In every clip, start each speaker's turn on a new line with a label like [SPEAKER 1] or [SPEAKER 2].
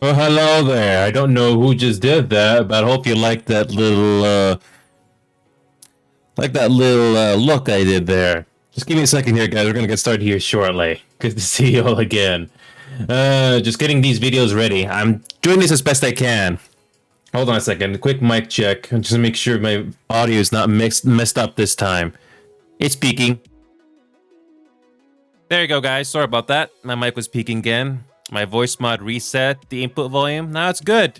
[SPEAKER 1] Oh, hello there. I don't know who just did that, but I hope you like that little look I did there. Just give me a second here, guys. We're gonna get started here shortly. Good to see you all again. Just getting these videos ready. I'm doing this as best I can. Hold on a second. Quick mic check. Just to make sure my audio is not messed up this time. It's peaking. There you go, guys. Sorry about that. My mic was peaking again. My voice mod reset the input volume. Now it's good.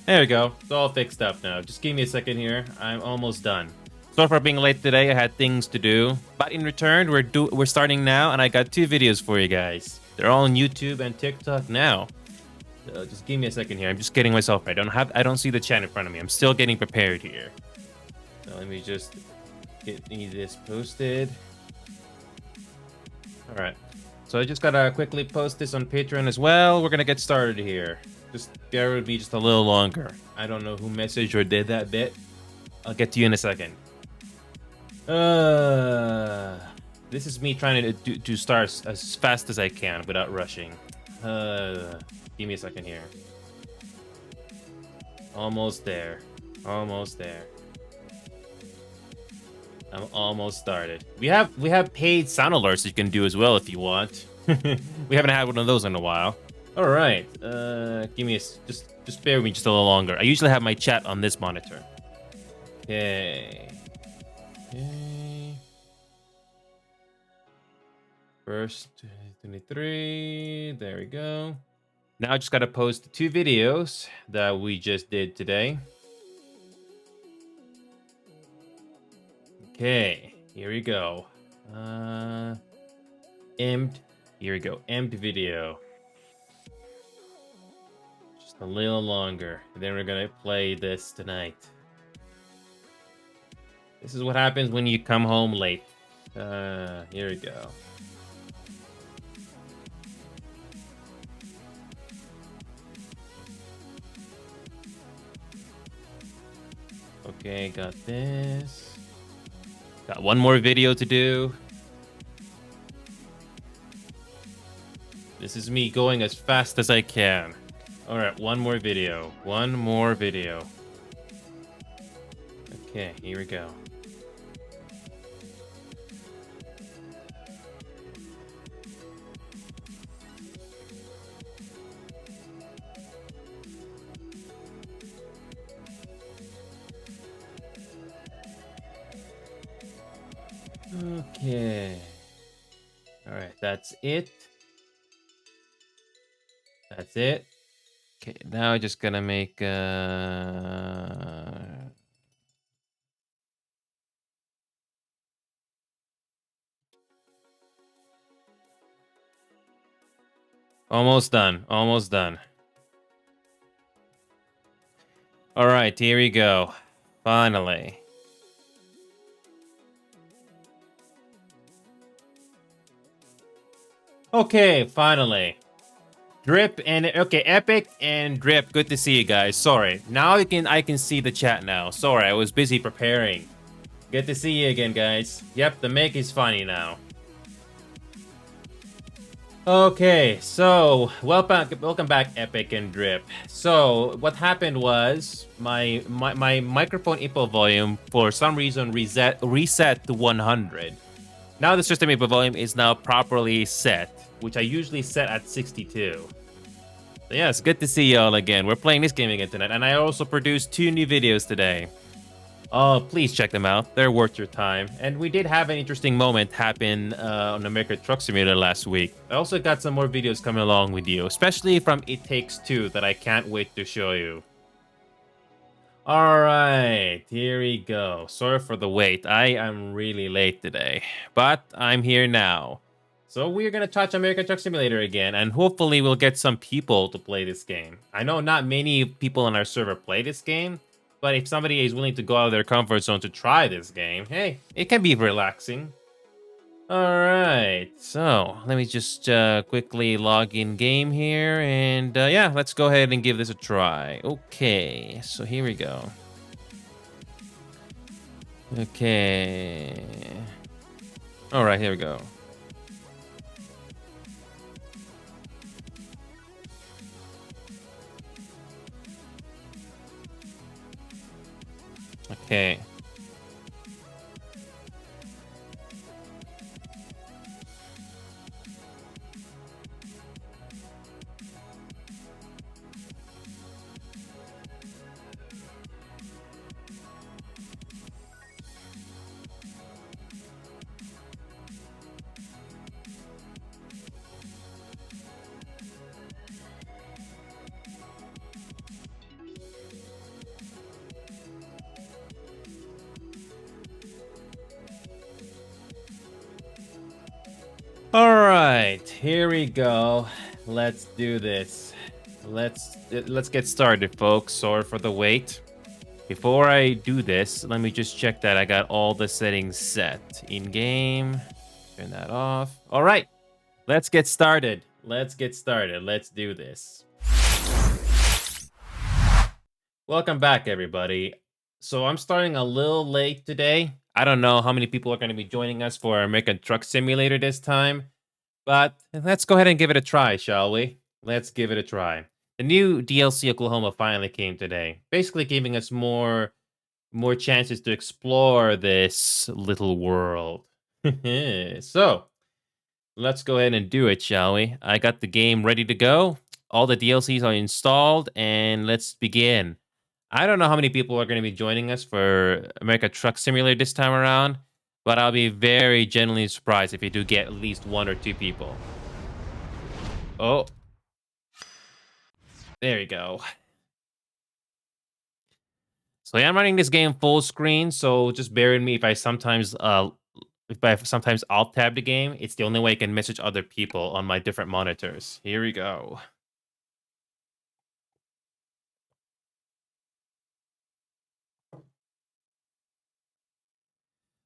[SPEAKER 1] There we go. It's all fixed up now. Just give me a second here. I'm almost done. Sorry for being late today. I had things to do. But in return, we're starting now, and I got two videos for you guys. They're all on YouTube and TikTok now. So just give me a second here. I'm just getting myself right. I don't see the chat in front of me. I'm still getting prepared here. So let me just get this posted. All right. So I just gotta quickly post this on Patreon as well. We're gonna get started here. Just bear with me just a little longer. I don't know who messaged or did that bit. I'll get to you in a second. This is me trying to start as fast as I can without rushing. Give me a second here. Almost there. Almost there. I'm almost started. We have paid sound alerts you can do as well if you want. We haven't had one of those in a while. All right. Give me just bear with me just a little longer. I usually have my chat on this monitor. Okay. Okay. First 23. There we go. Now I just gotta post the two videos that we just did today. Okay, here we go. Empt. Here we go. Empt video. Just a little longer. Then we're gonna play this tonight. This is what happens when you come home late. Here we go. Okay, got this. Got one more video to do. This is me going as fast as I can. All right, one more video. One more video. Okay, here we go. Okay. All right, that's it. That's it. Okay, now I'm just gonna make almost done. Almost done. All right, here we go. Finally. Okay, finally. Drip and okay, Epic and Drip. Good to see you guys. Sorry. Now I can see the chat now. Sorry, I was busy preparing. Good to see you again, guys. Yep, the make is funny now. Okay, so welcome back, Epic and Drip. So what happened was my microphone input volume for some reason reset to 100. Now the system input volume is now properly set, which I usually set at 62. So yeah, it's good to see y'all again. We're playing this game again tonight, and I also produced two new videos today. Oh, please check them out. They're worth your time. And we did have an interesting moment happen on American Truck Simulator last week. I also got some more videos coming along with you, especially from It Takes Two that I can't wait to show you. All right, here we go. Sorry for the wait. I am really late today, but I'm here now. So we're going to touch American Truck Simulator again, and hopefully we'll get some people to play this game. I know not many people on our server play this game, but if somebody is willing to go out of their comfort zone to try this game, hey, it can be relaxing. All right, so let me just quickly log in game here, and yeah, let's go ahead and give this a try. Okay, so here we go. Okay. All right, here we go. Okay. All right, here we go. Let's do this. Let's get started, folks. Sorry for the wait. Before I do this, let me just check that I got all the settings set. In game, turn that off. All right, let's get started. Let's get started. Let's do this. Welcome back, everybody. So I'm starting a little late today. I don't know how many people are going to be joining us for American Truck Simulator this time, but let's go ahead and give it a try, shall we? Let's give it a try. The new DLC Oklahoma finally came today, basically giving us more chances to explore this little world. So, let's go ahead and do it, shall we? I got the game ready to go. All the DLCs are installed, and let's begin. I don't know how many people are going to be joining us for America Truck Simulator this time around, but I'll be very genuinely surprised if you do get at least 1 or 2 people. Oh, there you go. So yeah, I'm running this game full screen, so just bear with me if I sometimes alt tab the game. It's the only way I can message other people on my different monitors. Here we go.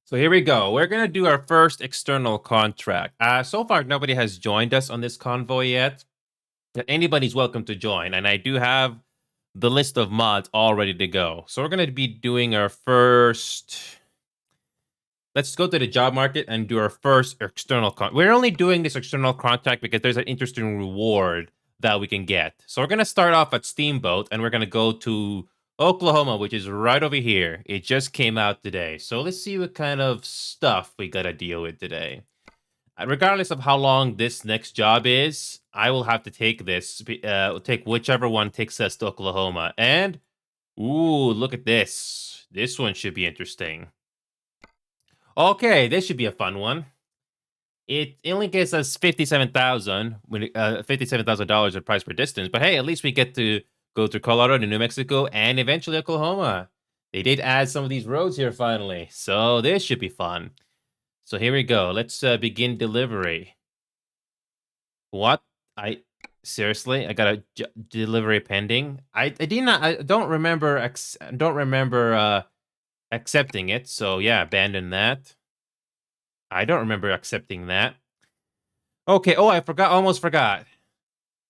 [SPEAKER 1] So here we go. We're gonna do our first external contract. So far, nobody has joined us on this convoy yet. But anybody's welcome to join, and I do have the list of mods all ready to go. So we're gonna be doing our first. Let's go to the job market and do our first external We're only doing this external contract because there's an interesting reward that we can get. So we're gonna start off at Steamboat, and we're gonna go to Oklahoma, which is right over here. It just came out today. So let's see what kind of stuff we gotta deal with today. Regardless of how long this next job is, I will have to take this. Take whichever one takes us to Oklahoma. And ooh, look at this. This one should be interesting. Okay, this should be a fun one. It only gives us $57,000 in price per distance. But hey, at least we get to go to Colorado, to New Mexico, and eventually Oklahoma. They did add some of these roads here finally, so this should be fun. So here we go. Let's begin delivery. What? I seriously? I got a delivery pending. I did not. I don't remember. Accepting it. So yeah, abandon that. I don't remember accepting that. Okay. Oh, I forgot. Almost forgot.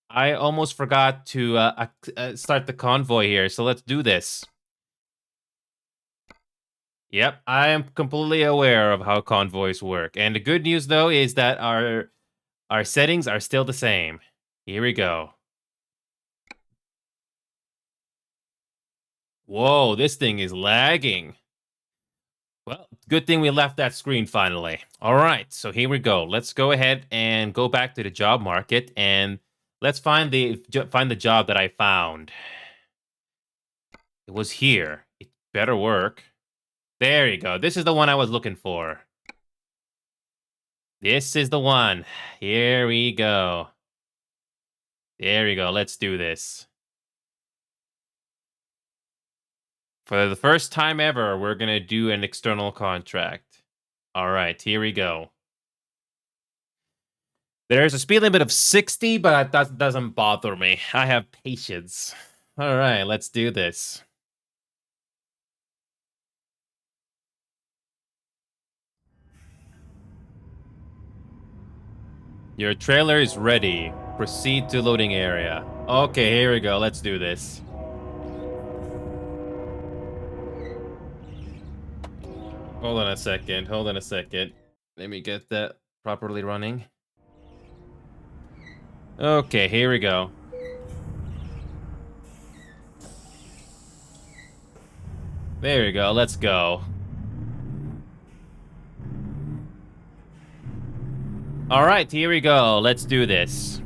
[SPEAKER 1] I almost forgot to start the convoy here. So let's do this. Yep, I am completely aware of how convoys work. And the good news though is that our settings are still the same. Here we go. Whoa, this thing is lagging. Well, good thing we left that screen finally. All right, so here we go. Let's go ahead and go back to the job market, and let's find the job that I found. It was here. It better work. There you go. This is the one I was looking for. This is the one. Here we go. There we go. Let's do this. For the first time ever, we're going to do an external contract. All right, here we go. There's a speed limit of 60, but that doesn't bother me. I have patience. All right, let's do this. Your trailer is ready. Proceed to loading area. Okay, here we go. Let's do this. Hold on a second. Hold on a second. Let me get that properly running. Okay, here we go. There you go. Let's go. All right, here we go. Let's do this.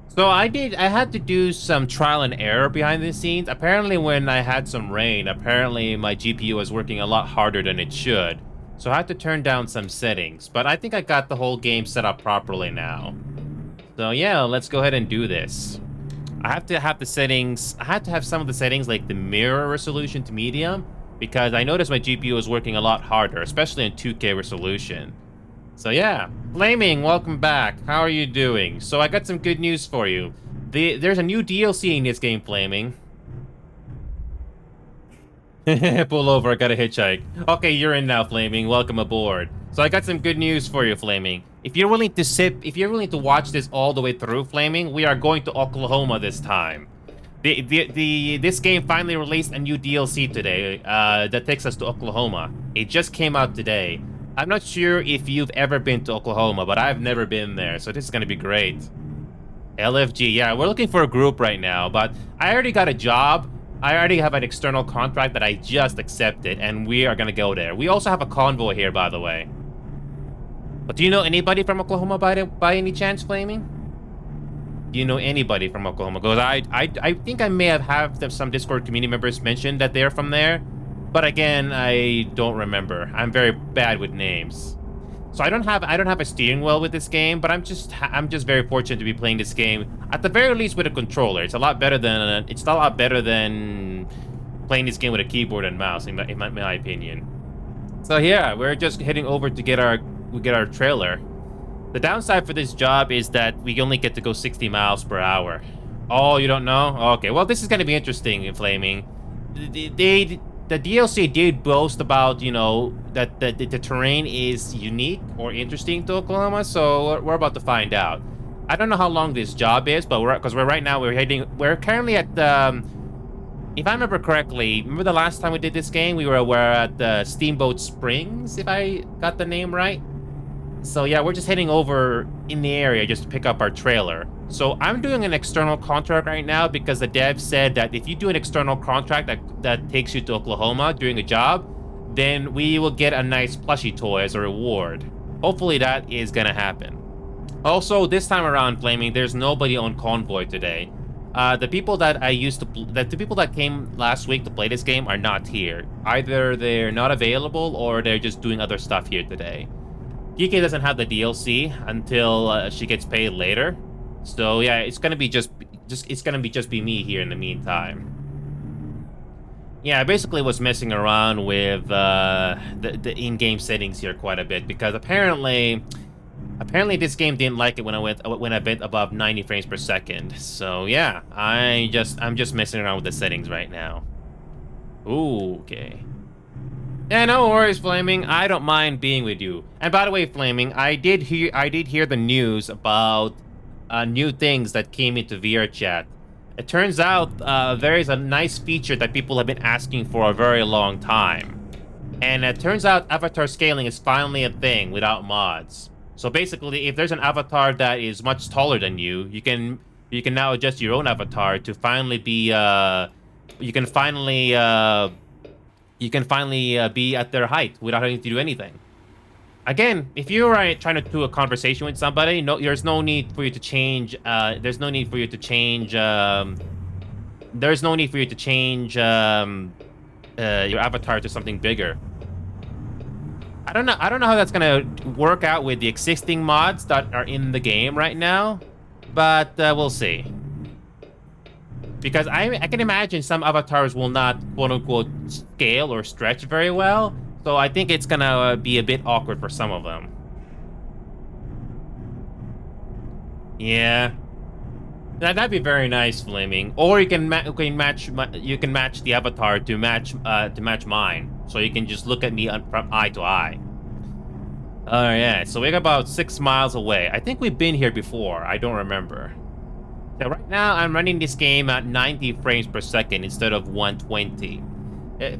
[SPEAKER 1] So I had to do some trial and error behind the scenes. Apparently when I had some rain, apparently my GPU was working a lot harder than it should. So I had to turn down some settings, but I think I got the whole game set up properly now. So yeah, let's go ahead and do this. I have to have the settings, I had to have some of the settings like the mirror resolution to medium, because I noticed my GPU was working a lot harder, especially in 2K resolution. So yeah, Flaming, welcome back. How are you doing? So I got some good news for you. There's a new DLC in this game, Flaming. Pull over, I got a hitchhike. Okay, you're in now, Flaming. Welcome aboard. So I got some good news for you, Flaming. If you're willing to watch this all the way through, Flaming, we are going to Oklahoma this time. This game finally released a new DLC today that takes us to Oklahoma. It just came out today. I'm not sure if you've ever been to Oklahoma, but I've never been there, so this is gonna be great. LFG, yeah, we're looking for a group right now, but I already got a job. I already have an external contract that I just accepted, and we are gonna go there. We also have a convoy here, by the way. But do you know anybody from Oklahoma by any chance, Flaming? Do you know anybody from Oklahoma? Because I think I may have some Discord community members mention that they're from there, but again, I don't remember. I'm very bad with names. So I don't have a steering wheel with this game, but I'm just very fortunate to be playing this game at the very least with a controller. It's a lot better than playing this game with a keyboard and mouse, in my opinion. So yeah, we're just heading over to get our trailer. The downside for this job is that we only get to go 60 miles per hour. Oh, you don't know? Okay, well this is gonna be interesting, Flaming. The DLC did boast about, you know, that the terrain is unique or interesting to Oklahoma, so we're about to find out. I don't know how long this job is, but we're currently at if I remember correctly, remember the last time we did this game, we're at Steamboat Springs, if I got the name right. So yeah, we're just heading over in the area just to pick up our trailer. So I'm doing an external contract right now because the dev said that if you do an external contract that takes you to Oklahoma doing a job, then we will get a nice plushie toy as a reward. Hopefully that is gonna happen. Also, this time around, Flaming, there's nobody on Convoy today. The people that the people that came last week to play this game are not here. Either they're not available or they're just doing other stuff here today. DK doesn't have the DLC until she gets paid later. So yeah, it's gonna be just be me here in the meantime. Yeah, I basically was messing around with the in-game settings here quite a bit because apparently this game didn't like it when I went above 90 frames per second. So yeah, I'm just messing around with the settings right now. Ooh, okay. Yeah, no worries, Flaming. I don't mind being with you. And by the way, Flaming, I did hear the news about new things that came into VR chat. It turns out there is a nice feature that people have been asking for a very long time. And it turns out avatar scaling is finally a thing without mods. So basically, if there's an avatar that is much taller than you, you can now adjust your own avatar to finally be you can finally be at their height without having to do anything. Again, if you're trying to do a conversation with somebody, there's no need for you to change. There's no need for you to change your avatar to something bigger. I don't know how that's gonna work out with the existing mods that are in the game right now, but we'll see. Because I can imagine some avatars will not quote-unquote scale or stretch very well, so I think it's gonna be a bit awkward for some of them. Yeah, that'd be very nice, Flaming. Or you can match the avatar to match mine, so you can just look at me from eye to eye. Yeah, so we're about 6 miles away. I think we've been here before. I don't remember. So right now, I'm running this game at 90 frames per second instead of 120.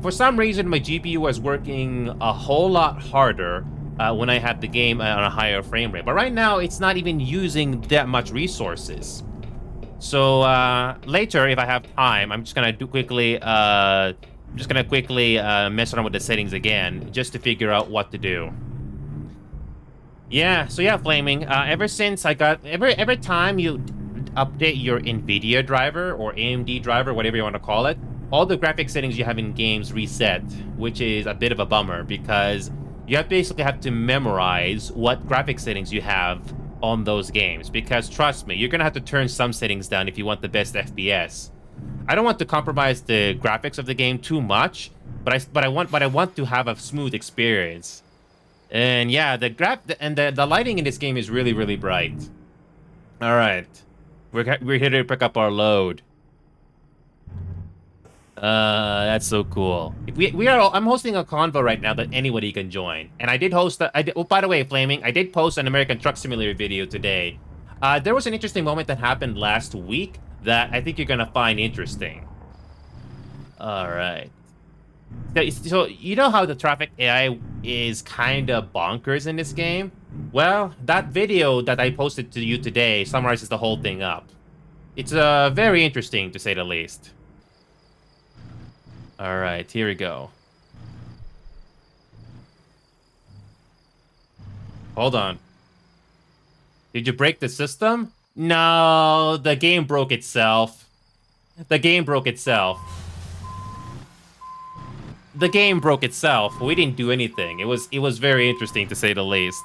[SPEAKER 1] For some reason, my GPU was working a whole lot harder when I had the game on a higher frame rate. But right now, it's not even using that much resources. So later, if I have time, I'm just gonna quickly I'm just gonna quickly mess around with the settings again, just to figure out what to do. Yeah, so yeah, Flaming. Ever since I got every time you update your NVIDIA driver or AMD driver, whatever you want to call it, all the graphic settings you have in games reset, which is a bit of a bummer because you basically have to memorize what graphic settings you have on those games. Because trust me, you're gonna have to turn some settings down if you want the best FPS. I don't want to compromise the graphics of the game too much, but I want to have a smooth experience. And yeah, the lighting in this game is really, really bright. All right, we're here to pick up our load. That's so cool. If I'm hosting a convo right now that anybody can join, and I did host. Oh, by the way, Flaming, I did post an American Truck Simulator video today. There was an interesting moment that happened last week that I think you're gonna find interesting. All right. So you know how the traffic AI is kind of bonkers in this game? Well, that video that I posted to you today summarizes the whole thing up. It's very interesting, to say the least. All right, here we go. Hold on. Did you break the system? No, the game broke itself. The game broke itself. The game broke itself. We didn't do anything. It was very interesting, to say the least.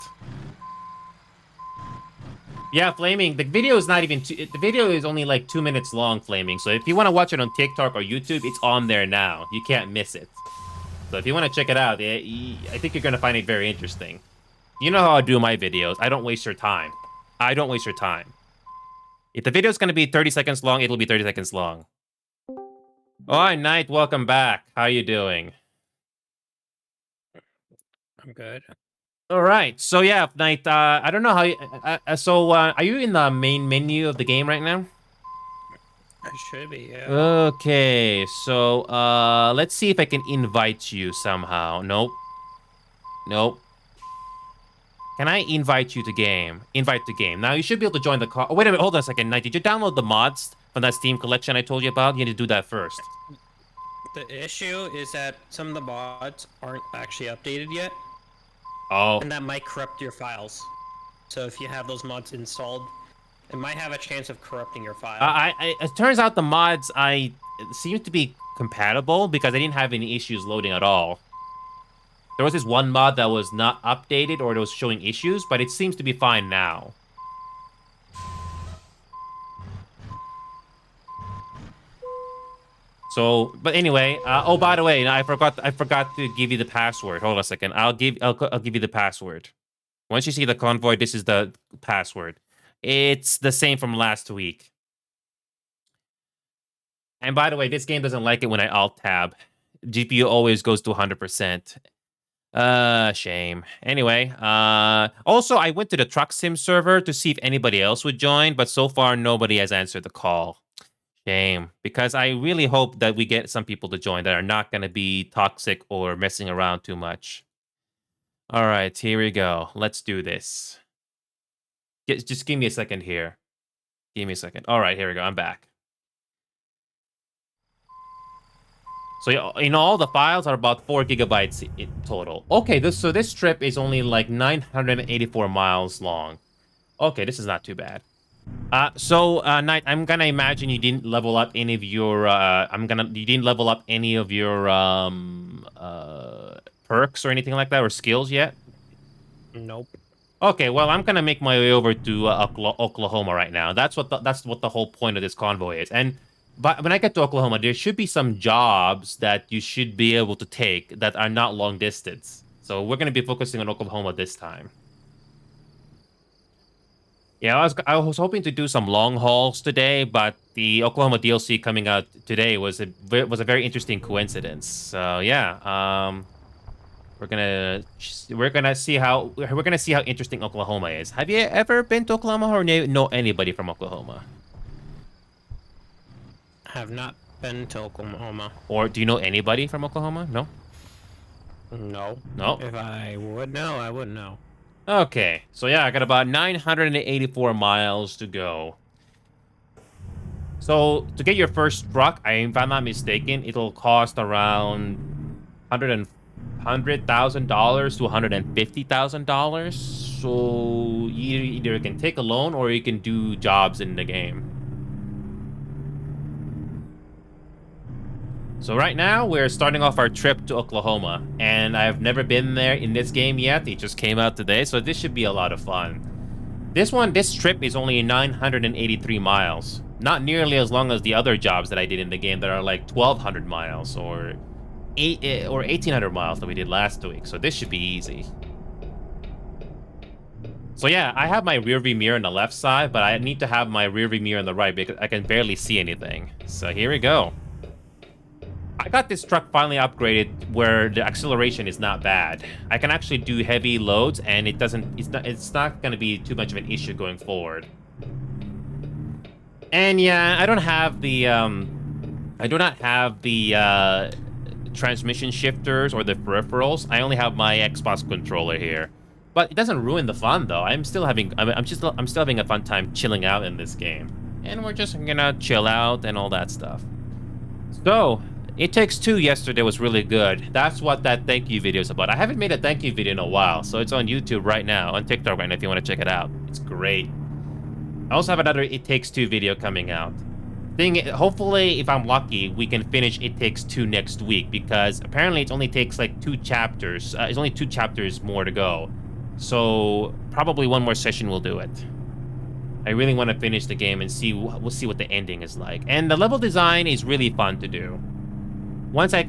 [SPEAKER 1] Yeah, Flaming, the video is not even the video is only like 2 minutes long, Flaming. So if you want to watch it on TikTok or YouTube, it's on there now. You can't miss it. So if you want to check it out, I think you're going to find it very interesting. You know how I do my videos. I don't waste your time. I don't waste your time. If the video is going to be 30 seconds long, it'll be 30 seconds long. All right, Knight, welcome back. How you doing?
[SPEAKER 2] I'm good.
[SPEAKER 1] All right. So yeah, Knight. I don't know how. Are you in the main menu of the game right now?
[SPEAKER 2] I should be, yeah.
[SPEAKER 1] Okay. So let's see if I can invite you somehow. Nope. Nope. Can I invite you to game? Invite to game. Now you should be able to join the call. Oh, wait a minute. Hold on a second, Knight. Did you download the mods from that Steam collection I told you about? You need to do that first.
[SPEAKER 2] The issue is that some of the mods aren't actually updated yet.
[SPEAKER 1] Oh.
[SPEAKER 2] And that might corrupt your files. So if you have those mods installed, it might have a chance of corrupting your file.
[SPEAKER 1] It turns out the mods seem to be compatible because I didn't have any issues loading at all. There was this one mod that was not updated or it was showing issues, but it seems to be fine now. So, but anyway, oh, by the way, I forgot to give you the password. Hold on a second. I'll give you the password. Once you see the convoy, this is the password. It's the same from last week. And by the way, this game doesn't like it when I alt tab. GPU always goes to 100%. Shame. Anyway, also I went to the Truck Sim server to see if anybody else would join, but so far nobody has answered the call. Shame, because I really hope that we get some people to join that are not going to be toxic or messing around too much. All right, here we go. Let's do this. Just give me a second here. Give me a second. All right, here we go. I'm back. So in all, the files are about 4 gigabytes in total. Okay, this trip is only like 984 miles long. Okay, this is not too bad. Knight, I'm gonna imagine you didn't level up any of your you didn't level up any of your perks or anything like that, or skills yet?
[SPEAKER 2] Nope.
[SPEAKER 1] Okay, well, I'm gonna make my way over to Oklahoma right now. That's what the whole point of this convoy is. And but when I get to Oklahoma, there should be some jobs that you should be able to take that are not long distance. So we're gonna be focusing on Oklahoma this time. Yeah, I was hoping to do some long hauls today, but the Oklahoma DLC coming out today was a very interesting coincidence. So yeah, we're gonna see how interesting Oklahoma is. Have you ever been to Oklahoma or know anybody from Oklahoma?
[SPEAKER 2] Have not been to Oklahoma.
[SPEAKER 1] Or do you know anybody from Oklahoma? No.
[SPEAKER 2] No.
[SPEAKER 1] No.
[SPEAKER 2] If I would know, I wouldn't know.
[SPEAKER 1] Okay, so yeah, I got about 984 miles to go. So to get your first truck, if I'm not mistaken, it'll cost around $100,000 to $150,000. So you either can take a loan or you can do jobs in the game. So right now we're starting off our trip to Oklahoma, and I've never been there in this game yet. It just came out today, so this should be a lot of fun. This trip is only 983 miles. Not nearly as long as the other jobs that I did in the game that are like 1,200 miles or 1,800 miles that we did last week. So this should be easy. So yeah, I have my rearview mirror on the left side, but I need to have my rearview mirror on the right because I can barely see anything. So here we go. I got this truck finally upgraded where the acceleration is not bad. I can actually do heavy loads, and it's not going to be too much of an issue going forward. And yeah, I do not have the transmission shifters or the peripherals. I only have my Xbox controller here. But it doesn't ruin the fun though. I'm still having a fun time chilling out in this game. And we're just gonna chill out and all that stuff. So, It Takes Two yesterday was really good. That's what that thank you video is about. I haven't made a thank you video in a while, so it's on YouTube right now, on TikTok right now if you want to check it out. It's great. I also have another It Takes Two video coming out. Hopefully, if I'm lucky, we can finish It Takes Two next week, because apparently it only takes like 2 chapters. It's only 2 chapters more to go. So probably one more session will do it. I really want to finish the game and we'll see what the ending is like. And the level design is really fun to do. Once I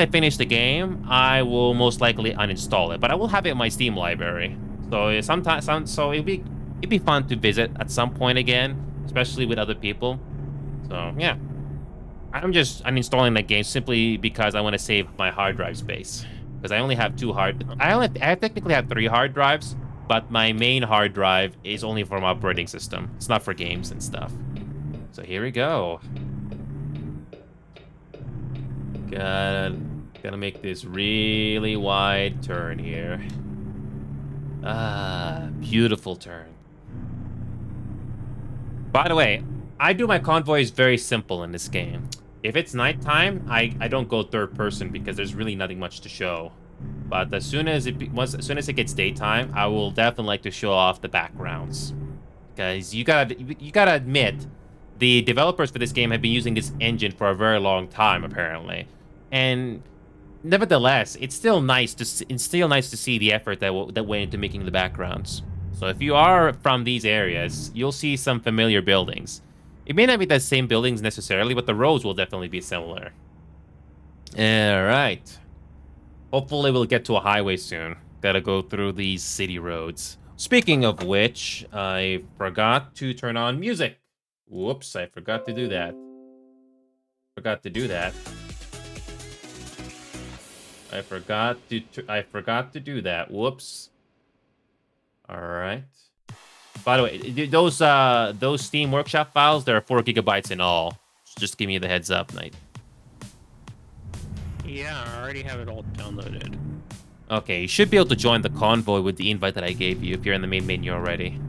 [SPEAKER 1] finish the game, I will most likely uninstall it, but I will have it in my Steam library. So it'd be fun to visit at some point again, especially with other people. So yeah, I'm just uninstalling the game simply because I want to save my hard drive space. Because I only have I technically have 3 hard drives, but my main hard drive is only for my operating system. It's not for games and stuff. So here we go. Gotta make this really wide turn here. Ah, beautiful turn. By the way, I do my convoys very simple in this game. If it's nighttime, I don't go third person because there's really nothing much to show. But as soon as it gets daytime, I will definitely like to show off the backgrounds. Because you gotta admit, the developers for this game have been using this engine for a very long time, apparently. And nevertheless, it's still nice to see the effort that went into making the backgrounds. So if you are from these areas, you'll see some familiar buildings. It may not be the same buildings necessarily, but the roads will definitely be similar. Alright. Hopefully we'll get to a highway soon. Gotta go through these city roads. Speaking of which, I forgot to turn on music. Whoops, I forgot to do that. I forgot to do that. Whoops. Alright. By the way, those Steam Workshop files, there are 4 gigabytes in all. Just give me the heads up, Knight.
[SPEAKER 2] Yeah, I already have it all downloaded.
[SPEAKER 1] Okay, you should be able to join the convoy with the invite that I gave you if you're in the main menu already.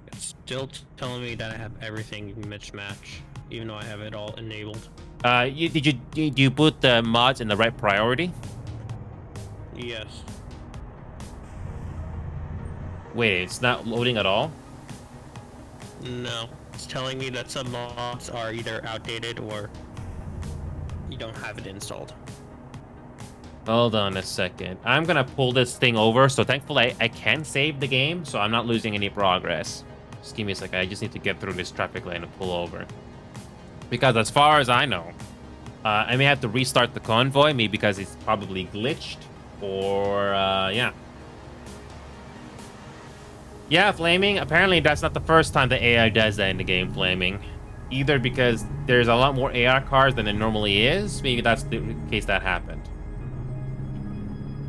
[SPEAKER 2] It's still telling me that I have everything mismatch, even though I have it all enabled.
[SPEAKER 1] Did you put the mods in the right priority?
[SPEAKER 2] Yes.
[SPEAKER 1] Wait, it's not loading at all?
[SPEAKER 2] No. It's telling me that some mods are either outdated or you don't have it installed.
[SPEAKER 1] Hold on a second. I'm gonna pull this thing over, so thankfully I can save the game, so I'm not losing any progress. Just give me a second. I just need to get through this traffic lane and pull over. Because as far as I know, I may have to restart the convoy, maybe because it's probably glitched, or yeah. Yeah, Flaming, apparently that's not the first time the AI does that in the game, Flaming. Either because there's a lot more AR cars than there normally is, maybe that's the case that happened.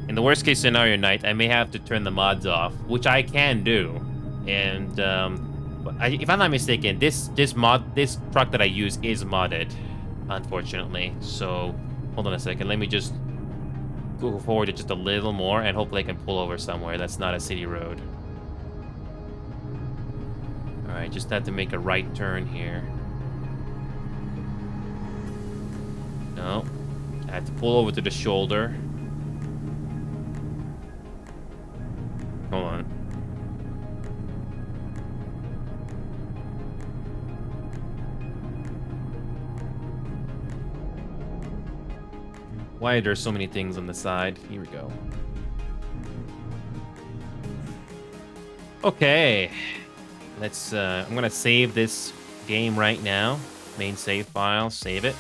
[SPEAKER 1] In the worst case scenario, Knight, I may have to turn the mods off, which I can do. And if I'm not mistaken, this truck that I use is modded, unfortunately. So hold on a second, let me just go forward just a little more, and hopefully I can pull over somewhere that's not a city road. All right, just had to make a right turn here. I had to pull over to the shoulder. Hold on. Why are there so many things on the side? Here we go. Okay. Let's I'm gonna save this game right now. Main save file, save it.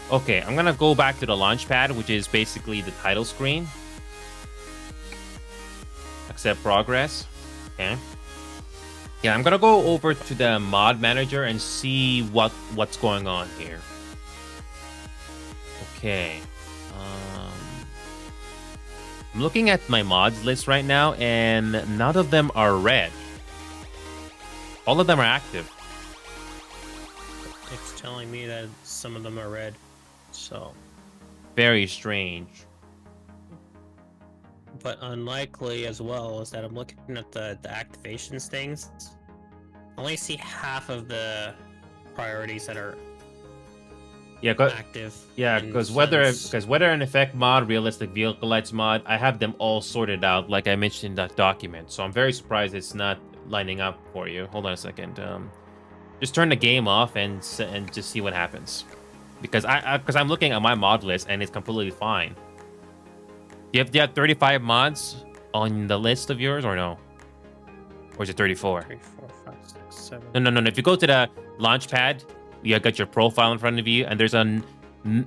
[SPEAKER 1] Okay, I'm gonna go back to the launch pad, which is basically the title screen. Accept progress. Okay. Yeah, I'm gonna go over to the mod manager and see what's going on here. Okay. I'm looking at my mods list right now, and none of them are red. All of them are active.
[SPEAKER 2] It's telling me that some of them are red. So.
[SPEAKER 1] Very strange.
[SPEAKER 2] But unlikely as well is that I'm looking at the activations things. I only see half of the priorities that are active.
[SPEAKER 1] Yeah, because weather and effect mod, realistic vehicle lights mod, I have them all sorted out, like I mentioned in that document. So I'm very surprised it's not lining up for you. Hold on a second. Just turn the game off and just see what happens. Because I'm looking at my mod list and it's completely fine. Do you have 35 mods on the list of yours or no? Or is it 34?
[SPEAKER 2] 3, 4, 5, 6, 7.
[SPEAKER 1] No. If you go to the launch pad, you got your profile in front of you, and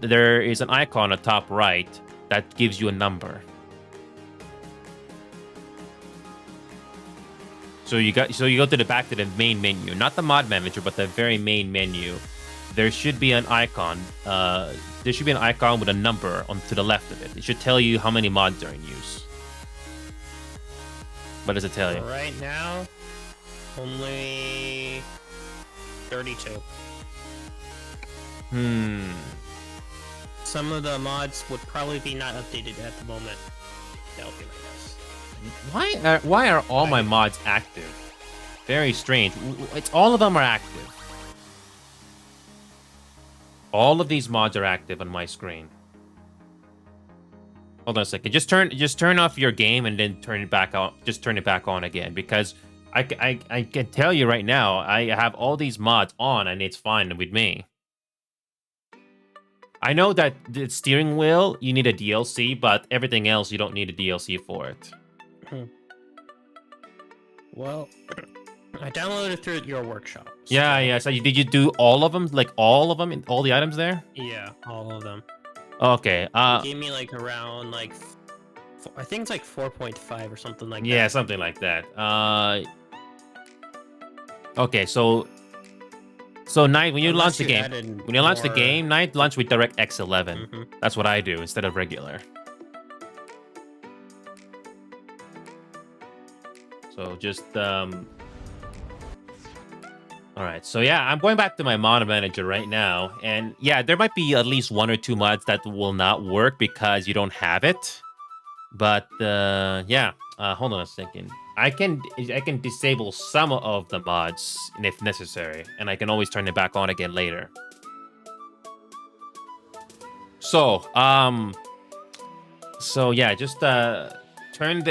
[SPEAKER 1] there is an icon on the top right that gives you a number. So you go to the back to the main menu, not the mod manager, but the very main menu. There should be an icon. There should be an icon with a number to the left of it. It should tell you how many mods are in use. What does it tell you?
[SPEAKER 2] Right now, only 32. Some of the mods would probably be not updated at the moment. That'll be my guess.
[SPEAKER 1] Why are all my mods active? Very strange. It's all of them are active. All of these mods are active on my screen. Hold on a second. Just turn off your game and then turn it back on. Just turn it back on again, because I can tell you right now, I have all these mods on and it's fine with me. I know that the steering wheel, you need a DLC, but everything else, you don't need a DLC for it.
[SPEAKER 2] Well, I downloaded it through your workshop.
[SPEAKER 1] So... Yeah. So did you do all of them? Like all of them? All the items there?
[SPEAKER 2] Yeah, all of them.
[SPEAKER 1] Okay.
[SPEAKER 2] It gave me like around like... I think it's like 4.5 or something like that.
[SPEAKER 1] Yeah, something like that. Okay, so Knight, when you launch the game, Knight launch with DirectX 11. That's what I do instead of regular. So just all right. So yeah, I'm going back to my mod manager right now, and yeah, there might be at least 1 or 2 mods that will not work because you don't have it. But yeah, hold on a second. I can disable some of the mods if necessary, and I can always turn it back on again later. So yeah, just turn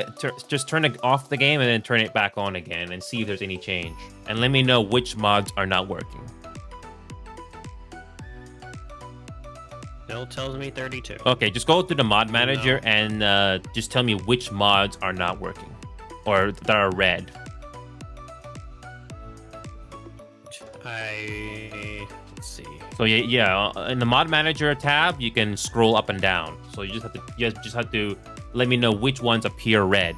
[SPEAKER 1] off the game and then turn it back on again and see if there's any change, and let me know which mods are not working.
[SPEAKER 2] Still tells me 32.
[SPEAKER 1] Okay, just go to the mod manager and just tell me which mods are not working or that are red.
[SPEAKER 2] Let's see.
[SPEAKER 1] So yeah, in the mod manager tab, you can scroll up and down. So you just have to let me know which ones appear red.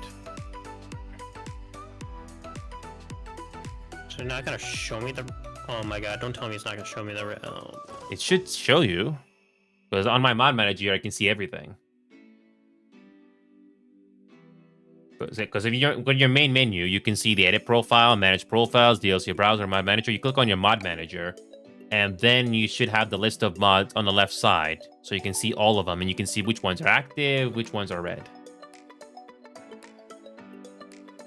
[SPEAKER 2] So you're not gonna show me the... Oh my god, don't tell me it's not gonna show me the red. Oh.
[SPEAKER 1] It should show you. Because on my mod manager, I can see everything. Because if you go to your main menu, you can see the edit profile, manage profiles, DLC browser, mod manager. You click on your mod manager, and then you should have the list of mods on the left side. So you can see all of them, and you can see which ones are active, which ones are red.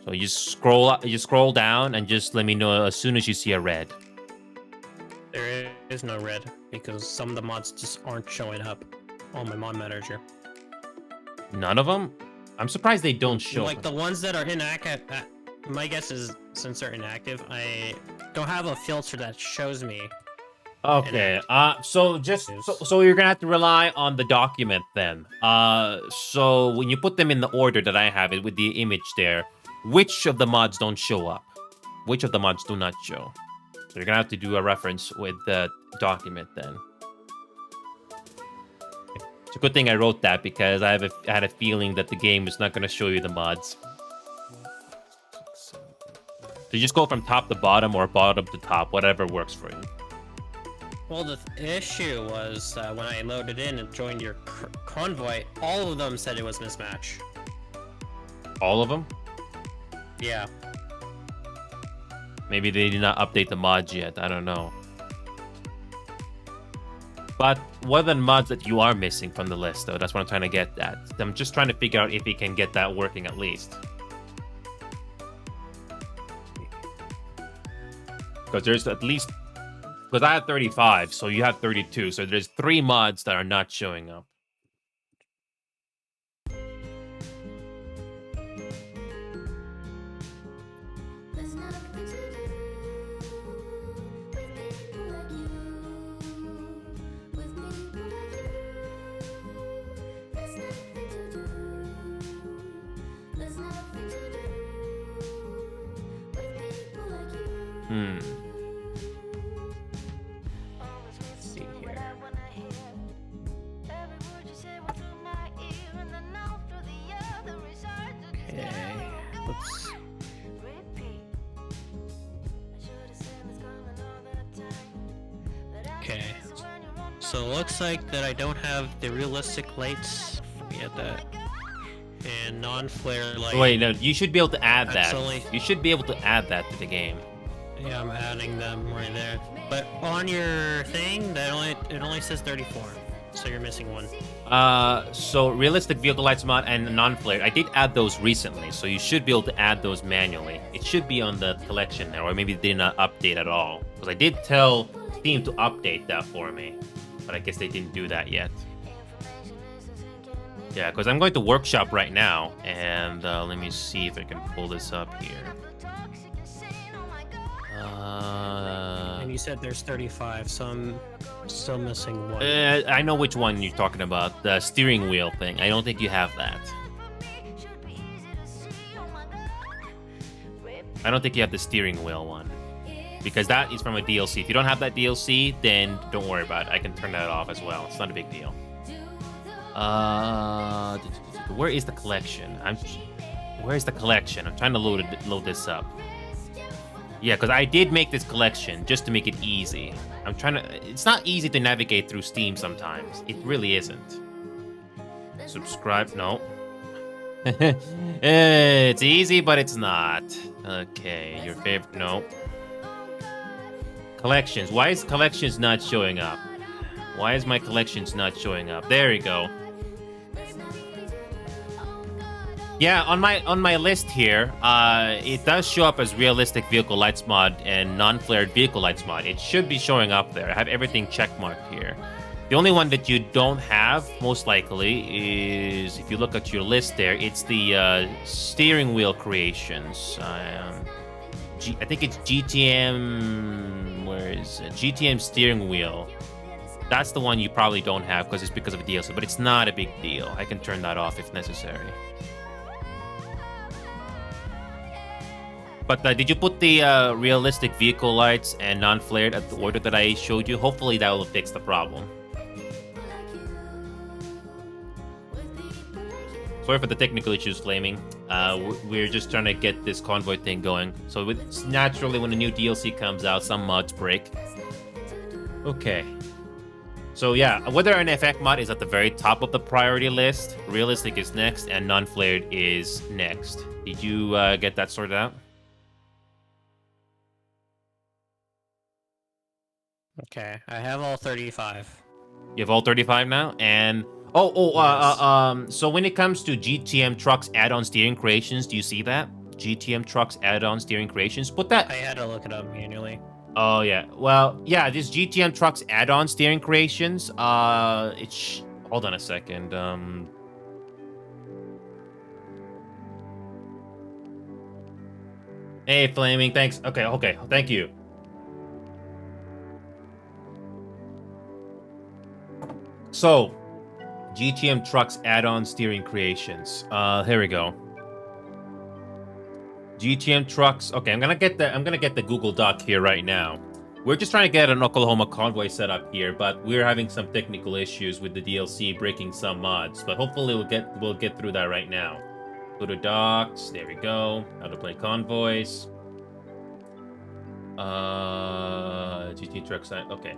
[SPEAKER 1] So you scroll down, and just let me know as soon as you see a red.
[SPEAKER 2] There is no red, because some of the mods just aren't showing up. on my mod manager.
[SPEAKER 1] None of them? I'm surprised they don't show.
[SPEAKER 2] Like the ones that are inactive. My guess is since they're inactive, I don't have a filter that shows me.
[SPEAKER 1] Okay. So you're gonna have to rely on the document then. So when you put them in the order that I have it with the image there, which of the mods don't show up? Which of the mods do not show? So you're gonna have to do a reference with the document then. It's a good thing I wrote that because I had a feeling that the game is not gonna show you the mods. So you just go from top to bottom or bottom to top, whatever works for you.
[SPEAKER 2] Well, the issue was when I loaded in and joined your convoy, all of them said it was mismatch.
[SPEAKER 1] All of them?
[SPEAKER 2] Yeah.
[SPEAKER 1] Maybe they did not update the mods yet. I don't know. But what are the mods that you are missing from the list, though? That's what I'm trying to get at. I'm just trying to figure out if we can get that working at least. Because there's at least... Because I have 35, so you have 32. So there's 3 mods that are not showing up.
[SPEAKER 2] Let's see here. Okay. Oops. Okay. So it looks like that I don't have the realistic lights. Get that. And non-flare light.
[SPEAKER 1] Wait, no, you should be able to add
[SPEAKER 2] That's
[SPEAKER 1] that.
[SPEAKER 2] only-
[SPEAKER 1] You should be able to add that to the game.
[SPEAKER 2] Yeah, I'm adding them right there. But on your thing, it only says 34. So you're missing one.
[SPEAKER 1] So realistic vehicle lights mod and non-flared. I did add those recently, so you should be able to add those manually. It should be on the collection now, or maybe they did not update at all. Because I did tell Steam to update that for me, but I guess they didn't do that yet. Yeah, because I'm going to workshop right now, and let me see if I can pull this up here.
[SPEAKER 2] And you said there's 35, so I'm still missing one.
[SPEAKER 1] I know which one you're talking about. The steering wheel thing. I don't think you have that. I don't think you have the steering wheel one. Because that is from a DLC. If you don't have that DLC, then don't worry about it. I can turn that off as well. It's not a big deal. Where is the collection? Where is the collection? I'm trying to load this up. Yeah, because I did make this collection just to make it easy. It's not easy to navigate through Steam sometimes. It really isn't. Subscribe, no. It's easy, but it's not. Okay, your favorite, no. Collections, why is collections not showing up? Why is my collections not showing up? There we go. Yeah, on my list here, it does show up as realistic vehicle lights mod and non-flared vehicle lights mod. It should be showing up there. I have everything checkmarked here. The only one that you don't have, most likely, is if you look at your list there, it's the steering wheel creations. I think it's GTM. Where is it? GTM steering wheel. That's the one you probably don't have because it's because of a DLC, but it's not a big deal. I can turn that off if necessary. But did you put the realistic vehicle lights and non-flared at the order that I showed you? Hopefully that will fix the problem. Sorry for the technical issues, Flaming. We're just trying to get this convoy thing going. So naturally, when a new DLC comes out, some mods break. Okay. So yeah, whether an FX mod is at the very top of the priority list, realistic is next, and non-flared is next. Did you get that sorted out?
[SPEAKER 2] Okay, I have all 35.
[SPEAKER 1] You have all 35 now? And so when it comes to GTM Trucks add-on steering creations, do you see that? GTM Trucks add-on steering creations? Put that...
[SPEAKER 2] I had to look it up manually.
[SPEAKER 1] Oh, yeah. Well, yeah, this GTM Trucks add-on steering creations, hold hold on a second. Hey, Flaming, thanks. Okay, thank you. So, GTM Trucks add-on steering creations. Here we go. GTM Trucks. Okay, I'm gonna get the Google Doc here right now. We're just trying to get an Oklahoma Convoy set up here, but we're having some technical issues with the DLC breaking some mods. But hopefully we'll get through that right now. Go to docs. There we go. How to play convoys. GT Trucks. Okay.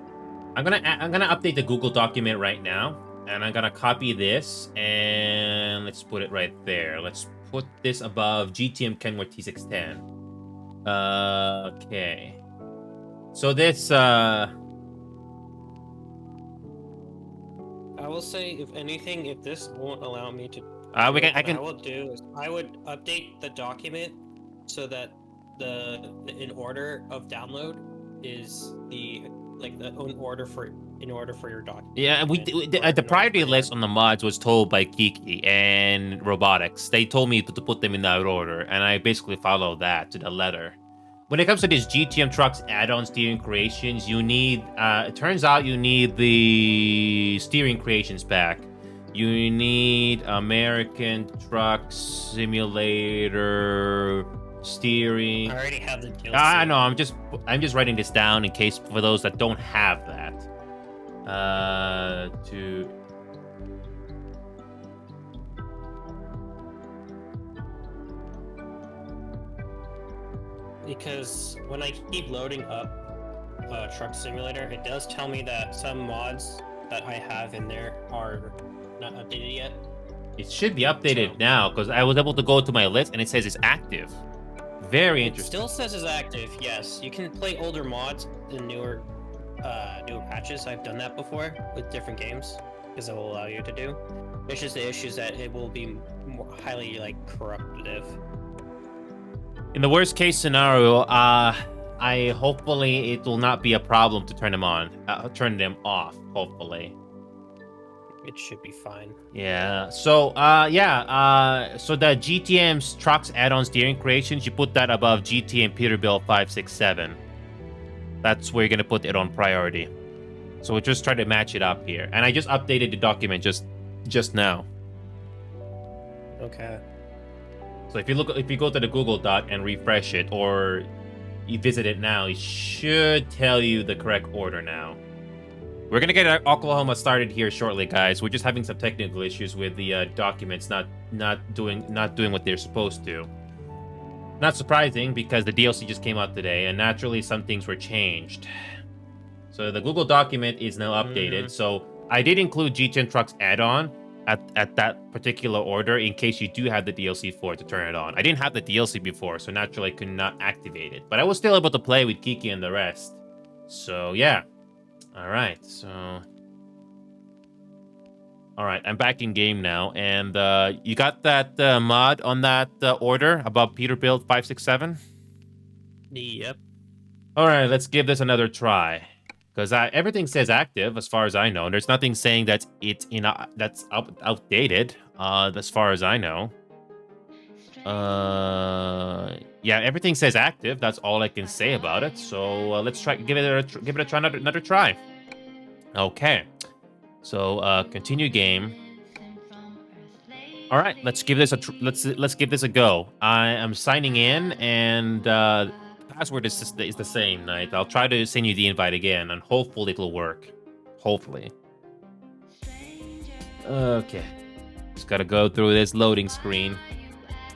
[SPEAKER 1] I'm gonna update the Google document right now, and I'm gonna copy this and let's put it right there. Let's put this above GTM Kenworth T610. Okay. So this
[SPEAKER 2] I will say, if anything, if this won't allow me to,
[SPEAKER 1] I can.
[SPEAKER 2] what I will do is I would update the document so that the in order of download is in order for your document.
[SPEAKER 1] Yeah, the priority list on the mods was told by Kiki and Robotics. They told me to put them in that order, and I basically followed that to the letter. When it comes to these GTM Trucks add-on steering creations, you need, it turns out you need the steering creations pack. You need American Truck Simulator steering.
[SPEAKER 2] I already have the DLC.
[SPEAKER 1] I know, I'm just writing this down in case for those that don't have that.
[SPEAKER 2] Because when I keep loading up Truck Simulator, it does tell me that some mods that I have in there are not updated yet.
[SPEAKER 1] It should be updated now, because I was able to go to my list and it says it's active. Very
[SPEAKER 2] It
[SPEAKER 1] interesting.
[SPEAKER 2] still says it's active, yes. You can play older mods in newer patches. I've done that before with different games, because it will allow you to do. It's just the issue is that it will be more highly corruptive.
[SPEAKER 1] In the worst case scenario, hopefully it will not be a problem to turn them on, turn them off. Hopefully,
[SPEAKER 2] It should be fine.
[SPEAKER 1] yeah. So, so the GTM's Trucks add-on steering creations, you put that above GTM Peterbilt 567. That's where you're gonna put it on priority. So we'll just try to match it up here, and I just updated the document just now.
[SPEAKER 2] Okay.
[SPEAKER 1] So if you go to the Google Doc and refresh it, or you visit it now, it should tell you the correct order now. We're gonna get Oklahoma started here shortly, guys. We're just having some technical issues with the documents not doing what they're supposed to. Not surprising, because the DLC just came out today, and naturally some things were changed. So the Google document is now updated. So I did include GTM Trucks add-on at that particular order in case you do have the DLC for it to turn it on. I didn't have the DLC before, so naturally I could not activate it. But I was still able to play with Kiki and the rest. So yeah. Alright, so... Alright, I'm back in game now. And you got that mod on that order above Peterbilt 567?
[SPEAKER 2] Yep.
[SPEAKER 1] Alright, let's give this another try. Because everything says active, as far as I know. There's nothing saying that it's that's outdated, as far as I know. Yeah, everything says active. That's all I can say about it. So let's give it a try, another try. Okay. So continue game. All right, let's give this let's give this a go. I am signing in, and password is the same, Knight. I'll try to send you the invite again, and hopefully it'll work. Hopefully. Okay. Just gotta go through this loading screen.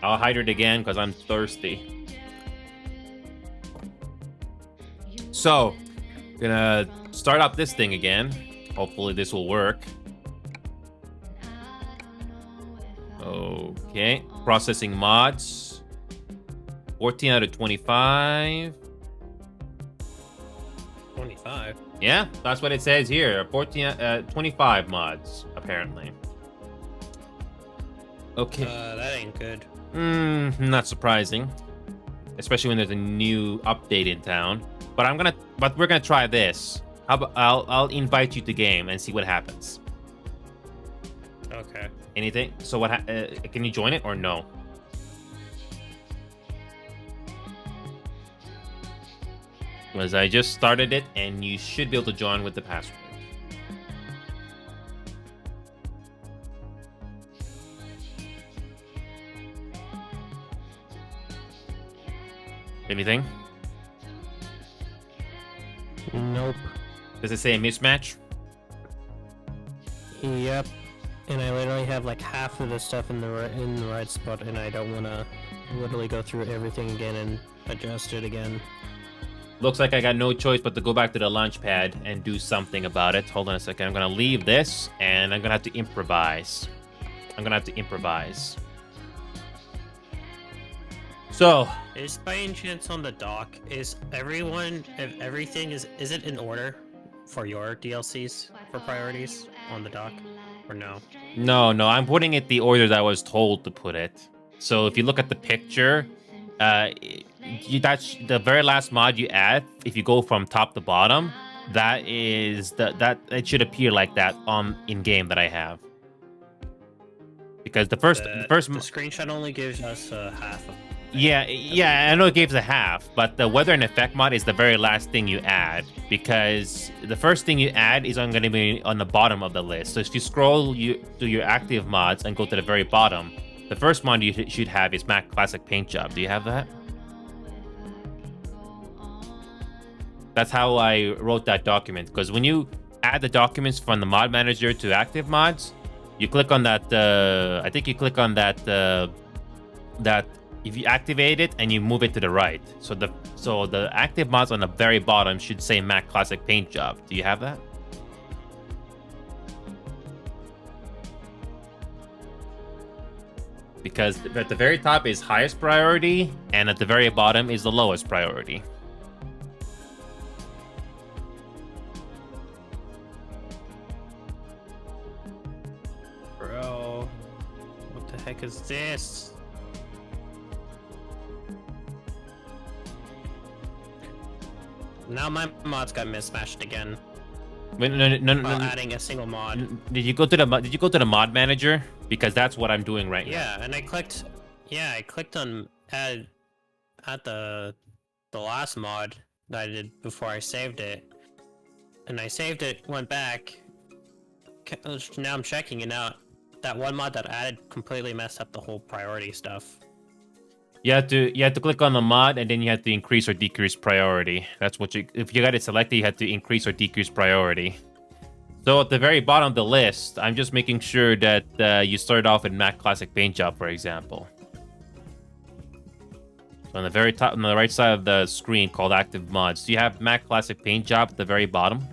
[SPEAKER 1] I'll hide it again because I'm thirsty. So, gonna start up this thing again. Hopefully this will work. Okay. Processing mods. 14 out of 25.
[SPEAKER 2] 25?
[SPEAKER 1] Yeah, that's what it says here. 25 mods, apparently. Okay.
[SPEAKER 2] That ain't good.
[SPEAKER 1] Not surprising. Especially when there's a new update in town. But we're gonna try this. I'll invite you to game and see what happens.
[SPEAKER 2] Okay.
[SPEAKER 1] Anything? So what? Can you join it or no? Because I just started it, and you should be able to join with the password. Anything?
[SPEAKER 2] Nope.
[SPEAKER 1] Does it say a mismatch?
[SPEAKER 2] Yep. And I literally have like half of the stuff in the right spot, and I don't want to literally go through everything again and adjust it again.
[SPEAKER 1] Looks like I got no choice but to go back to the launch pad and do something about it. Hold on a second. I'm gonna leave this, and I'm gonna have to improvise. So,
[SPEAKER 2] Is by any chance on the dock, is everyone, if everything is it in order for your DLCs for priorities on the dock, or no?
[SPEAKER 1] no, I'm putting it the order that I was told to put it. So if you look at the picture, that's the very last mod you add. If you go from top to bottom, that is that it should appear like that on in game that I have. Because the first
[SPEAKER 2] The screenshot only gives us half of.
[SPEAKER 1] Yeah, I know it gives a half, but the weather and effect mod is the very last thing you add, because the first thing you add is going to be on the bottom of the list. So if you scroll to your active mods and go to the very bottom, the first mod you should have is Mac Classic Paint Job. Do you have that? That's how I wrote that document, because when you add the documents from the mod manager to active mods, you click on that, I think you click on that, that if you activate it and you move it to the right. So the active mods on the very bottom should say Mac Classic Paint Job. Do you have that? Because at the very top is highest priority, and at the very bottom is the lowest priority.
[SPEAKER 2] Bro, what the heck is this? Now my mods got mismatched again.
[SPEAKER 1] Wait, no.
[SPEAKER 2] Adding a single mod.
[SPEAKER 1] Did you go to the mod manager? Because that's what I'm doing right now.
[SPEAKER 2] Yeah, and I clicked. Yeah, I clicked on add at the last mod that I did before I saved it, and I saved it, went back. Now I'm checking it out. That one mod that I added completely messed up the whole priority stuff.
[SPEAKER 1] You have to click on the mod, and then you have to increase or decrease priority. That's what if you got it selected, you have to increase or decrease priority. So at the very bottom of the list, I'm just making sure that you start off with Mac Classic Paint Job, for example. So on the very top, on the right side of the screen called Active Mods, do you have Mac Classic Paint Job at the very bottom?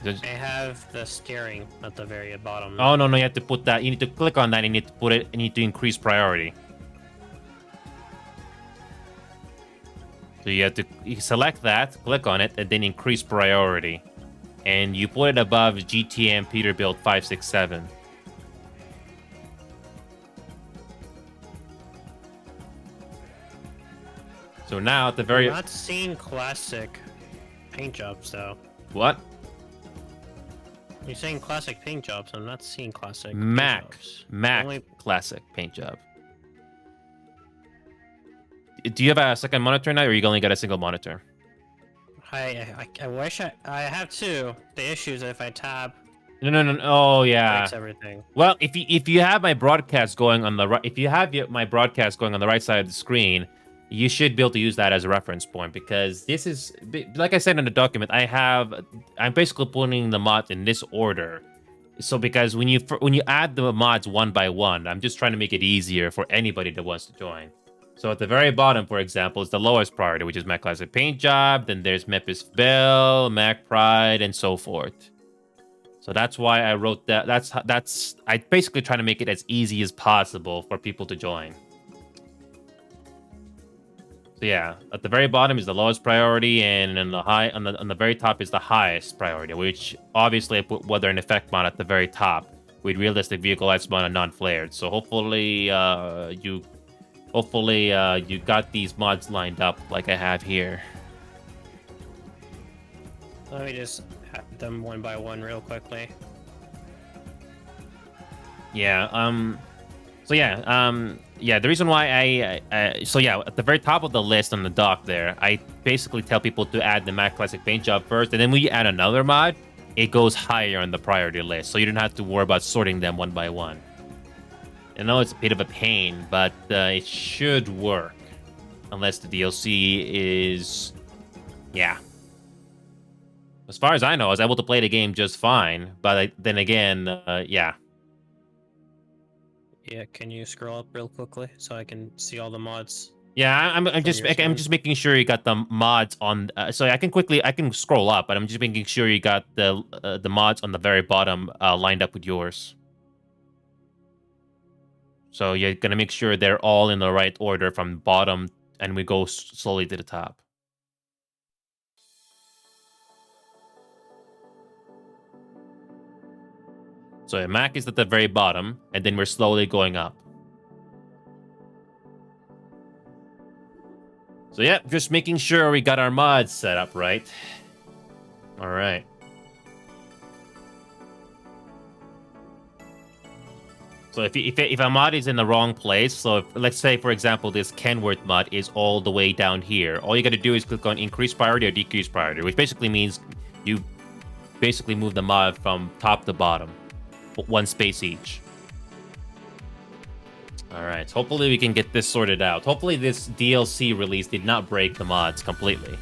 [SPEAKER 2] I have the steering at the very bottom.
[SPEAKER 1] Oh, no, you have to put that. You need to click on that, and you need to put it, you need to increase priority. So you select that, click on it, and then increase priority. And you put it above GTM Peterbilt 567. So now at the very...
[SPEAKER 2] I'm not seeing classic paint jobs, though.
[SPEAKER 1] What?
[SPEAKER 2] You're saying classic paint jobs. I'm not seeing classic
[SPEAKER 1] Mac
[SPEAKER 2] Only...
[SPEAKER 1] Classic Paint Job. Do you have a second monitor now, or you only got a single monitor?
[SPEAKER 2] I wish I have two. The issue is if I tab.
[SPEAKER 1] No. Oh yeah.
[SPEAKER 2] Breaks everything.
[SPEAKER 1] Well, if you have my broadcast going on the right, if you have my broadcast going on the right side of the screen, you should be able to use that as a reference point, because this is, like I said in the document, I'm basically putting the mods in this order. So because when you add the mods one by one, I'm just trying to make it easier for anybody that wants to join. So at the very bottom, for example, is the lowest priority, which is Mac Classic Paint Job. Then there's Memphis Belle, Mac Pride, and so forth. So that's why I wrote that. I basically try to make it as easy as possible for people to join. So yeah, at the very bottom is the lowest priority, and on the very top is the highest priority, which obviously I put weather and effect mod at the very top with realistic vehicle lights mod and non-flared. So hopefully you got these mods lined up like I have here.
[SPEAKER 2] Let me just them one by one real quickly.
[SPEAKER 1] Yeah. So yeah. Yeah. The reason why so yeah, at the very top of the list on the dock there, I basically tell people to add the Mac Classic Paint Job first, and then when you add another mod, it goes higher on the priority list, so you don't have to worry about sorting them one by one. I know it's a bit of a pain, but it should work, unless the DLC is, yeah. As far as I know, I was able to play the game just fine, but then again, yeah.
[SPEAKER 2] Yeah, can you scroll up real quickly so I can see all the mods?
[SPEAKER 1] Yeah, I'm
[SPEAKER 2] From
[SPEAKER 1] just
[SPEAKER 2] your
[SPEAKER 1] I'm
[SPEAKER 2] screen.
[SPEAKER 1] just making sure you got the mods on. So I can scroll up, but I'm just making sure you got the mods on the very bottom lined up with yours. So you're gonna make sure they're all in the right order from bottom, and we go slowly to the top. So Mac is at the very bottom, and then we're slowly going up. So yeah, just making sure we got our mods set up right. All right. So if a mod is in the wrong place, so let's say, for example, this Kenworth mod is all the way down here, all you got to do is click on increase priority or decrease priority, which basically means you basically move the mod from top to bottom, one space each. All right, hopefully we can get this sorted out. Hopefully this DLC release did not break the mods completely.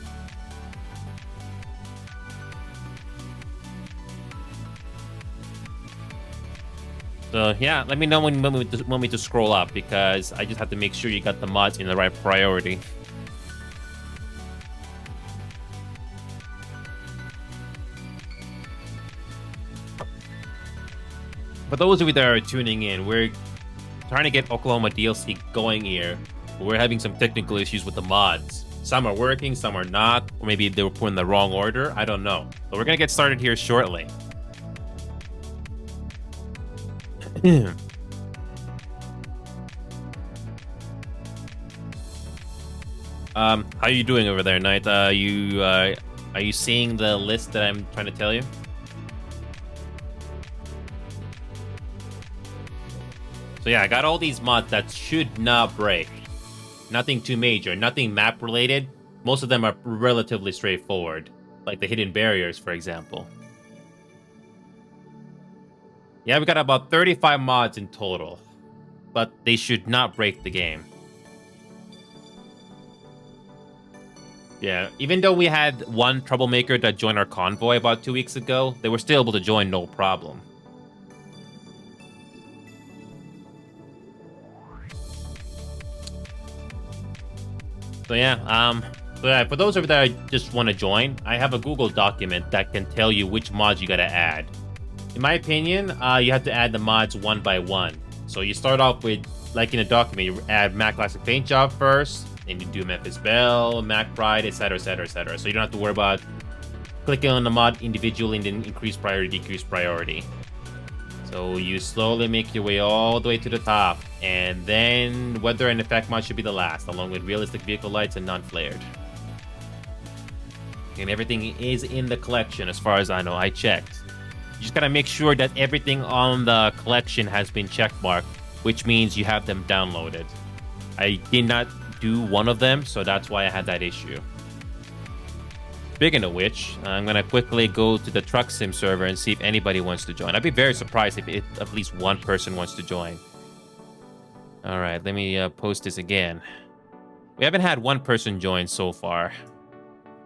[SPEAKER 1] So yeah, let me know when we want me to scroll up, because I just have to make sure you got the mods in the right priority. For those of you that are tuning in, we're trying to get Oklahoma DLC going here, but we're having some technical issues with the mods. Some are working, some are not, or maybe they were put in the wrong order. I don't know. But we're gonna get started here shortly. How you doing over there, Knight? Are you seeing the list that I'm trying to tell you? So yeah, I got all these mods that should not break. Nothing too major, nothing map related. Most of them are relatively straightforward, like the hidden barriers, for example. Yeah, we got about 35 mods in total, but they should not break the game. Yeah, even though we had one troublemaker that joined our convoy about 2 weeks ago, they were still able to join no problem. So yeah, for those of you that just want to join, I have a Google document that can tell you which mods you gotta add. In my opinion, you have to add the mods one by one. So you start off with, like in a document, you add Mac Classic Paint Job first, and you do Memphis Belle, Mac Pride, etc., etc., etc. So you don't have to worry about clicking on the mod individually and then increase priority, decrease priority. So you slowly make your way all the way to the top, and then weather and effect mod should be the last, along with realistic vehicle lights and non-flared. And everything is in the collection as far as I know. I checked. You just gotta make sure that everything on the collection has been checkmarked, which means you have them downloaded. I did not do one of them, so that's why I had that issue. Speaking of which, I'm gonna quickly go to the Truck Sim server and see if anybody wants to join. I'd be very surprised if at least one person wants to join. All right, let me post this again. We haven't had one person join so far.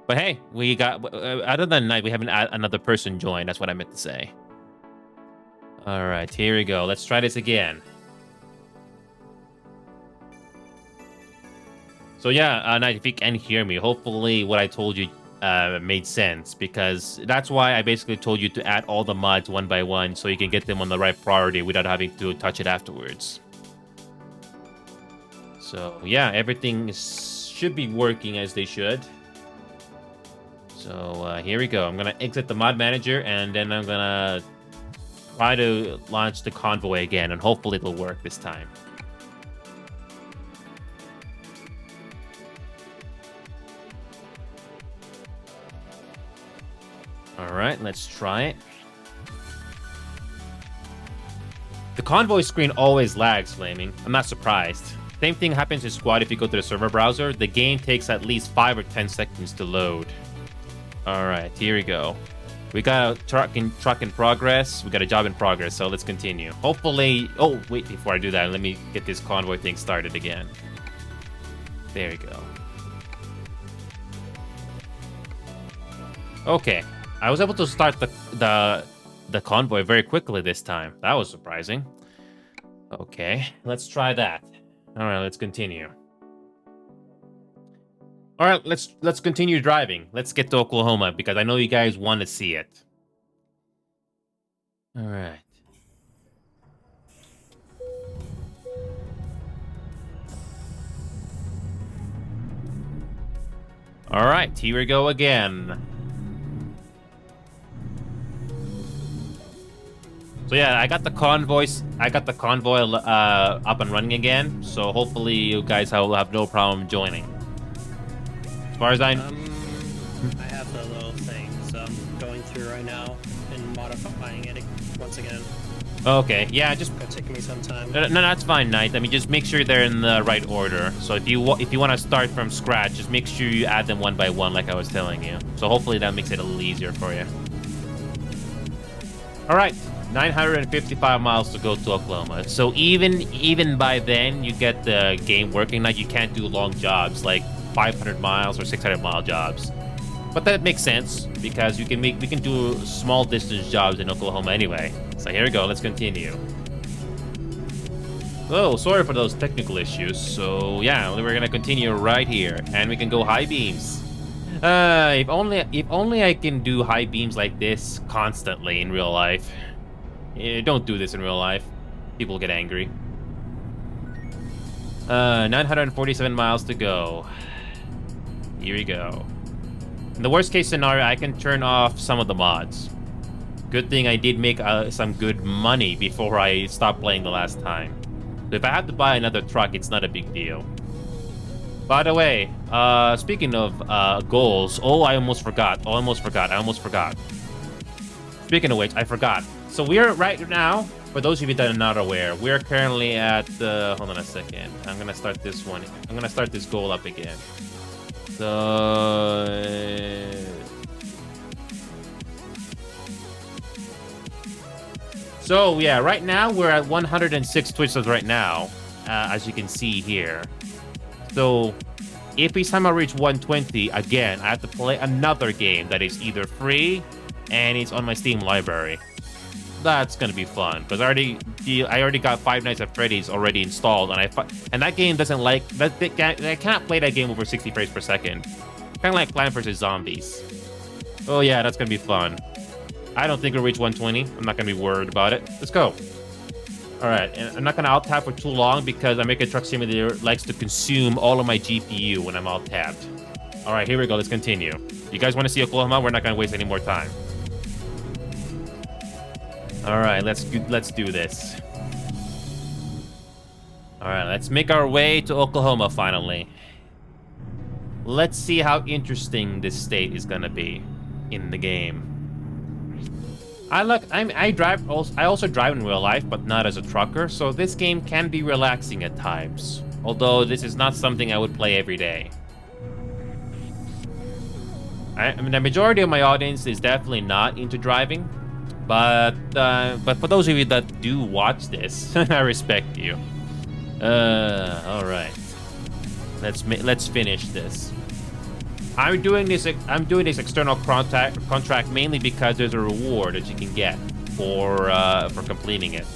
[SPEAKER 1] But hey, we got, other than Night, we haven't had another person join. That's what I meant to say. All right, here we go. Let's try this again. So yeah, Night, if you can hear me, hopefully what I told you made sense, because that's why I basically told you to add all the mods one by one so you can get them on the right priority without having to touch it afterwards. So yeah, everything should be working as they should. So here we go. I'm gonna exit the mod manager, and then I'm gonna try to launch the convoy again, and hopefully it'll work this time. All right, let's try it. The convoy screen always lags, Flaming. I'm not surprised. Same thing happens in Squad if you go to the server browser. The game takes at least 5 or 10 seconds to load. All right, here we go. We got a truck in progress. We got a job in progress, so let's continue. Hopefully... Oh, wait, before I do that, let me get this convoy thing started again. There we go. Okay, I was able to start the convoy very quickly this time. That was surprising. Okay, let's try that. All right, let's continue. All right, let's continue driving. Let's get to Oklahoma because I know you guys want to see it. All right. All right, here we go again. So yeah, I got the convoy up and running again. So hopefully you guys will have no problem joining. As far as I
[SPEAKER 2] have the little thing, so I'm going through right now and modifying it once again.
[SPEAKER 1] Okay, yeah, just
[SPEAKER 2] It's gonna take me some time.
[SPEAKER 1] no, that's fine, Knight. I mean, just make sure they're in the right order. So if you want to start from scratch, just make sure you add them one by one, like I was telling you. So hopefully that makes it a little easier for you. All right, 955 miles to go to Oklahoma. So even by then, you get the game working. Now you can't do long jobs like 500 miles or 600 mile jobs. But that makes sense because we can do small distance jobs in Oklahoma anyway. So here we go. Let's continue. Oh, sorry for those technical issues. So yeah, we're gonna continue right here, and we can go high beams. If only I can do high beams like this constantly in real life. Don't do this in real life. People get angry. 947 miles to go. Here we go. In the worst case scenario, I can turn off some of the mods. Good thing I did make some good money before I stopped playing the last time. So if I have to buy another truck, it's not a big deal. By the way, speaking of goals, I almost forgot. Speaking of which, I forgot. So we're right now, for those of you that are not aware, we're currently at, hold on a second. I'm going to start this one. I'm going to start this goal up again. So yeah, right now we're at 106 Twitches right now, as you can see here. So if each time I reach 120, again, I have to play another game that is either free and it's on my Steam library. That's gonna be fun because I already got Five Nights at Freddy's already installed, and that game doesn't like that. I can't play that game over 60 frames per second. Kind of like Plant vs Zombies. Oh yeah, that's gonna be fun. I don't think we'll reach 120. I'm not gonna be worried about it. Let's go. All right, and I'm not gonna alt tab for too long because American Truck Simulator likes to consume all of my GPU when I'm alt tabbed. All right, here we go. Let's continue. You guys want to see Oklahoma? We're not gonna waste any more time. All right, let's do this. All right, let's make our way to Oklahoma finally. Let's see how interesting this state is gonna be in the game. I also drive in real life, but not as a trucker, so this game can be relaxing at times. Although this is not something I would play every day. I mean, the majority of my audience is definitely not into driving. But for those of you that do watch this, I respect you. All right. Let's finish this. I'm doing this external contract mainly because there's a reward that you can get for completing it.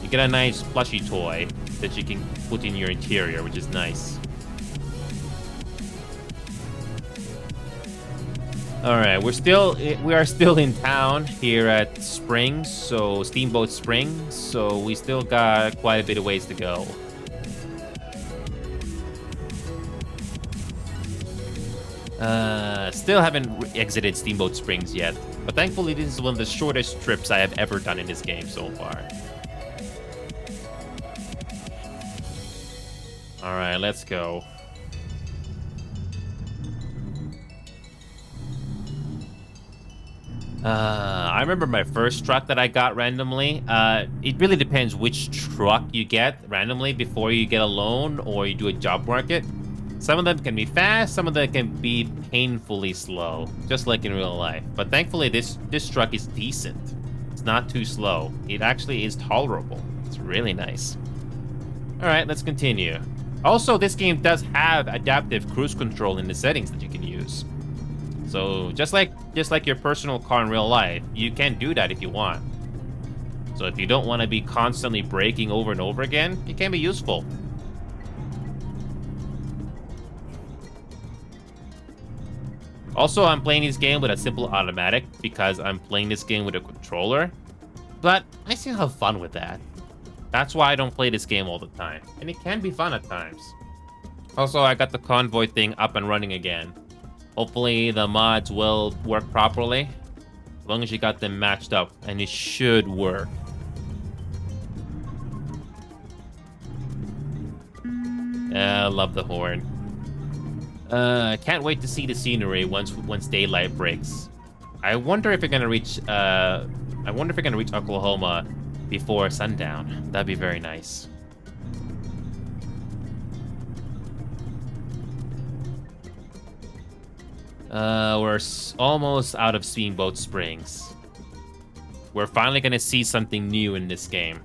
[SPEAKER 1] You get a nice plushy toy that you can put in your interior, which is nice. All right, we are still in town here at Springs, so Steamboat Springs. So we still got quite a bit of ways to go. Still haven't exited Steamboat Springs yet, but thankfully this is one of the shortest trips I have ever done in this game so far. All right, let's go. I remember my first truck that I got randomly. It really depends which truck you get randomly before you get a loan or you do a job market. Some of them can be fast, some of them can be painfully slow, just like in real life. But thankfully, this truck is decent. It's not too slow. It actually is tolerable. It's really nice. All right, let's continue. Also, this game does have adaptive cruise control in the settings that you can use. So just like your personal car in real life, you can do that if you want. So if you don't want to be constantly braking over and over again, it can be useful. Also, I'm playing this game with a simple automatic because I'm playing this game with a controller. But I still have fun with that. That's why I don't play this game all the time. And it can be fun at times. Also, I got the Convoy thing up and running again. Hopefully the mods will work properly. As long as you got them matched up, and it should work. I love the horn. I can't wait to see the scenery once daylight breaks. I wonder if we're gonna reach Oklahoma before sundown. That'd be very nice. We're almost out of Steamboat Springs. We're finally gonna see something new in this game.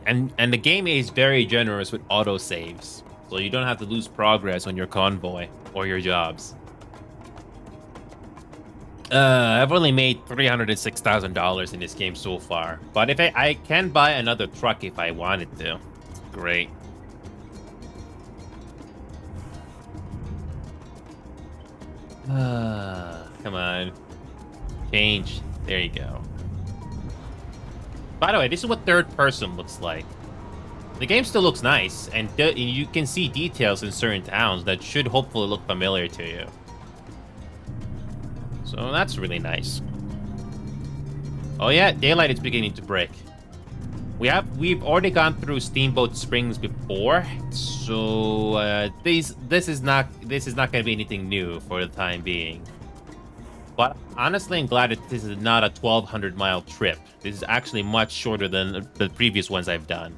[SPEAKER 1] And the game is very generous with autosaves, so you don't have to lose progress on your convoy or your jobs. I've only made $306,000 in this game so far, but if I can buy another truck if I wanted to. Great. Come on. Change. There you go. By the way, this is what third person looks like. The game still looks nice, and you can see details in certain towns that should hopefully look familiar to you. So that's really nice. Oh yeah, daylight is beginning to break. We've already gone through Steamboat Springs before, so this is not going to be anything new for the time being. But honestly, I'm glad that this is not a 1,200-mile trip. This is actually much shorter than the previous ones I've done.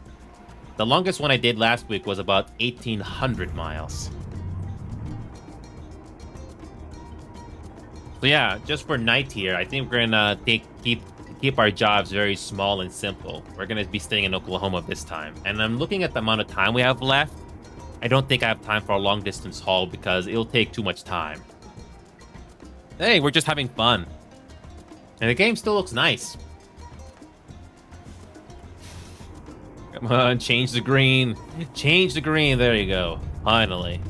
[SPEAKER 1] The longest one I did last week was about 1,800 miles. So yeah, just for night here, I think we're gonna keep our jobs very small and simple. We're gonna be staying in Oklahoma this time. And I'm looking at the amount of time we have left. I don't think I have time for a long distance haul because it'll take too much time. Hey, we're just having fun. And the game still looks nice. Come on, change the green. Change the green. There you go. Finally.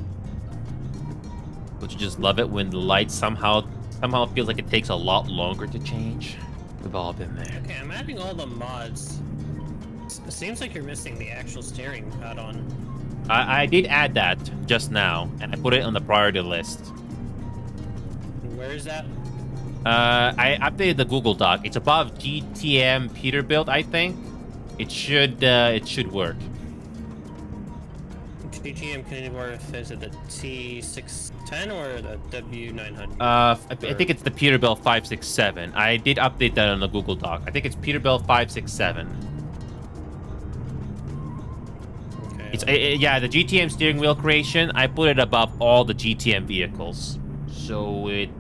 [SPEAKER 1] Don't you just love it when the light somehow feels like it takes a lot longer to change? We've all been there.
[SPEAKER 2] Okay, I'm adding all the mods. It seems like you're missing the actual steering add-on.
[SPEAKER 1] I did add that just now, and I put it on the priority list.
[SPEAKER 2] Where is that?
[SPEAKER 1] I updated the Google Doc. It's above GTM Peterbilt, I think. It should work.
[SPEAKER 2] GTM Kenworth, is it the T610 or the W900?
[SPEAKER 1] I think it's the Peterbilt 567. I did update that on the Google Doc. I think it's Peterbilt 567.
[SPEAKER 2] Okay.
[SPEAKER 1] Yeah, the GTM steering wheel creation, I put it above all the GTM vehicles. So it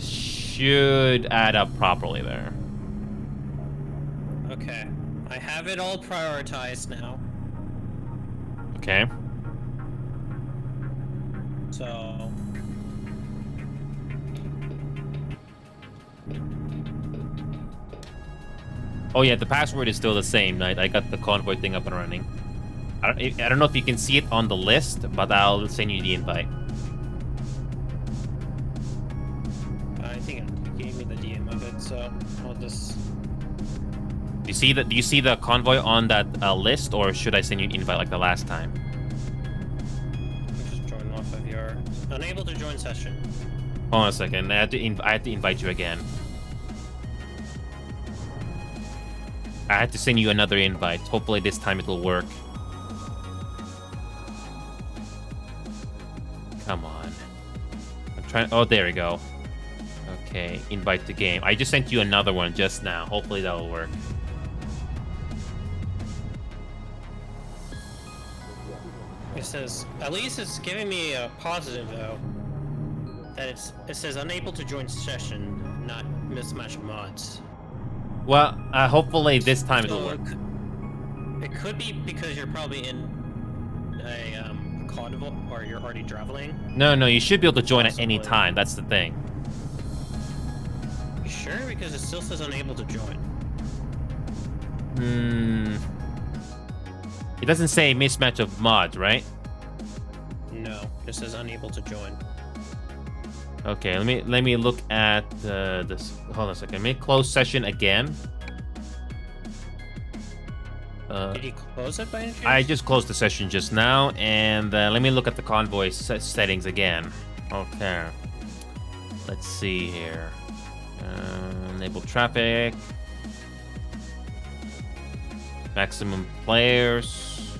[SPEAKER 1] should add up properly there.
[SPEAKER 2] Okay. I have it all prioritized now.
[SPEAKER 1] Okay.
[SPEAKER 2] So...
[SPEAKER 1] Oh yeah, the password is still the same. I got the Convoy thing up and running. I don't know if you can see it on the list, but I'll send you the invite.
[SPEAKER 2] I think it gave me the DM of it, so I'll just...
[SPEAKER 1] Do you see the Convoy on that list, or should I send you an invite like the last time?
[SPEAKER 2] Just join off of your... Unable to join session.
[SPEAKER 1] Hold on a second. I have to invite you again. I had to send you another invite. Hopefully this time it will work. Come on. I'm trying. Oh, there we go. Okay, invite to game. I just sent you another one just now. Hopefully that will work.
[SPEAKER 2] It says, at least it's giving me a positive though. That it says unable to join session, not mismatch mods.
[SPEAKER 1] Well, hopefully this time it will
[SPEAKER 2] So
[SPEAKER 1] work.
[SPEAKER 2] it could be because you're probably in a convoy or you're already traveling.
[SPEAKER 1] No, you should be able to join at any
[SPEAKER 2] Possibly.
[SPEAKER 1] time. That's the thing.
[SPEAKER 2] You sure? Because it still says unable to join.
[SPEAKER 1] It doesn't say mismatch of mods, right?
[SPEAKER 2] No, it says unable to join.
[SPEAKER 1] Okay, let me look at this. Hold on a second. Let me close session again.
[SPEAKER 2] Did you close it by any chance?
[SPEAKER 1] I just closed the session just now, and let me look at the convoy settings again. Okay. Let's see here. Enable traffic. Maximum players.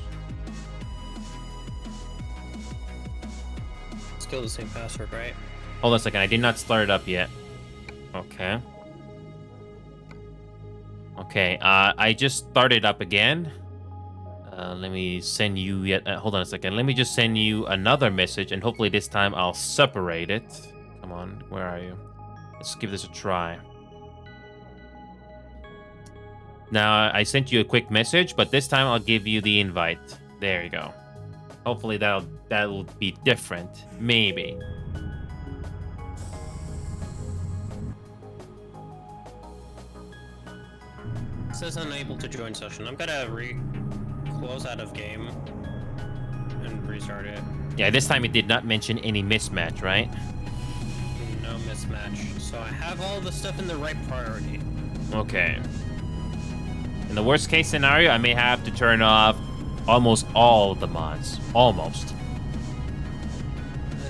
[SPEAKER 2] Still the same password, right?
[SPEAKER 1] Hold on a second. I did not start it up yet. Okay. Okay. I just started up again. Let me send you yet. Hold on a second. Let me just send you another message, and hopefully this time I'll separate it. Come on. Where are you? Let's give this a try. Now, I sent you a quick message, but this time I'll give you the invite. There you go. Hopefully that'll be different. Maybe.
[SPEAKER 2] It says unable to join session. I'm gonna close out of game and restart it.
[SPEAKER 1] Yeah, this time it did not mention any mismatch, right?
[SPEAKER 2] No mismatch. So I have all the stuff in the right priority.
[SPEAKER 1] Okay. In the worst case scenario, I may have to turn off almost all of the mods. Almost.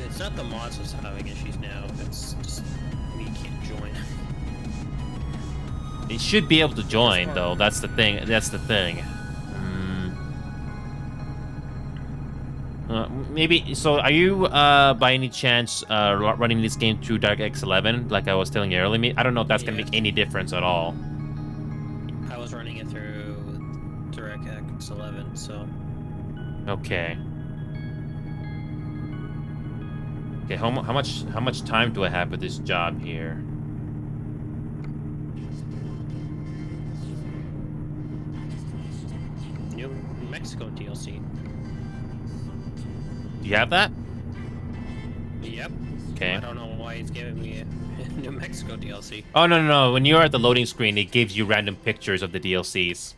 [SPEAKER 2] It's not the mods that's having issues now. It's just we can't join.
[SPEAKER 1] It should be able to join, though. That's the thing. Maybe. So, are you by any chance running this game through DirectX 11, like I was telling you earlier? I don't know if that's gonna make any difference at all.
[SPEAKER 2] I was running it through DirectX 11, so.
[SPEAKER 1] Okay. Okay. How much time do I have with this job here?
[SPEAKER 2] New Mexico DLC.
[SPEAKER 1] Do you have that?
[SPEAKER 2] Yep.
[SPEAKER 1] Okay.
[SPEAKER 2] I don't know why it's giving me a New Mexico DLC.
[SPEAKER 1] Oh, no. When you're at the loading screen, it gives you random pictures of the DLCs.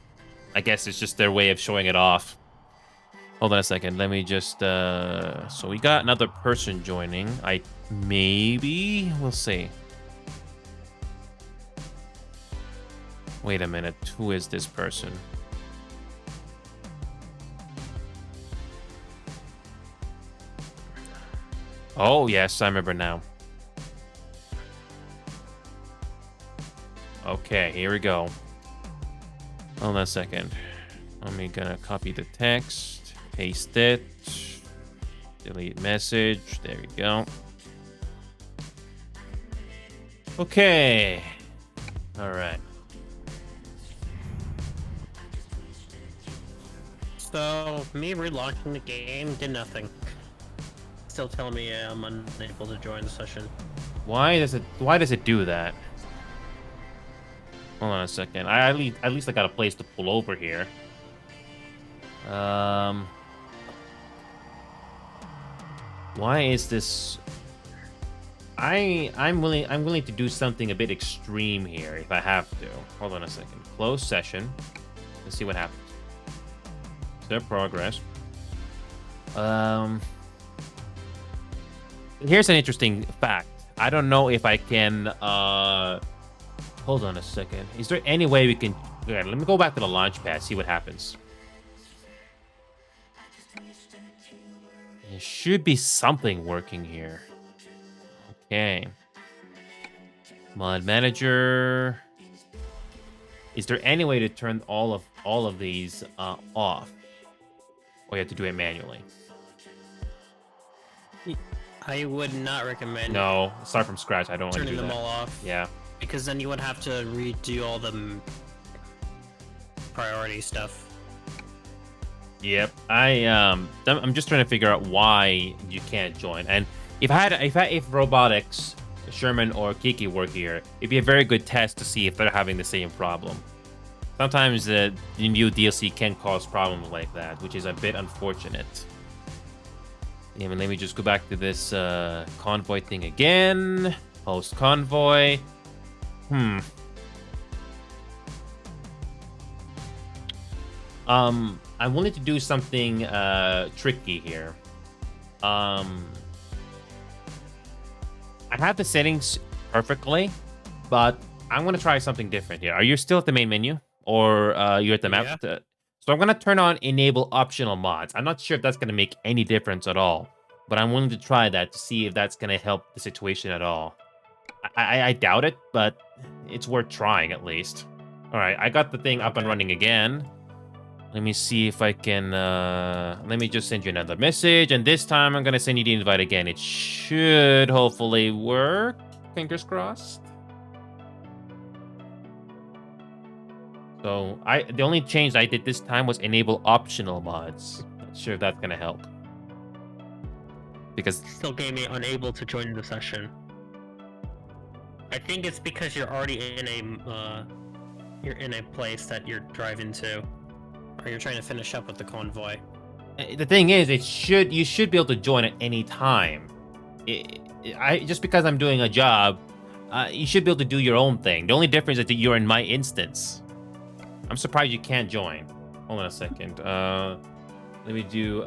[SPEAKER 1] I guess it's just their way of showing it off. Hold on a second. Let me just... So we got another person joining. Maybe... We'll see. Wait a minute. Who is this person? Oh, yes. I remember now. Okay, here we go. Hold on a second. I'm gonna copy the text, paste it, delete message. There we go. Okay. All right.
[SPEAKER 2] So, me relaunching the game did nothing. Still telling me I'm unable to join the session.
[SPEAKER 1] Why does it do that? Hold on a second. At least I got a place to pull over here. Why is this? I'm willing to do something a bit extreme here if I have to. Hold on a second. Close session. Let's see what happens. Their progress. Here's an interesting fact. I don't know if I can. Hold on a second. Is there any way we can? Okay, let me go back to the launch pad. See what happens. There should be something working here. Okay. Mod manager. Is there any way to turn all of these off, or you have to do it manually?
[SPEAKER 2] I would not recommend
[SPEAKER 1] No, start from scratch. I don't want to
[SPEAKER 2] turning
[SPEAKER 1] do
[SPEAKER 2] them
[SPEAKER 1] that.
[SPEAKER 2] all off.
[SPEAKER 1] Yeah.
[SPEAKER 2] Because then you would have to redo all the priority stuff.
[SPEAKER 1] Yep. I'm just trying to figure out why you can't join. And if robotics, Sherman or Kiki were here, it'd be a very good test to see if they're having the same problem. Sometimes the new DLC can cause problems like that, which is a bit unfortunate. Yeah, I mean, let me just go back to this convoy thing again. Host convoy. I wanted to do something tricky here. I have the settings perfectly, but I'm gonna try something different here. Are you still at the main menu, or you're at the map?
[SPEAKER 2] Yeah.
[SPEAKER 1] So I'm gonna turn on enable optional mods. I'm not sure if that's gonna make any difference at all, but I'm willing to try that to see if that's gonna help the situation at all. I doubt it, but it's worth trying at least. All right, I got the thing up and running again. Let me see if I can, let me just send you another message, and this time I'm gonna send you the invite again. It should hopefully work. Fingers crossed. So, the only change I did this time was enable optional mods. Not sure if that's gonna help. Because...
[SPEAKER 2] Still gave me unable to join the session. I think it's because you're already in a place that you're driving to. Or you're trying to finish up with the convoy.
[SPEAKER 1] The thing is, you should be able to join at any time. Just because I'm doing a job, you should be able to do your own thing. The only difference is that you're in my instance. I'm surprised you can't join. Hold on a second. Let me do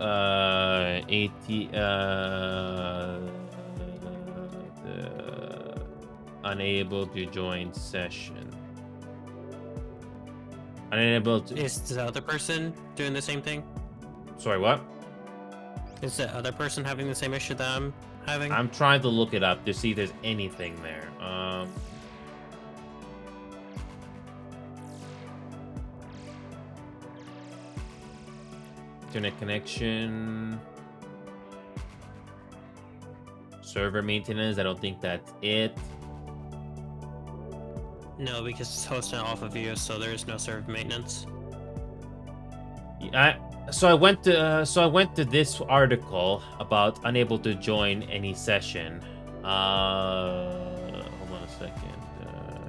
[SPEAKER 1] unable to join session. Unable to...
[SPEAKER 2] Is the other person doing the same thing?
[SPEAKER 1] Sorry, what?
[SPEAKER 2] Is the other person having the same issue that I'm having?
[SPEAKER 1] I'm trying to look it up to see if there's anything there. Internet connection. Server maintenance. I don't think that's it.
[SPEAKER 2] No, because it's hosted off of you, so there is no server maintenance.
[SPEAKER 1] So I went to this article about unable to join any session. Hold on a second.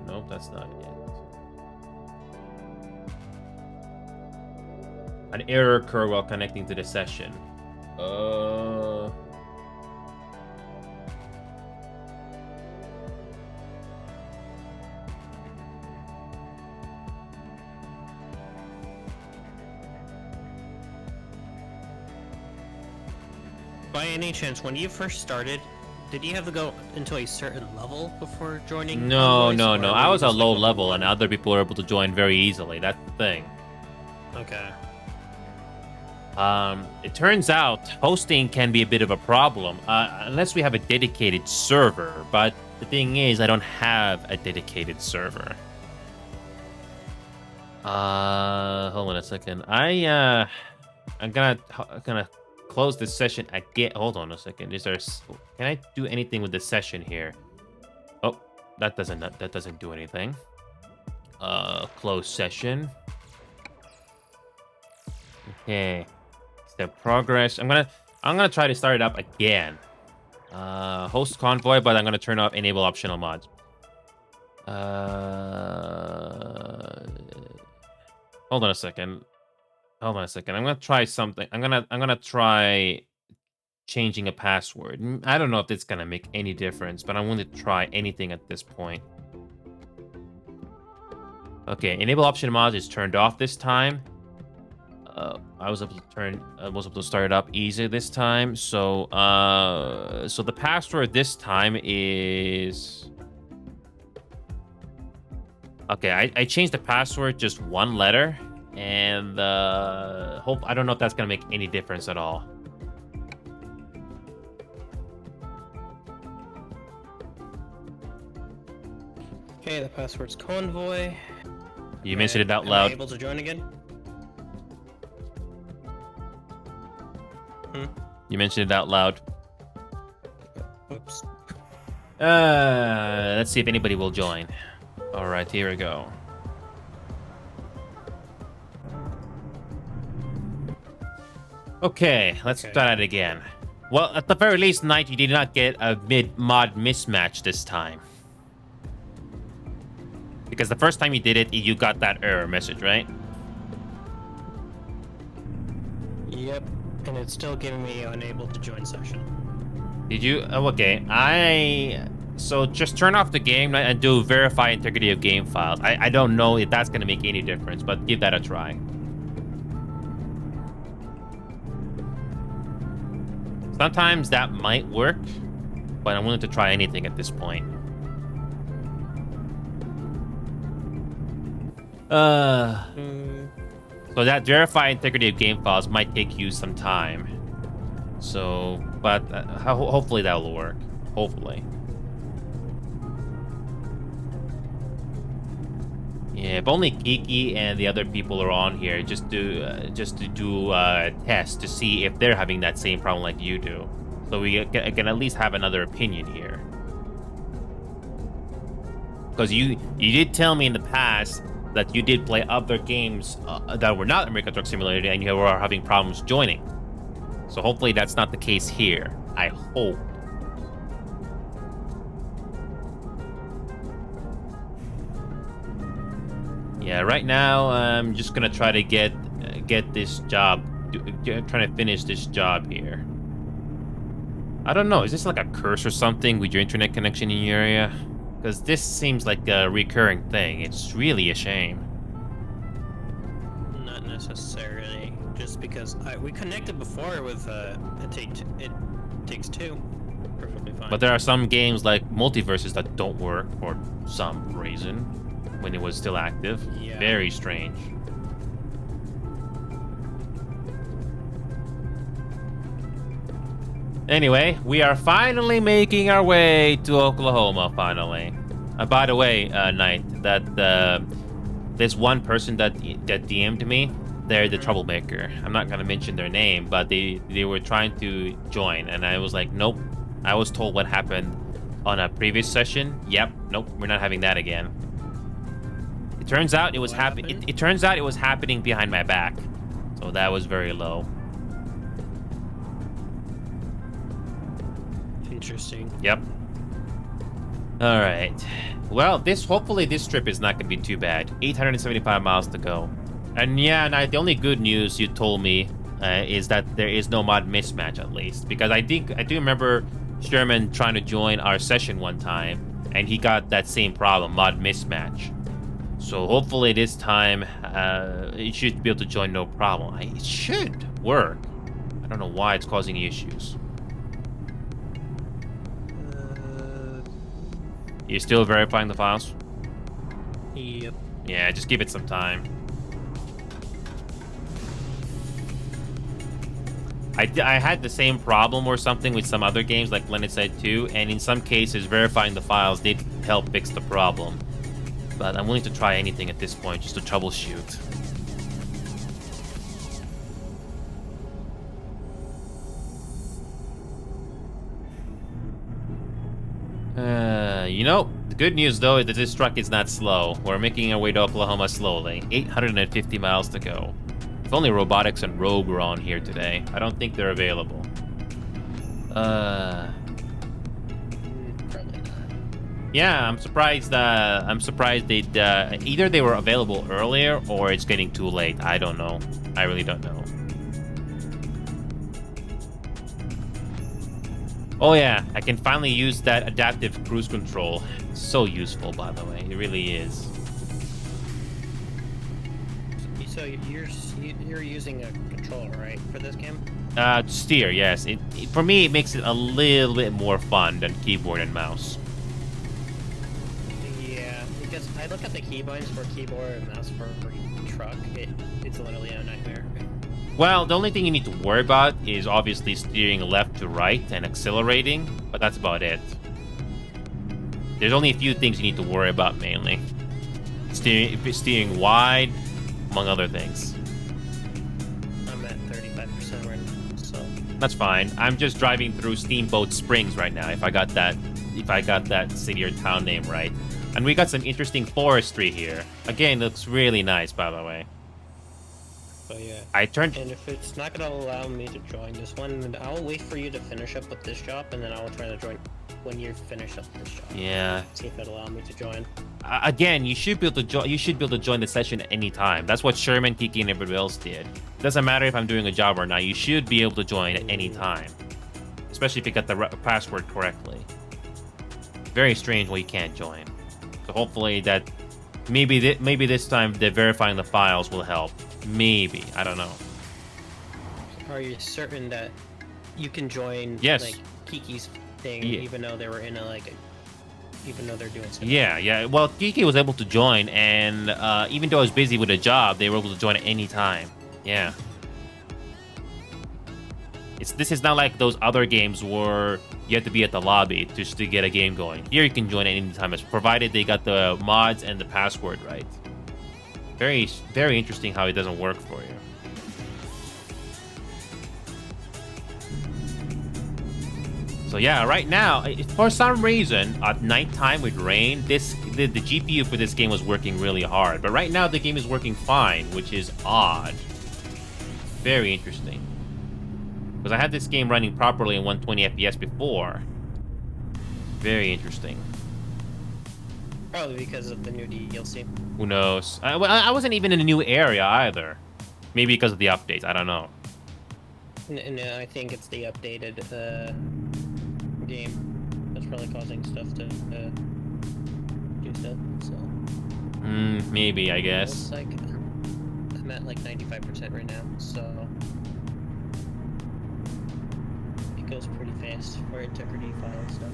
[SPEAKER 1] Nope, that's not it. An error occurred while connecting to the session.
[SPEAKER 2] By any chance, when you first started, did you have to go into a certain level before joining?
[SPEAKER 1] No.
[SPEAKER 2] I
[SPEAKER 1] I was a low level, and other people were able to join very easily. That's the thing.
[SPEAKER 2] Okay.
[SPEAKER 1] It turns out hosting can be a bit of a problem, unless we have a dedicated server. But the thing is, I don't have a dedicated server. Hold on a second. I'm gonna close this session again. Hold on a second. Can I do anything with this session here? Oh, that doesn't do anything. Close session. Okay. Step progress. I'm gonna try to start it up again. Host convoy, but I'm gonna turn off enable optional mods. Hold on a second. I'm gonna try something. I'm gonna try changing a password. I don't know if it's gonna make any difference, but I want to try anything at this point. Okay, enable option mods is turned off this time. I was able to start it up easy this time. So so the password this time is... Okay, I changed the password just one letter, and I don't know if that's gonna make any difference at all.
[SPEAKER 2] Okay, the password's convoy.
[SPEAKER 1] You mentioned it out
[SPEAKER 2] Am I
[SPEAKER 1] loud.
[SPEAKER 2] able to join again?
[SPEAKER 1] You mentioned it out loud.
[SPEAKER 2] Oops.
[SPEAKER 1] Let's see if anybody will join. All right, here we go. Okay, let's try it again. Well, at the very least, Knight, you did not get a mid-mod mismatch this time. Because the first time you did it, you got that error message, right?
[SPEAKER 2] Yep, and it's still giving me unable to join session.
[SPEAKER 1] Did you? Oh, okay. So just turn off the game and do verify integrity of game files. I don't know if that's going to make any difference, but give that a try. Sometimes that might work, but I'm willing to try anything at this point. So that verify integrity of game files might take you some time. So, but hopefully that will work. Hopefully. Yeah, if only Kiki and the other people are on here just to do a test to see if they're having that same problem like you do. So we can at least have another opinion here. Because you did tell me in the past that you did play other games that were not American Truck Simulator and you were having problems joining. So hopefully that's not the case here. I hope. Yeah, right now I'm just gonna try to get this job, trying to finish this job here. I don't know, is this like a curse or something with your internet connection in your area? Because this seems like a recurring thing. It's really a shame.
[SPEAKER 2] Not necessarily, just because we connected before with it takes two. Perfectly fine.
[SPEAKER 1] But there are some games like Multiverses that don't work for some reason when it was still active.
[SPEAKER 2] Yeah.
[SPEAKER 1] Very strange. Anyway, we are finally making our way to Oklahoma, finally. By the way, Knight, that this one person that DM'd me, they're the troublemaker. I'm not gonna mention their name, but they were trying to join, and I was like, nope. I was told what happened on a previous session. Yep, nope, we're not having that again. It turns out it was happening. It turns out it was happening behind my back, so that was very low.
[SPEAKER 2] Interesting.
[SPEAKER 1] Yep. All right. Well, hopefully this trip is not going to be too bad. 875 miles to go. And yeah, the only good news you told me is that there is no mod mismatch, at least, because I do remember Sherman trying to join our session one time, and he got that same problem, mod mismatch. So hopefully this time it should be able to join no problem. It should work. I don't know why it's causing issues. You still verifying the files?
[SPEAKER 2] Yep.
[SPEAKER 1] Yeah, just give it some time. I had the same problem or something with some other games like Leonard Side 2, and in some cases verifying the files did help fix the problem. But I'm willing to try anything at this point just to troubleshoot. The good news though is that this truck is not slow. We're making our way to Oklahoma slowly. 850 miles to go. If only Robotics and Rogue were on here today. I don't think they're available.
[SPEAKER 2] Probably not.
[SPEAKER 1] Yeah, I'm surprised they'd either they were available earlier or it's getting too late. I don't know. I really don't know. Oh yeah, I can finally use that adaptive cruise control. It's so useful, by the way. It really is.
[SPEAKER 2] So you're using a controller, right, for this game?
[SPEAKER 1] Steer, yes. For me, it makes it a little bit more fun than keyboard and mouse.
[SPEAKER 2] Yeah, because I look at the keybinds for keyboard and mouse for truck. It's literally a nightmare.
[SPEAKER 1] Well, the only thing you need to worry about is obviously steering left to right and accelerating, but that's about it. There's only a few things you need to worry about mainly. steering wide, among other things.
[SPEAKER 2] I'm at 35% right now, so
[SPEAKER 1] That's fine. I'm just driving through Steamboat Springs right now. If I got that city or town name right, and we got some interesting forestry here. Again, looks really nice, by the way.
[SPEAKER 2] so yeah.
[SPEAKER 1] I turned.
[SPEAKER 2] And if it's not gonna allow me to join this one, then I'll wait for you to finish up with this job, and then I'll try to join when you're finished up with this job.
[SPEAKER 1] Yeah.
[SPEAKER 2] See if it'll allow me to join.
[SPEAKER 1] Again, you should be able to join. You should be able to join the session at any time. That's what Sherman, Kiki, and everybody else did. Doesn't matter if I'm doing a job or not. You should be able to join at any time, especially if you got the password correctly. Very strange why you can't join. So hopefully that maybe this time the verifying the files will help. Maybe, I don't know.
[SPEAKER 2] Are you certain that you can join?
[SPEAKER 1] Yes.
[SPEAKER 2] Like Kiki's thing,
[SPEAKER 1] Yeah.
[SPEAKER 2] even though they were in even though they're doing something.
[SPEAKER 1] Yeah. Well, Kiki was able to join, and even though I was busy with a job, they were able to join at any time. Yeah. This is not like those other games where you have to be at the lobby just to get a game going. Here you can join at any time, provided they got the mods and the password right. Very, very interesting how it doesn't work for you. So yeah, right now, for some reason, at nighttime with rain, the GPU for this game was working really hard. But right now, the game is working fine, which is odd. Very interesting. Because I had this game running properly in 120 FPS before. Very interesting.
[SPEAKER 2] Probably because of the new DLC.
[SPEAKER 1] Who knows? I wasn't even in a new area either. Maybe because of the updates. I don't know.
[SPEAKER 2] No, I think it's the updated game that's probably causing stuff to do stuff. So.
[SPEAKER 1] Maybe, I guess.
[SPEAKER 2] Looks like I'm at like 95% right now, so it goes pretty fast for integrity file stuff.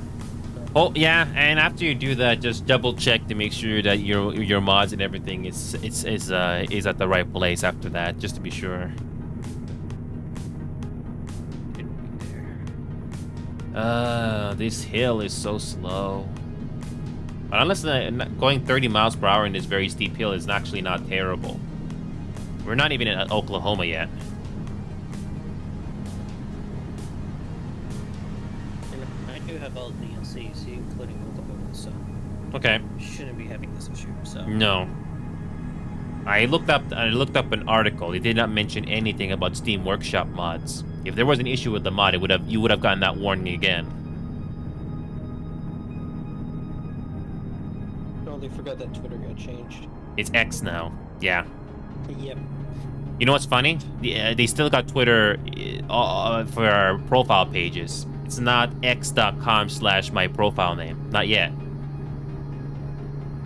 [SPEAKER 2] So.
[SPEAKER 1] Oh yeah, and after you do that, just double check to make sure that your mods and everything is at the right place after that, just to be sure. This hill is so slow. But unless going 30 miles per hour in this very steep hill is actually not terrible. We're not even in Oklahoma yet.
[SPEAKER 2] And I do have all the DLCs, including Oklahoma, so
[SPEAKER 1] Okay.
[SPEAKER 2] shouldn't be having this issue. So
[SPEAKER 1] No. I looked up an article. It did not mention anything about Steam Workshop mods. If there was an issue with the mod, you would have gotten that warning again.
[SPEAKER 2] totally forgot that Twitter got changed.
[SPEAKER 1] It's X now. Yeah.
[SPEAKER 2] Yep.
[SPEAKER 1] You know what's funny? They still got Twitter for our profile pages. It's not x.com/my profile name. Not yet.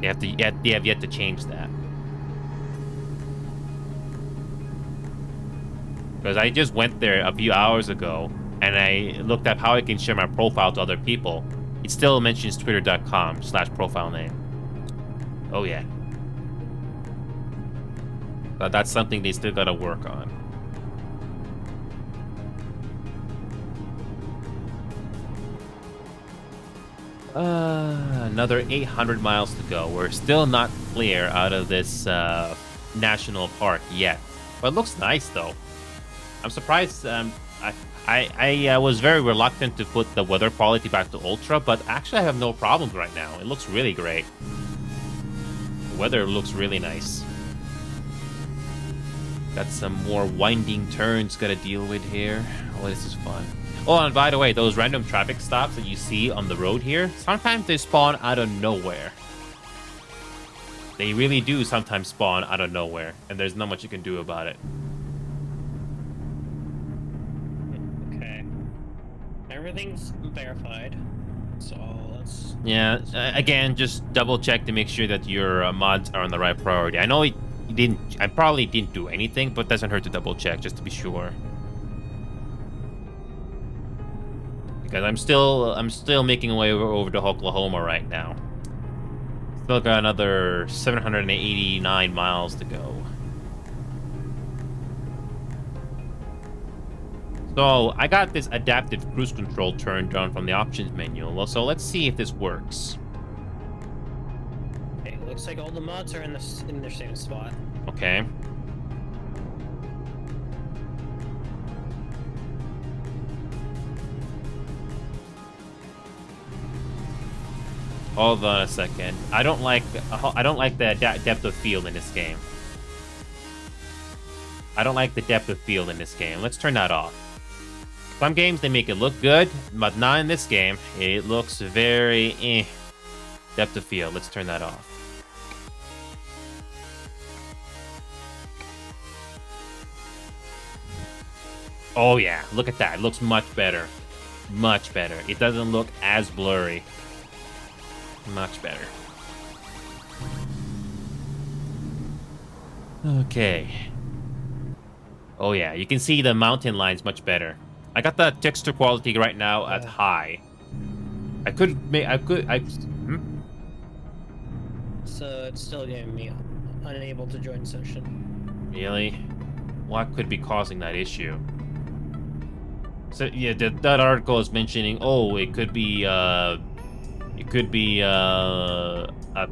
[SPEAKER 1] They have yet to change that. Because I just went there a few hours ago, and I looked up how I can share my profile to other people. It still mentions twitter.com/profile name. Oh yeah. But that's something they still gotta work on. Another 800 miles to go. We're still not clear out of this national park yet. But it looks nice though. I'm surprised. I was very reluctant to put the weather quality back to ultra, but actually I have no problems right now. It looks really great. The weather looks really nice. Got some more winding turns gotta deal with here. Oh, this is fun. Oh, and by the way, those random traffic stops that you see on the road here, sometimes they spawn out of nowhere. They really do sometimes spawn out of nowhere, and there's not much you can do about it.
[SPEAKER 2] Okay. Everything's verified, so let's...
[SPEAKER 1] Yeah, again, just double check to make sure that your mods are on the right priority. I know I probably didn't do anything, but it doesn't hurt to double check just to be sure. Because I'm still making my way over to Oklahoma right now. Still got another 789 miles to go. So I got this adaptive cruise control turned on from the options menu. So let's see if this works.
[SPEAKER 2] Okay, looks like all the mods are in their same spot.
[SPEAKER 1] Okay. Hold on a second. I don't like the depth of field in this game. I don't like the depth of field in this game. Let's turn that off. Some games, they make it look good, but not in this game. It looks very depth of field. Let's turn that off. Oh yeah, look at that. It looks much better. Much better. It doesn't look as blurry. Much better. Okay. Oh yeah, you can see the mountain lines much better. I got the texture quality right now at high.
[SPEAKER 2] So it's still getting me unable to join session.
[SPEAKER 1] Really? What could be causing that issue? So yeah, that article is mentioning, oh, it could be a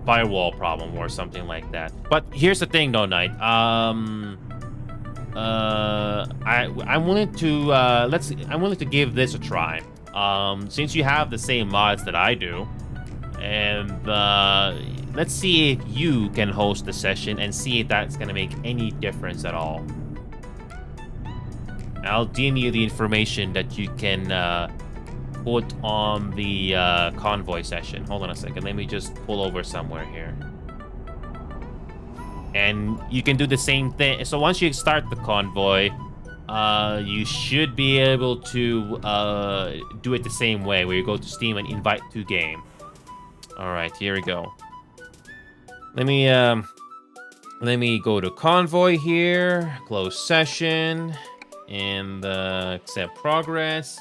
[SPEAKER 1] firewall problem or something like that. But here's the thing, though, Knight. I'm willing to give this a try. Since you have the same mods that I do, and let's see if you can host the session and see if that's gonna make any difference at all. I'll DM you the information that you can put on the Convoy session. Hold on a second. Let me just pull over somewhere here. And you can do the same thing. So once you start the Convoy, you should be able to do it the same way, where you go to Steam and invite to game. All right, here we go. Let me go to Convoy here, close session, and accept progress.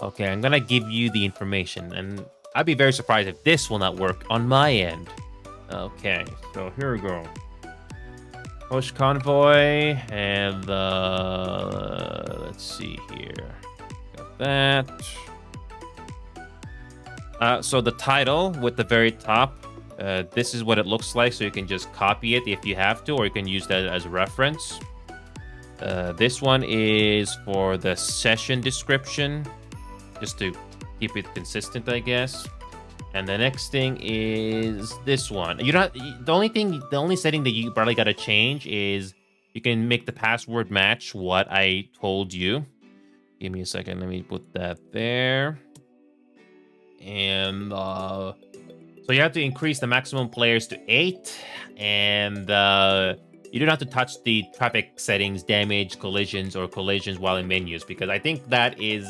[SPEAKER 1] Okay, I'm gonna give you the information, and I'd be very surprised if this will not work on my end. Okay, so here we go. Push Convoy, and let's see here. Got that. So the title with the very top, this is what it looks like, so you can just copy it if you have to, or you can use that as a reference. This one is for the session description, just to keep it consistent, I guess. And the next thing is this one. The only setting that you probably gotta change is you can make the password match what I told you. Give me a second. Let me put that there. And so you have to increase the maximum players to 8, and you don't have to touch the traffic settings, damage, collisions, or collisions while in menus, because I think that is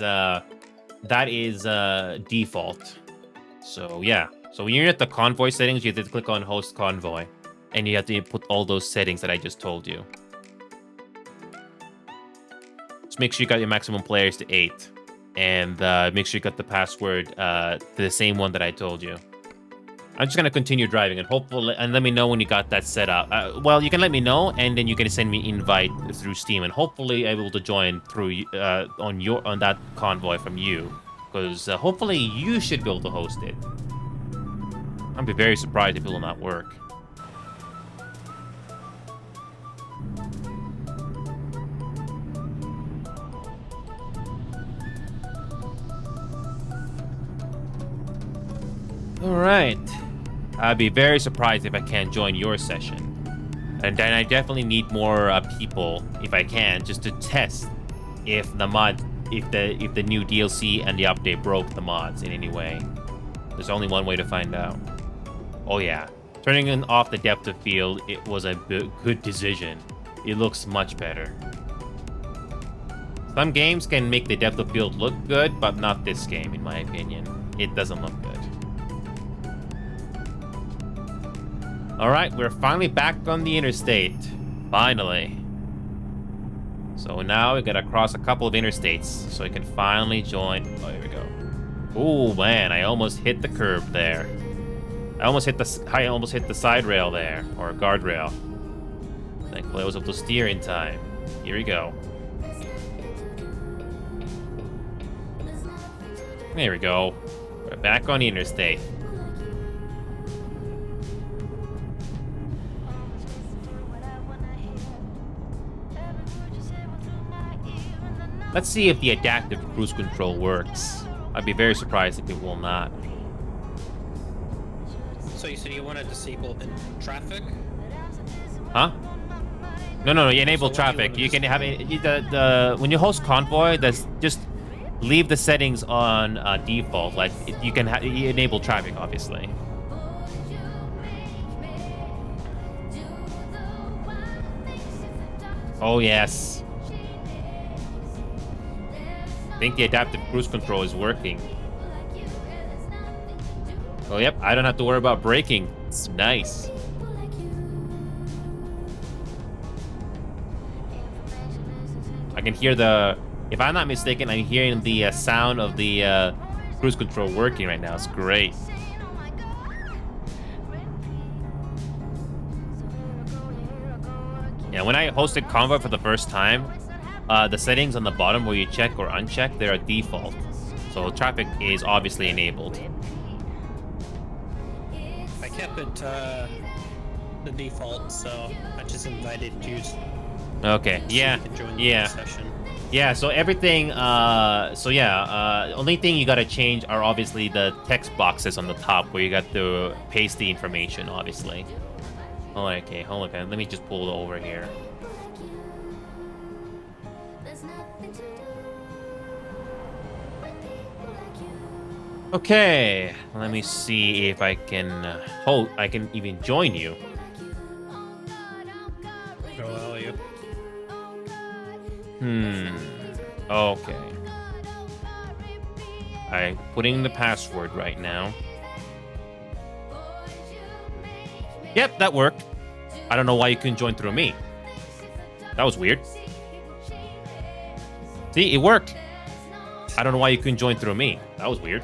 [SPEAKER 1] default. So yeah, so when you're at the Convoy settings, you have to click on Host Convoy, and you have to put all those settings that I just told you. Just make sure you got your maximum players to 8, and make sure you got the password to the same one that I told you. I'm just gonna continue driving, and hopefully, and let me know when you got that set up. Well, you can let me know, and then you can send me invite through Steam, and hopefully I'm able to join through on that Convoy from you. Because hopefully you should be able to host it. I'd be very surprised if it will not work. Alright. I'd be very surprised if I can't join your session. And then I definitely need more people, if I can, just to test if the new DLC and the update broke the mods in any way. There's only one way to find out. Oh yeah, turning off the depth of field, it was a good decision. It looks much better. Some games can make the depth of field look good, but not this game, in my opinion. It doesn't look good. Alright, we're finally back on the interstate. Finally. So now we gotta cross a couple of interstates so we can finally join. Oh, here we go. Oh man, I almost hit the curb there. I almost hit the side rail there, or guardrail. Thankfully I was able to steer in time. Here we go. There we go. We're back on the interstate. Let's see if the adaptive cruise control works. I'd be very surprised if it will not.
[SPEAKER 2] So you said you want to disable in traffic?
[SPEAKER 1] Huh? No. You enable
[SPEAKER 2] So what do you
[SPEAKER 1] traffic.
[SPEAKER 2] want to
[SPEAKER 1] You can have it. The when you host Convoy, that's just leave the settings on default. Like you can you enable traffic, obviously. Oh yes. I think the adaptive cruise control is working. Oh yep, I don't have to worry about braking. It's nice. I can hear if I'm not mistaken, I'm hearing the sound of the cruise control working right now. It's great. Yeah, when I hosted Convoy for the first time, the settings on the bottom where you check or uncheck, they're a default. So traffic is obviously enabled.
[SPEAKER 2] I kept it the default, so I just invited you.
[SPEAKER 1] Okay, yeah,
[SPEAKER 2] So you can join
[SPEAKER 1] yeah.
[SPEAKER 2] the session.
[SPEAKER 1] Yeah, so everything, only thing you gotta change are obviously the text boxes on the top where you got to paste the information, obviously. Oh, okay, hold on, let me just pull it over here. Okay, let me see if I can, I can even join you.
[SPEAKER 2] Allow you.
[SPEAKER 1] Okay. I'm putting the password right now. Yep, that worked. I don't know why you couldn't join through me. That was weird. See, it worked. I don't know why you couldn't join through me. That was weird.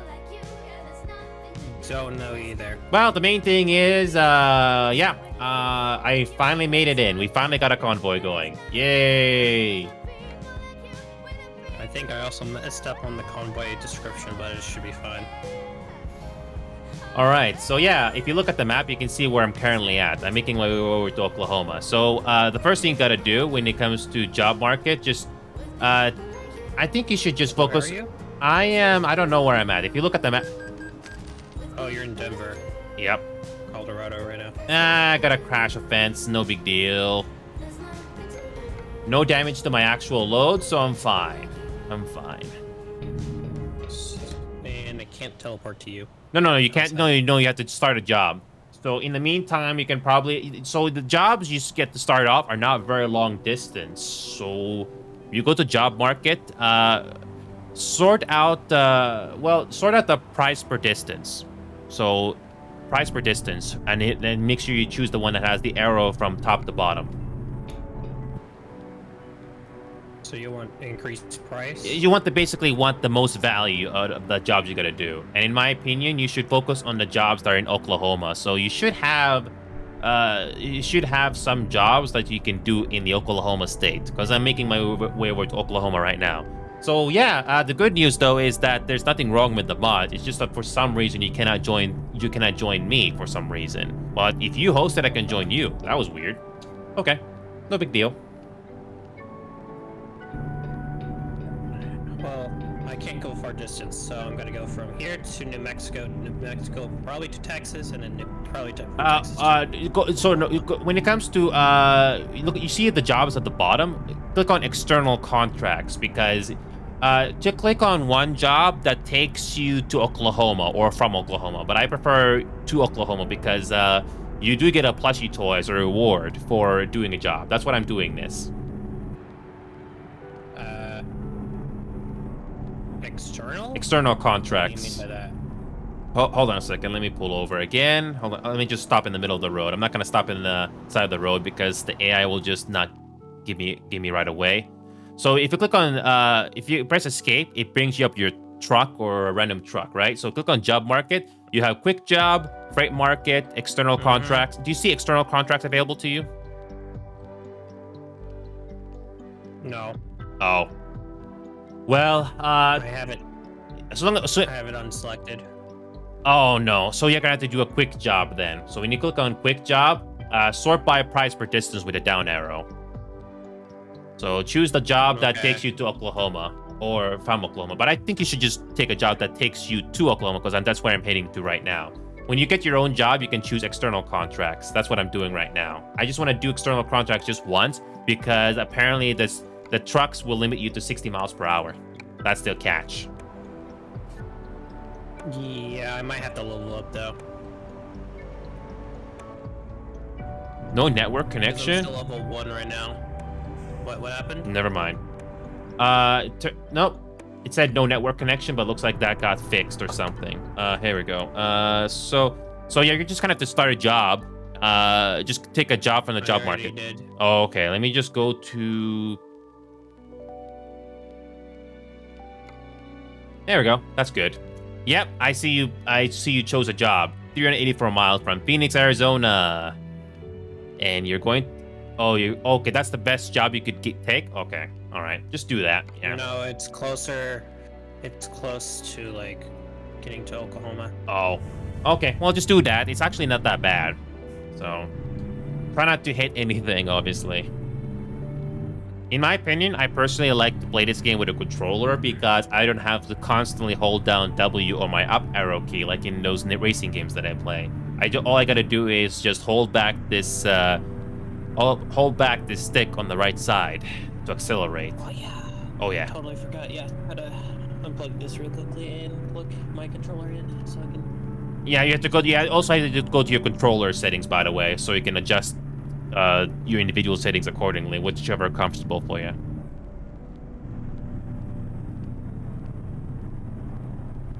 [SPEAKER 2] Don't know either.
[SPEAKER 1] Well, the main thing is, I finally made it in. We finally got a convoy going. Yay!
[SPEAKER 2] I think I also messed up on the convoy description, but it should be fine.
[SPEAKER 1] All right, so yeah, if you look at the map, you can see where I'm currently at. I'm making my way over to Oklahoma. So the first thing you gotta do when it comes to job market, just, I think you should just focus.
[SPEAKER 2] Where are you?
[SPEAKER 1] I don't know where I'm at. If you look at the map.
[SPEAKER 2] Oh, you're in Denver,
[SPEAKER 1] Yep.
[SPEAKER 2] Colorado right now.
[SPEAKER 1] I got a crash offense, no big deal. No damage to my actual load, so I'm fine. I'm fine.
[SPEAKER 2] And I can't teleport to you.
[SPEAKER 1] No, you can't. No, you have to start a job. So in the meantime, you can probably. So the jobs you get to start off are not very long distance. So you go to job market, sort out the price per distance. So price per distance, and then make sure you choose the one that has the arrow from top to bottom.
[SPEAKER 2] So you want increased price?
[SPEAKER 1] You want basically want the most value out of the jobs you gotta do. And in my opinion, you should focus on the jobs that are in Oklahoma. So you should have some jobs that you can do in the Oklahoma state, because I'm making my way over to Oklahoma right now. So yeah, the good news though is that there's nothing wrong with the mod. It's just that for some reason you cannot join me for some reason. But if you host it, I can join you. That was weird. Okay, no big deal.
[SPEAKER 2] Well, I can't go far distance, so I'm gonna go from here to New Mexico, probably to Texas, and then probably to Texas.
[SPEAKER 1] When it comes to look, you see the jobs at the bottom. Click on external contracts, because to click on one job that takes you to Oklahoma or from Oklahoma, but I prefer to Oklahoma because you do get a plushie toy as a reward for doing a job. That's what I'm doing this. External contracts.
[SPEAKER 2] What do you mean by that?
[SPEAKER 1] Hold on a second. Let me pull over again. Hold on. Let me just stop in the middle of the road. I'm not gonna stop in the side of the road because the AI will just not give me right away. So if you click on if you press escape, it brings you up your truck or a random truck, right? So click on job market. You have quick job, freight market, external contracts. Do you see external contracts available to you?
[SPEAKER 2] No.
[SPEAKER 1] Oh. Well,
[SPEAKER 2] I have it. I have it unselected.
[SPEAKER 1] Oh no. So you're gonna have to do a quick job then. So when you click on quick job, sort by price per distance with a down arrow. So choose the job that takes you to Oklahoma. or from Oklahoma. But I think you should just take a job that takes you to Oklahoma, because that's where I'm heading to right now. When you get your own job, you can choose external contracts. That's what I'm doing right now. I just want to do external contracts just once, because apparently the trucks will limit you to 60 miles per hour. That's the catch.
[SPEAKER 2] Yeah, I might have to level up though.
[SPEAKER 1] No network
[SPEAKER 2] Because
[SPEAKER 1] connection?
[SPEAKER 2] I'm still level 1 right now. What happened?
[SPEAKER 1] Never mind. Nope. It said no network connection, but looks like that got fixed or something. Here we go. So yeah, you're just gonna have to start a job. Just take a job from the job market.
[SPEAKER 2] Did.
[SPEAKER 1] Oh, okay. Let me just go to. There we go. That's good. Yep, I see you. I see you chose a job. 384 miles from Phoenix, Arizona, and you're going. Oh, you okay? That's the best job you could take. Okay, all right. Just do that. Yeah.
[SPEAKER 2] No, it's closer. It's close to like getting to Oklahoma.
[SPEAKER 1] Oh, okay. Well, just do that. It's actually not that bad. So, try not to hit anything, obviously. In my opinion, I personally like to play this game with a controller because I don't have to constantly hold down W or my up arrow key like in those racing games that I play. All I gotta do is just hold back this stick on the right side to accelerate.
[SPEAKER 2] Oh yeah.
[SPEAKER 1] Oh yeah.
[SPEAKER 2] Totally forgot. Yeah, gotta unplug this real quickly and plug my controller in so I can.
[SPEAKER 1] Yeah, you have to go. Yeah, also you have to go to your controller settings, by the way, so you can adjust your individual settings accordingly, whichever comfortable for you.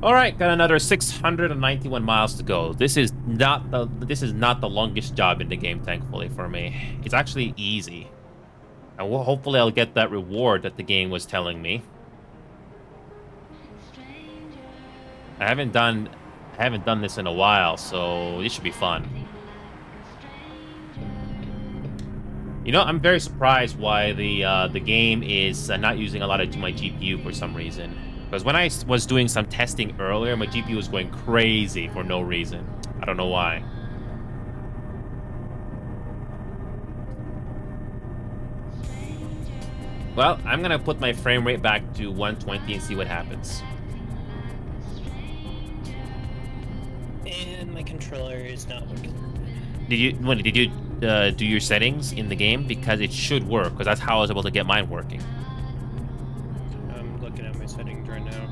[SPEAKER 1] All right, got another 691 miles to go. This is not the longest job in the game, thankfully for me. It's actually easy, and hopefully I'll get that reward that the game was telling me. I haven't done this in a while, so this should be fun. You know, I'm very surprised why the game is not using a lot of my GPU for some reason. Because when I was doing some testing earlier, my GPU was going crazy for no reason. I don't know why. Well, I'm gonna put my frame rate back to 120 and see what happens.
[SPEAKER 2] And my controller is not working.
[SPEAKER 1] Did you do your settings in the game? Because it should work, because that's how I was able to get mine working.
[SPEAKER 2] I'm looking at my settings right now.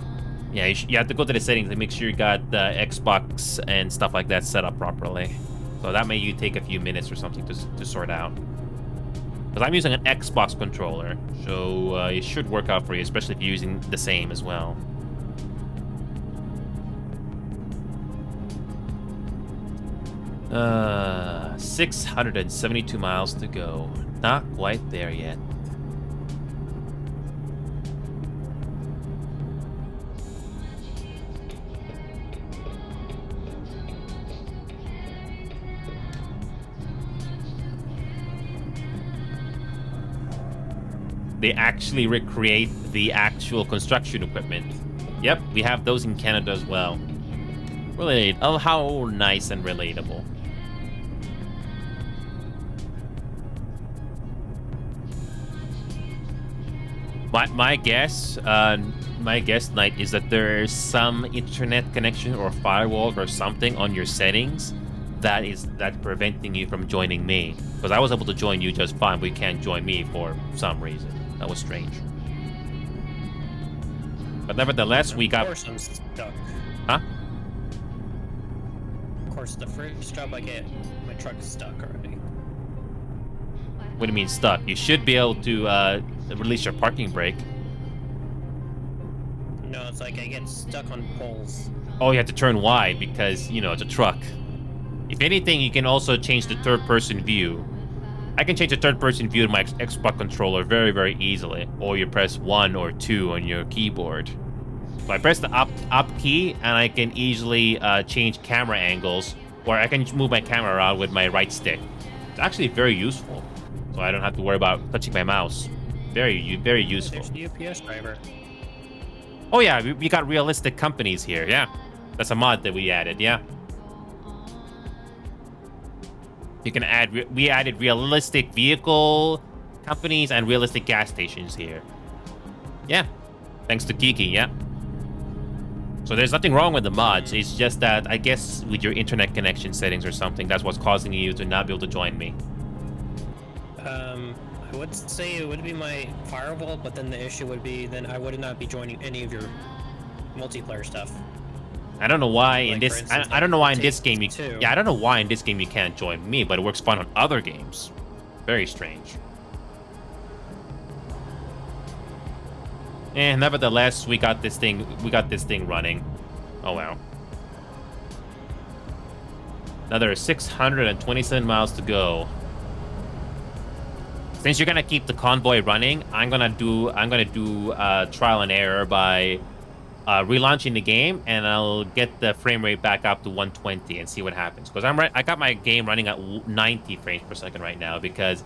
[SPEAKER 1] Yeah, you have to go to the settings and make sure you got the Xbox and stuff like that set up properly. So that may take a few minutes or something to sort out. Because I'm using an Xbox controller, so it should work out for you, especially if you're using the same as well. Uh, 672 miles to go. Not quite there yet. They actually recreate the actual construction equipment. Yep, we have those in Canada as well. Really, oh, how nice and relatable. My guess Knight, is that there's some internet connection or firewall or something on your settings that's preventing you from joining me. Because I was able to join you just fine, but you can't join me for some reason. That was strange. But nevertheless, we got.
[SPEAKER 2] Of course, I'm stuck.
[SPEAKER 1] Huh?
[SPEAKER 2] Of course, the first job I get, my truck is stuck already.
[SPEAKER 1] What do you mean stuck? You should be able to release your parking brake.
[SPEAKER 2] No, it's like I get stuck on poles.
[SPEAKER 1] Oh, you have to turn wide because, you know, it's a truck. If anything, you can also change the third-person view. I can change the third-person view to my Xbox controller very, very easily. Or you press 1 or 2 on your keyboard. So I press the up key, and I can easily change camera angles, or I can move my camera around with my right stick. It's actually very useful, so I don't have to worry about touching my mouse. Very useful.
[SPEAKER 2] There's the UPS driver.
[SPEAKER 1] Oh yeah, we got realistic companies here. Yeah, that's a mod that we added. Yeah. You can we added realistic vehicle companies and realistic gas stations here. Yeah. Thanks to Kiki, yeah. So there's nothing wrong with the mods. It's just that I guess with your internet connection settings or something, that's what's causing you to not be able to join me.
[SPEAKER 2] I would say it would be my firewall, but then the issue would be then I would not be joining any of your multiplayer stuff.
[SPEAKER 1] I don't know why
[SPEAKER 2] Like,
[SPEAKER 1] in
[SPEAKER 2] for
[SPEAKER 1] this.
[SPEAKER 2] instance,
[SPEAKER 1] I don't know why in this
[SPEAKER 2] Take
[SPEAKER 1] game you.
[SPEAKER 2] Two.
[SPEAKER 1] Yeah, I don't know why in this game you can't join me, but it works fine on other games. Very strange. Nevertheless, we got this thing. We got this thing running. Oh wow. Another 627 miles to go. Since you're gonna keep the convoy running, I'm gonna do trial and error by relaunching the game, and I'll get the frame rate back up to 120 and see what happens. Because I got my game running at 90 frames per second right now because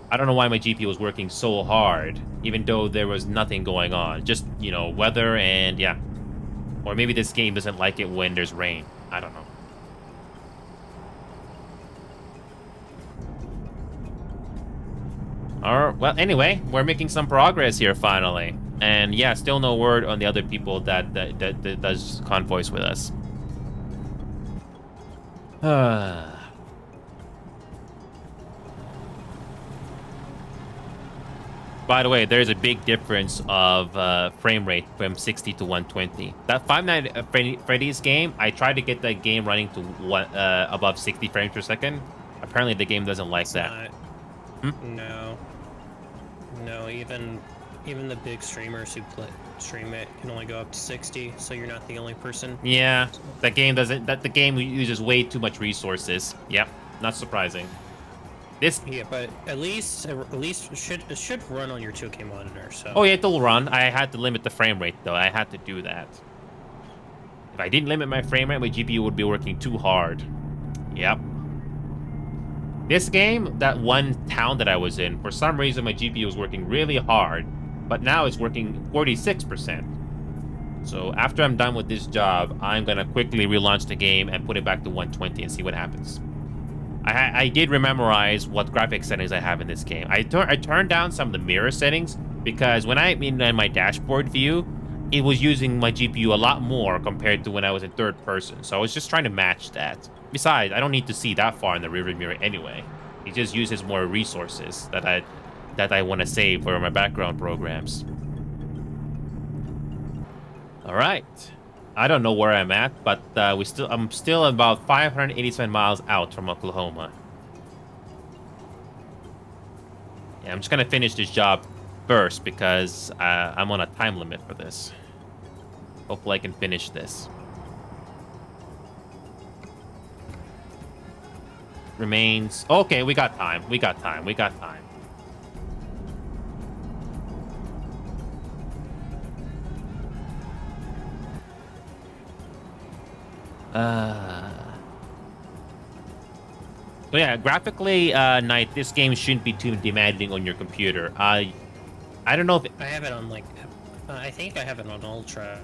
[SPEAKER 1] I don't know why my GPU was working so hard, even though there was nothing going on. Just, you know, weather and yeah. Or maybe this game doesn't like it when there's rain. I don't know. Well, anyway, we're making some progress here finally. And yeah, still no word on the other people that does convoys with us. By the way, there's a big difference of frame rate from 60 to 120. That Five Nights at Freddy's game, I tried to get that game running to above 60 frames per second. Apparently, the game doesn't like that.
[SPEAKER 2] No. No, even the big streamers who stream it can only go up to 60, so you're not the only person.
[SPEAKER 1] Yeah, that game doesn't. The game uses way too much resources. Yep, not surprising.
[SPEAKER 2] Yeah, but at least it should run on your 2K monitor. So.
[SPEAKER 1] Oh yeah, it'll run. I had to limit the frame rate though. I had to do that. If I didn't limit my frame rate, my GPU would be working too hard. Yep. This game, that one town that I was in, for some reason my GPU was working really hard, but now it's working 46%. So after I'm done with this job, I'm gonna quickly relaunch the game and put it back to 120 and see what happens. I did rememorize what graphics settings I have in this game. I turned down some of the mirror settings because when I'm in my dashboard view, it was using my GPU a lot more compared to when I was in third person. So I was just trying to match that. Besides, I don't need to see that far in the rearview mirror anyway. It just uses more resources that I want to save for my background programs. All right. I don't know where I'm at, but I'm still about 587 miles out from Oklahoma. Yeah, I'm just gonna finish this job first because I'm on a time limit for this. Hopefully I can finish this. Remains... Okay, we got time. We got time. We got time. So yeah, graphically, Knight, this game shouldn't be too demanding on your computer. I don't know if...
[SPEAKER 2] I have it on, like... I think I have it on Ultra,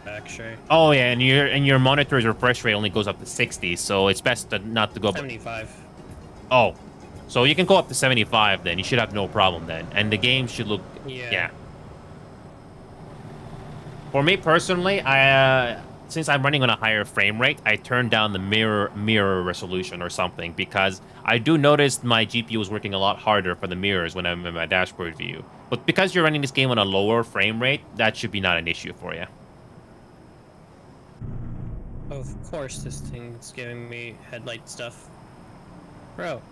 [SPEAKER 2] actually.
[SPEAKER 1] Oh yeah, and your monitor's refresh rate only goes up to 60, so it's best not to go...
[SPEAKER 2] 75.
[SPEAKER 1] Oh. So you can go up to 75 then. You should have no problem then. And the game should look...
[SPEAKER 2] Yeah.
[SPEAKER 1] For me personally, since I'm running on a higher frame rate, I turned down the mirror resolution or something because I do notice my GPU is working a lot harder for the mirrors when I'm in my dashboard view. But because you're running this game on a lower frame rate, that should be not an issue for you.
[SPEAKER 2] Of course, this thing's giving me headlight stuff. Bro,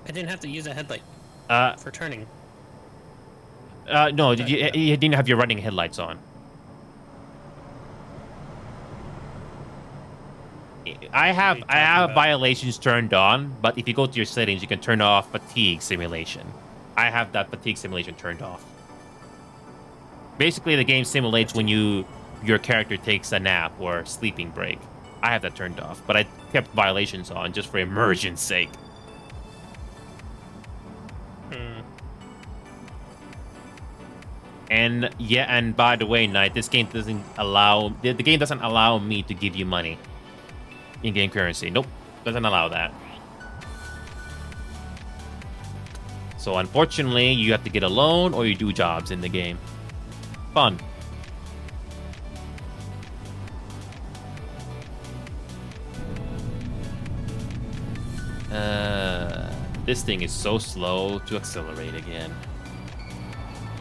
[SPEAKER 2] I didn't have to use a headlight for turning.
[SPEAKER 1] No, you didn't have your running headlights on. I have violations turned on, but if you go to your settings, you can turn off fatigue simulation. I have that fatigue simulation turned off. Basically, the game simulates when your character takes a nap or sleeping break. I have that turned off, but I kept violations on just for immersion's sake. And yeah, and by the way, Knight, this game doesn't allow the game doesn't allow me to give you money. In-game currency. Nope. Doesn't allow that. So unfortunately, you have to get a loan or you do jobs in the game. Fun. this thing is so slow to accelerate again.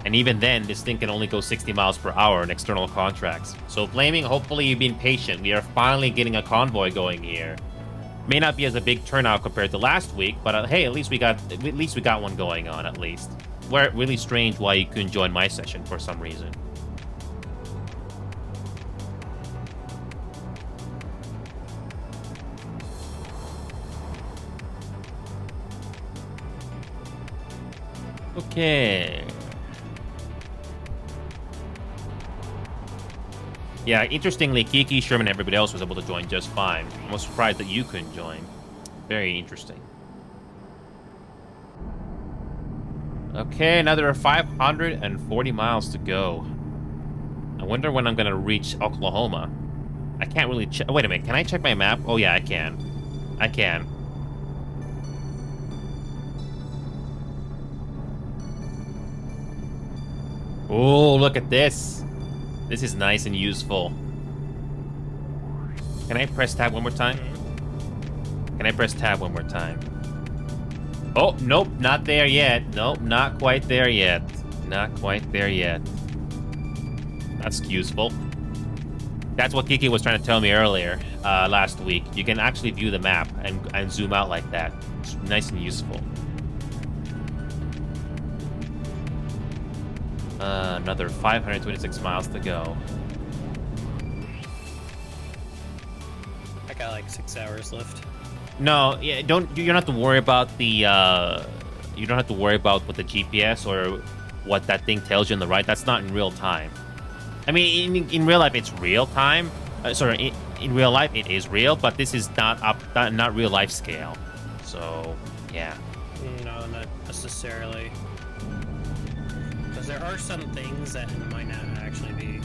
[SPEAKER 1] And even then, this thing can only go 60 miles per hour in external contracts. So Flaming, hopefully you've been patient. We are finally getting a convoy going here. May not be as a big turnout compared to last week, but hey, at least we got one going on at least. Where really strange why you couldn't join my session for some reason. Okay. Yeah, interestingly, Kiki, Sherman, and everybody else was able to join just fine. I was surprised that you couldn't join. Very interesting. Okay, another 540 miles to go. I wonder when I'm going to reach Oklahoma. I can't really check. Wait a minute, can I check my map? Oh, yeah, I can. I can. Oh, look at this. This is nice and useful. Can I press tab one more time? Can I press tab one more time? Oh, nope, not there yet. Nope, not quite there yet. Not quite there yet. That's useful. That's what Kiki was trying to tell me earlier, last week. You can actually view the map and zoom out like that. It's nice and useful. Another 526 miles to go.
[SPEAKER 2] I got like 6 hours left.
[SPEAKER 1] No, yeah, you don't have to worry about the you don't have to worry about what the GPS or what that thing tells you on the right. That's not in real time. I mean, in real life, it's real time. In real life, it is real, but this is not real life scale. So, yeah.
[SPEAKER 2] No, not necessarily. Because there are some things that might not actually be.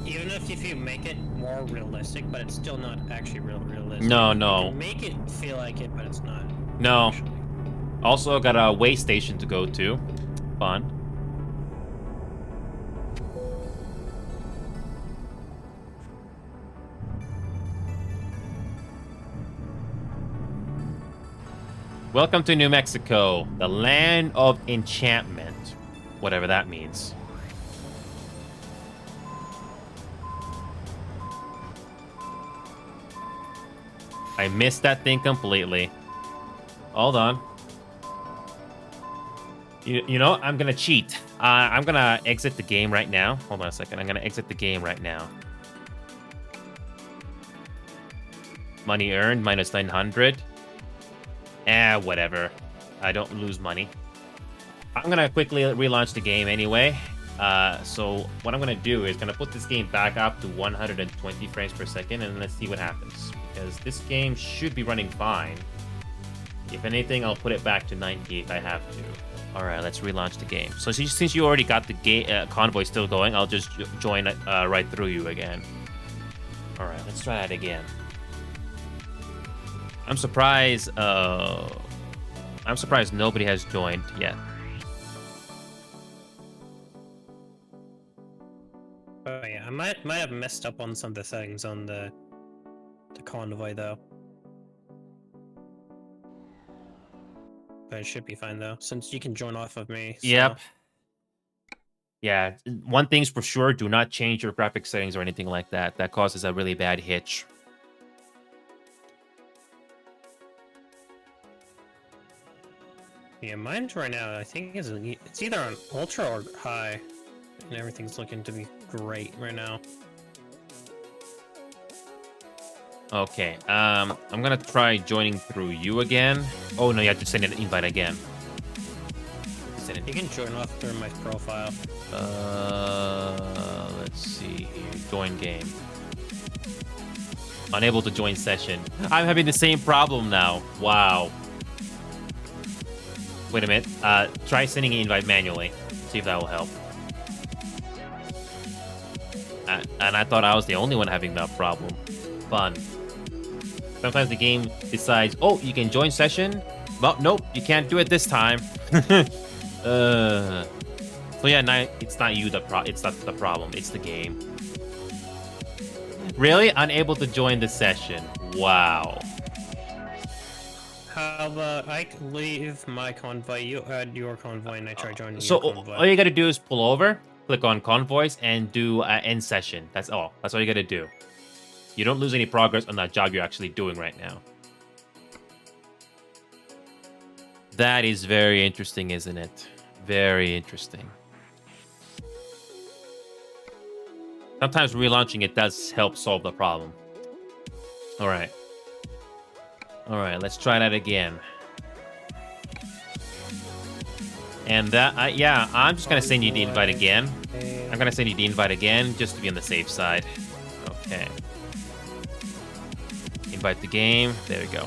[SPEAKER 2] Even if you make it more realistic, but it's still not actually realistic.
[SPEAKER 1] No.
[SPEAKER 2] You can make it feel like it, but it's not.
[SPEAKER 1] No.
[SPEAKER 2] Actually.
[SPEAKER 1] Also, got a way station to go to. Fun. Welcome to New Mexico, the land of enchantment. Whatever that means. I missed that thing completely. Hold on. You know, I'm gonna cheat. I'm gonna exit the game right now. Hold on a second. I'm gonna exit the game right now. Money earned, minus 900. Whatever. I don't lose money. I'm gonna quickly relaunch the game anyway. So what I'm gonna do is gonna put this game back up to 120 frames per second, and let's see what happens. Because this game should be running fine. If anything, I'll put it back to 90 if I have to. All right, let's relaunch the game. So since you already got the convoy still going, I'll just join right through you again. All right, let's try that again. I'm surprised nobody has joined yet.
[SPEAKER 2] Oh yeah, I might have messed up on some of the settings on the convoy though. But it should be fine though, since you can join off of me. So.
[SPEAKER 1] Yep. Yeah, one thing's for sure, do not change your graphic settings or anything like that. That causes a really bad hitch.
[SPEAKER 2] Yeah, mine right now, I think it's either on ultra or high, and everything's looking to be great right now.
[SPEAKER 1] Okay, I'm gonna try joining through you again. Oh no, you have to send an invite again.
[SPEAKER 2] You can join off through my profile.
[SPEAKER 1] Let's see here. Join game. Unable to join session. I'm having the same problem now. Wow. Wait a minute. Try sending an invite manually. See if that will help. And I thought I was the only one having that problem. Fun. Sometimes the game decides, oh, you can join session. Well, nope, you can't do it this time. So yeah, it's not you it's not the problem. It's the game. Really? Unable to join the session. Wow.
[SPEAKER 2] How about I leave my convoy, you add your convoy, and I try joining
[SPEAKER 1] So
[SPEAKER 2] your convoy.
[SPEAKER 1] all you gotta do is pull over, click on convoys, and do end session. That's all. That's all you gotta do. You don't lose any progress on that job you're actually doing right now. That is very interesting, isn't it? Very interesting. Sometimes relaunching it does help solve the problem. All right. All right, let's try that again. And that, yeah, I'm just gonna send you the invite again. I'm gonna send you the invite again just to be on the safe side. Okay. Invite the game. There we go.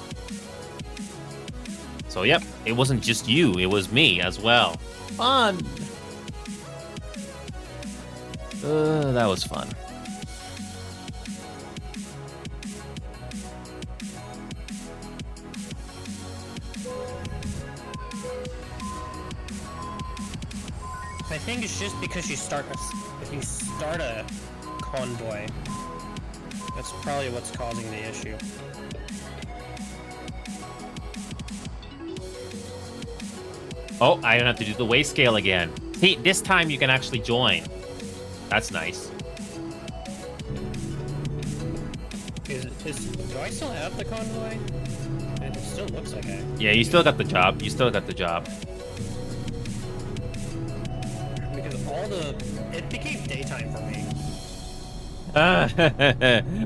[SPEAKER 1] So, yep, it wasn't just you, it was me as well. Fun! That was fun.
[SPEAKER 2] I think it's just because if you start a convoy, that's probably what's causing the issue.
[SPEAKER 1] Oh, I don't have to do the weight scale again. See, this time you can actually join. That's nice.
[SPEAKER 2] Do I still have the convoy? It still looks like I...
[SPEAKER 1] Yeah, you still got the job. You still got the job.
[SPEAKER 2] Because it became daytime for me.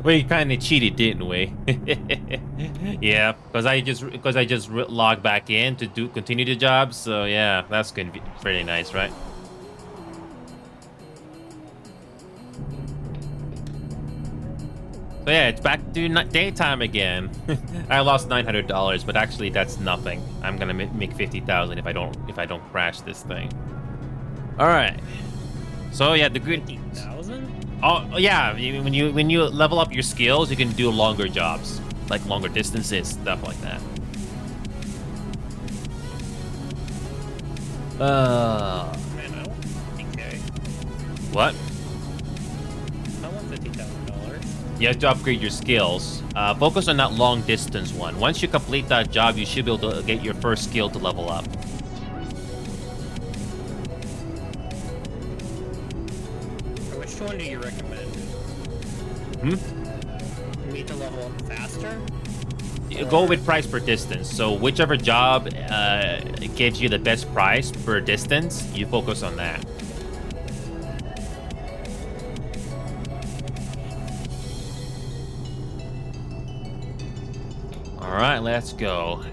[SPEAKER 1] We kind of cheated, didn't we? Yeah, because I just logged back in to continue the job. So yeah, that's gonna be pretty nice, right? So yeah, it's back to daytime again. I lost $900, but actually that's nothing. I'm gonna make 50,000 if I don't crash this thing. All right. So yeah, the good.
[SPEAKER 2] 50,000?
[SPEAKER 1] Oh yeah, when you level up your skills, you can do longer jobs, like longer distances, stuff like that.
[SPEAKER 2] Man, I want 50K.
[SPEAKER 1] What?
[SPEAKER 2] I want $50,000.
[SPEAKER 1] You have to upgrade your skills. Focus on that long distance one. Once you complete that job, you should be able to get your first skill to level up.
[SPEAKER 2] Which one do you recommend? Me to level up faster?
[SPEAKER 1] You go with price per distance. So whichever job gives you the best price per distance, you focus on that. All right, let's go.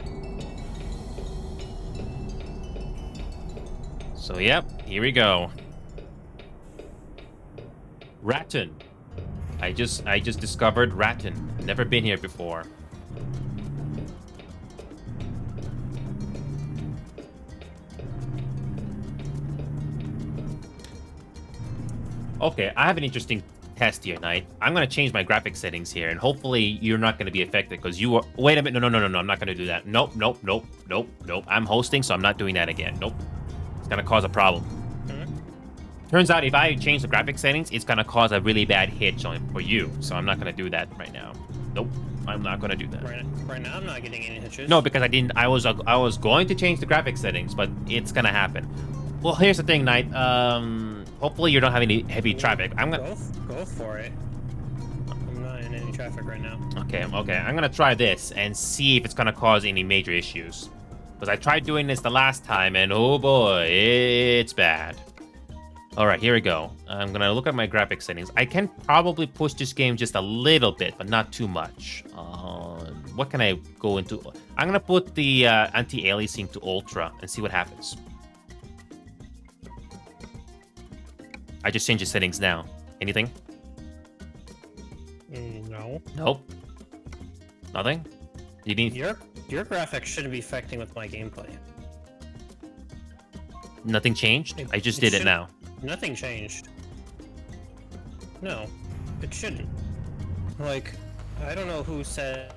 [SPEAKER 1] So, yep, here we go. Ratton. I just discovered Ratton. Never been here before. Okay, I have an interesting test here, Knight. I'm gonna change my graphic settings here, and hopefully you're not gonna be affected because you are. Wait a minute, no, I'm not gonna do that. Nope. I'm hosting, so I'm not doing that again. Nope, it's gonna cause a problem. Turns out if I change the graphic settings, it's gonna cause a really bad hitch for you. So I'm not gonna do that right now. Nope, I'm not gonna do that.
[SPEAKER 2] Right now, I'm not getting any hitches.
[SPEAKER 1] No, because I didn't. I was going to change the graphic settings, but it's gonna happen. Well, here's the thing, Knight. Hopefully you don't have any heavy traffic. I'm gonna
[SPEAKER 2] go for it. I'm not in any traffic right now.
[SPEAKER 1] Okay. I'm gonna try this and see if it's gonna cause any major issues. Because I tried doing this the last time, and oh boy, it's bad. All right, here we go. I'm gonna look at my graphic settings. I can probably push this game just a little bit, but not too much. What can I go into? I'm gonna put the anti-aliasing to ultra and see what happens. I just changed the settings now. Anything?
[SPEAKER 2] No.
[SPEAKER 1] Nope. Nothing? You need...
[SPEAKER 2] Your graphics shouldn't be affecting with my gameplay.
[SPEAKER 1] Nothing changed? I just did it now.
[SPEAKER 2] Nothing changed. No, it shouldn't. Like, I don't know who said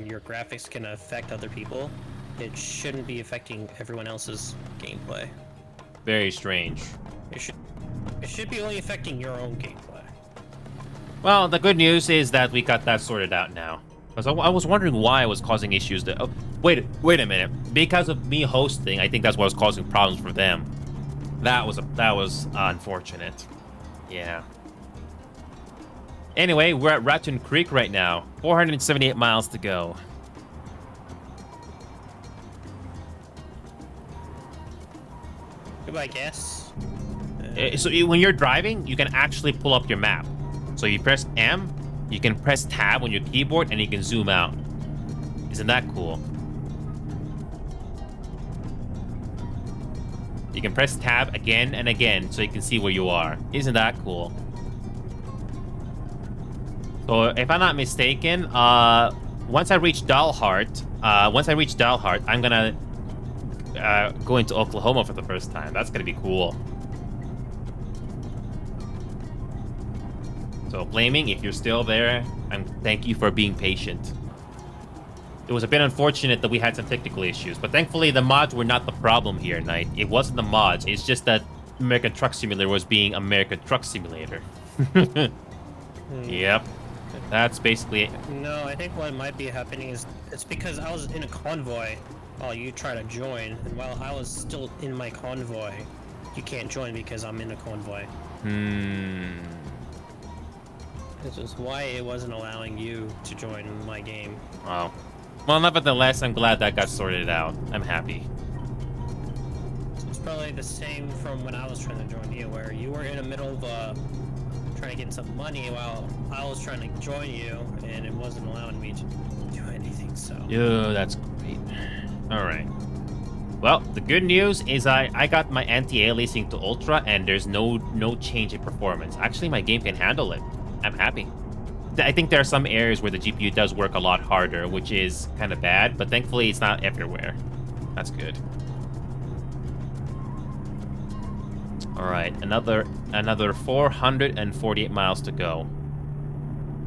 [SPEAKER 2] your graphics can affect other people. It shouldn't be affecting everyone else's gameplay.
[SPEAKER 1] Very strange.
[SPEAKER 2] It should be only affecting your own gameplay.
[SPEAKER 1] Well, the good news is that we got that sorted out now. I was wondering why I was causing issues there. Oh, wait a minute. Because of me hosting, I think that's what was causing problems for them. That was unfortunate. Yeah. Anyway, we're at Raccoon Creek right now. 478 miles to go.
[SPEAKER 2] Goodbye, guess.
[SPEAKER 1] So when you're driving, you can actually pull up your map. So you press M, you can press tab on your keyboard, and you can zoom out. Isn't that cool? You can press tab again and again so you can see where you are. Isn't that cool? So if I'm not mistaken, once I reach Dalhart, I'm gonna go into Oklahoma for the first time. That's gonna be cool. So Flaming, if you're still there, thank you for being patient. It was a bit unfortunate that we had some technical issues, but thankfully the mods were not the problem here, Knight. It wasn't the mods, it's just that American Truck Simulator was being American Truck Simulator. Yep. That's basically it.
[SPEAKER 2] No, I think what might be happening is it's because I was in a convoy while you try to join, and while I was still in my convoy, you can't join because I'm in a convoy. This is why it wasn't allowing you to join my game.
[SPEAKER 1] Wow. Well, nevertheless, I'm glad that got sorted out. I'm happy.
[SPEAKER 2] So it's probably the same from when I was trying to join you, where you were in the middle of trying to get some money while I was trying to join you, and it wasn't allowing me to do anything, so...
[SPEAKER 1] Yeah, that's great. Alright. Well, the good news is I got my anti-aliasing to Ultra, and there's no change in performance. Actually, my game can handle it. I'm happy. I think there are some areas where the GPU does work a lot harder, which is kind of bad, but thankfully it's not everywhere. That's good. All right, another 448 miles to go.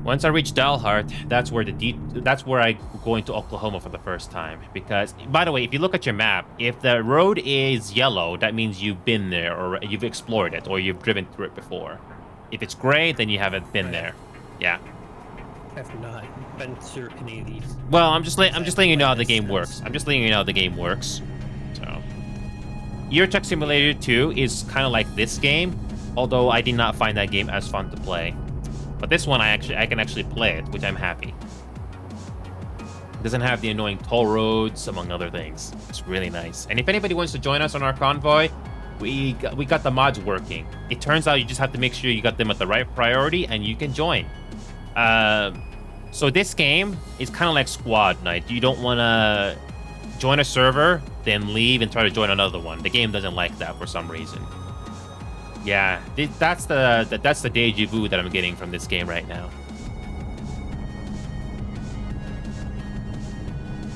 [SPEAKER 1] Once I reach Dalhart, that's where I go into Oklahoma for the first time. Because, by the way, if you look at your map, if the road is yellow, that means you've been there or you've explored it or you've driven through it before. If it's gray, then you haven't been there. Yeah.
[SPEAKER 2] I have not been through any of these.
[SPEAKER 1] Well, I'm just letting you know how the game works. So, Euro Truck Simulator 2 is kind of like this game, although I did not find that game as fun to play. But this one, I can actually play it, which I'm happy. It doesn't have the annoying toll roads, among other things. It's really nice. And if anybody wants to join us on our convoy, we got the mods working. It turns out you just have to make sure you got them at the right priority, and you can join. So this game is kind of like Squad Night. You don't want to join a server, then leave and try to join another one. The game doesn't like that for some reason. Yeah, that's the deja vu that I'm getting from this game right now.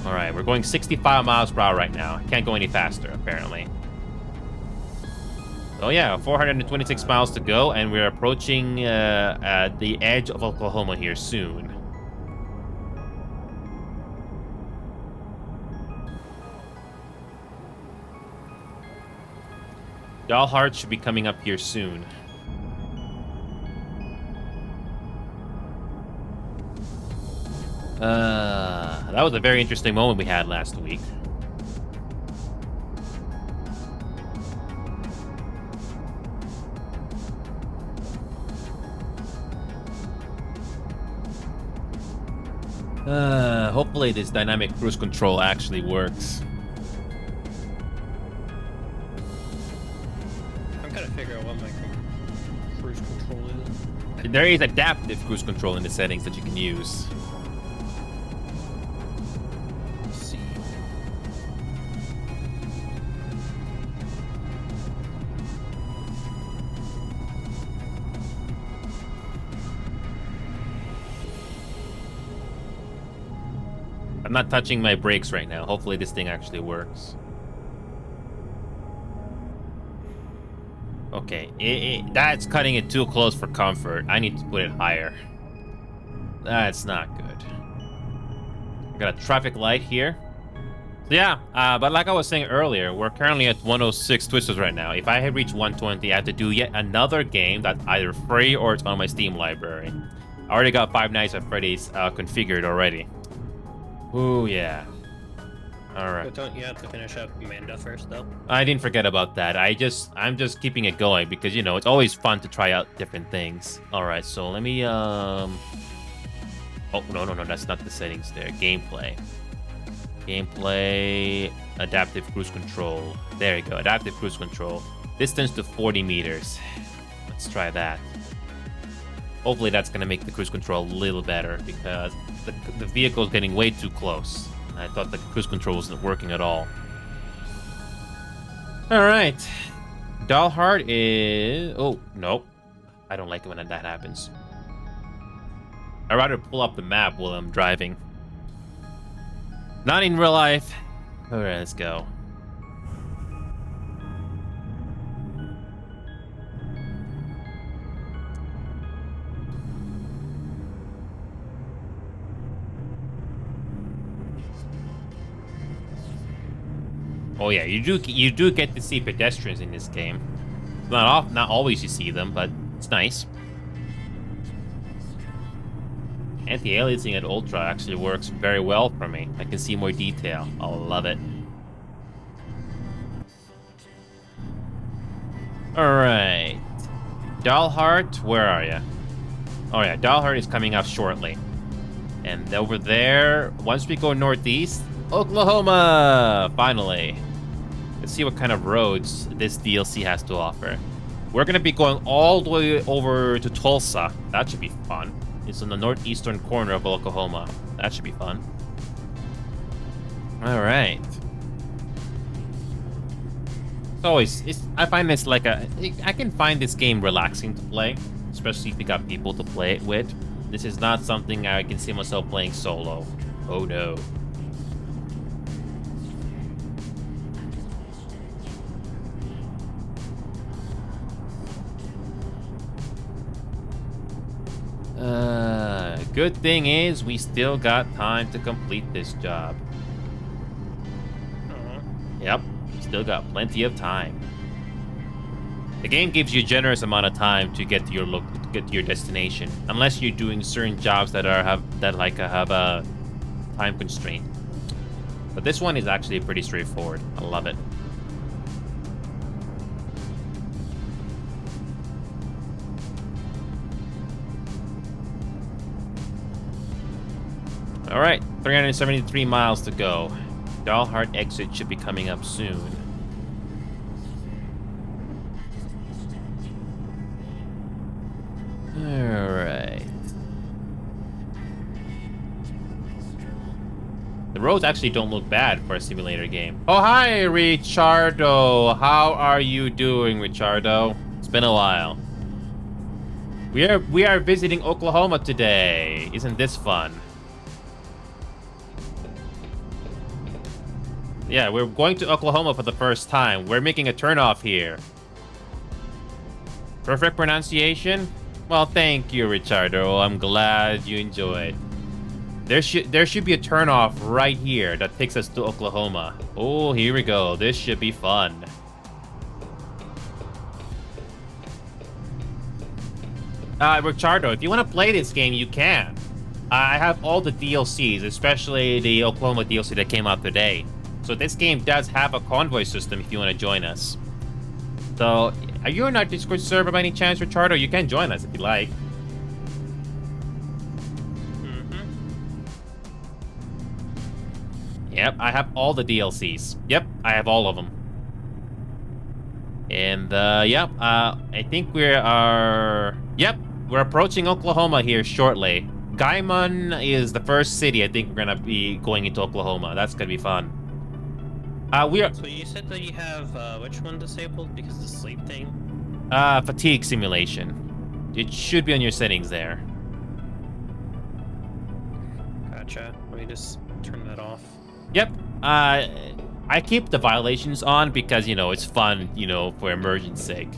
[SPEAKER 1] All right, we're going 65 miles per hour right now. Can't go any faster, apparently. Oh yeah, 426 miles to go, and we're approaching the edge of Oklahoma here soon. Dalhart should be coming up here soon. That was a very interesting moment we had last week. Hopefully this dynamic cruise control actually works.
[SPEAKER 2] I'm trying to figure out what my cruise control is.
[SPEAKER 1] There is adaptive cruise control in the settings that you can use.
[SPEAKER 2] Let's see.
[SPEAKER 1] I'm not touching my brakes right now. Hopefully this thing actually works. Okay, that's cutting it too close for comfort. I need to put it higher. That's not good. I got a traffic light here. So yeah, but like I was saying earlier, we're currently at 106 twisters right now. If I had reached 120, I have to do yet another game that's either free or it's on my Steam library. I already got Five Nights at Freddy's configured already. Ooh, yeah. All right.
[SPEAKER 2] But don't you have to finish up Amanda first, though?
[SPEAKER 1] I didn't forget about that. I'm just keeping it going because it's always fun to try out different things. All right, so let me Oh, no, that's not the settings there. Gameplay, adaptive cruise control. There you go, adaptive cruise control. Distance to 40 meters. Let's try that. Hopefully that's gonna make the cruise control a little better because the vehicle's getting way too close. I thought the cruise control wasn't working at all. All right. Dalhart is... Oh, nope. I don't like it when that happens. I'd rather pull up the map while I'm driving. Not in real life. All right, let's go. Oh yeah, you do get to see pedestrians in this game. Not always you see them, but it's nice. Anti-aliasing at Ultra actually works very well for me. I can see more detail. I love it. Alright. Dalhart, where are you? Oh yeah, Dalhart is coming up shortly. And over there, once we go northeast, Oklahoma! Finally. Let's see what kind of roads this DLC has to offer. We're going to be going all the way over to Tulsa. That should be fun. It's on the northeastern corner of Oklahoma. That should be fun. All right. I find this I can find this game relaxing to play, especially if you got people to play it with. This is not something I can see myself playing solo. Oh no. Good thing is we still got time to complete this job. Yep, still got plenty of time. The game gives you a generous amount of time to get to your destination, unless you're doing certain jobs that have a time constraint. But this one is actually pretty straightforward. I love it. All right, 373 miles to go. Dalhart exit should be coming up soon. All right. The roads actually don't look bad for a simulator game. Oh, hi, Ricciardo. How are you doing, Ricciardo? It's been a while. We are visiting Oklahoma today. Isn't this fun? Yeah, we're going to Oklahoma for the first time. We're making a turnoff here. Perfect pronunciation? Well, thank you, Ricciardo. I'm glad you enjoyed. There should be a turnoff right here that takes us to Oklahoma. Oh, here we go. This should be fun. Ricciardo, if you want to play this game, you can. I have all the DLCs, especially the Oklahoma DLC that came out today. So this game does have a convoy system if you want to join us. So, are you on our Discord server by any chance, Ricciardo? You can join us if you like. Yep, I have all the DLCs. Yep, I have all of them. And, yep, I think we're approaching Oklahoma here shortly. Guymon is the first city I think we're gonna be going into Oklahoma. That's gonna be fun. So
[SPEAKER 2] you said that you have, which one disabled? Because the sleep thing?
[SPEAKER 1] Fatigue simulation. It should be on your settings there.
[SPEAKER 2] Gotcha. Let me just turn that off.
[SPEAKER 1] Yep. I keep the violations on because, it's fun, for immersion's sake.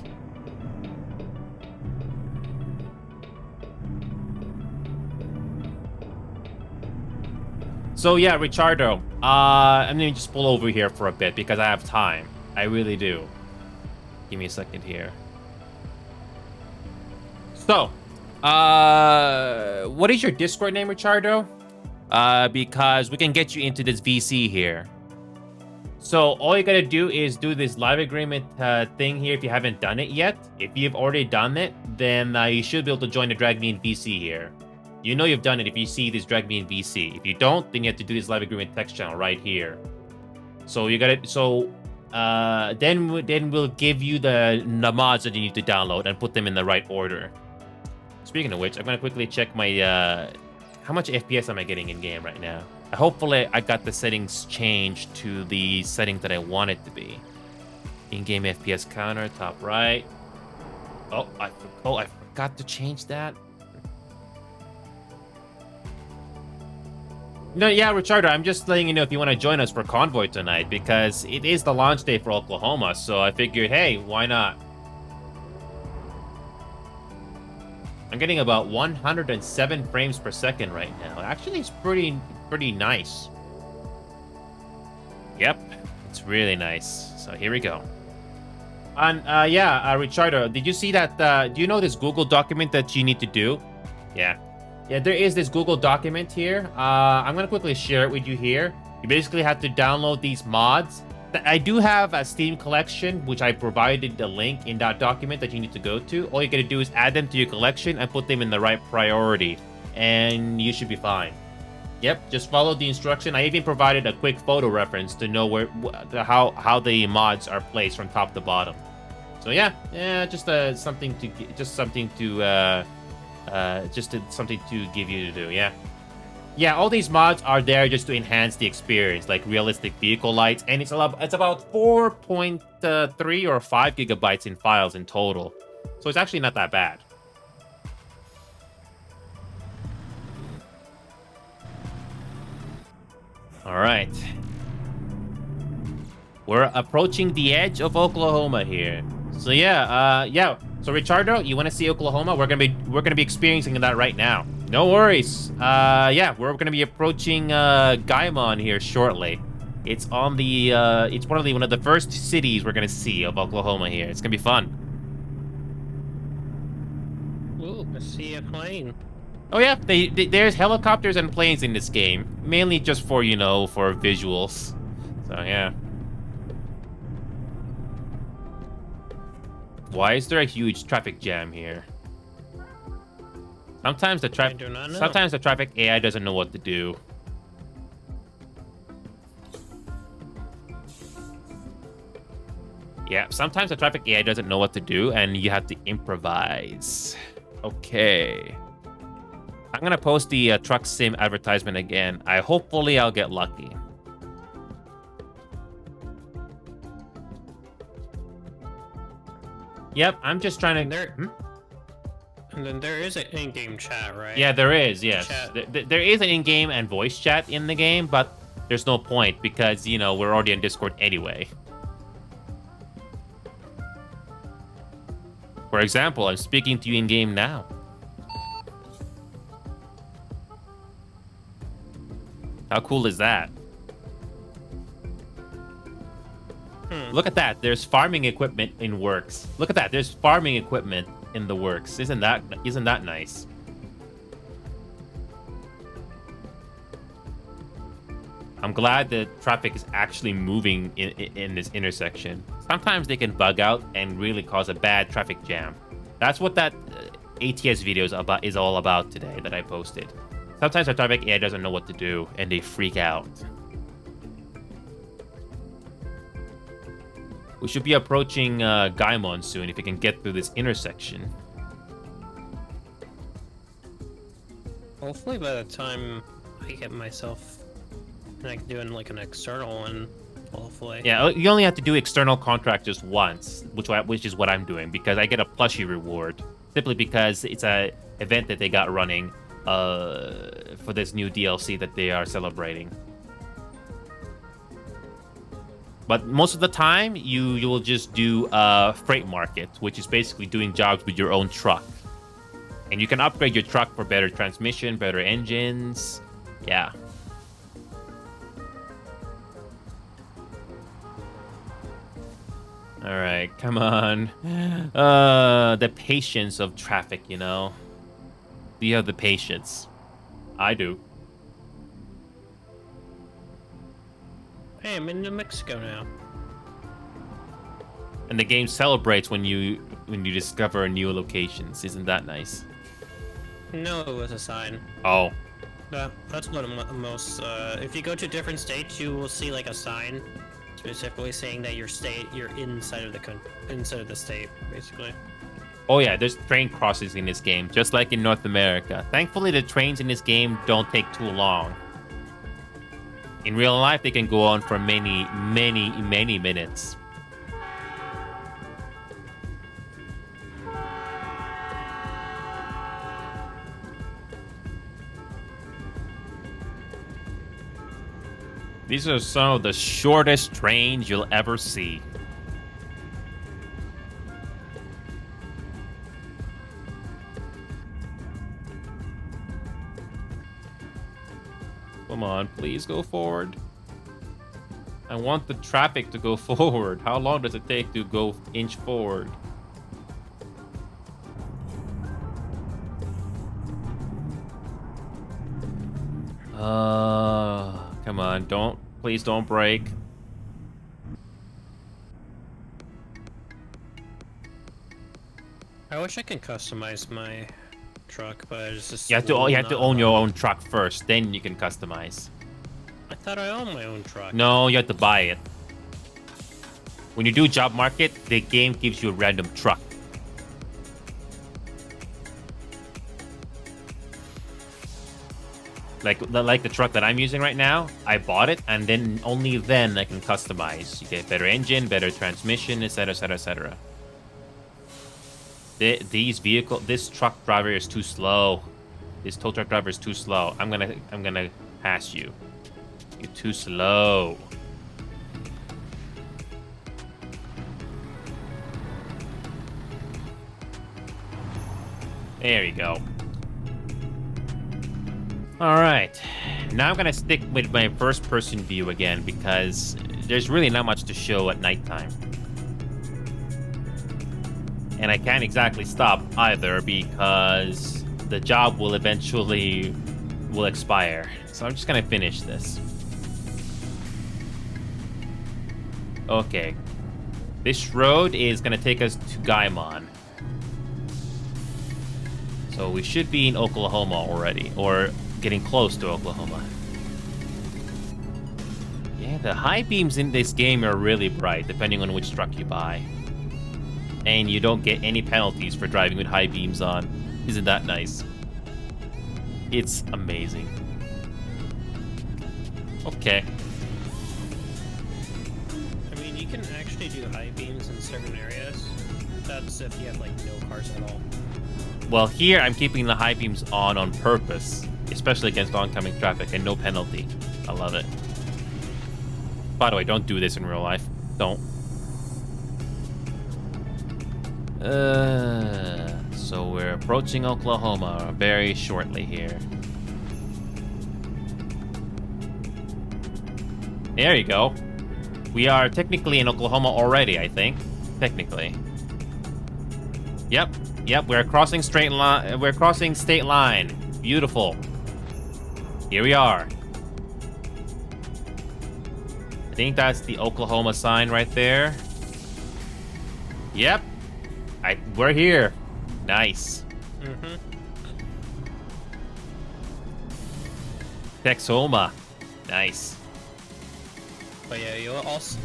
[SPEAKER 1] So yeah, Ricciardo, I'm gonna just pull over here for a bit because I have time. I really do. Give me a second here. So, what is your Discord name, Ricciardo? because we can get you into this VC here. So all you gotta do is do this live agreement thing here if you haven't done it yet. If you've already done it, then you should be able to join the Drag Me in VC here. You know you've done it if you see this Drag Me in VC. If you don't, then you have to do this live agreement text channel right here. So you gotta then we'll give you the mods that you need to download and put them in the right order. Speaking of which, I'm gonna quickly check my how much FPS am I getting in game right now? Hopefully, I got the settings changed to the setting that I want it to be. In-game FPS counter, top right. Oh, I forgot to change that. No, yeah, Richardo, I'm just letting you know if you want to join us for Convoy tonight, because it is the launch day for Oklahoma, so I figured, hey, why not? I'm getting about 107 frames per second right now. Actually, it's pretty nice. Yep, it's really nice. So here we go. And yeah, Richardo, did you see that? Do you know this Google document that you need to do? Yeah, there is this Google document here. I'm gonna quickly share it with you here. You basically have to download these mods. I do have a Steam collection, which I provided the link in that document that you need to go to. All you gotta do is add them to your collection and put them in the right priority, and you should be fine. Yep, just follow the instruction. I even provided a quick photo reference to know how the mods are placed from top to bottom. So yeah, just something to give you to do. Yeah, all these mods are there just to enhance the experience, like realistic vehicle lights, and it's about 4.3 or 5 gigabytes in files in total. So it's actually not that bad. All right. We're approaching the edge of Oklahoma here. So yeah. So Richardo, you want to see Oklahoma? We're gonna be experiencing that right now. No worries. Yeah, we're gonna be approaching Guymon here shortly. It's on the it's one of the first cities we're gonna see of Oklahoma here. It's gonna be fun.
[SPEAKER 2] Ooh, I see a plane.
[SPEAKER 1] Oh yeah, there's helicopters and planes in this game, mainly just for for visuals. So yeah. Why is there a huge traffic jam here? Sometimes the traffic AI doesn't know what to do. Yeah, sometimes the traffic AI doesn't know what to do, and you have to improvise. Okay. I'm gonna post the truck sim advertisement again. Hopefully I'll get lucky. Yep, I'm just trying to...
[SPEAKER 2] And then there is an in-game chat, right?
[SPEAKER 1] Yeah, there is, yes. There is an in-game and voice chat in the game, but there's no point because, we're already on Discord anyway. For example, I'm speaking to you in-game now. How cool is that? Look at that. There's farming equipment in works. Look at that. There's farming equipment in the works. Isn't that nice? I'm glad the traffic is actually moving in this intersection. Sometimes they can bug out and really cause a bad traffic jam. That's what that ATS video is all about today that I posted. Sometimes the traffic AI doesn't know what to do and they freak out. We should be approaching Guymon soon if we can get through this intersection.
[SPEAKER 2] Hopefully by the time I get myself doing like an external one, hopefully.
[SPEAKER 1] Yeah, you only have to do external contract just once, which is what I'm doing, because I get a plushie reward. Simply because it's a event that they got running for this new DLC that they are celebrating. But most of the time, you will just do freight market, which is basically doing jobs with your own truck. And you can upgrade your truck for better transmission, better engines. Yeah. All right, come on. The patience of traffic, Do you have the patience? I do.
[SPEAKER 2] Hey, I'm in New Mexico now.
[SPEAKER 1] And the game celebrates when you discover new locations. Isn't that nice?
[SPEAKER 2] No, it was a sign.
[SPEAKER 1] Oh.
[SPEAKER 2] That's what most. If you go to different states, you will see like a sign, specifically saying that you're inside of the state, basically.
[SPEAKER 1] Oh yeah, there's train crossings in this game, just like in North America. Thankfully, the trains in this game don't take too long. In real life, they can go on for many, many, many minutes. These are some of the shortest trains you'll ever see. Come on, please go forward. I want the traffic to go forward. How long does it take to go inch forward? Come on, please don't break.
[SPEAKER 2] I wish I could customize my truck, but it's just
[SPEAKER 1] You have to own your own truck first, then you can customize.
[SPEAKER 2] I thought I owned my own truck.
[SPEAKER 1] No, you have to buy it. When you do job market, the game gives you a random truck. Like the truck that I'm using right now, I bought it, and then only then I can customize. You get better engine, better transmission, etc., etc., etc. This truck driver is too slow. This tow truck driver is too slow. I'm gonna pass you. You're too slow. There you go. All right, now I'm gonna stick with my first-person view again because there's really not much to show at nighttime. And I can't exactly stop either because the job will eventually expire. So I'm just gonna finish this. Okay. This road is gonna take us to Gaimon. So we should be in Oklahoma already, or getting close to Oklahoma. Yeah, the high beams in this game are really bright, depending on which truck you buy. And you don't get any penalties for driving with high beams on. Isn't that nice? It's amazing. Okay.
[SPEAKER 2] I mean, you can actually do high beams in certain areas. That's if you have, like, no cars at all.
[SPEAKER 1] Well, here I'm keeping the high beams on purpose, especially against oncoming traffic, and no penalty. I love it. By the way, don't do this in real life. Don't. So we're approaching Oklahoma very shortly here. There you go. We are technically in Oklahoma already, I think. Technically. Yep, we're crossing straight line. We're crossing state line. Beautiful. Here we are. I think that's the Oklahoma sign right there. Yep. We're here. Nice.
[SPEAKER 2] Mm-hmm.
[SPEAKER 1] Texoma. Nice.
[SPEAKER 2] But yeah, you also...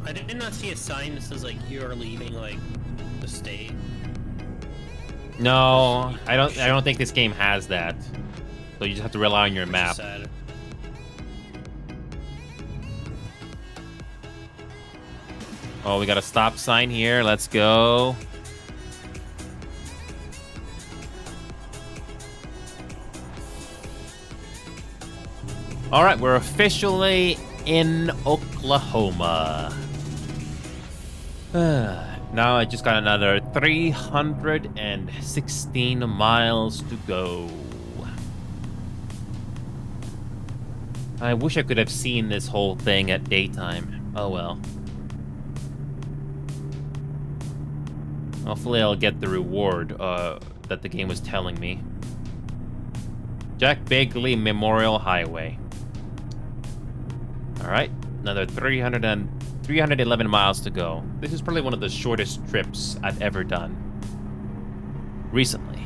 [SPEAKER 2] I did not see a sign that says, like, you're leaving, like, the state.
[SPEAKER 1] No, I don't think this game has that. So you just have to rely on your map.
[SPEAKER 2] Sad.
[SPEAKER 1] Oh, we got a stop sign here. Let's go. All right, we're officially in Oklahoma. Now I just got another 316 miles to go. I wish I could have seen this whole thing at daytime. Oh well. Hopefully I'll get the reward that the game was telling me. Jack Begley Memorial Highway. All right, another 311 miles to go. This is probably one of the shortest trips I've ever done recently.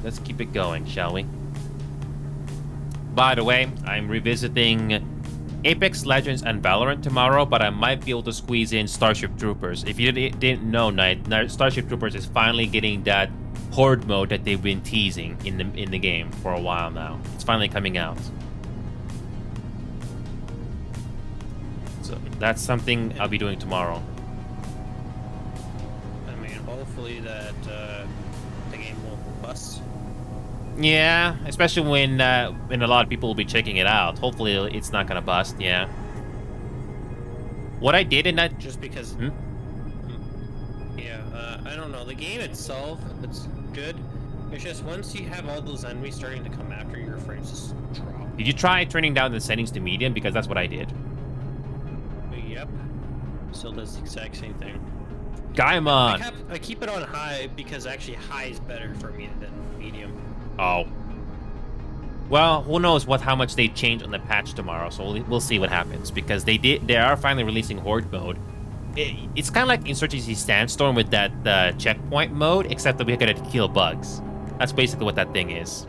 [SPEAKER 1] Let's keep it going, shall we? By the way, I'm revisiting Apex Legends and Valorant tomorrow, but I might be able to squeeze in Starship Troopers. If you didn't know, Starship Troopers is finally getting that horde mode that they've been teasing in the game for a while now. It's finally coming out. So that's something I'll be doing tomorrow.
[SPEAKER 2] I mean, hopefully that the game won't bust.
[SPEAKER 1] Yeah, especially when a lot of people will be checking it out. Hopefully it's not gonna bust, yeah. What I did in that...
[SPEAKER 2] Just because... Yeah, I don't know. The game itself, it's good. It's just once you have all those enemies starting to come after, your frames just drop.
[SPEAKER 1] Did you try turning down the settings to medium? Because that's what I did.
[SPEAKER 2] Yep. Still does the exact same thing.
[SPEAKER 1] Gaimon!
[SPEAKER 2] I keep it on high because actually high is better for me than medium.
[SPEAKER 1] Oh. Well, who knows how much they change on the patch tomorrow, so we'll see what happens, because they are finally releasing horde mode. It's kind of like Insurgency Sandstorm with that checkpoint mode, except that we're gonna kill bugs. That's basically what that thing is.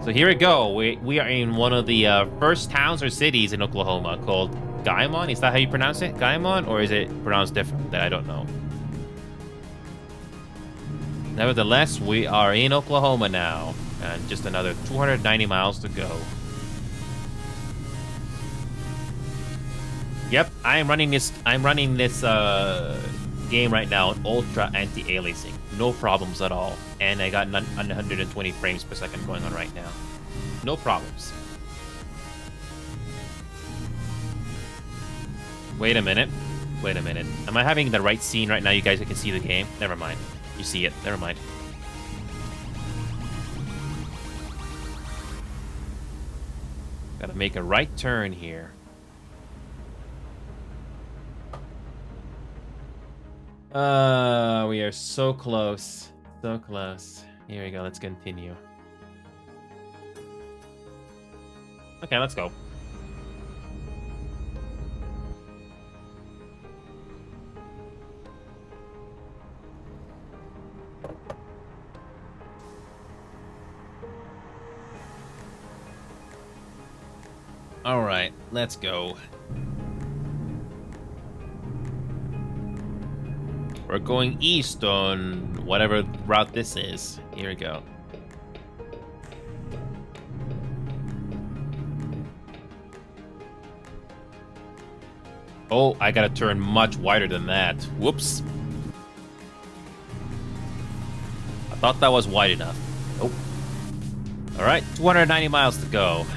[SPEAKER 1] So here we go. We are in one of the first towns or cities in Oklahoma called Gaimon. Is that how you pronounce it? Gaimon? Or is it pronounced different? That I don't know. Nevertheless, we are in Oklahoma now, and just another 290 miles to go. Yep, I'm running this game right now in ultra anti-aliasing. No problems at all. And I got 120 frames per second going on right now. No problems. Wait a minute. Am I having the right scene right now? You guys can see the game? Never mind. You see it. Never mind. Gotta make a right turn here. We are so close. So close. Here we go. Let's continue. Okay, let's go. All right, let's go. We're going east on whatever route this is. Here we go. Oh, I gotta turn much wider than that. Whoops. I thought that was wide enough. Nope. All right, 290 miles to go.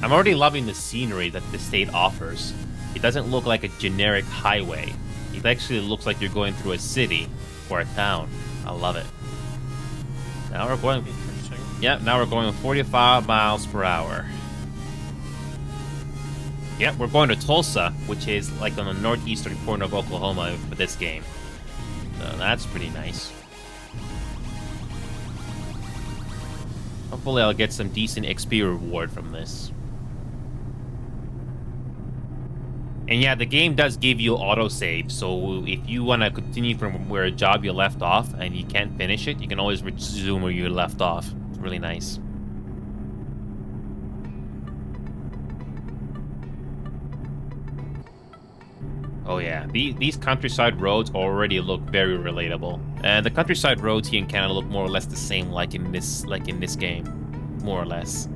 [SPEAKER 1] I'm already loving the scenery that the state offers. It doesn't look like a generic highway. It actually looks like you're going through a city or a town. I love it. Now we're going... Yep, now we're going 45 miles per hour. Yep, we're going to Tulsa, which is like on the northeastern corner of Oklahoma for this game. So that's pretty nice. Hopefully I'll get some decent XP reward from this. And yeah, the game does give you autosave, so if you want to continue from where a job you left off and you can't finish it, you can always resume where you left off. It's really nice. Oh yeah, these countryside roads already look very relatable. And the countryside roads here in Canada look more or less the same like in this game. More or less.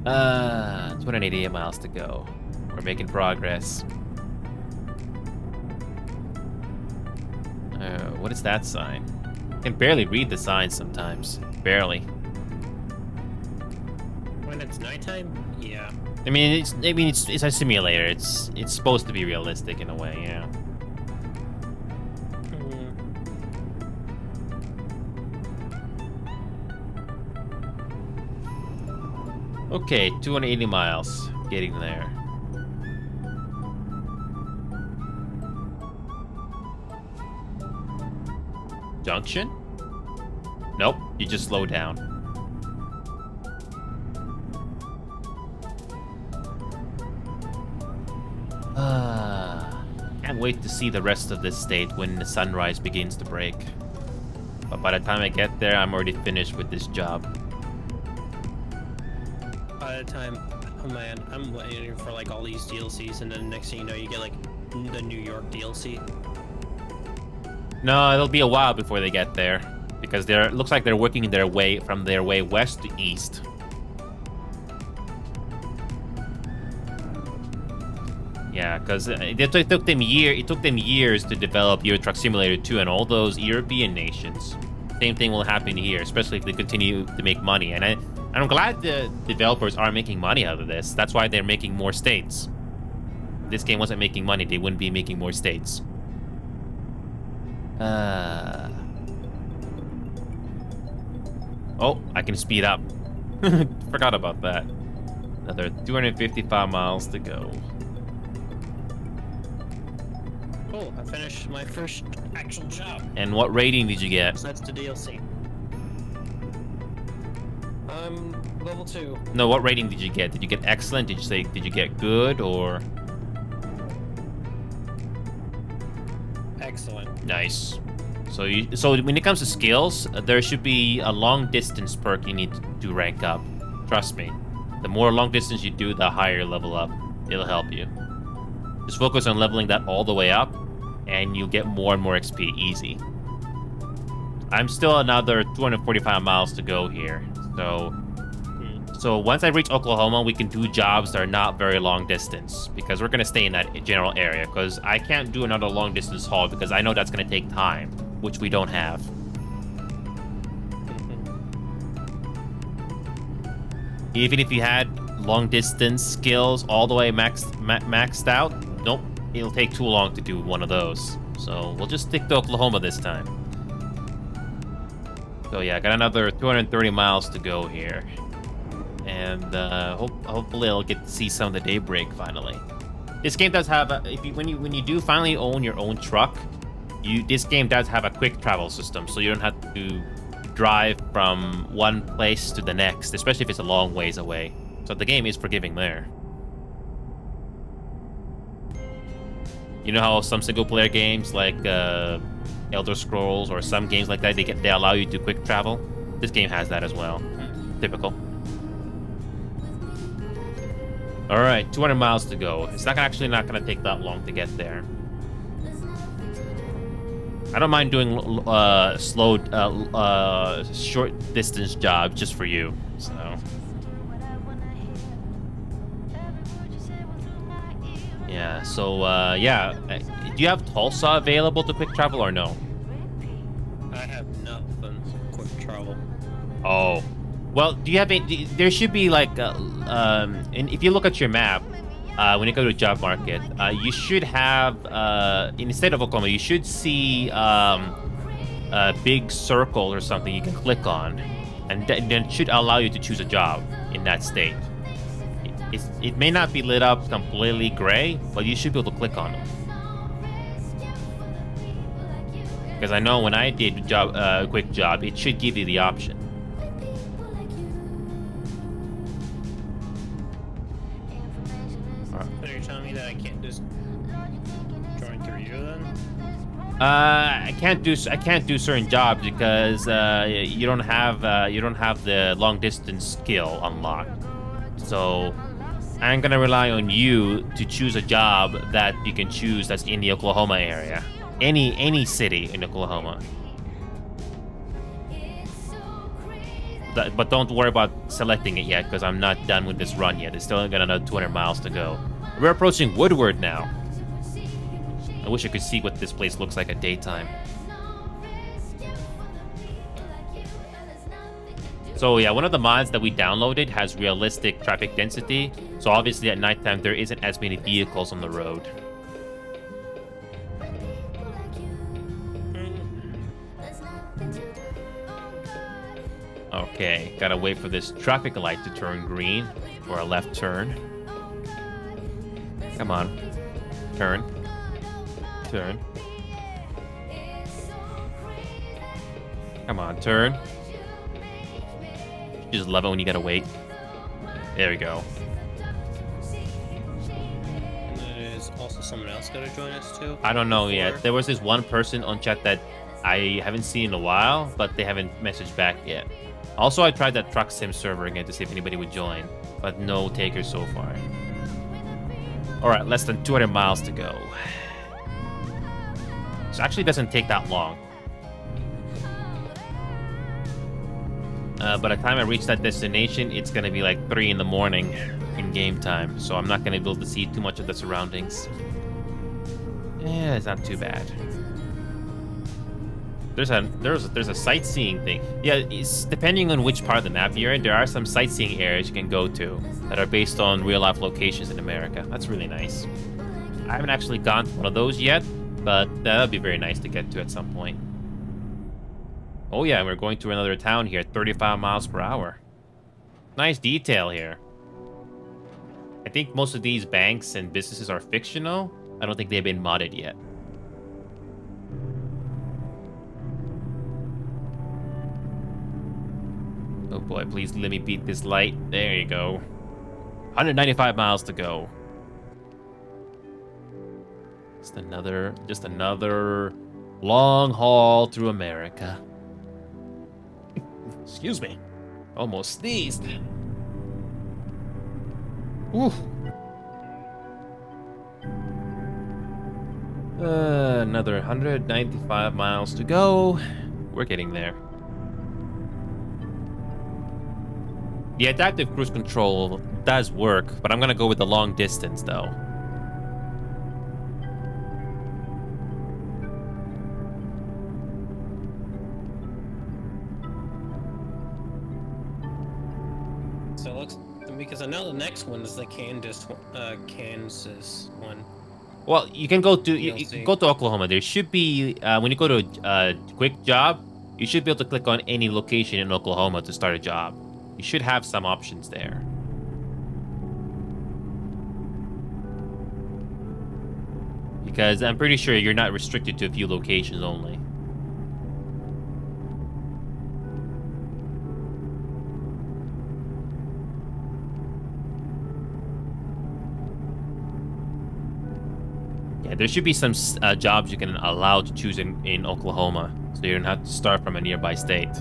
[SPEAKER 1] 288 miles to go. We're making progress. What is that sign? I can barely read the signs sometimes. Barely.
[SPEAKER 2] When it's nighttime? Yeah.
[SPEAKER 1] I mean, it's a simulator. It's supposed to be realistic in a way, yeah. Okay, 280 miles. Getting there. Junction? Nope, you just slow down. Can't wait to see the rest of this state when the sunrise begins to break. But by the time I get there, I'm already finished with this job.
[SPEAKER 2] By the time, oh man, I'm waiting for like all these DLCs, and then next thing you know, you get like the New York DLC.
[SPEAKER 1] No, it'll be a while before they get there, because it looks like they're working their way from their way west to east. Yeah, because it took them years to develop Euro Truck Simulator 2 and all those European nations. Same thing will happen here, especially if they continue to make money. And I'm glad the developers are making money out of this. That's why they're making more states. If this game wasn't making money, they wouldn't be making more states. Oh, I can speed up. Forgot about that. Another 255 miles to go.
[SPEAKER 2] Oh, I finished my first actual job.
[SPEAKER 1] And what rating did you get?
[SPEAKER 2] So that's the DLC. I'm level 2.
[SPEAKER 1] No, what rating did you get? Did you get excellent? Did you get good or?
[SPEAKER 2] Excellent.
[SPEAKER 1] Nice. So when it comes to skills, there should be a long distance perk you need to rank up. Trust me. The more long distance you do, the higher level up. It'll help you. Just focus on leveling that all the way up, and you'll get more and more XP easy. I'm still another 245 miles to go here. So once I reach Oklahoma, we can do jobs that are not very long distance, because we're going to stay in that general area, because I can't do another long distance haul because I know that's going to take time, which we don't have. Even if you had long distance skills all the way maxed out, nope, it'll take too long to do one of those. So we'll just stick to Oklahoma this time. So yeah, I got another 230 miles to go here. And hopefully I'll get to see some of the daybreak finally. This game does have when you do finally own your own truck, this game does have a quick travel system, so you don't have to drive from one place to the next, especially if it's a long ways away. So the game is forgiving there. You know how some single-player games like Elder Scrolls or some games like that, they allow you to quick travel? This game has that as well. Typical. All right, 200 miles to go. It's actually not going to take that long to get there. I don't mind doing short distance jobs just for you. So. Yeah. So yeah. Do you have Tulsa available to quick travel or no?
[SPEAKER 2] I have nothing quick travel. Oh.
[SPEAKER 1] Well, do you have a? There should be like, and if you look at your map, when you go to job market, you should have in the state of Oklahoma, you should see a big circle or something you can click on, and then it should allow you to choose a job in that state. It may not be lit up completely gray, but you should be able to click on them. Because I know when I did quick job, it should give you the option.
[SPEAKER 2] So you're telling me that I can't just join through you then?
[SPEAKER 1] I can't do certain jobs because you don't have the long distance skill unlocked. So I'm gonna rely on you to choose a job that you can choose that's in the Oklahoma area, any city in Oklahoma. But don't worry about selecting it yet, because I'm not done with this run yet. It's still got another 200 miles to go. We're approaching Woodward now. I wish I could see what this place looks like at daytime. So yeah, one of the mods that we downloaded has realistic traffic density. So obviously at nighttime there isn't as many vehicles on the road. Okay, gotta wait for this traffic light to turn green for a left turn. Come on. Turn. Turn. Come on, turn. You just love it when you gotta wait. There we go.
[SPEAKER 2] And it is also someone else going to join us too?
[SPEAKER 1] I don't know yet.
[SPEAKER 2] Before?
[SPEAKER 1] There was this one person on chat that I haven't seen in a while, but they haven't messaged back yet. Also, I tried that Truck Sim server again to see if anybody would join, but no takers so far. All right, less than 200 miles to go. So actually, it doesn't take that long. By the time I reach that destination, it's gonna be like 3 in the morning in game time, so I'm not gonna be able to see too much of the surroundings. Yeah, it's not too bad. There's a sightseeing thing. Yeah, it's depending on which part of the map you're in. There are some sightseeing areas you can go to that are based on real life locations in America. That's really nice. I haven't actually gone to one of those yet, but that'd be very nice to get to at some point. Oh yeah, we're going to another town here, 35 miles per hour. Nice detail here. I think most of these banks and businesses are fictional. I don't think they've been modded yet. Oh boy, please let me beat this light. There you go. 195 miles to go. Just another long haul through America. Excuse me. Almost sneezed. Oof. Another 195 miles to go. We're getting there. The adaptive cruise control does work, but I'm gonna go with the long distance though.
[SPEAKER 2] So it looks, because I know the next one is the Kansas one.
[SPEAKER 1] Well, you can go to you can go to Oklahoma. There should be when you go to a quick job, you should be able to click on any location in Oklahoma to start a job. You should have some options there. Because I'm pretty sure you're not restricted to a few locations only. Yeah, there should be some jobs you can allow to choose in Oklahoma, so you don't have to start from a nearby state.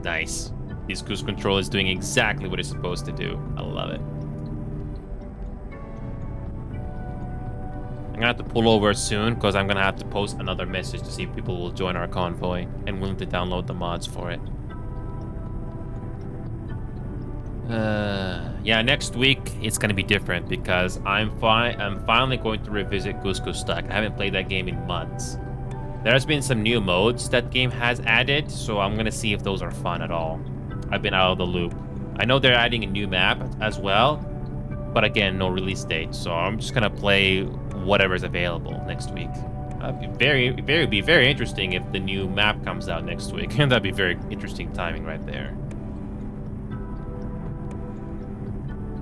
[SPEAKER 1] Nice. This cruise control is doing exactly what it's supposed to do. I love it. I'm gonna have to pull over soon because I'm gonna have to post another message to see if people will join our convoy and willing to download the mods for it. Yeah, next week it's gonna be different because I'm finally going to revisit Goose Goose Duck. I haven't played that game in months. There's been some new modes that game has added, so I'm gonna see if those are fun at all. I've been out of the loop. I know they're adding a new map as well, but again, no release date, so I'm just gonna play whatever's available next week. It'd be very interesting if the new map comes out next week, and that'd be very interesting timing right there.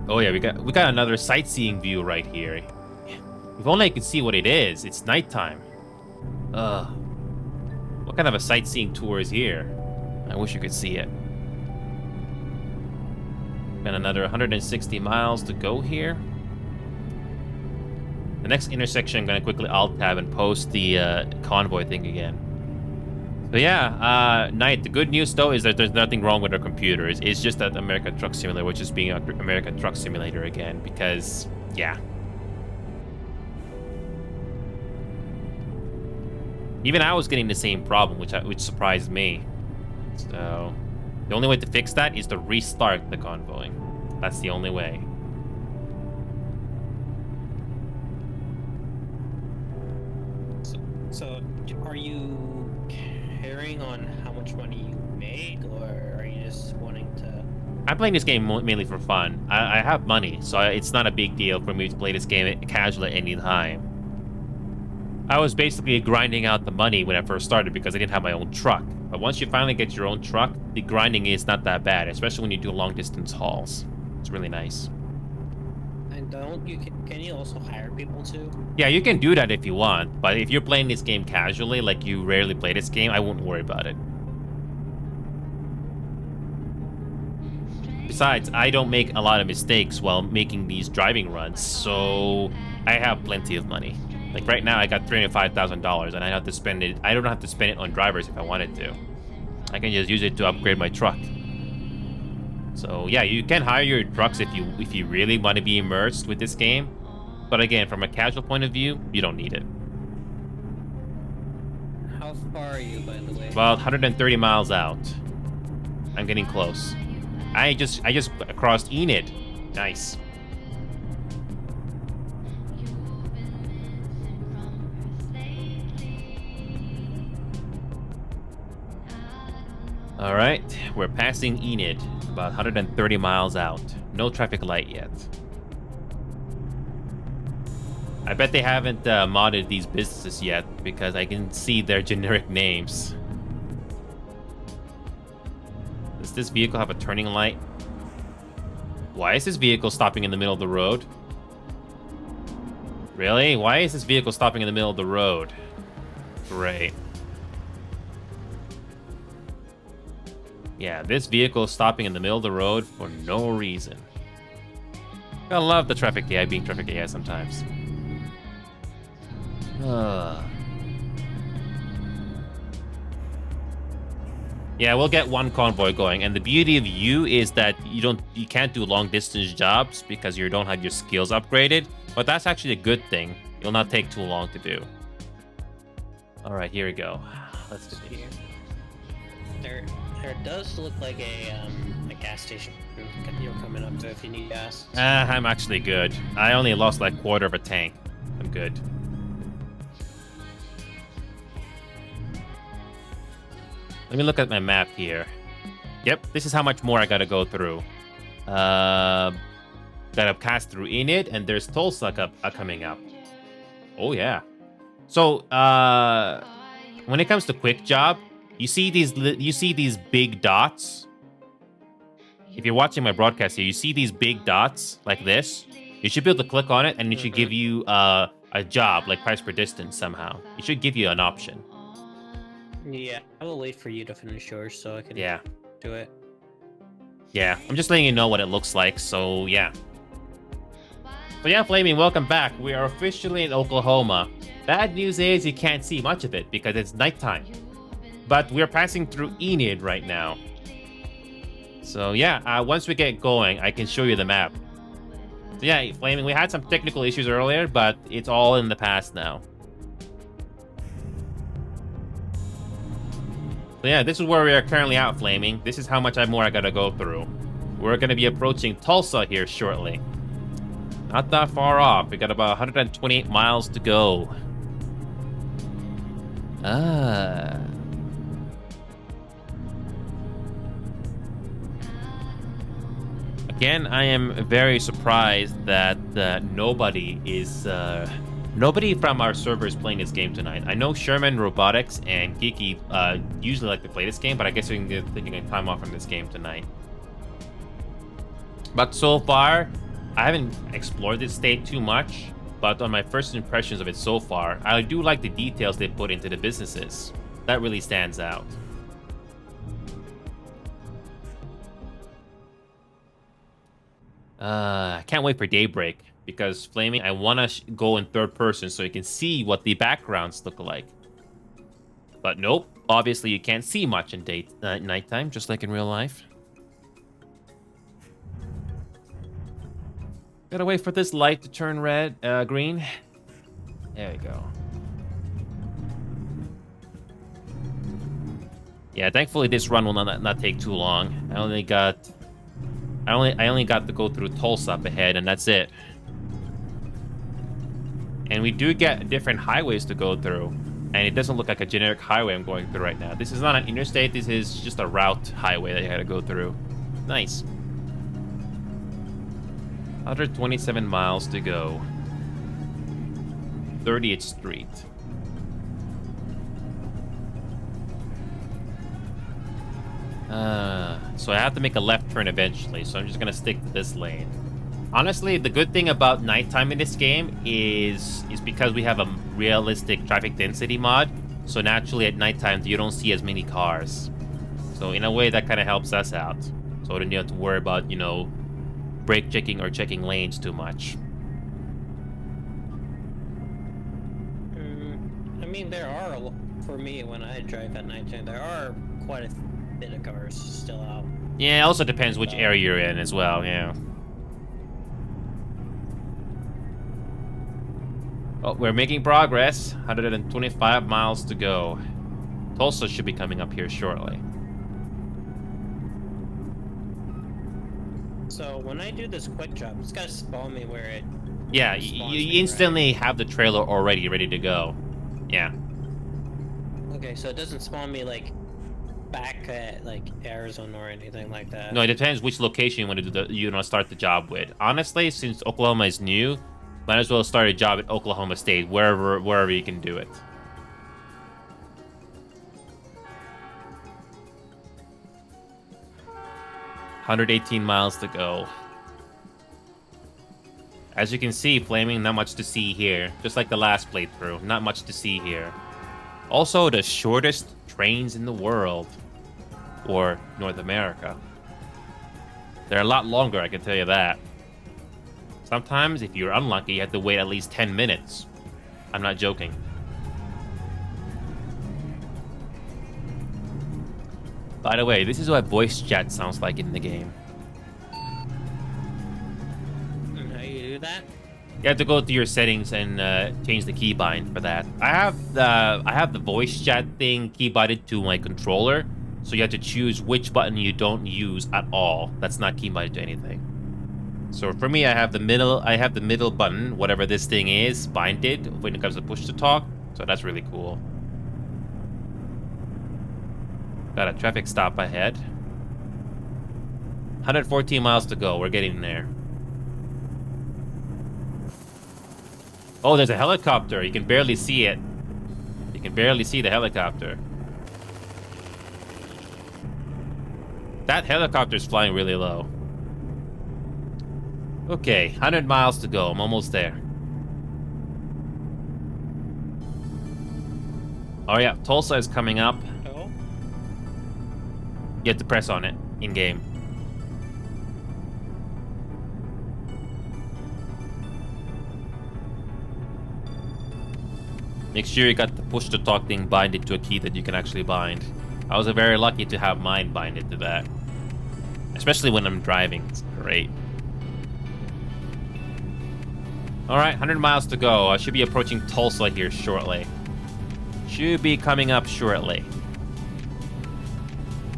[SPEAKER 1] Oh yeah, we got another sightseeing view right here. If only I could see what it is. It's nighttime. What kind of a sightseeing tour is here? I wish you could see it. And another 160 miles to go here. The next intersection, I'm gonna quickly alt tab and post the convoy thing again. So yeah, Knight, the good news though is that there's nothing wrong with our computers. It's just that American Truck Simulator, which is being American Truck Simulator again, because yeah. Even I was getting the same problem, which surprised me. So the only way to fix that is to restart the convoy. That's the only way.
[SPEAKER 2] So are you caring on how much money you make, or are you just wanting to...
[SPEAKER 1] I'm playing this game mainly for fun. I have money, so it's not a big deal for me to play this game casually at any time. I was basically grinding out the money when I first started because I didn't have my own truck. But once you finally get your own truck, the grinding is not that bad, especially when you do long distance hauls. It's really nice.
[SPEAKER 2] And can you also hire people too?
[SPEAKER 1] Yeah, you can do that if you want, but if you're playing this game casually, like you rarely play this game, I wouldn't worry about it. Besides, I don't make a lot of mistakes while making these driving runs, so I have plenty of money. Like right now, I got $305,000, and I have to spend it. I don't have to spend it on drivers if I wanted to. I can just use it to upgrade my truck. So yeah, you can hire your trucks if you really want to be immersed with this game. But again, from a casual point of view, you don't need it.
[SPEAKER 2] How far are you, by the way?
[SPEAKER 1] About 130 miles out. I'm getting close. I just crossed Enid. Nice. All right, we're passing Enid, about 130 miles out. No traffic light yet. I bet they haven't modded these businesses yet because I can see their generic names. Does this vehicle have a turning light? Why is this vehicle stopping in the middle of the road? Really? Why is this vehicle stopping in the middle of the road? Great. Yeah, this vehicle is stopping in the middle of the road for no reason. I love the traffic AI being traffic AI sometimes. Yeah, we'll get one convoy going, and the beauty of you is that you can't do long distance jobs because you don't have your skills upgraded, but that's actually a good thing. It'll not take too long to do. All right, here we go. Let's do this.
[SPEAKER 2] There does look like a gas station you're coming up to if you need gas.
[SPEAKER 1] I'm actually good. I only lost like quarter of a tank. I'm good. Let me look at my map here. Yep, this is how much more I gotta go through. Gotta pass through Enid, and there's Tulsa coming up. Oh yeah. So when it comes to quick job, you see these big dots. If you're watching my broadcast here, you see these big dots like this. You should be able to click on it, and it should give you a job, like price per distance somehow. It should give you an option.
[SPEAKER 2] Yeah, I will wait for you to finish yours so I can do it.
[SPEAKER 1] Yeah, I'm just letting you know what it looks like, so yeah. So yeah, Flaming, welcome back. We are officially in Oklahoma. Bad news is you can't see much of it because it's nighttime. But we're passing through Enid right now. So yeah, once we get going, I can show you the map. So yeah, Flaming, we had some technical issues earlier, but it's all in the past now. So yeah, this is where we are currently at, Flaming. This is how much more I gotta go through. We're gonna be approaching Tulsa here shortly. Not that far off. We got about 128 miles to go. Again, I am very surprised that nobody from our server is playing this game tonight. I know Sherman, Robotics, and Geeky usually like to play this game, but I guess we can get taking time off from this game tonight. But so far, I haven't explored this state too much, but on my first impressions of it so far, I do like the details they put into the businesses. That really stands out. I can't wait for daybreak, because Flaming, I want to go in third person so you can see what the backgrounds look like. But nope, obviously you can't see much in nighttime, just like in real life. Gotta wait for this light to turn green. There we go. Yeah, thankfully this run will not take too long. I only got to go through Tulsa up ahead, and that's it. And we do get different highways to go through, and it doesn't look like a generic highway I'm going through right now. This is not an interstate. This is just a route highway that you had to go through. Nice. 127 miles to go. 30th Street. So I have to make a left turn eventually, so I'm just gonna stick to this lane. Honestly, the good thing about nighttime in this game is because we have a realistic traffic density mod, so naturally at nighttime you don't see as many cars. So in a way that kind of helps us out. So then you don't have to worry about, brake checking or checking lanes too much.
[SPEAKER 2] I mean, there are, for me, when I drive at nighttime, there are quite a bit of cars still out.
[SPEAKER 1] Yeah, it also depends which area you're in as well, yeah. Oh, we're making progress. 125 miles to go. Tulsa should be coming up here shortly.
[SPEAKER 2] So when I do this quick drop, it's gotta spawn me where it.
[SPEAKER 1] Yeah, you instantly have the trailer already ready to go. Yeah.
[SPEAKER 2] Okay, so it doesn't spawn me like back at like Arizona or anything like that.
[SPEAKER 1] No, it depends which location you want to start the job with. Honestly, since Oklahoma is new, might as well start a job at Oklahoma State, wherever you can do it. $118 miles to go. As you can see, Flaming, not much to see here. Just like the last playthrough, not much to see here. Also, the shortest trains in the world. Or North America. They're a lot longer, I can tell you that. Sometimes, if you're unlucky, you have to wait at least 10 minutes. I'm not joking. By the way, this is what voice chat sounds like in the game.
[SPEAKER 2] How you do that?
[SPEAKER 1] You have to go to your settings and change the keybind for that. I have the voice chat thing keybinded to my controller, so you have to choose which button you don't use at all. That's not keybinded to anything. So for me, I have the middle button, whatever this thing is, binded when it comes to push to talk. So that's really cool. Got a traffic stop ahead. 114 miles to go. We're getting there. Oh, there's a helicopter. You can barely see it. You can barely see the helicopter. That helicopter's flying really low. Okay, 100 miles to go. I'm almost there. Oh yeah, Tulsa is coming up.
[SPEAKER 2] Oh.
[SPEAKER 1] You have to press on it in-game. Make sure you got the push-to-talk thing binded to a key that you can actually bind. I was very lucky to have mine binded to that. Especially when I'm driving. It's great. Alright, 100 miles to go. I should be approaching Tulsa here shortly. Should be coming up shortly.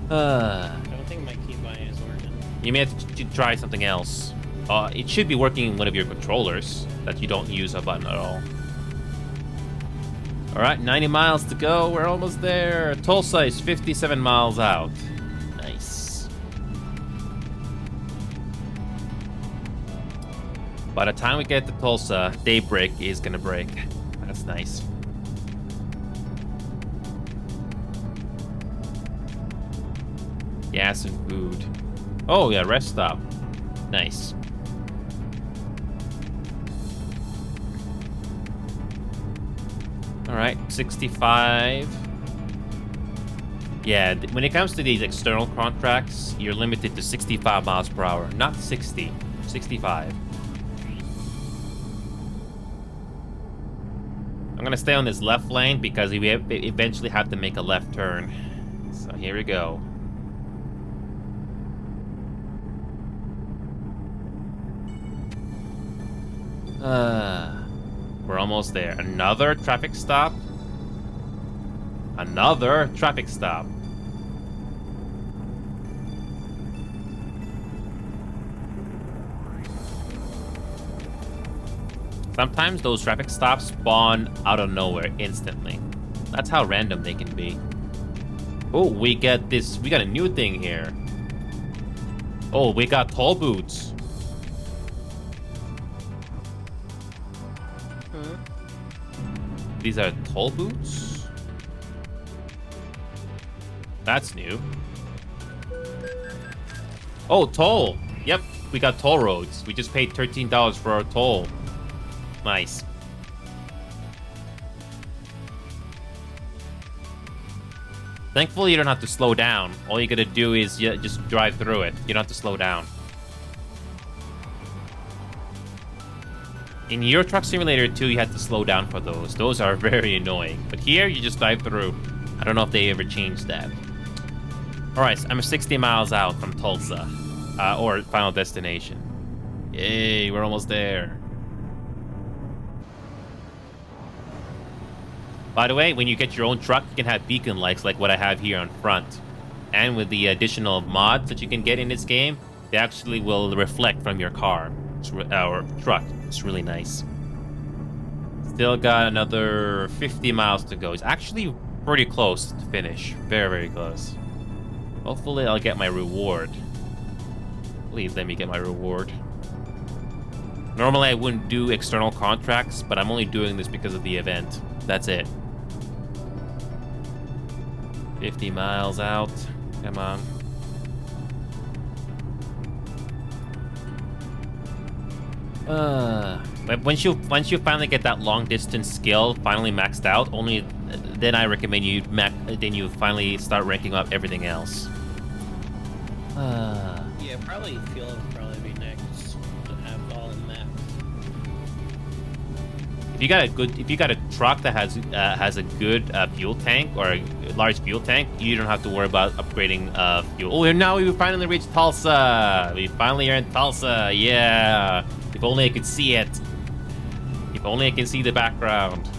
[SPEAKER 2] I don't think my keybind is working.
[SPEAKER 1] You may have to try something else. It should be working in one of your controllers that you don't use a button at all. Alright, 90 miles to go. We're almost there. Tulsa is 57 miles out. Nice. By the time we get to Tulsa, daybreak is gonna break. That's nice. Gas and food. Oh yeah, rest stop. Nice. Alright, 65. Yeah, when it comes to these external contracts, you're limited to 65 miles per hour. Not 60, 65. I'm gonna stay on this left lane because we eventually have to make a left turn. So here we go. We're almost there. Another traffic stop. Another traffic stop. Sometimes those traffic stops spawn out of nowhere instantly. That's how random they can be. Oh, we got a new thing here. Oh, we got toll booths. These are toll booths? That's new. Oh, toll. Yep, we got toll roads. We just paid $13 for our toll. Nice. Thankfully, you don't have to slow down. All you gotta do is just drive through it. You don't have to slow down. In Euro Truck Simulator 2, you had to slow down for those. Those are very annoying. But here, you just drive through. I don't know if they ever changed that. Alright, so I'm 60 miles out from Tulsa. Or Final Destination. Yay, we're almost there. By the way, when you get your own truck, you can have beacon lights like what I have here on front. And with the additional mods that you can get in this game, they actually will reflect from your car or truck. It's really nice. Still got another 50 miles to go. It's actually pretty close to finish. Very, very close. Hopefully I'll get my reward. Please let me get my reward. Normally I wouldn't do external contracts, but I'm only doing this because of the event. That's it. 50 miles out. Come on. But once you finally get that long distance skill finally maxed out, only then I recommend you finally start ranking up everything else.
[SPEAKER 2] Yeah, probably fuel would probably be next to have all in that.
[SPEAKER 1] If you got a truck that has a good fuel tank or a large fuel tank, you don't have to worry about upgrading fuel. Oh, and now we finally reached Tulsa. We finally are in Tulsa. Yeah. If only I could see it. If only I can see the background.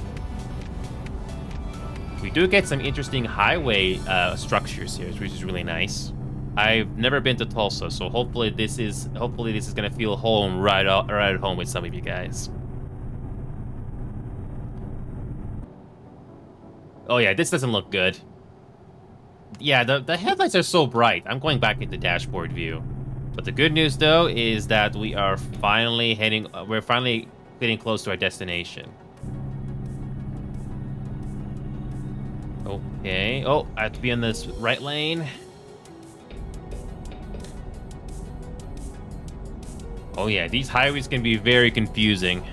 [SPEAKER 1] We do get some interesting highway structures here, which is really nice. I've never been to Tulsa, so hopefully this is gonna feel home right at home with some of you guys. Oh yeah, this doesn't look good. Yeah, the headlights are so bright. I'm going back into dashboard view. But the good news though is that we're finally getting close to our destination. Okay. Oh, I have to be in this right lane. Oh yeah, these highways can be very confusing.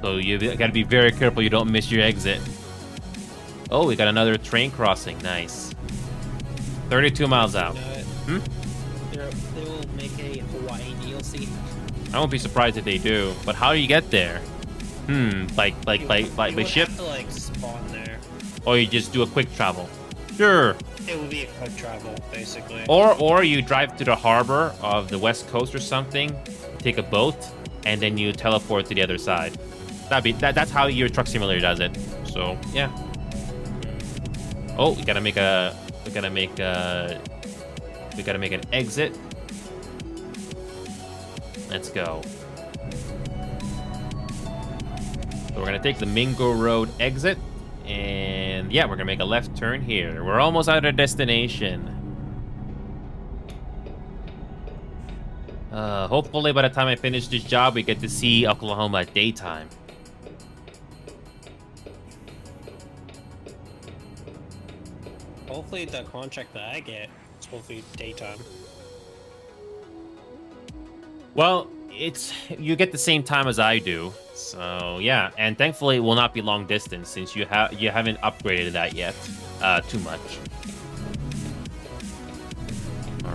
[SPEAKER 1] So you gotta be very careful you don't miss your exit. Oh, we got another train crossing. Nice. 32 miles out.
[SPEAKER 2] They will make a Hawaii DLC.
[SPEAKER 1] I won't be surprised if they do. But how do you get there? By ship?
[SPEAKER 2] Have to like spawn there.
[SPEAKER 1] Or you just do a quick travel? Sure.
[SPEAKER 2] It would be a quick travel, basically.
[SPEAKER 1] Or you drive to the harbor of the West Coast or something, take a boat, and then you teleport to the other side. That's how your Truck Simulator does it. So yeah. Oh, we gotta make an exit. Let's go. So we're gonna take the Mingo Road exit, and yeah, we're gonna make a left turn here. We're almost at our destination. Hopefully by the time I finish this job, we get to see Oklahoma at daytime.
[SPEAKER 2] Hopefully the contract that I get is hopefully daytime.
[SPEAKER 1] Well, you get the same time as I do, so yeah. And thankfully, it will not be long distance since you haven't upgraded that yet too much.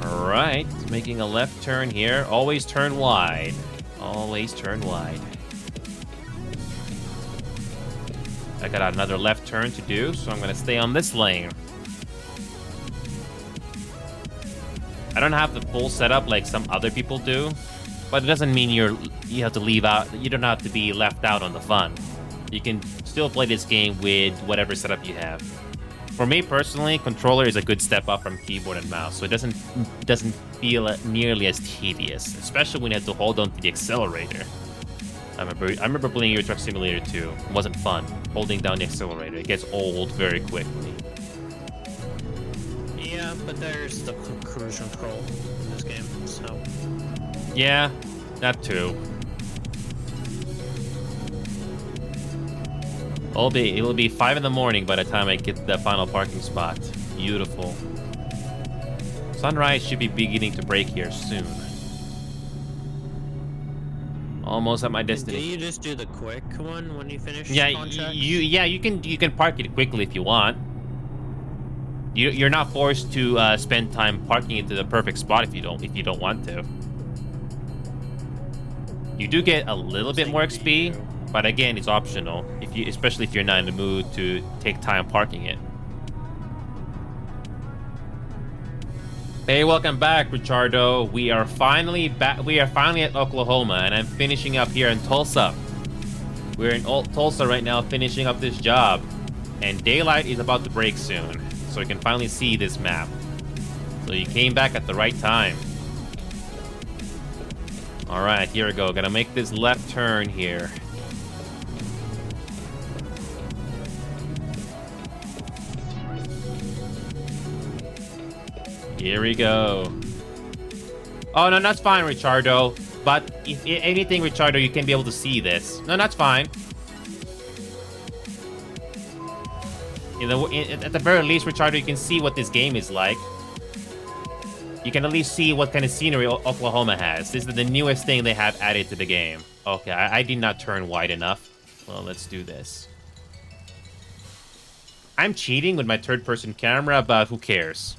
[SPEAKER 1] All right, making a left turn here. Always turn wide. Always turn wide. I got another left turn to do, so I'm gonna stay on this lane. I don't have the full setup like some other people do, but it doesn't mean you have to leave out. You don't have to be left out on the fun. You can still play this game with whatever setup you have. For me personally, controller is a good step up from keyboard and mouse, so it doesn't feel nearly as tedious, especially when you have to hold on to the accelerator. I remember playing Euro Truck Simulator 2. It wasn't fun. Holding down the accelerator, it gets old very quickly.
[SPEAKER 2] Yeah, but there's the cruise control in this game, so...
[SPEAKER 1] Yeah, that too. It'll be 5 in the morning by the time I get the final parking spot. Beautiful. Sunrise should be beginning to break here soon. Almost at my destination.
[SPEAKER 2] Do you just do the quick one when you finish
[SPEAKER 1] Yeah,
[SPEAKER 2] contracts?
[SPEAKER 1] you can park it quickly if you want. You're not forced to spend time parking into the perfect spot if you don't want to. You do get a little bit more XP, but again, it's optional. Especially if you're not in the mood to take time parking it. Hey, welcome back, Richardo. We are finally back. We are finally at Oklahoma, and I'm finishing up here in Tulsa. We're in Tulsa right now, finishing up this job, and daylight is about to break soon, so we can finally see this map. So you came back at the right time. All right, here we go. Gotta make this left turn here. Here we go. Oh, no, that's fine, Richardo. But if anything, Richardo, you can be able to see this. No, that's fine. At the very least, Richardo, you can see what this game is like. You can at least see what kind of scenery Oklahoma has. This is the newest thing they have added to the game. Okay, I did not turn wide enough. Well, let's do this. I'm cheating with my third-person camera, but who cares?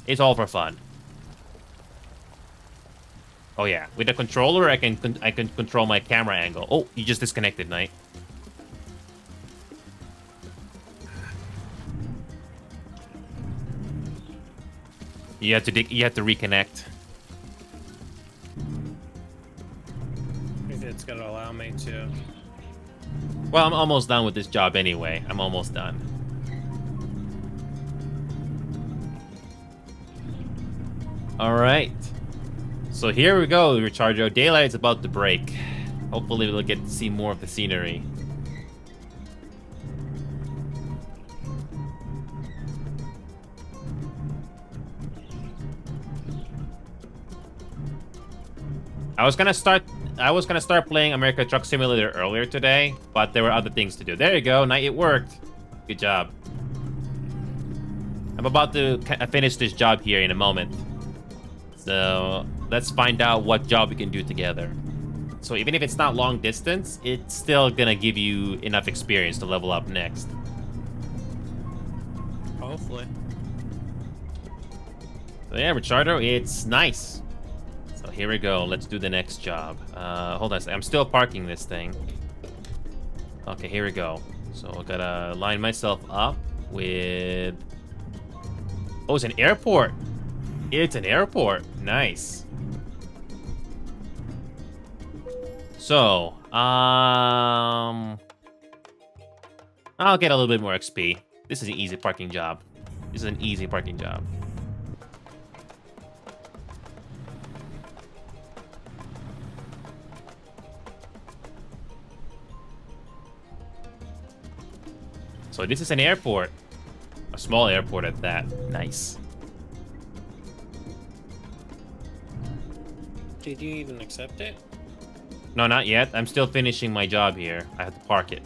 [SPEAKER 1] It's all for fun. Oh yeah, with the controller, I can control my camera angle. Oh, you just disconnected, Knight. You have to reconnect.
[SPEAKER 2] If it's gonna allow me to.
[SPEAKER 1] Well, I'm almost done with this job anyway. I'm almost done. All right. So here we go, Richardo. Daylight is about to break. Hopefully we'll get to see more of the scenery. I was gonna start playing America Truck Simulator earlier today, but there were other things to do. There you go, Knight, it worked. Good job. I'm about to finish this job here in a moment. So let's find out what job we can do together. So even if it's not long distance, it's still gonna give you enough experience to level up next.
[SPEAKER 2] Hopefully.
[SPEAKER 1] So yeah, Richardo, it's nice. So here we go. Let's do the next job. Hold on a second. I'm still parking this thing. Okay, here we go. So I gotta line myself up with... Oh, it's an airport. It's an airport. Nice. So, I'll get a little bit more XP. This is an easy parking job. This is an easy parking job. So this is an airport. A small airport at that. Nice.
[SPEAKER 2] Did you even accept it?
[SPEAKER 1] No, not yet. I'm still finishing my job here. I have to park it.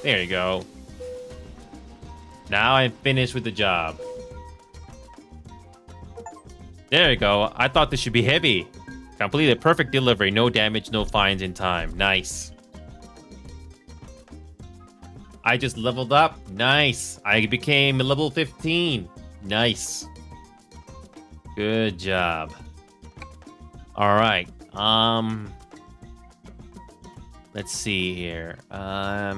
[SPEAKER 1] There you go. Now I'm finished with the job. There you go. I thought this should be heavy. Completed perfect delivery. No damage, no fines in time. Nice. I just leveled up. Nice. I became level 15. Nice. Good job. All right. Let's see here. I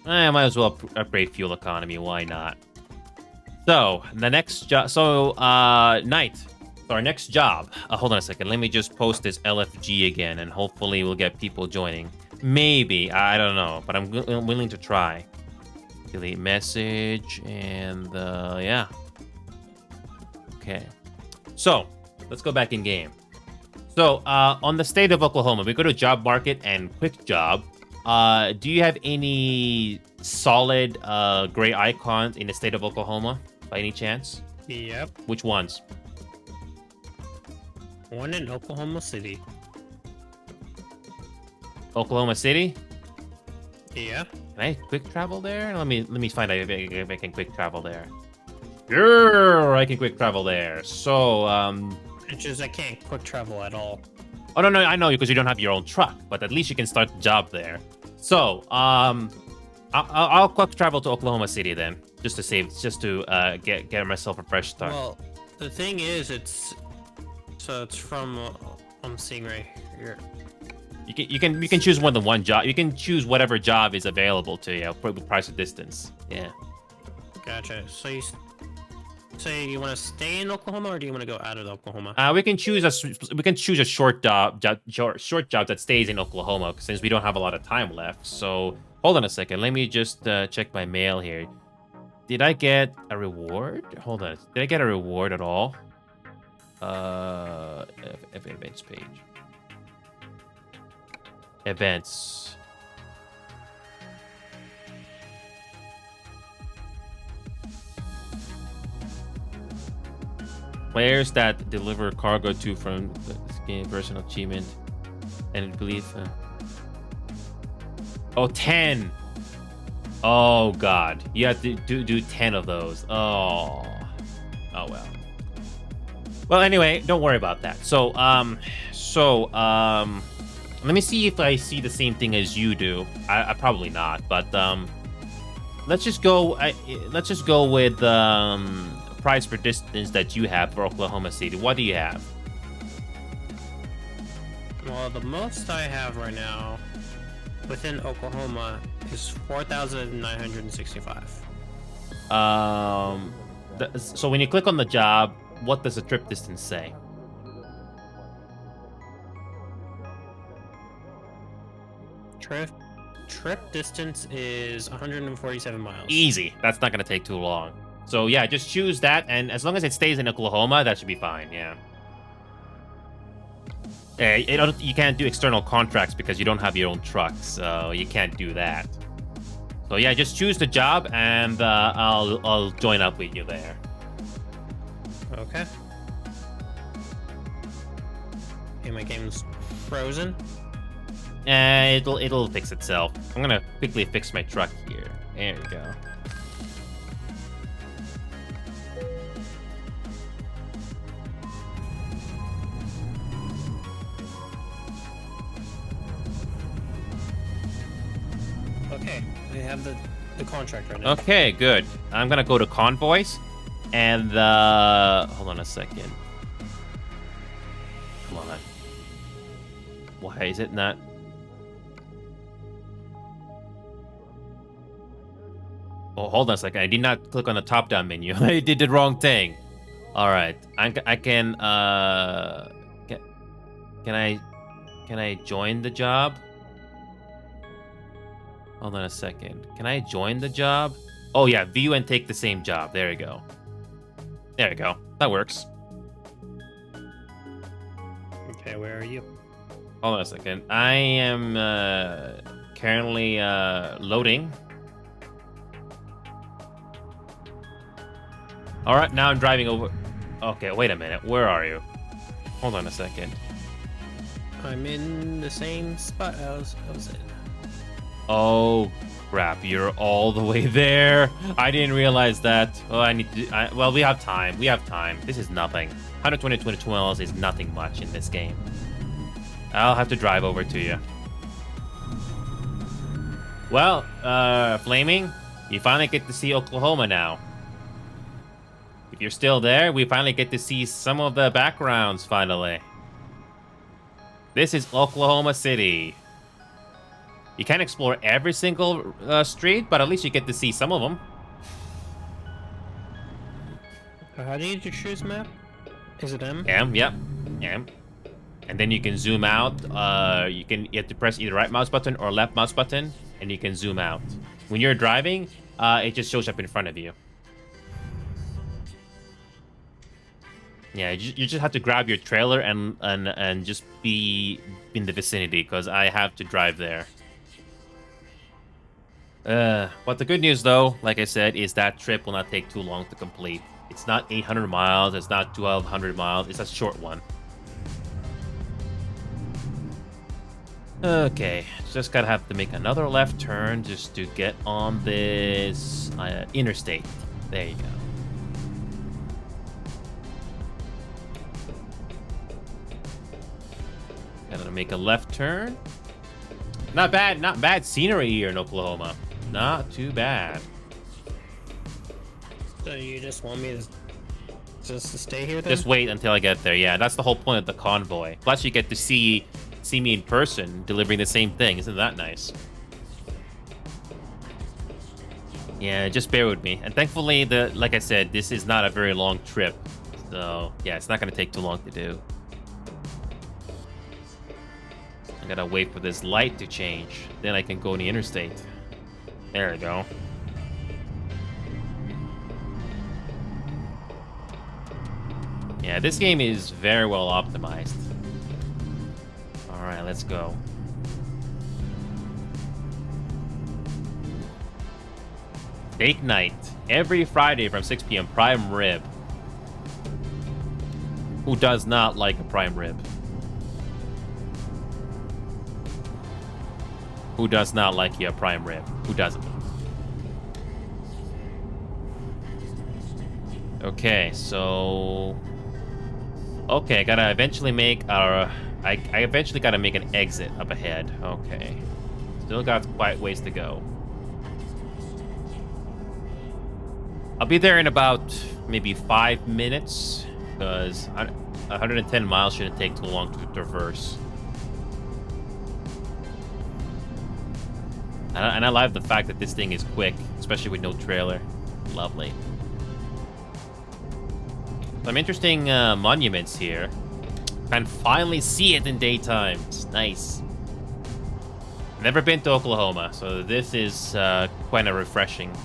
[SPEAKER 1] might as well upgrade fuel economy. Why not? So the next job. So Knight. So our next job. Hold on a second. Let me just post this LFG again, and hopefully we'll get people joining. Maybe. I don't know, but I'm willing to try. Delete message and yeah. Okay. So let's go back in game. So on the state of Oklahoma, we go to job market and quick job. Do you have any solid gray icons in the state of Oklahoma by any chance?
[SPEAKER 2] Yep.
[SPEAKER 1] Which ones?
[SPEAKER 2] One in Oklahoma City.
[SPEAKER 1] Oklahoma City?
[SPEAKER 2] Yeah.
[SPEAKER 1] Can I quick travel there? Let me find out if I can quick travel there. Sure, I can quick travel there. So
[SPEAKER 2] It's just I can't quick travel at all.
[SPEAKER 1] Oh no, I know because you don't have your own truck, but at least you can start the job there. So I'll quick travel to Oklahoma City then, just to get myself a fresh start.
[SPEAKER 2] Well, the thing is, it's from I'm seeing right here.
[SPEAKER 1] You can choose more than one job. You can choose whatever job is available to you with price or distance. Yeah.
[SPEAKER 2] Gotcha. So you say you want to stay in Oklahoma, or do you want to go out of Oklahoma?
[SPEAKER 1] We can choose a short job that stays in Oklahoma since we don't have a lot of time left. So hold on a second. Let me just check my mail here. Did I get a reward? Hold on. Did I get a reward at all? Events page. Events. Players that deliver cargo to from the game personal achievement and believe. Oh, 10. Oh God, you have to do 10 of those. Oh well. Well, anyway, don't worry about that. So let me see if I see the same thing as you do. I probably not, but let's just go. Let's just go with price per distance that you have for Oklahoma City. What do you have?
[SPEAKER 2] Well, the most I have right now within Oklahoma is 4,965.
[SPEAKER 1] So when you click on the job, what does the trip distance say?
[SPEAKER 2] Trip distance is 147 miles.
[SPEAKER 1] Easy. That's not gonna take too long. So yeah, just choose that, and as long as it stays in Oklahoma, that should be fine. Yeah. You can't do external contracts because you don't have your own truck, so you can't do that. So yeah, just choose the job, and I'll join up with you there.
[SPEAKER 2] Okay. Okay, my game's frozen.
[SPEAKER 1] It'll fix itself. I'm gonna quickly fix my truck here. There we go.
[SPEAKER 2] Okay, I have the contract right now.
[SPEAKER 1] Okay, good. I'm gonna go to Convoys, and hold on a second. Come on. Why is it not? Oh, hold on a second. I did not click on the top-down menu. I did the wrong thing. All right. I can I join the job? Hold on a second. Can I join the job? Oh yeah, view and take the same job. There you go. There you go. That works.
[SPEAKER 2] Okay, where are you?
[SPEAKER 1] Hold on a second. I am currently loading. All right, now I'm driving over. Okay, wait a minute. Where are you? Hold on a second.
[SPEAKER 2] I'm in the same spot I was in.
[SPEAKER 1] Oh, crap. You're all the way there. I didn't realize that. Oh, I need to... well, we have time. We have time. This is nothing. 120 miles is nothing much in this game. I'll have to drive over to you. Well, Flaming, you finally get to see Oklahoma now. If you're still there, we finally get to see some of the backgrounds, finally. This is Oklahoma City. You can't explore every single street, but at least you get to see some of them.
[SPEAKER 2] How do you choose map? Is it M?
[SPEAKER 1] M, yep. M. And then you can zoom out. You have to press either right mouse button or left mouse button, and you can zoom out. When you're driving, it just shows up in front of you. Yeah, you just have to grab your trailer and just be in the vicinity, because I have to drive there. But the good news, though, like I said, is that trip will not take too long to complete. It's not 800 miles, it's not 1,200 miles, it's a short one. Okay, just gotta have to make another left turn just to get on this interstate. There you go. Gotta make a left turn. Not bad scenery here in Oklahoma. Not too bad.
[SPEAKER 2] So you just want me to just to stay here then?
[SPEAKER 1] Just wait until I get there. Yeah, that's the whole point of the convoy. Plus, you get to see me in person delivering the same thing. Isn't that nice? Yeah, just bear with me. And thankfully, like I said, this is not a very long trip. So, yeah, it's not going to take too long to do. I gotta wait for this light to change. Then I can go on the interstate. There we go. Yeah, this game is very well optimized. Alright, let's go. Date night. Every Friday from 6 p.m. Prime rib. Who does not like a prime rib? Who does not like your prime rib? Who doesn't? Okay, so... Okay, I gotta eventually make our... I eventually gotta make an exit up ahead. Okay. Still got quite ways to go. I'll be there in about maybe 5 minutes, because 110 miles shouldn't take too long to traverse. And I love the fact that this thing is quick, especially with no trailer. Lovely. Some interesting monuments here. Can finally see it in daytime. It's nice. Never been to Oklahoma, so this is quite a refreshing.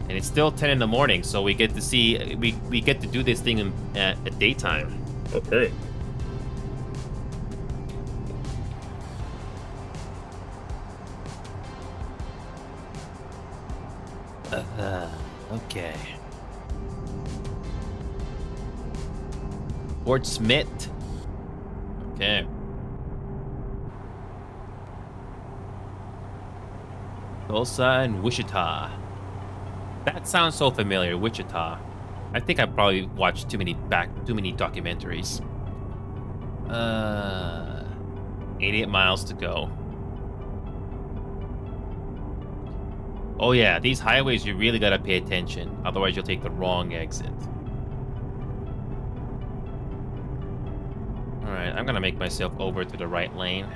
[SPEAKER 1] And it's still 10 in the morning, so we get to see we get to do this thing at daytime. Okay. Okay. Fort Smith. Okay. Tulsa and Wichita. That sounds so familiar, Wichita. I think I probably watched too many documentaries. 88 miles to go. Oh yeah, these highways you really gotta pay attention, otherwise you'll take the wrong exit. Alright, I'm gonna make myself over to the right lane.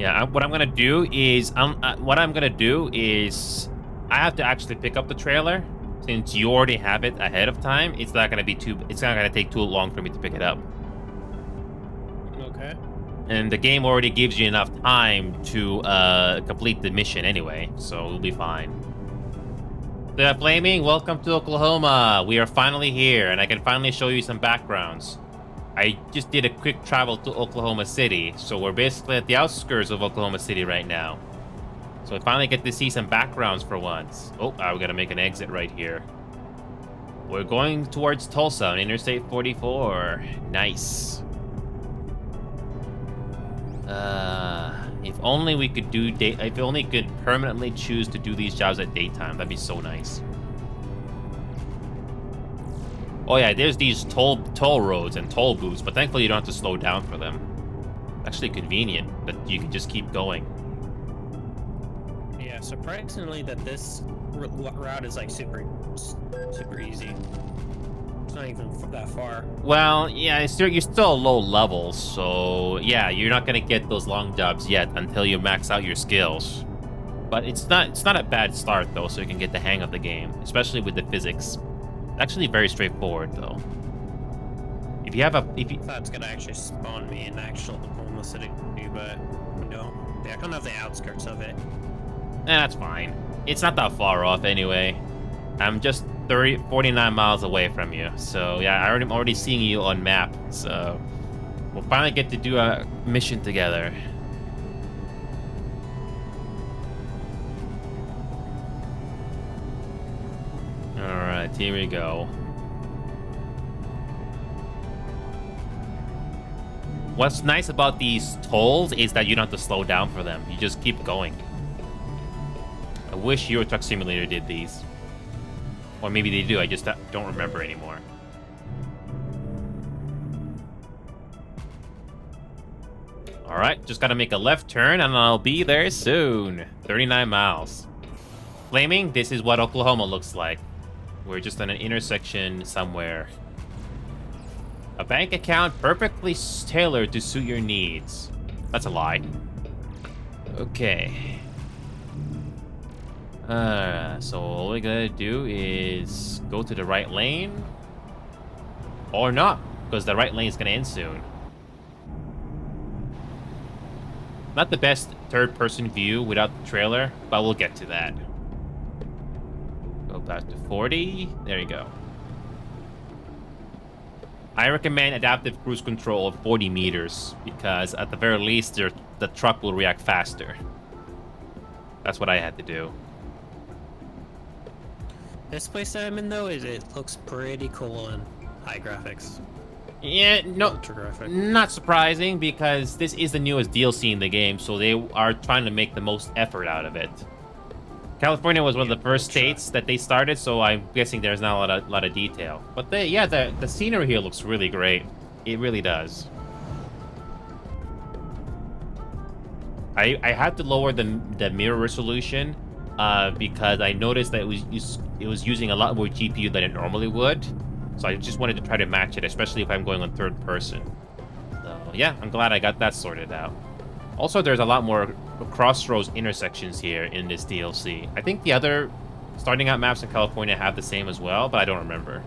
[SPEAKER 1] Yeah, what I'm gonna do is I have to actually pick up the trailer. Since you already have it ahead of time, it's not gonna take too long for me to pick it up.
[SPEAKER 2] Okay.
[SPEAKER 1] And the game already gives you enough time to complete the mission anyway, so we'll be fine. Flaming, welcome to Oklahoma. We are finally here, and I can finally show you some backgrounds. I just did a quick travel to Oklahoma City, so we're basically at the outskirts of Oklahoma City right now. So we finally get to see some backgrounds for once. Oh, we gotta make an exit right here. We're going towards Tulsa on Interstate 44. Nice. If only we could if only could permanently choose to do these jobs at daytime, that'd be so nice. Oh yeah, there's these toll roads and toll booths, but thankfully you don't have to slow down for them. Actually convenient that you can just keep going.
[SPEAKER 2] Yeah, surprisingly that this route is like super easy. It's not even that far.
[SPEAKER 1] Well, yeah, you're still low level, so yeah, you're not gonna get those long jobs yet until you max out your skills. But it's not a bad start though, so you can get the hang of the game, especially with the physics. Actually, very straightforward though. If you
[SPEAKER 2] I thought it's gonna actually spawn me in actual Oklahoma City, but no, yeah, I kind of have the outskirts of it.
[SPEAKER 1] That's fine. It's not that far off anyway. I'm just 49 miles away from you. So yeah, I'm already seeing you on map. So we'll finally get to do a mission together. Alright, here we go. What's nice about these tolls is that you don't have to slow down for them. You just keep going. I wish Euro Truck Simulator did these. Or maybe they do, I just don't remember anymore. All right, just gotta make a left turn and I'll be there soon. 39 miles. Flaming, this is what Oklahoma looks like. We're just on an intersection somewhere. A bank account perfectly tailored to suit your needs. That's a lie. Okay. So all we gotta do is go to the right lane. Or not, because the right lane is gonna end soon. Not the best third-person view without the trailer, but we'll get to that. Go back to 40. There you go. I recommend adaptive cruise control of 40 meters, because at the very least, the truck will react faster. That's what I had to do.
[SPEAKER 2] This place that I'm in, though, it looks pretty cool on high graphics.
[SPEAKER 1] Yeah, no,
[SPEAKER 2] Ultra graphic.
[SPEAKER 1] not surprising, because this is the newest DLC in the game, so they are trying to make the most effort out of it. California was one of the first states that they started, so I'm guessing there's not a lot of detail. But the scenery here looks really great. It really does. I had to lower the mirror resolution because I noticed that it was using a lot more GPU than it normally would. So I just wanted to try to match it, especially if I'm going on third person. So yeah, I'm glad I got that sorted out. Also, there's a lot more crossroads intersections here in this DLC. I think the other starting out maps in California have the same as well, but I don't remember.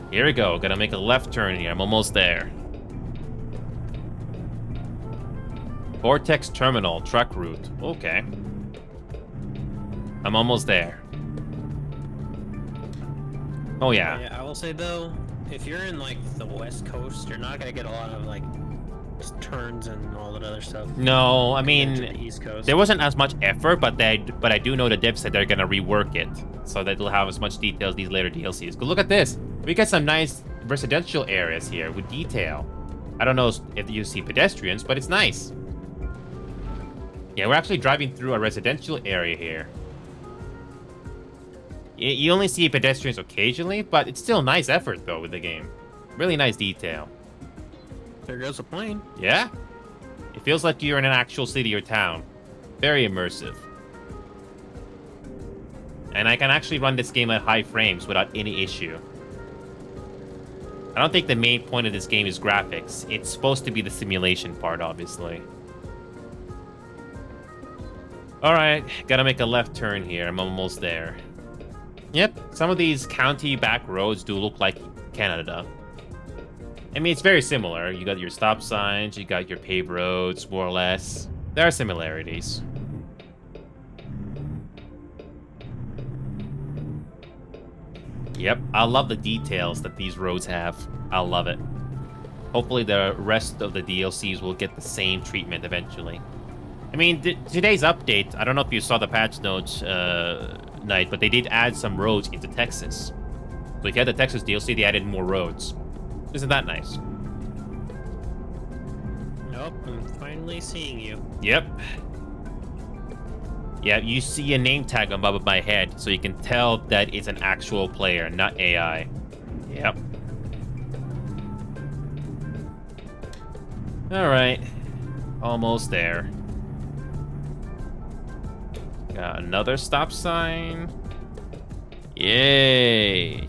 [SPEAKER 1] Here we go. Gotta make a left turn here. I'm almost there. Vortex Terminal, truck route. Okay. I'm almost there. Oh, yeah.
[SPEAKER 2] Yeah, I will say, though, if you're in, like, the West Coast, you're not gonna get a lot of, like, turns and all that other stuff.
[SPEAKER 1] No, I
[SPEAKER 2] compared to
[SPEAKER 1] mean,
[SPEAKER 2] the East Coast.
[SPEAKER 1] there wasn't as much effort, but I do know the devs said they're gonna rework it so that it'll have as much detail as these later DLCs. But look at this. We got some nice residential areas here with detail. I don't know if you see pedestrians, but it's nice. Yeah, we're actually driving through a residential area here. You only see pedestrians occasionally, but it's still nice effort, though, with the game. Really nice detail.
[SPEAKER 2] There goes a plane.
[SPEAKER 1] Yeah? It feels like you're in an actual city or town. Very immersive. And I can actually run this game at high frames without any issue. I don't think the main point of this game is graphics. It's supposed to be the simulation part, obviously. Alright, gotta make a left turn here. I'm almost there. Yep, some of these county back roads do look like Canada. I mean, it's very similar. You got your stop signs, you got your paved roads, more or less. There are similarities. Yep, I love the details that these roads have. I love it. Hopefully the rest of the DLCs will get the same treatment eventually. I mean, today's update, I don't know if you saw the patch notes, Night, but they did add some roads into Texas. So if you had the Texas DLC, they added more roads. Isn't that nice?
[SPEAKER 2] Nope, I'm finally seeing you.
[SPEAKER 1] Yep. Yeah, you see a name tag above my head, so you can tell that it's an actual player, not AI. Yep. Alright. Almost there. Got another stop sign. Yay.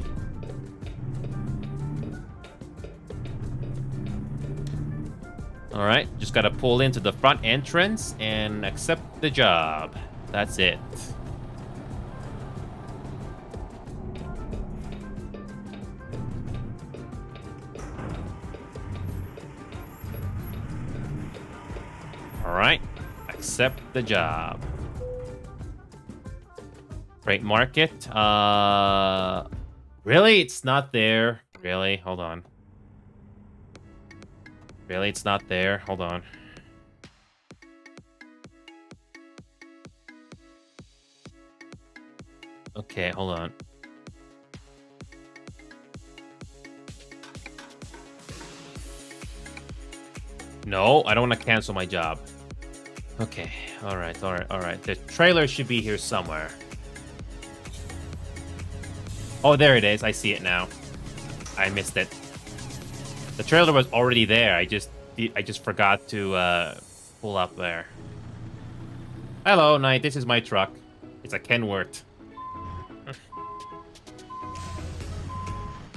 [SPEAKER 1] Alright, just gotta pull into the front entrance and accept the job. That's it. Alright, accept the job. Freight market. Really? It's not there. Really? Hold on. Really? It's not there. Hold on. Okay, hold on. No, I don't want to cancel my job. Okay, alright. The trailer should be here somewhere. Oh, there it is. I see it now. I missed it. The trailer was already there. I just I just forgot to pull up there. Hello, Knight. This is my truck. It's a Kenworth.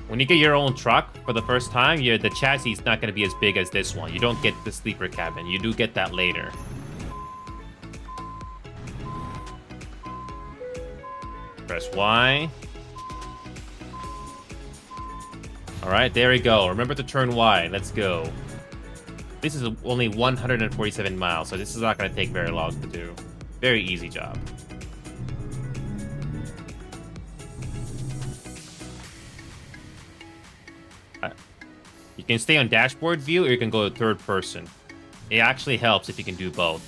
[SPEAKER 1] When you get your own truck for the first time, the chassis is not going to be as big as this one. You don't get the sleeper cabin. You do get that later. Press Y. All right, there we go. Remember to turn Y. Let's go. This is only 147 miles, so this is not going to take very long to do. Very easy job. You can stay on dashboard view, or you can go to third person. It actually helps if you can do both.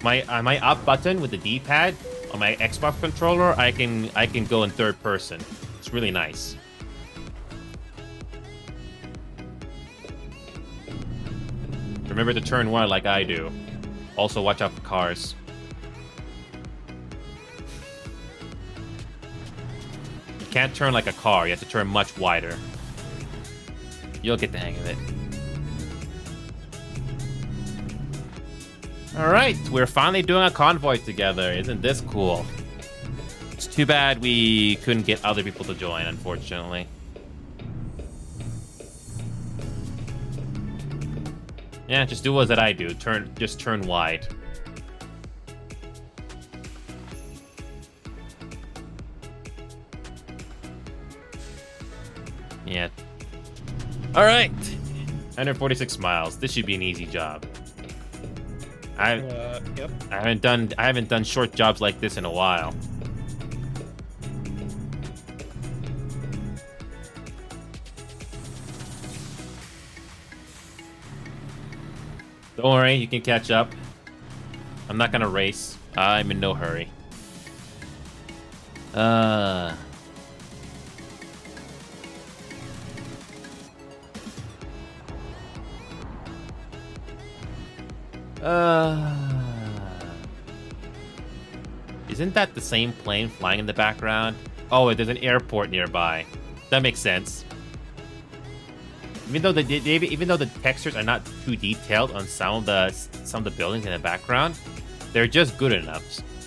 [SPEAKER 1] My up button with the D-pad on my Xbox controller, I can go in third person. It's really nice. Remember to turn one like I do. Also, watch out for cars. You can't turn like a car. You have to turn much wider. You'll get the hang of it. Alright, we're finally doing a convoy together. Isn't this cool? It's too bad we couldn't get other people to join, unfortunately. Yeah, just do what I do. Just turn wide. Yeah. All right. 146 miles. This should be an easy job.
[SPEAKER 2] Yep.
[SPEAKER 1] I haven't done short jobs like this in a while. Don't worry, you can catch up. I'm not gonna race. I'm in no hurry. Isn't that the same plane flying in the background? Oh, there's an airport nearby. That makes sense. Even though the textures are not too detailed on some of the buildings in the background, they're just good enough.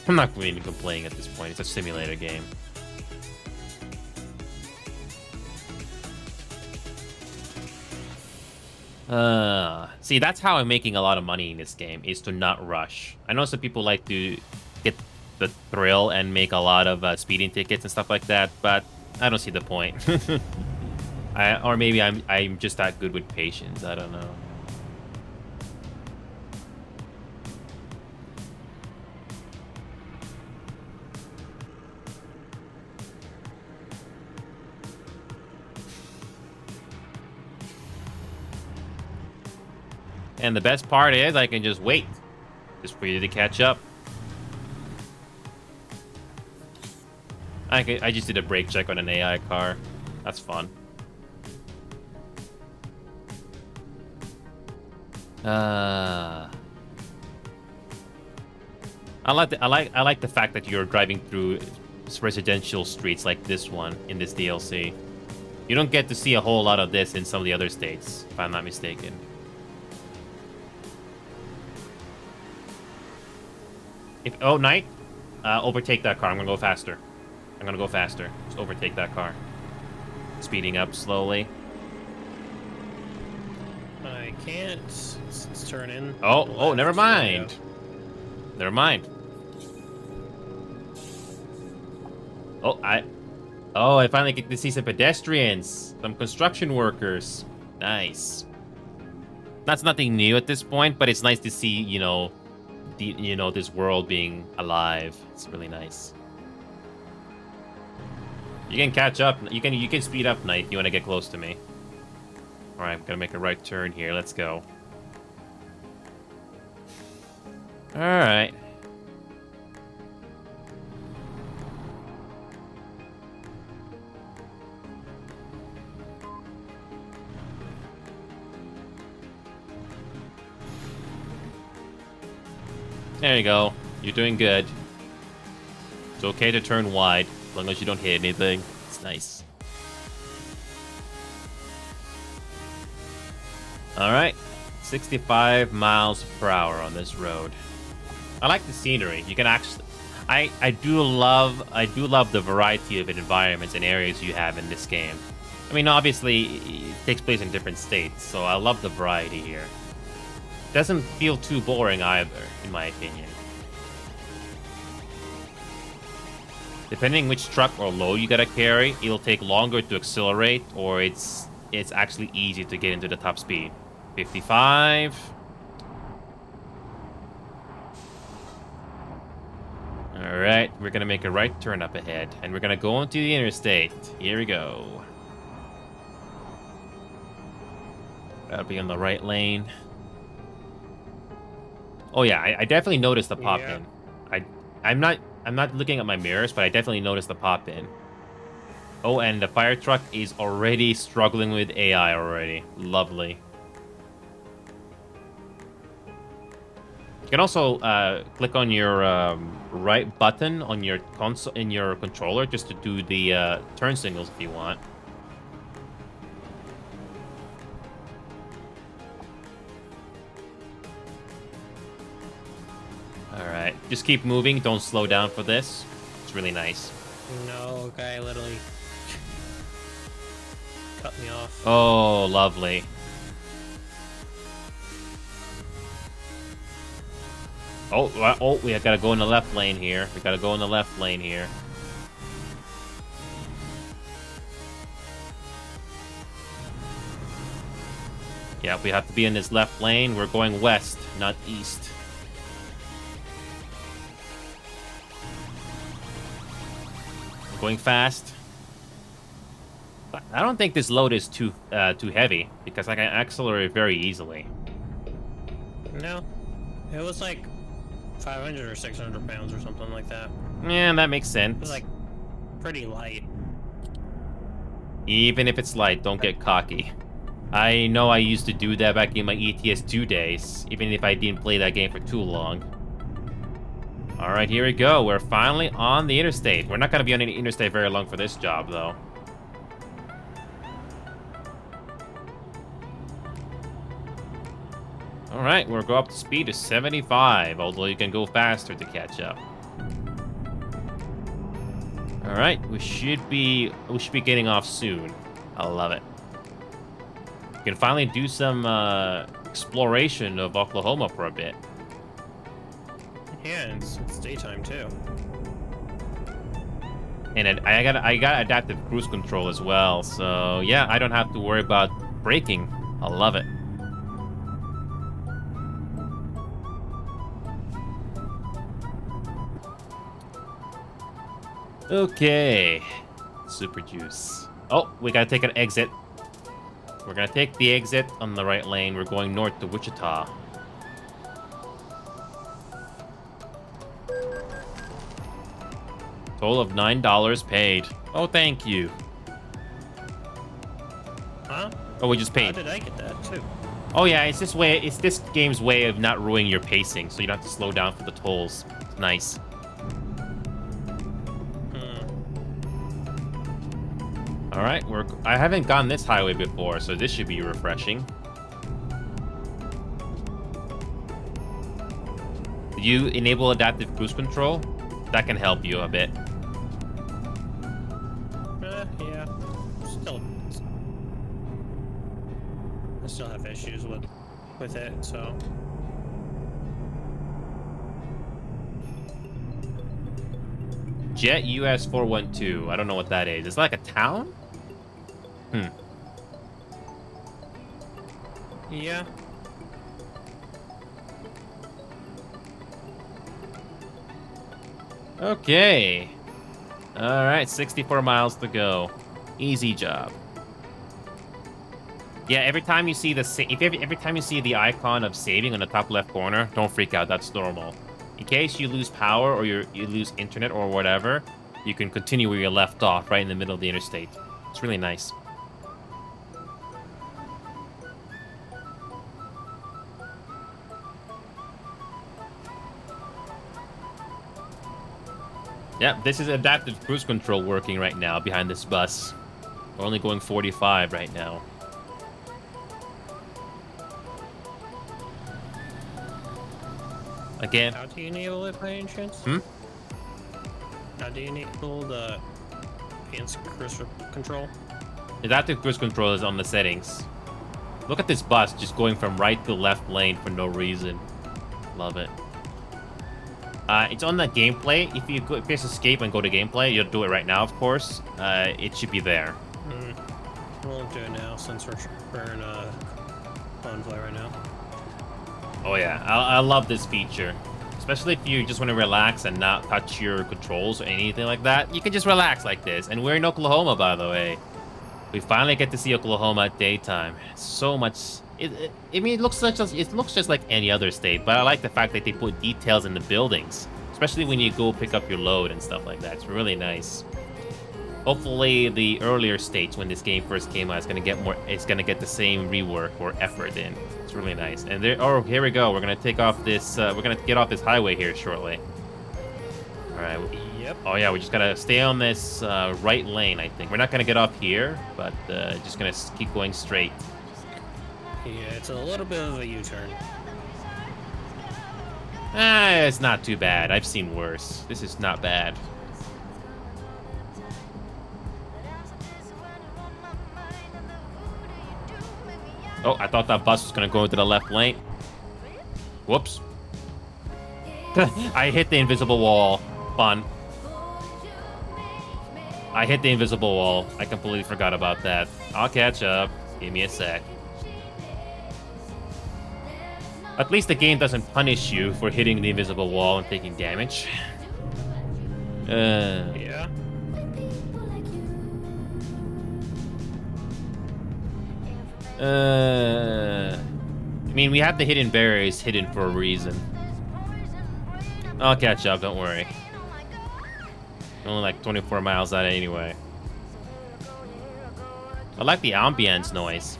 [SPEAKER 1] I'm not really complaining at this point. It's a simulator game. See, that's how I'm making a lot of money in this game, is to not rush. I know some people like to get the thrill and make a lot of speeding tickets and stuff like that, but I don't see the point. Or maybe I'm just that good with patience. I don't know. And the best part is I can just wait, just for you to catch up. I just did a brake check on an AI car. That's fun. I like the fact that you're driving through residential streets like this one in this DLC. You don't get to see a whole lot of this in some of the other states, if I'm not mistaken. Oh, Knight, overtake that car. I'm gonna go faster. Just overtake that car. Speeding up slowly.
[SPEAKER 2] I can't. Let's turn in.
[SPEAKER 1] Oh, never mind. Never mind. I finally get to see some pedestrians, some construction workers. Nice. That's nothing new at this point, but it's nice to see, this world being alive. It's really nice. You can catch up. You can speed up, Knight, if you want to get close to me. All right, I'm gonna make a right turn here. Let's go. All right. There you go. You're doing good. It's okay to turn wide, as long as you don't hit anything. It's nice. All right, 65 miles per hour on this road. I like the scenery. You can actually, I do love the variety of environments and areas you have in this game. I mean, obviously, it takes place in different states, so I love the variety here. Doesn't feel too boring either, in my opinion. Depending which truck or load you gotta carry, it'll take longer to accelerate, or it's actually easy to get into the top speed. 55. All right, we're gonna make a right turn up ahead, and we're gonna go onto the interstate. Here we go. That'll be on the right lane. Oh yeah, I definitely noticed the pop in. I'm not looking at my mirrors, but I definitely noticed the pop in. Oh, and the fire truck is already struggling with AI already. Lovely. You can also click on your right button on your console in your controller just to do the turn signals if you want. All right, just keep moving. Don't slow down for this. It's really nice.
[SPEAKER 2] No, guy literally cut me off.
[SPEAKER 1] Oh, lovely. Oh, we gotta go in the left lane here. We gotta go in the left lane here. Yeah, we have to be in this left lane. We're going west, not east. We're going fast. I don't think this load is too heavy because I can accelerate very easily.
[SPEAKER 2] No, it was like 500 or 600 pounds or something like that.
[SPEAKER 1] Yeah, that makes sense.
[SPEAKER 2] It was like pretty light.
[SPEAKER 1] Even if it's light, don't get cocky. I know I used to do that back in my ETS2 days, even if I didn't play that game for too long. All right, here we go. We're finally on the interstate. We're not going to be on any interstate very long for this job, though. All right, we'll go up to speed to 75, although you can go faster to catch up. All right, we should be getting off soon. I love it. We can finally do some exploration of Oklahoma for a bit.
[SPEAKER 2] Yeah, it's daytime too.
[SPEAKER 1] And I got adaptive cruise control as well, so yeah, I don't have to worry about braking. I love it. Okay, super juice. Oh, we gotta take an exit. We're gonna take the exit on the right lane. We're going north to Wichita. Total of $9 paid. Oh, thank you.
[SPEAKER 2] Huh?
[SPEAKER 1] Oh, we just
[SPEAKER 2] How
[SPEAKER 1] paid.
[SPEAKER 2] did I get that too?
[SPEAKER 1] Oh yeah, it's this game's way of not ruining your pacing, so you don't have to slow down for the tolls. It's nice. All right, I haven't gone this highway before, so this should be refreshing. Did you enable adaptive cruise control? That can help you a bit.
[SPEAKER 2] Yeah. I still have issues with it, so.
[SPEAKER 1] Jet US 412. I don't know what that is. It's like a town?
[SPEAKER 2] Yeah.
[SPEAKER 1] Okay. All right, 64 miles to go. Easy job. Yeah, every time you see every time you see the icon of saving on the top left corner, don't freak out. That's normal. In case you lose power or you lose internet or whatever, you can continue where you left off, right in the middle of the interstate. It's really nice. Yeah, this is adaptive cruise control working right now behind this bus. We're only going 45 right now. Again,
[SPEAKER 2] How do you enable it by any chance? How do you enable the advanced cruise control?
[SPEAKER 1] adaptive cruise control is on the settings. Look at this bus just going from right to left lane for no reason. Love it. It's on the gameplay. If you press escape and go to gameplay, you'll do it right now, of course. It should be there.
[SPEAKER 2] We'll do it now since we're in Convoy right now.
[SPEAKER 1] Oh yeah, I love this feature. Especially if you just want to relax and not touch your controls or anything like that. You can just relax like this. And we're in Oklahoma, by the way. We finally get to see Oklahoma at daytime. So much... I mean, it looks just like any other state, but I like the fact that they put details in the buildings. Especially when you go pick up your load and stuff like that. It's really nice. Hopefully, the earlier states when this game first came out, it's gonna get the same rework or effort in. It's really nice. And there, oh, here we go. We're gonna take off this. We're gonna get off this highway here shortly. All right.
[SPEAKER 2] Yep.
[SPEAKER 1] Oh yeah, we just gotta stay on this right lane. I think we're not gonna get off here, but just gonna keep going straight.
[SPEAKER 2] Yeah, it's a little bit of a U-turn.
[SPEAKER 1] It's not too bad. I've seen worse. This is not bad. Oh, I thought that bus was gonna go into the left lane. Whoops. I hit the invisible wall. Fun. I hit the invisible wall. I completely forgot about that. I'll catch up. Give me a sec. At least the game doesn't punish you for hitting the invisible wall and taking damage.
[SPEAKER 2] Yeah.
[SPEAKER 1] I mean, we have the hidden barriers hidden for a reason. I'll catch up, don't worry. Only like 24 miles out anyway. I like the ambience noise.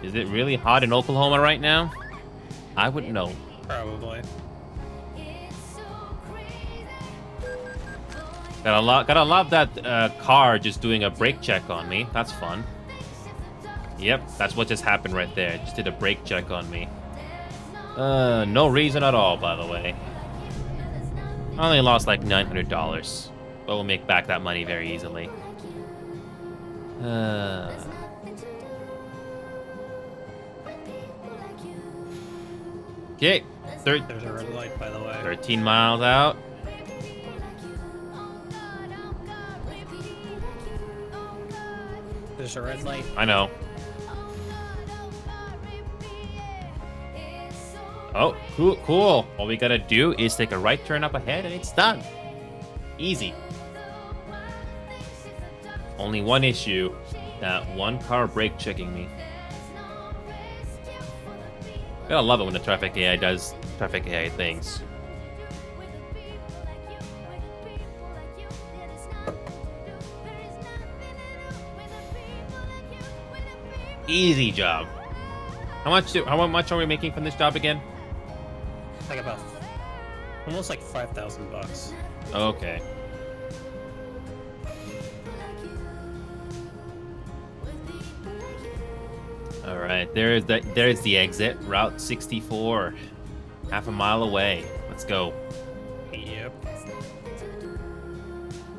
[SPEAKER 1] Is it really hot in Oklahoma right now? I wouldn't know.
[SPEAKER 2] Probably.
[SPEAKER 1] Gotta love that car just doing a brake check on me. That's fun. Yep, that's what just happened right there. Just did a brake check on me. No reason at all, by the way. I only lost like $900, but we'll make back that money very easily. Okay,
[SPEAKER 2] There's a red light, by the way.
[SPEAKER 1] 13 miles out.
[SPEAKER 2] There's a red light.
[SPEAKER 1] I know. Oh, cool. All we gotta do is take a right turn up ahead and it's done. Easy. Only one issue. That one car brake checking me. Gotta love it when the traffic AI does traffic AI things. Easy job. How much are we making from this job again?
[SPEAKER 2] Like about almost like $5,000.
[SPEAKER 1] Okay. All right, there's the exit, Route 64, half a mile away. Let's go.
[SPEAKER 2] Yep.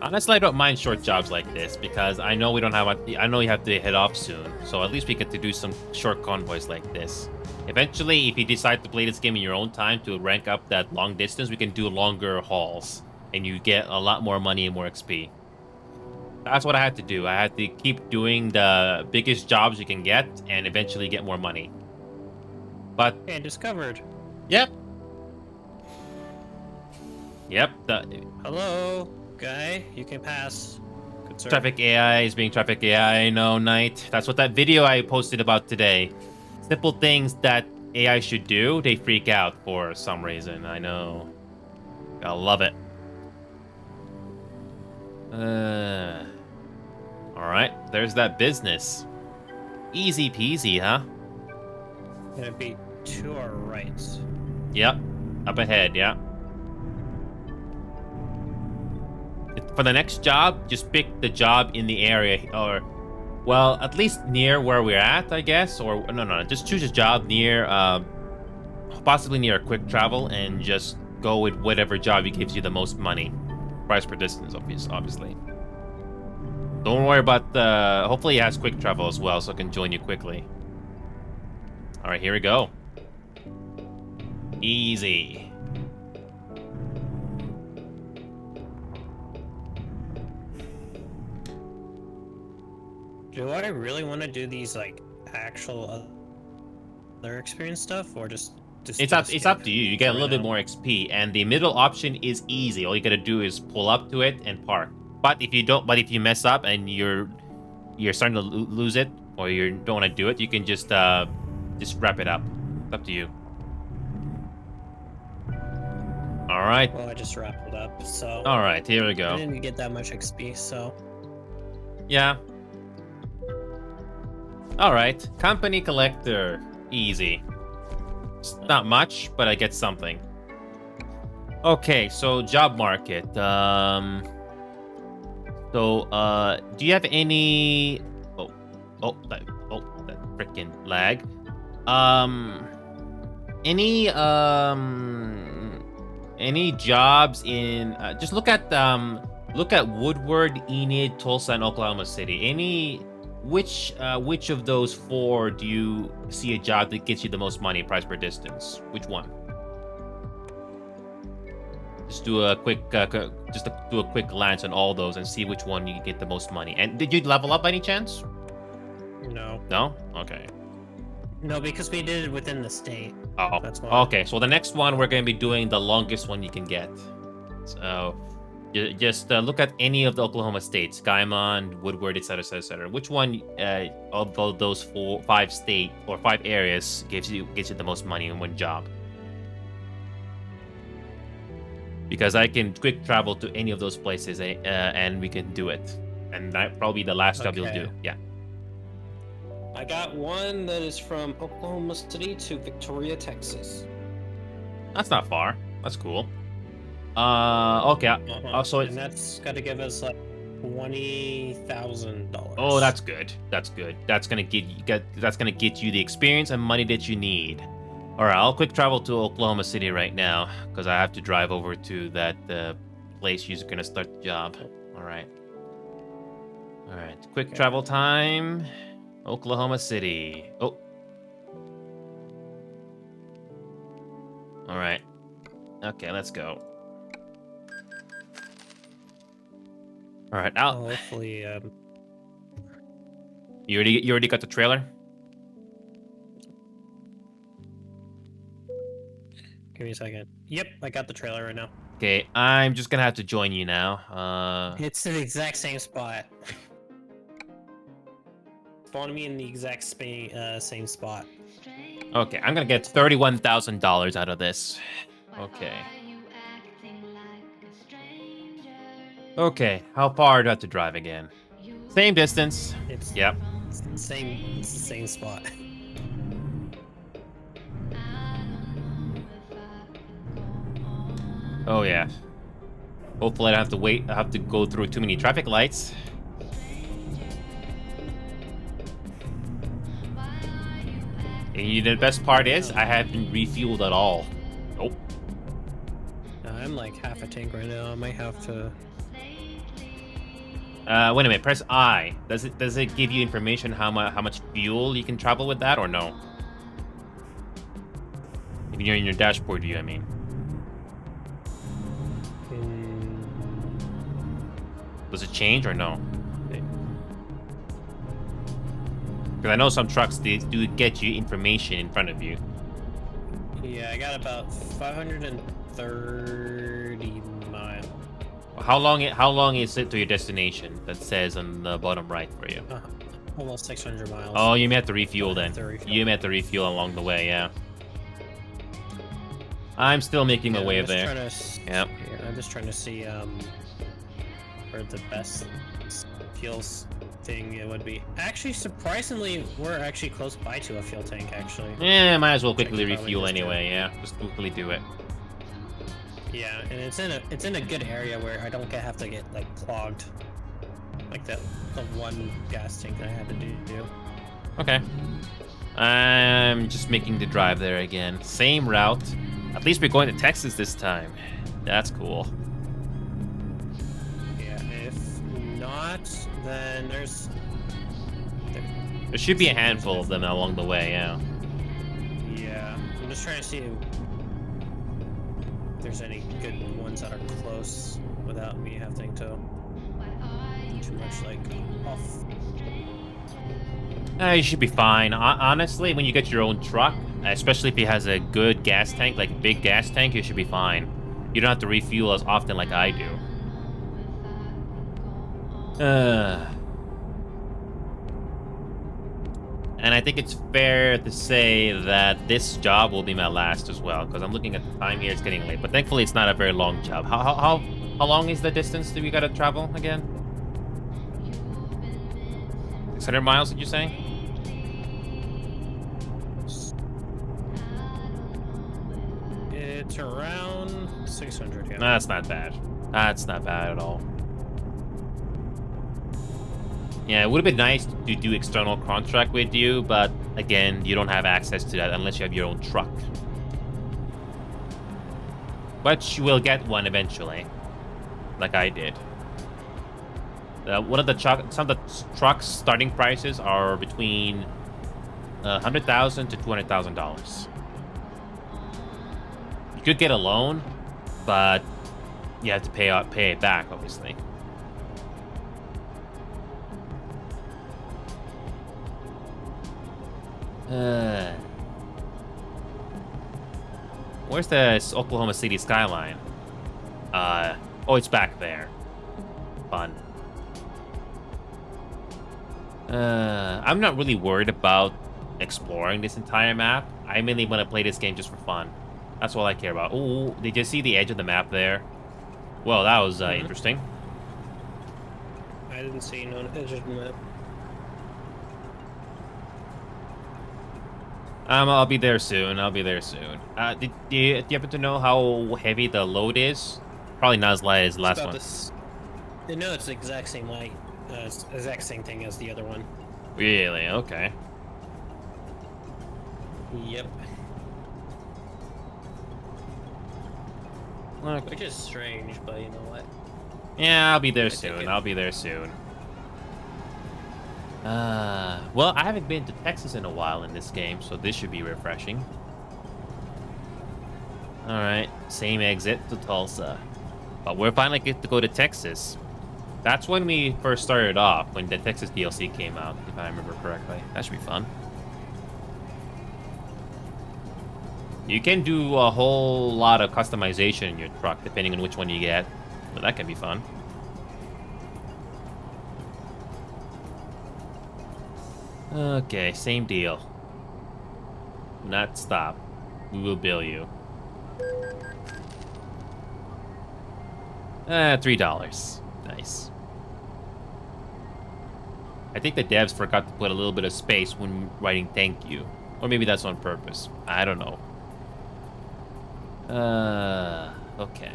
[SPEAKER 1] Honestly, I don't mind short jobs like this because I know we have to head off soon. So at least we get to do some short convoys like this. Eventually, if you decide to play this game in your own time to rank up that long distance, we can do longer hauls, and you get a lot more money and more XP. That's what I had to do. I had to keep doing the biggest jobs you can get, and eventually get more money. But
[SPEAKER 2] And discovered.
[SPEAKER 1] yep.
[SPEAKER 2] Hello, guy. You can pass. Good sir.
[SPEAKER 1] Traffic AI is being traffic AI. No, Knight. That's what that video I posted about today. Simple things that AI should do, they freak out for some reason. I know. I love it. Alright, there's that business. Easy peasy, huh?
[SPEAKER 2] Gonna be to our right.
[SPEAKER 1] Yep. Up ahead, yeah. For the next job, just pick the job in the area, or Well, at least near where we're at, I guess. Or no, just choose a job near, possibly near a quick travel, and just go with whatever job gives you the most money. Price per distance, obviously. Don't worry about the... Hopefully it has quick travel as well, so I can join you quickly. All right, here we go. Easy.
[SPEAKER 2] Do I really want to do these like actual other experience stuff, or just
[SPEAKER 1] It's up to you. You get a little bit more XP, and the middle option is easy. All you gotta do is pull up to it and park. But if you mess up and you're starting to lose it, or you don't want to do it, you can just wrap it up. It's up to you. All right.
[SPEAKER 2] Well, I just wrapped it up. So.
[SPEAKER 1] All right, here we go.
[SPEAKER 2] I didn't get that much XP, so.
[SPEAKER 1] Yeah. All right, company collector, easy. It's not much, but I get something. Okay, so job market. Do you have any? That freaking lag. Any jobs in? Just look at Woodward, Enid, Tulsa, and Oklahoma City. Which of those 4 do you see a job that gets you the most money, price per distance? Which one? Just do a quick glance on all those and see which one you get the most money. And did you level up by any chance?
[SPEAKER 2] No.
[SPEAKER 1] No? Okay.
[SPEAKER 2] No, because we did it within the state.
[SPEAKER 1] Oh,
[SPEAKER 2] that's why.
[SPEAKER 1] Okay. So the next one we're going to be doing the longest one you can get. So just look at any of the Oklahoma states: Guymon, Woodward, etc., etc. Which one of those 5 state or 5 areas gets you the most money in one job? Because I can quick travel to any of those places, and we can do it. And that probably the last job you'll do. Yeah.
[SPEAKER 2] I got one that is from Oklahoma City to Victoria, Texas.
[SPEAKER 1] That's not far. That's cool. Okay. So
[SPEAKER 2] and that's got to give us like $20,000.
[SPEAKER 1] Oh, that's good. That's good. That's gonna get you the experience and money that you need. All right, I'll quick travel to Oklahoma City right now because I have to drive over to that place you're gonna start the job. All right. Quick travel time. Oklahoma City. Oh. All right. Okay, let's go. All right, now.
[SPEAKER 2] Hopefully,
[SPEAKER 1] You already got the trailer?
[SPEAKER 2] Give me a second. Yep, I got the trailer right now.
[SPEAKER 1] Okay, I'm just gonna have to join you now.
[SPEAKER 2] It's in the exact same spot. Spawned me in the exact same spot.
[SPEAKER 1] Okay, I'm gonna get $31,000 out of this. Okay. Okay, how far do I have to drive again? Same distance. Yep.
[SPEAKER 2] It's the same spot.
[SPEAKER 1] Oh yeah. Hopefully I don't have to wait. I have to go through too many traffic lights. And the best part is I haven't refueled at all. Nope.
[SPEAKER 2] I'm like half a tank right now. I might have to.
[SPEAKER 1] Wait a minute. Press I. Does it give you information how much fuel you can travel with that or no? If you're in your dashboard view, I mean. Does it change or no? Because I know some trucks they do get you information in front of you.
[SPEAKER 2] Yeah, I got about 530 miles.
[SPEAKER 1] How long is it to your destination? That says on the bottom right for you.
[SPEAKER 2] Almost 600 miles.
[SPEAKER 1] Oh, you may have to refuel then. You may have to refuel along the way, yeah. I'm still making my way there.
[SPEAKER 2] Yeah, I'm just trying to see where the best fuels thing it would be. Actually, surprisingly, we're actually close by to a fuel tank. Actually.
[SPEAKER 1] Yeah, might as well quickly refuel anyway. Yeah, just quickly do it.
[SPEAKER 2] Yeah, and it's in a good area where I don't have to get like clogged. Like like the one gas tank that I had to do.
[SPEAKER 1] Okay. I'm just making the drive there again. Same route. At least we're going to Texas this time. That's cool.
[SPEAKER 2] Yeah, if not, then
[SPEAKER 1] There should be a handful of them along the way, yeah.
[SPEAKER 2] Yeah, I'm just trying to see if there's any good ones that are close without me having to too much like off.
[SPEAKER 1] You should be fine. Honestly, when you get your own truck, especially if it has a good gas tank, like a big gas tank, you should be fine. You don't have to refuel as often like I do. And I think it's fair to say that this job will be my last as well, because I'm looking at the time here, it's getting late. But thankfully, it's not a very long job. How long is the distance that we gotta travel again? 600 miles, did you say?
[SPEAKER 2] It's around 600, yeah.
[SPEAKER 1] That's not bad. That's not bad at all. Yeah, it would have been nice to do external contract with you, but again, you don't have access to that unless you have your own truck. But you will get one eventually, like I did. One of the some of the trucks' starting prices are between $100,000 to $200,000. You could get a loan, but you have to pay it back, obviously. Where's the Oklahoma City skyline? Oh, it's back there. Fun. I'm not really worried about exploring this entire map. I mainly want to play this game just for fun. That's all I care about. Oh, did you see the edge of the map there? Well, that was interesting.
[SPEAKER 2] I didn't see no edge of the map.
[SPEAKER 1] I'll be there soon. I'll be there soon. Do you happen to know how heavy the load is? Probably not as light as the last one.
[SPEAKER 2] No, it's the exact same light. It's the exact same thing as the other one.
[SPEAKER 1] Really? Okay.
[SPEAKER 2] Yep.
[SPEAKER 1] Okay.
[SPEAKER 2] Which is strange, but you know what?
[SPEAKER 1] Yeah, I'll be there soon. I'll be there soon. Well, I haven't been to Texas in a while in this game, so this should be refreshing. Alright, same exit to Tulsa. But we're finally get to go to Texas. That's when we first started off, when the Texas DLC came out, if I remember correctly. That should be fun. You can do a whole lot of customization in your truck, depending on which one you get. But that can be fun. Okay, same deal. Do not stop. We will bill you. $3. Nice. I think the devs forgot to put a little bit of space when writing thank you. Or maybe that's on purpose. I don't know. Okay.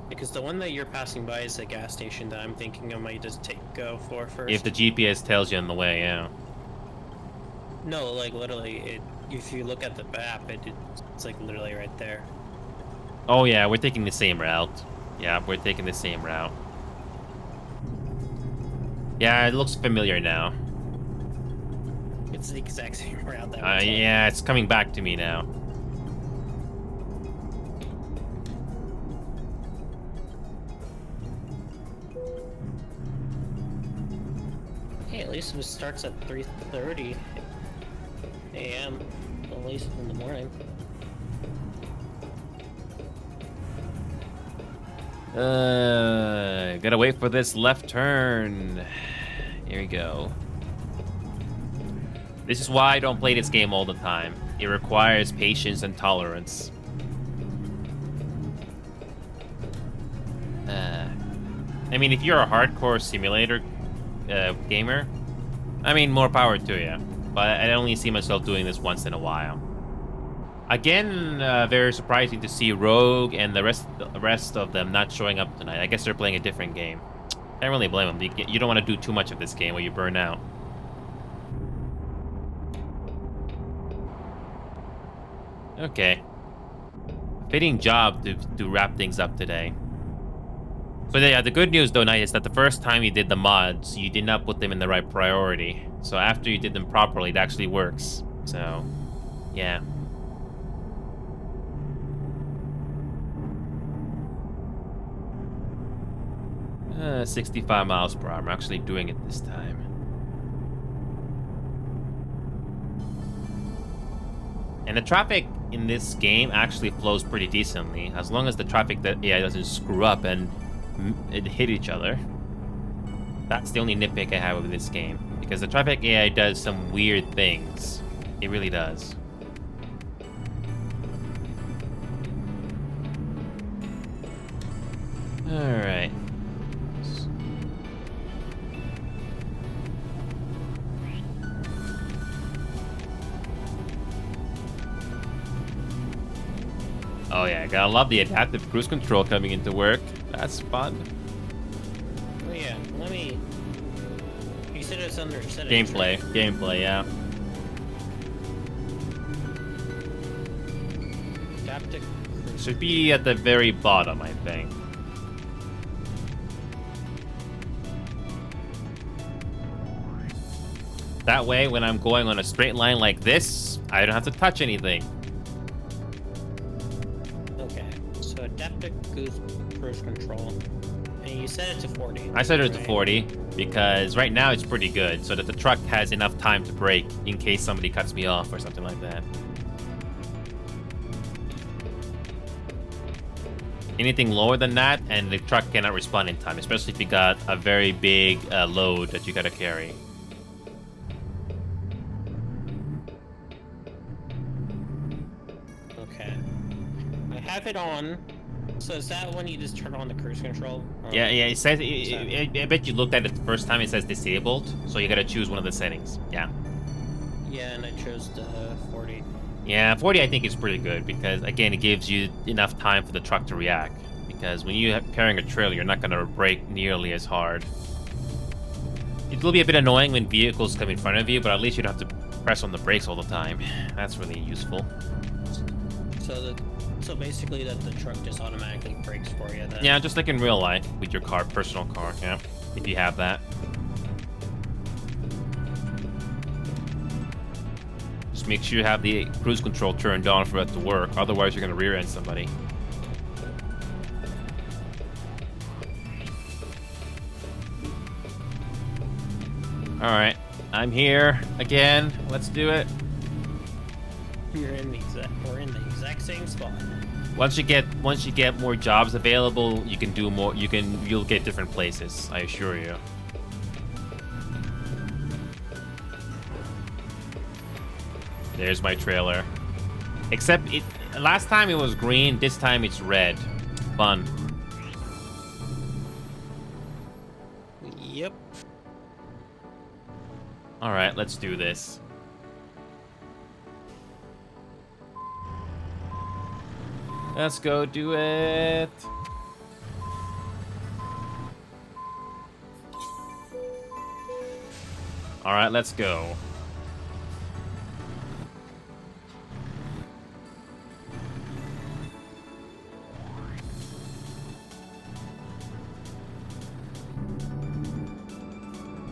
[SPEAKER 2] Because the one that you're passing by is a gas station that I'm thinking I might just go for first.
[SPEAKER 1] If the GPS tells you on the way, yeah.
[SPEAKER 2] No, like literally, if you look at the map, it's like literally right there.
[SPEAKER 1] Oh yeah, we're taking the same route. Yeah, we're taking the same route. Yeah, it looks familiar now.
[SPEAKER 2] It's the exact same route that
[SPEAKER 1] yeah, it's coming back to me now.
[SPEAKER 2] Hey, at least it starts at 3:30 a.m. At least in the morning.
[SPEAKER 1] Gotta wait for this left turn. Here we go. This is why I don't play this game all the time. It requires patience and tolerance. I mean, if you're a hardcore simulator gamer, I mean, more power to you. But I only see myself doing this once in a while. Again, very surprising to see Rogue and the rest of them not showing up tonight. I guess they're playing a different game. Can't really blame them. You don't want to do too much of this game where you burn out. Okay. Fitting job to wrap things up today. So yeah, the good news though, Knight, is that the first time you did the mods, you did not put them in the right priority. So after you did them properly, it actually works. So, yeah. 65 miles per hour. I'm actually doing it this time. And the traffic in this game actually flows pretty decently, as long as the traffic that AI doesn't screw up and hit each other. That's the only nitpick I have with this game, because the traffic AI does some weird things. It really does. All right. Oh yeah, gotta love the adaptive cruise control coming into work. That's fun.
[SPEAKER 2] Oh yeah, let me... You said it's under settings.
[SPEAKER 1] Gameplay, yeah.
[SPEAKER 2] Adaptive cruise.
[SPEAKER 1] Should be at the very bottom, I think. That way, when I'm going on a straight line like this, I don't have to touch anything.
[SPEAKER 2] Okay, so adaptive cruise control. And you set it to 40.
[SPEAKER 1] I set it
[SPEAKER 2] right?
[SPEAKER 1] to 40 because right now it's pretty good, so that the truck has enough time to brake in case somebody cuts me off or something like that. Anything lower than that, and the truck cannot respond in time, especially if you got a very big load that you gotta carry.
[SPEAKER 2] Okay. I have it on. So is that when you just turn on the cruise control? Or
[SPEAKER 1] Yeah, it says. I bet you looked at it the first time. It says disabled, so you gotta choose one of the settings. Yeah.
[SPEAKER 2] Yeah, and I chose the 40.
[SPEAKER 1] Yeah, 40 I think is pretty good because again, it gives you enough time for the truck to react. Because when you're carrying a trailer, you're not gonna brake nearly as hard. It will be a bit annoying when vehicles come in front of you, but at least you don't have to press on the brakes all the time. That's really useful.
[SPEAKER 2] So basically that the truck just automatically brakes for you then?
[SPEAKER 1] Yeah, just like in real life with your car, personal car, yeah, if you have that. Just make sure you have the cruise control turned on for it to work, otherwise you're gonna rear end somebody. Alright, I'm here again. Let's do it.
[SPEAKER 2] We're in the exact same spot.
[SPEAKER 1] Once you get more jobs available, you can do more. You'll get different places, I assure you. There's my trailer. Except last time it was green, this time it's red. Fun.
[SPEAKER 2] Yep.
[SPEAKER 1] All right, let's do this. Let's go do it. All right, let's go.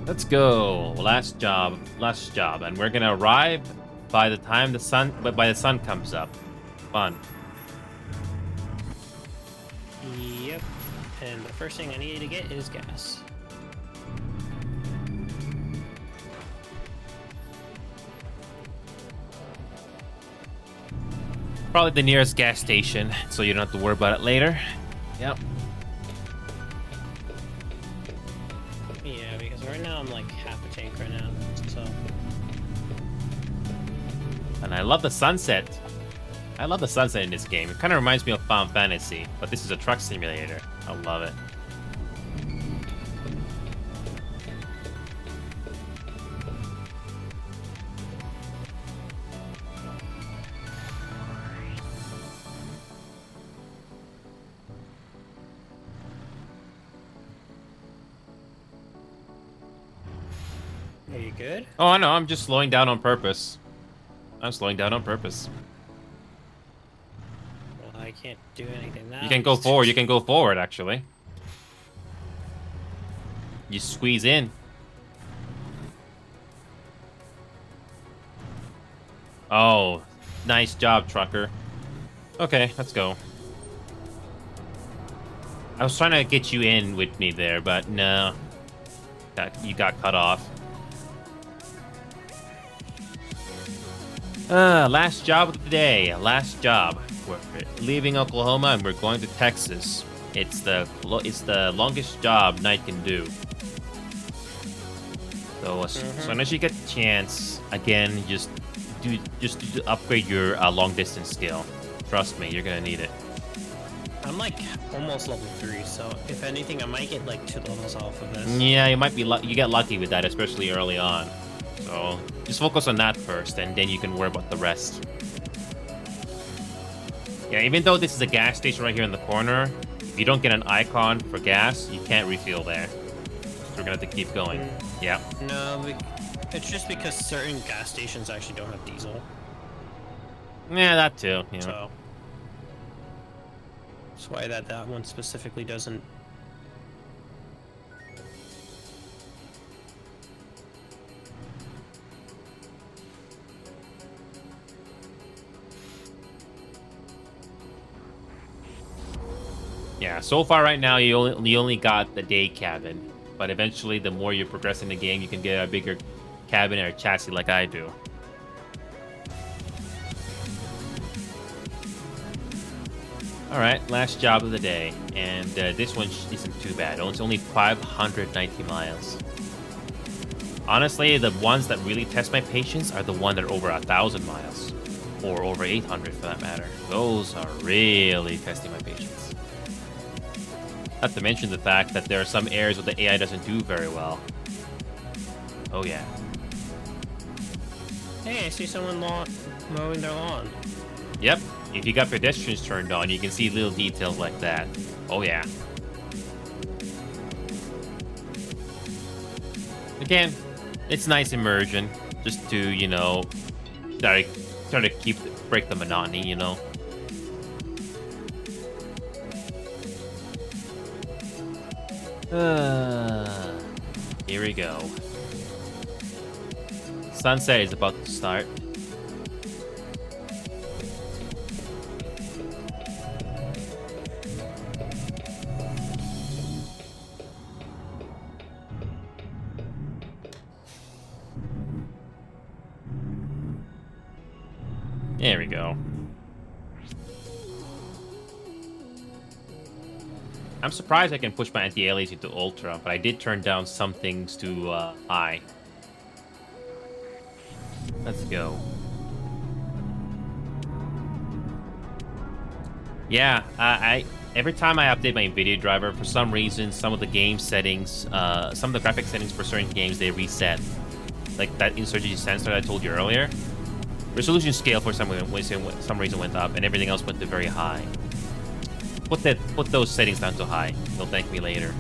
[SPEAKER 1] Let's go. Last job, and we're gonna arrive by the time the sun comes up. Fun.
[SPEAKER 2] Yep. And the first thing I need to get is gas.
[SPEAKER 1] Probably the nearest gas station, so you don't have to worry about it later. Yep.
[SPEAKER 2] Yeah, because right now I'm like half a tank right now, so.
[SPEAKER 1] And I love the sunset. I love the sunset in this game. It kind of reminds me of Final Fantasy, but this is a truck simulator. I love it.
[SPEAKER 2] Are you good?
[SPEAKER 1] Oh, I know. I'm just slowing down on purpose. I'm slowing down on purpose.
[SPEAKER 2] Well, I can't do anything now.
[SPEAKER 1] You can go forward. You can go forward, actually. You squeeze in. Oh, nice job, trucker. Okay, let's go. I was trying to get you in with me there, but no. You got cut off. Last job of the day. Last job. We're leaving Oklahoma and we're going to Texas. It's the longest job Knight can do. So as soon as you get the chance, again, just upgrade your long distance skill. Trust me, you're gonna need it.
[SPEAKER 2] I'm like almost level 3, so if anything, I might get like 2 levels off of this.
[SPEAKER 1] Yeah, you might be you get lucky with that, especially early on. So just focus on that first, and then you can worry about the rest. Yeah, even though this is a gas station right here in the corner, if you don't get an icon for gas, you can't refuel there. So we're gonna have to keep going. Yeah.
[SPEAKER 2] No, it's just because certain gas stations actually don't have diesel.
[SPEAKER 1] Yeah, that too. Yeah.
[SPEAKER 2] So that's why that one specifically doesn't.
[SPEAKER 1] Yeah, so far right now you only got the day cabin, but eventually the more you progress in the game, you can get a bigger cabin or chassis like I do. All right, last job of the day, and this one isn't too bad. It's only 590 miles. Honestly, the ones that really test my patience are the ones that are over 1,000 miles, or over 800 for that matter. Those are really testing my patience. Not to mention the fact that there are some areas where the AI doesn't do very well. Oh yeah.
[SPEAKER 2] Hey, I see someone mowing their lawn.
[SPEAKER 1] Yep. If you got pedestrians turned on, you can see little details like that. Oh yeah. Again, it's nice immersion, just to, you know, try to break the monotony, you know. Here we go. Sunset is about to start. There we go. I'm surprised I can push my anti-alias into Ultra, but I did turn down some things to high. Let's go. Yeah, I every time I update my NVIDIA driver, for some reason, some of the game settings, some of the graphic settings for certain games, they reset. Like that insurgency sensor I told you earlier. Resolution scale for some reason went up, and everything else went to very high. Put those settings down to high. They'll thank me later.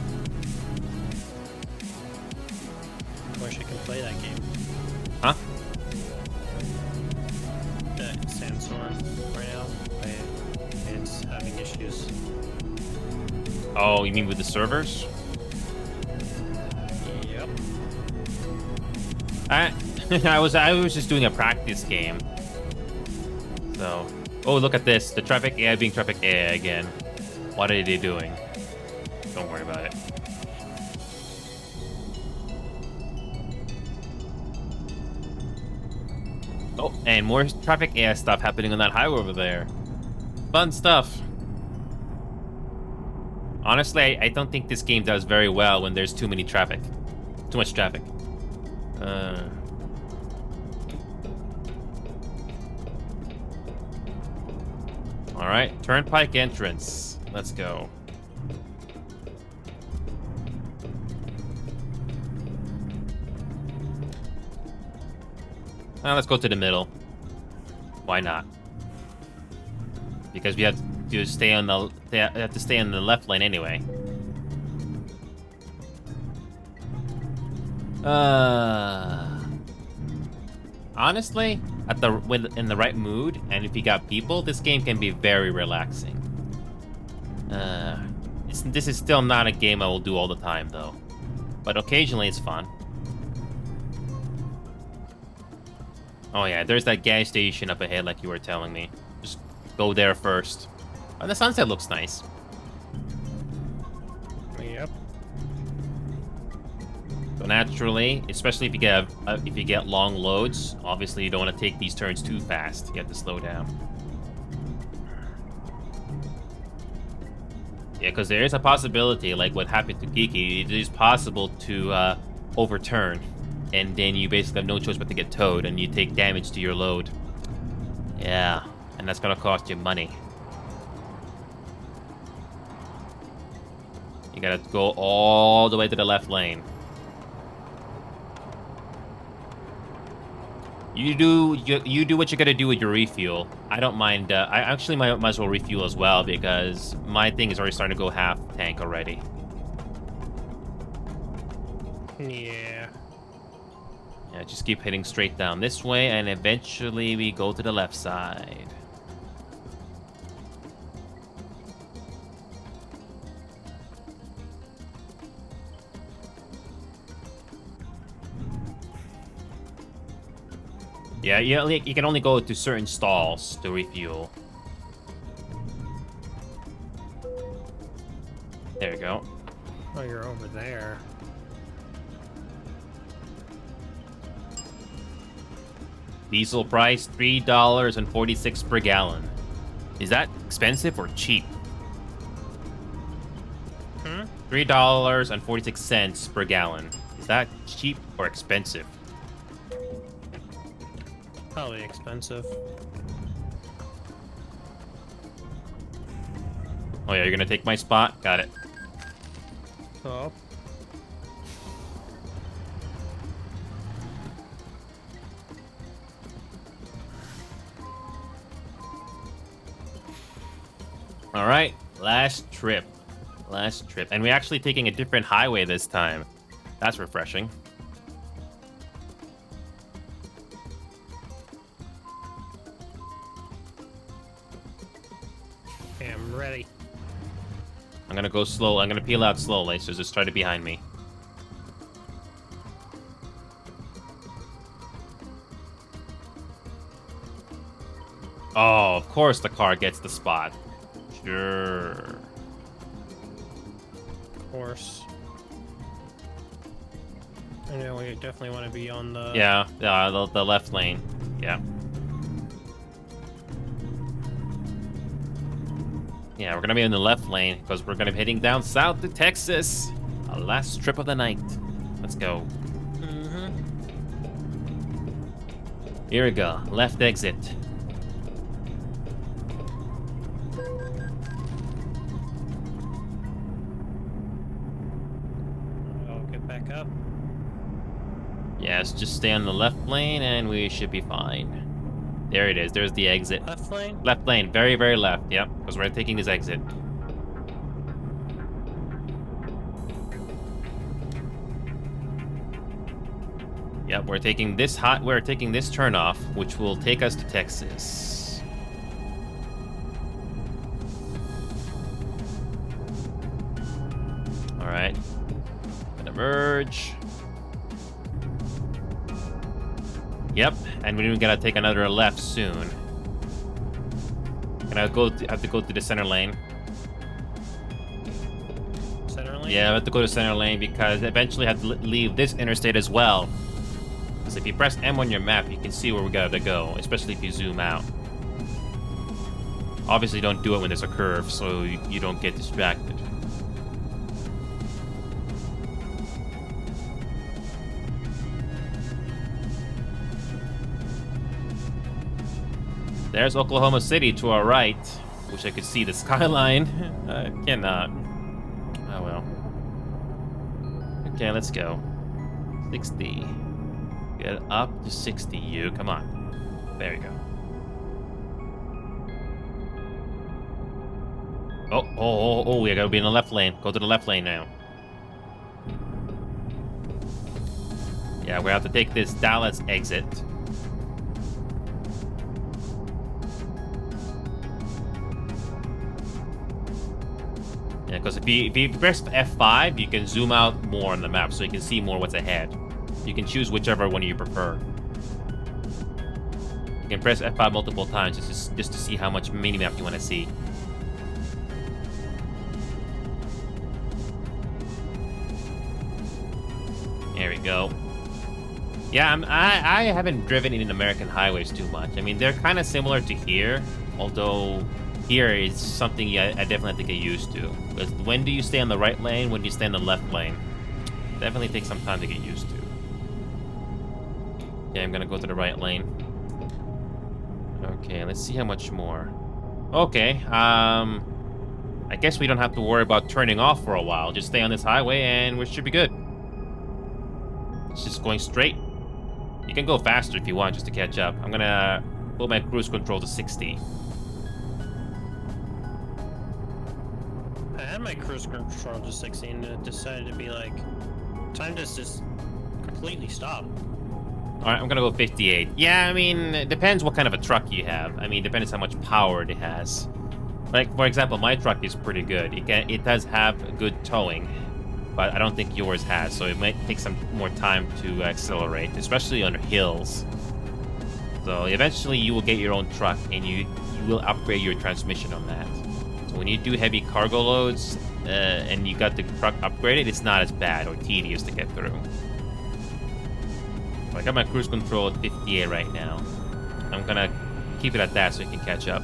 [SPEAKER 2] I wish I could play that game.
[SPEAKER 1] Huh?
[SPEAKER 2] The Sandstorm right now. It's having issues.
[SPEAKER 1] Oh, you mean with the servers?
[SPEAKER 2] Yep.
[SPEAKER 1] I was just doing a practice game. So, oh, look at this. The traffic AI being traffic AI again. What are they doing? Don't worry about it. Oh, and more traffic AI stuff happening on that highway over there. Fun stuff. Honestly, I don't think this game does very well when there's too much traffic. All right, turnpike entrance. Let's go. Let's go to the middle. Why not? Because we have to stay on the left lane anyway. honestly, in the right mood, and if you got people, this game can be very relaxing. This is still not a game I will do all the time, though. But occasionally it's fun. Oh yeah, there's that gas station up ahead like you were telling me. Just go there first. Oh, the sunset looks nice.
[SPEAKER 2] Yep.
[SPEAKER 1] So naturally, especially if you get long loads, obviously you don't want to take these turns too fast. You have to slow down. Yeah, because there is a possibility, like what happened to Kiki, it is possible to overturn, and then you basically have no choice but to get towed, and you take damage to your load. Yeah, and that's gonna cost you money. You gotta go all the way to the left lane. You do what you gotta do with your refuel. I don't mind. I actually might as well refuel as well because my thing is already starting to go half tank already.
[SPEAKER 2] Yeah.
[SPEAKER 1] Yeah, just keep heading straight down this way, and eventually we go to the left side. Yeah, you can only go to certain stalls to refuel. There you go.
[SPEAKER 2] Oh, you're over there.
[SPEAKER 1] Diesel price $3.46 per gallon. Is that expensive or cheap? $3.46 per gallon. Is that cheap or expensive?
[SPEAKER 2] Probably expensive.
[SPEAKER 1] Oh yeah, you're gonna take my spot? Got it.
[SPEAKER 2] Oh.
[SPEAKER 1] All right, last trip. Last trip. And we're actually taking a different highway this time. That's refreshing.
[SPEAKER 2] Okay, I'm ready.
[SPEAKER 1] I'm gonna go slow. I'm gonna peel out slowly, so just try to behind me. Oh, of course the car gets the spot. Sure.
[SPEAKER 2] Of course. I know we definitely want to be on the...
[SPEAKER 1] Yeah, the left lane. Yeah. Yeah, we're gonna be in the left lane because we're gonna be heading down south to Texas. Our last trip of the night. Let's go. Here we go. Left exit.
[SPEAKER 2] I'll get back up.
[SPEAKER 1] Yes, just stay on the left lane and we should be fine. There it is. There's the exit.
[SPEAKER 2] Left lane?
[SPEAKER 1] Left lane. Very, very left. Yep, because we're taking this exit. Yep, we're taking this turn off, which will take us to Texas. All right. Gonna merge. Yep, and we're gonna take another left soon. Have to go to the center lane.
[SPEAKER 2] Center lane?
[SPEAKER 1] Yeah, I have to go to center lane because eventually I have to leave this interstate as well. Because if you press M on your map, you can see where we gotta go, especially if you zoom out. Obviously, don't do it when there's a curve, so you don't get distracted. There's Oklahoma City to our right. Wish I could see the skyline. I cannot. Oh well. Okay, let's go. 60. Get up to 60, you. Come on. There you go. Oh, we gotta be in the left lane. Go to the left lane now. Yeah, we have to take this Dallas exit. Yeah, because if you press F5, you can zoom out more on the map, so you can see more what's ahead. You can choose whichever one you prefer. You can press F5 multiple times just to see how much minimap you want to see. There we go. Yeah, I haven't driven in American highways too much. I mean, they're kind of similar to here, although here is something I definitely have to get used to. Because when do you stay on the right lane? When do you stay on the left lane? Definitely takes some time to get used to. Okay, I'm gonna go to the right lane. Okay, let's see how much more. Okay, I guess we don't have to worry about turning off for a while. Just stay on this highway and we should be good. It's just going straight. You can go faster if you want just to catch up. I'm gonna put my cruise control to 60.
[SPEAKER 2] I had my cruise control to 60 and it decided to be like, time to just completely stop.
[SPEAKER 1] Alright, I'm gonna go 58. Yeah, I mean, it depends what kind of a truck you have. I mean, it depends how much power it has. Like, for example, my truck is pretty good. It does have good towing, but I don't think yours has, so it might take some more time to accelerate, especially on hills. So eventually you will get your own truck, and you will upgrade your transmission on that. So when you do heavy cargo loads, and you got the truck upgraded, it's not as bad or tedious to get through. So I got my cruise control at 58 right now. I'm gonna keep it at that so it can catch up.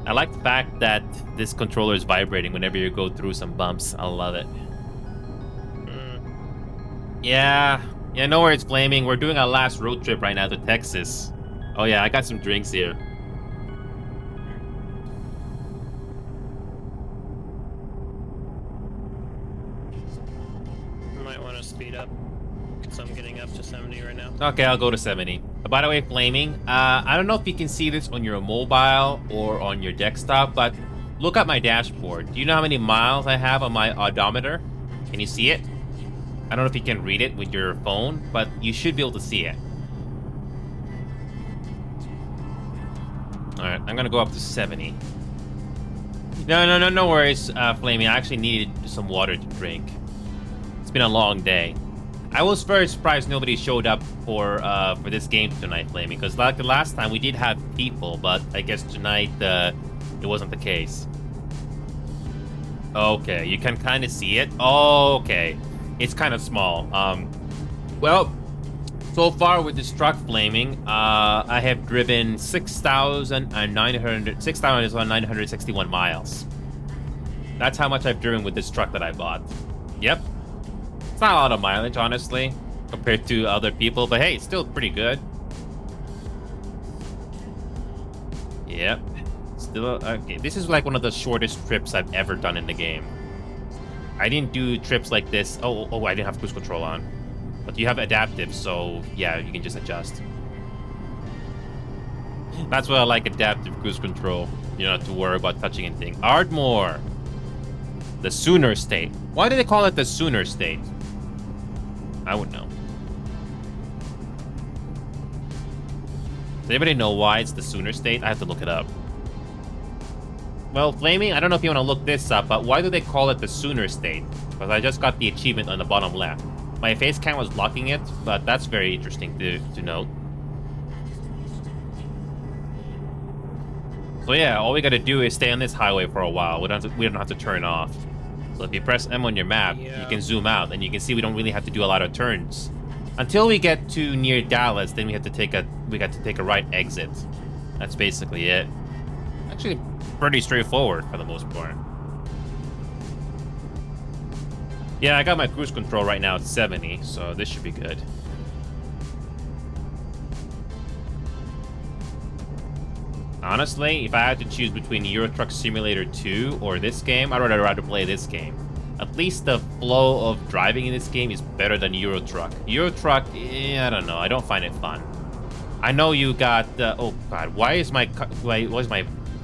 [SPEAKER 1] I like the fact that this controller is vibrating whenever you go through some bumps. I love it. Yeah, no worries, Flaming. We're doing our last road trip right now to Texas. Oh yeah, I got some drinks here.
[SPEAKER 2] You might want to speed up, because I'm getting up to 70 right now.
[SPEAKER 1] Okay, I'll go to 70. By the way, Flaming, I don't know if you can see this on your mobile or on your desktop, but look at my dashboard. Do you know how many miles I have on my odometer? Can you see it? I don't know if you can read it with your phone, but you should be able to see it. Alright, I'm gonna go up to 70. No worries, Flaming. I actually needed some water to drink. It's been a long day. I was very surprised nobody showed up for this game tonight, Flaming, because like the last time we did have people, but I guess tonight it wasn't the case. Okay, you can kind of see it. Oh, okay, it's kind of small. Well, so far with this truck, Flaming, I have driven 6,961 miles. That's how much I've driven with this truck that I bought. Yep. It's not a lot of mileage, honestly, compared to other people, but hey, it's still pretty good. Yep. Still, okay, this is like one of the shortest trips I've ever done in the game. I didn't do trips like this. Oh, I didn't have cruise control on. But you have adaptive, so yeah, you can just adjust. That's why I like adaptive cruise control. You don't have to worry about touching anything. Ardmore. The Sooner State. Why do they call it the Sooner State? I wouldn't know. Does anybody know why it's the Sooner State? I have to look it up. Well, Flaming, I don't know if you want to look this up, but why do they call it the Sooner State? Because I just got the achievement on the bottom left. My face cam was blocking it, but that's very interesting to note. So yeah, all we gotta do is stay on this highway for a while. We don't have to turn off. So if you press M on your map, you can zoom out, and you can see we don't really have to do a lot of turns. Until we get to near Dallas, then we got to take a right exit. That's basically it. Actually, pretty straightforward for the most part. Yeah, I got my cruise control right now at 70, so this should be good. Honestly, if I had to choose between Euro Truck Simulator 2 or this game, I'd rather play this game. At least the flow of driving in this game is better than Euro Truck. Euro Truck, I don't know. I don't find it fun. I know you got... oh, God. Why is my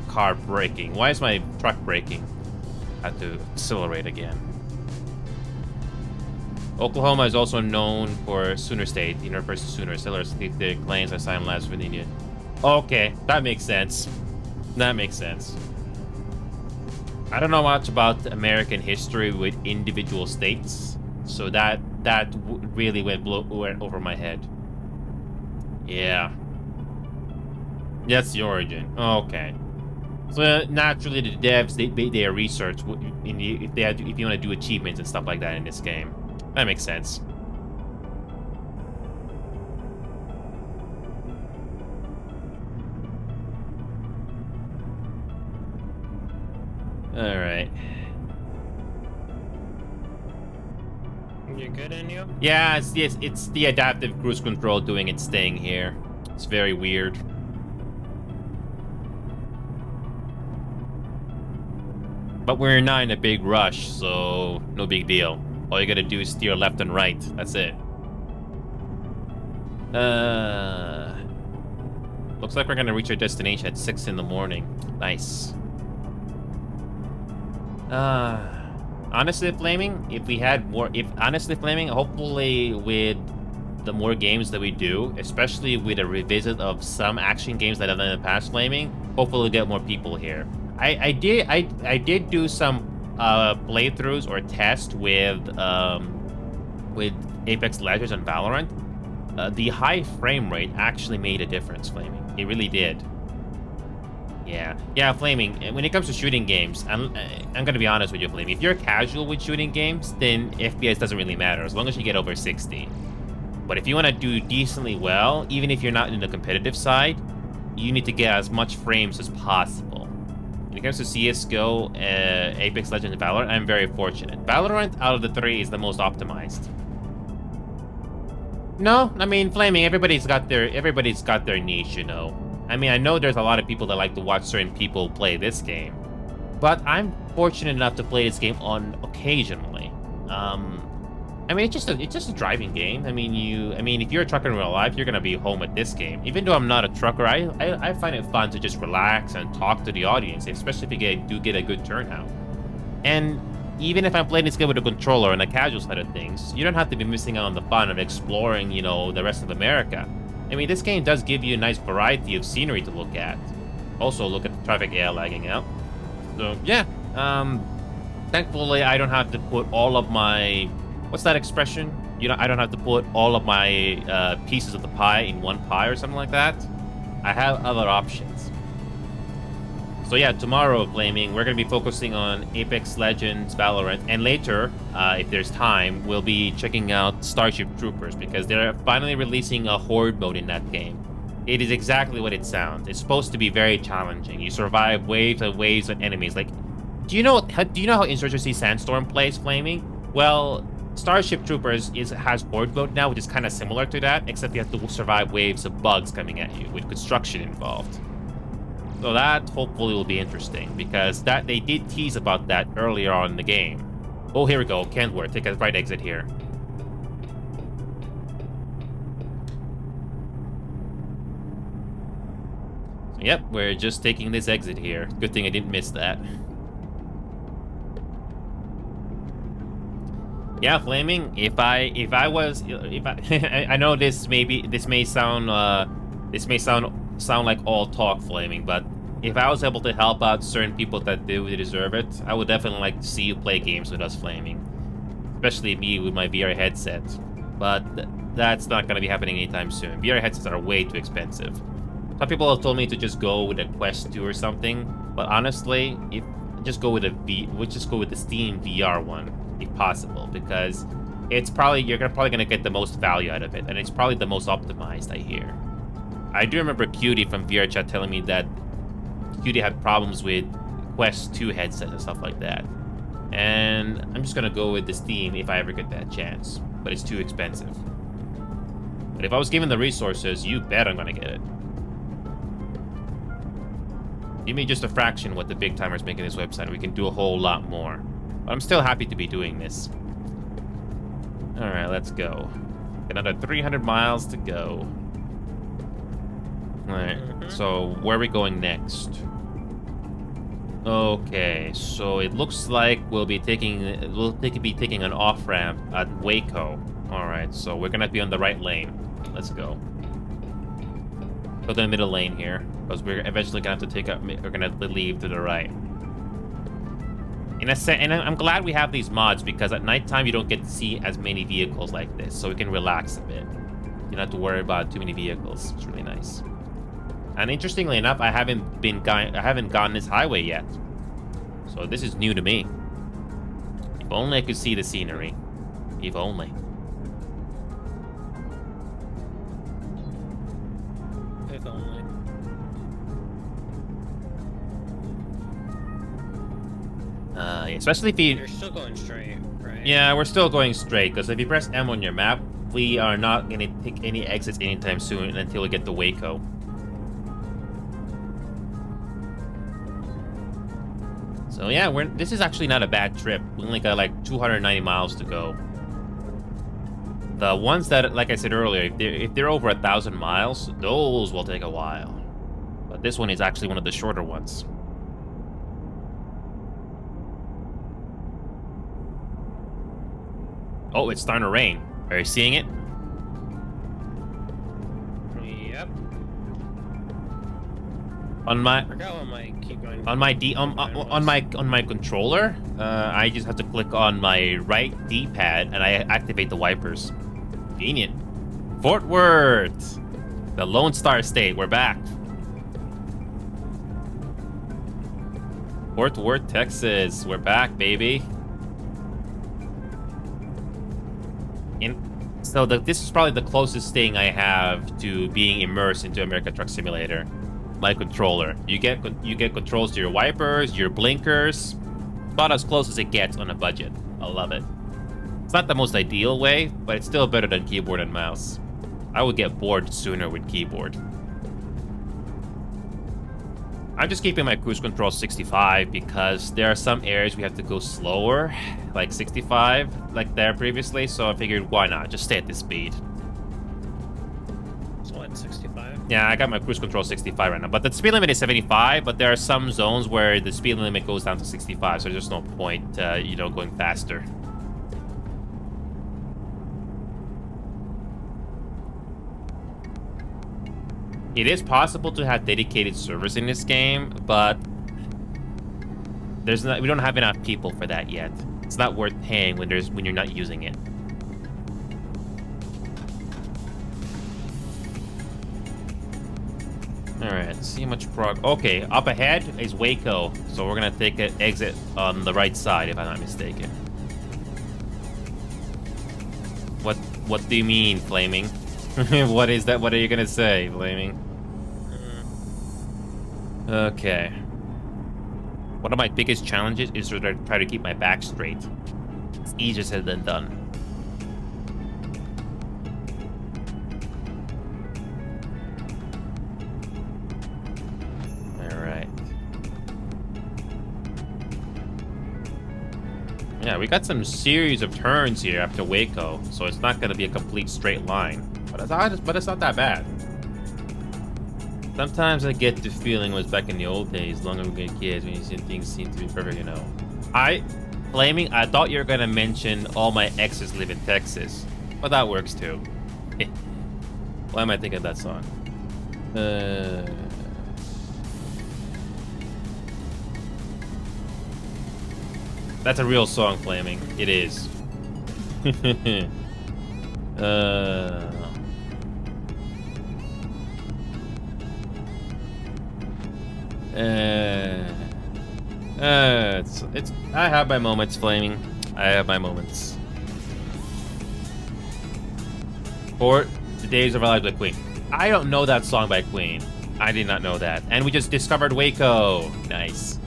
[SPEAKER 1] car braking? Why is my truck braking? I have to accelerate again. Oklahoma is also known for Sooner State. In reverse to Sooner. Settlers state their claims are signed last with Indian. Okay, that makes sense. That makes sense. I don't know much about American history with individual states, so that really went over my head. Yeah. That's the origin. Okay. So naturally, the devs they research if you want to do achievements and stuff like that in this game. That makes sense. All right.
[SPEAKER 2] You good, Enyo?
[SPEAKER 1] Yeah, it's the adaptive cruise control doing its thing here. It's very weird. But we're not in a big rush, so no big deal. All you gotta do is steer left and right. That's it. Looks like we're gonna reach our destination at 6 in the morning. Nice. Honestly, Flaming, if we had more... honestly, Flaming, hopefully with the more games that we do, especially with a revisit of some action games that I've done in the past, Flaming, hopefully we'll get more people here. I did do some playthroughs or tests with Apex Legends and Valorant. The high frame rate actually made a difference, Flaming. It really did. Yeah, Flaming. When it comes to shooting games, I'm gonna be honest with you, Flaming. If you're casual with shooting games, then FPS doesn't really matter as long as you get over 60. But if you want to do decently well, even if you're not in the competitive side, you need to get as much frames as possible. When it comes to CSGO, Apex Legends, and Valorant, I'm very fortunate. Valorant, out of the three, is the most optimized. No, I mean, Flaming, everybody's got their niche, you know. I mean, I know there's a lot of people that like to watch certain people play this game, but I'm fortunate enough to play this game on occasionally. I mean, it's just a driving game. I mean, if you're a trucker in real life, you're gonna be home at this game. Even though I'm not a trucker, I find it fun to just relax and talk to the audience, especially if you do get a good turnout. And even if I'm playing this game with a controller and a casual side of things, you don't have to be missing out on the fun of exploring, you know, the rest of America. I mean, this game does give you a nice variety of scenery to look at. Also, look at the traffic AI lagging out. So, yeah. Thankfully, I don't have to put all of my... What's that expression? You know, I don't have to put all of my pieces of the pie in one pie or something like that. I have other options. So yeah, tomorrow, Flaming, we're going to be focusing on Apex Legends, Valorant, and later, if there's time, we'll be checking out Starship Troopers because they're finally releasing a horde mode in that game. It is exactly what it sounds. It's supposed to be very challenging. You survive waves and waves of enemies. Like, do you know how Insurgency Sandstorm plays, Flaming? Well, Starship Troopers has horde mode now, which is kind of similar to that, except you have to survive waves of bugs coming at you with construction involved. So that hopefully will be interesting because they did tease about that earlier on in the game. Oh, here we go. Convoy, take a right exit here. So, yep, we're just taking this exit here. Good thing I didn't miss that. Yeah, Flaming. I know this may sound like all talk, Flaming, but if I was able to help out certain people that do deserve it, I would definitely like to see you play games with us, Flaming. Especially me with my VR headset. But that's not going to be happening anytime soon. VR headsets are way too expensive. Some people have told me to just go with a Quest 2 or something, but honestly, just go with the Steam VR one, if possible, because you're probably gonna get the most value out of it, and it's probably the most optimized, I hear. I do remember Cutie from VRChat telling me that Cutie had problems with Quest 2 headsets and stuff like that. And I'm just gonna go with the Steam if I ever get that chance. But it's too expensive. But if I was given the resources, you bet I'm gonna get it. Give me just a fraction what the big timers make in this website, and we can do a whole lot more. But I'm still happy to be doing this. Alright, let's go. Another 300 miles to go. Alright, so where are we going next? Okay, so it looks like we'll be taking an off-ramp at Waco. Alright, so we're gonna be on the right lane. Let's go. Go to the middle lane here, because we're eventually gonna have to take up. We're gonna have to leave to the right. And I'm glad we have these mods because at nighttime you don't get to see as many vehicles like this, so we can relax a bit. You don't have to worry about too many vehicles. It's really nice. And interestingly enough, I haven't gone this highway yet, so this is new to me. If only I could see the scenery. If only.
[SPEAKER 2] If only.
[SPEAKER 1] Especially if you...
[SPEAKER 2] You're still going straight, right?
[SPEAKER 1] Yeah, we're still going straight, because if you press M on your map, we are not going to take any exits anytime soon until we get to Waco. So yeah, this is actually not a bad trip. We only got like 290 miles to go. The ones that, like I said earlier, if they're over 1,000 miles, those will take a while. But this one is actually one of the shorter ones. Oh, it's starting to rain. Are you seeing it?
[SPEAKER 2] Yep.
[SPEAKER 1] On my
[SPEAKER 2] I forgot what my keep going.
[SPEAKER 1] on my controller, I just have to click on my right D-pad and I activate the wipers. Convenient. Fort Worth, the Lone Star State. We're back. Fort Worth, Texas. We're back, baby. So this is probably the closest thing I have to being immersed into American Truck Simulator. My controller. You get controls to your wipers, your blinkers. About as close as it gets on a budget. I love it. It's not the most ideal way, but it's still better than keyboard and mouse. I would get bored sooner with keyboard. I'm just keeping my cruise control 65 because there are some areas we have to go slower, like 65, like there previously, so I figured why not? Just stay at this speed.
[SPEAKER 2] So what, 65?
[SPEAKER 1] Yeah, I got my cruise control 65 right now, but the speed limit is 75, but there are some zones where the speed limit goes down to 65, so there's no point, going faster. It is possible to have dedicated servers in this game, but we don't have enough people for that yet. It's not worth paying when you're not using it. All right, see how much Okay, up ahead is Waco, so we're gonna take an exit on the right side, if I'm not mistaken. What do you mean, Flaming? What is that? What are you gonna say, Flaming? Okay. One of my biggest challenges is to try to keep my back straight. It's easier said than done. Alright. Yeah, we got some series of turns here after Waco, so it's not gonna be a complete straight line. But it's not that bad. Sometimes I get the feeling it was back in the old days, long ago kids, when you see things seem to be perfect, Flaming, I thought you were gonna mention all my exes live in Texas. But that works too. Why am I thinking of that song? That's a real song, Flaming. It is. I have my moments, Flaming. I have my moments. For the Days of Our Lives by Queen. I don't know that song by Queen. I did not know that. And we just discovered Waco. Nice.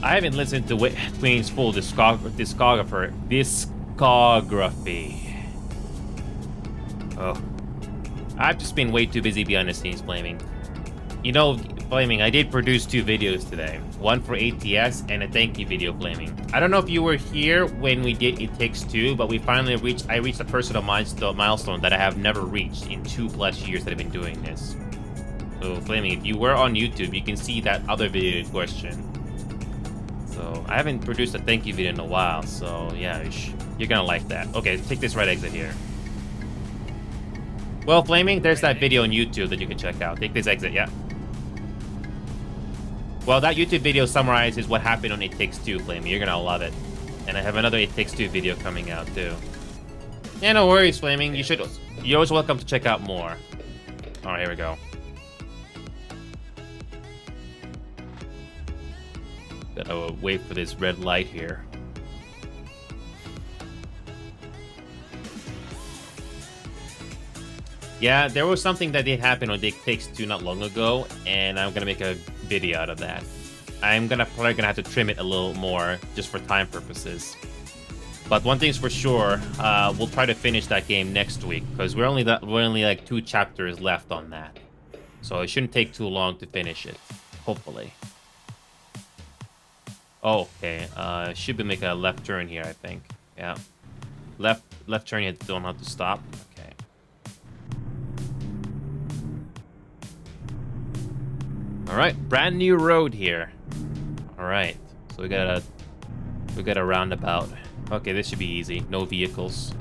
[SPEAKER 1] I haven't listened to Queen's full discography. Oh. I've just been way too busy behind the scenes, Flaming. Flaming, I did produce 2 videos today. One for ATS and a thank you video, Flaming. I don't know if you were here when we did It Takes Two, but I reached a personal milestone that I have never reached in 2+ years that I've been doing this. So, Flaming, if you were on YouTube, you can see that other video in question. So, I haven't produced a thank you video in a while, so yeah, you're gonna like that. Okay, take this right exit here. Well, Flaming, there's that video on YouTube that you can check out. Take this exit, yeah. Well, that YouTube video summarizes what happened on It Takes Two, Flaming. You're gonna love it. And I have another It Takes Two video coming out, too. Yeah, no worries, Flaming. You're always welcome to check out more. Alright, here we go. Gotta wait for this red light here. Yeah, there was something that did happen on It Takes Two not long ago, and I'm gonna make a video out of that. I'm probably gonna have to trim it a little more just for time purposes. But one thing's for sure, we'll try to finish that game next week because we're only like 2 chapters left on that, so it shouldn't take too long to finish it. Hopefully. Oh, okay. Should be making a left turn here, I think. Yeah. Left turn. You don't have to stop. Okay. All right, brand new road here. All right, so we got a roundabout. Okay, this should be easy. No vehicles.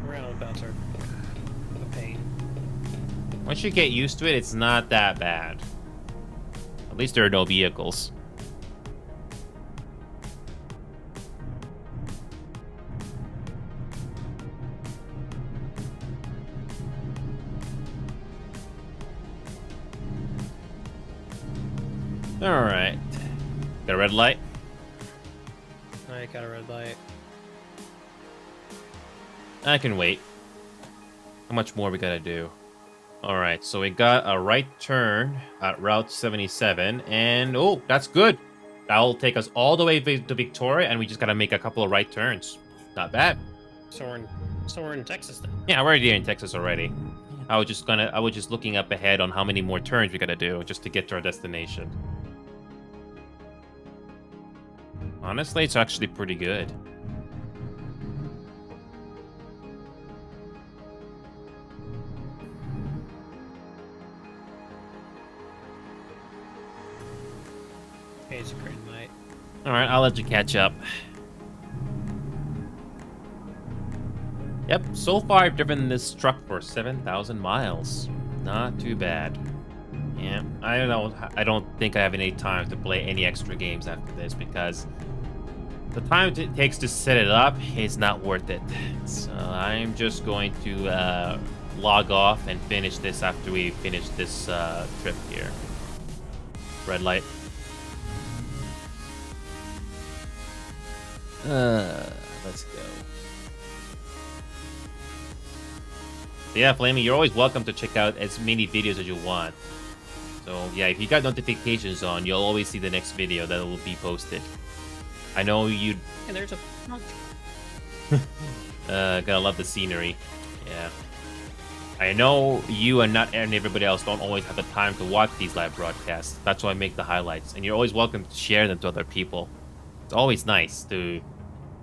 [SPEAKER 2] Roundabouts are a pain.
[SPEAKER 1] Once you get used to it, it's not that bad. At least there are no vehicles. Alright. Got a red light?
[SPEAKER 2] I got a red light.
[SPEAKER 1] I can wait. How much more we gotta do? Alright, so we got a right turn at Route 77, and oh, that's good. That'll take us all the way to Victoria, and we just gotta make a couple of right turns. Not bad.
[SPEAKER 2] So we're in Texas then.
[SPEAKER 1] Yeah, we're already in Texas already. I was just looking up ahead on how many more turns we gotta do just to get to our destination. Honestly, it's actually pretty good.
[SPEAKER 2] Okay, it's a green light.
[SPEAKER 1] Alright, I'll let you catch up. Yep, so far I've driven this truck for 7,000 miles. Not too bad. Yeah, I don't think I have any time to play any extra games after this because the time it takes to set it up is not worth it. So I'm just going to log off and finish this after we finish this trip here. Red light. Let's go. So yeah, Flamey, you're always welcome to check out as many videos as you want. So yeah, if you got notifications on, you'll always see the next video that will be posted. I know you.
[SPEAKER 2] And there's a.
[SPEAKER 1] Gotta love the scenery. Yeah. I know you and everybody else don't always have the time to watch these live broadcasts. That's why I make the highlights, and you're always welcome to share them to other people. It's always nice to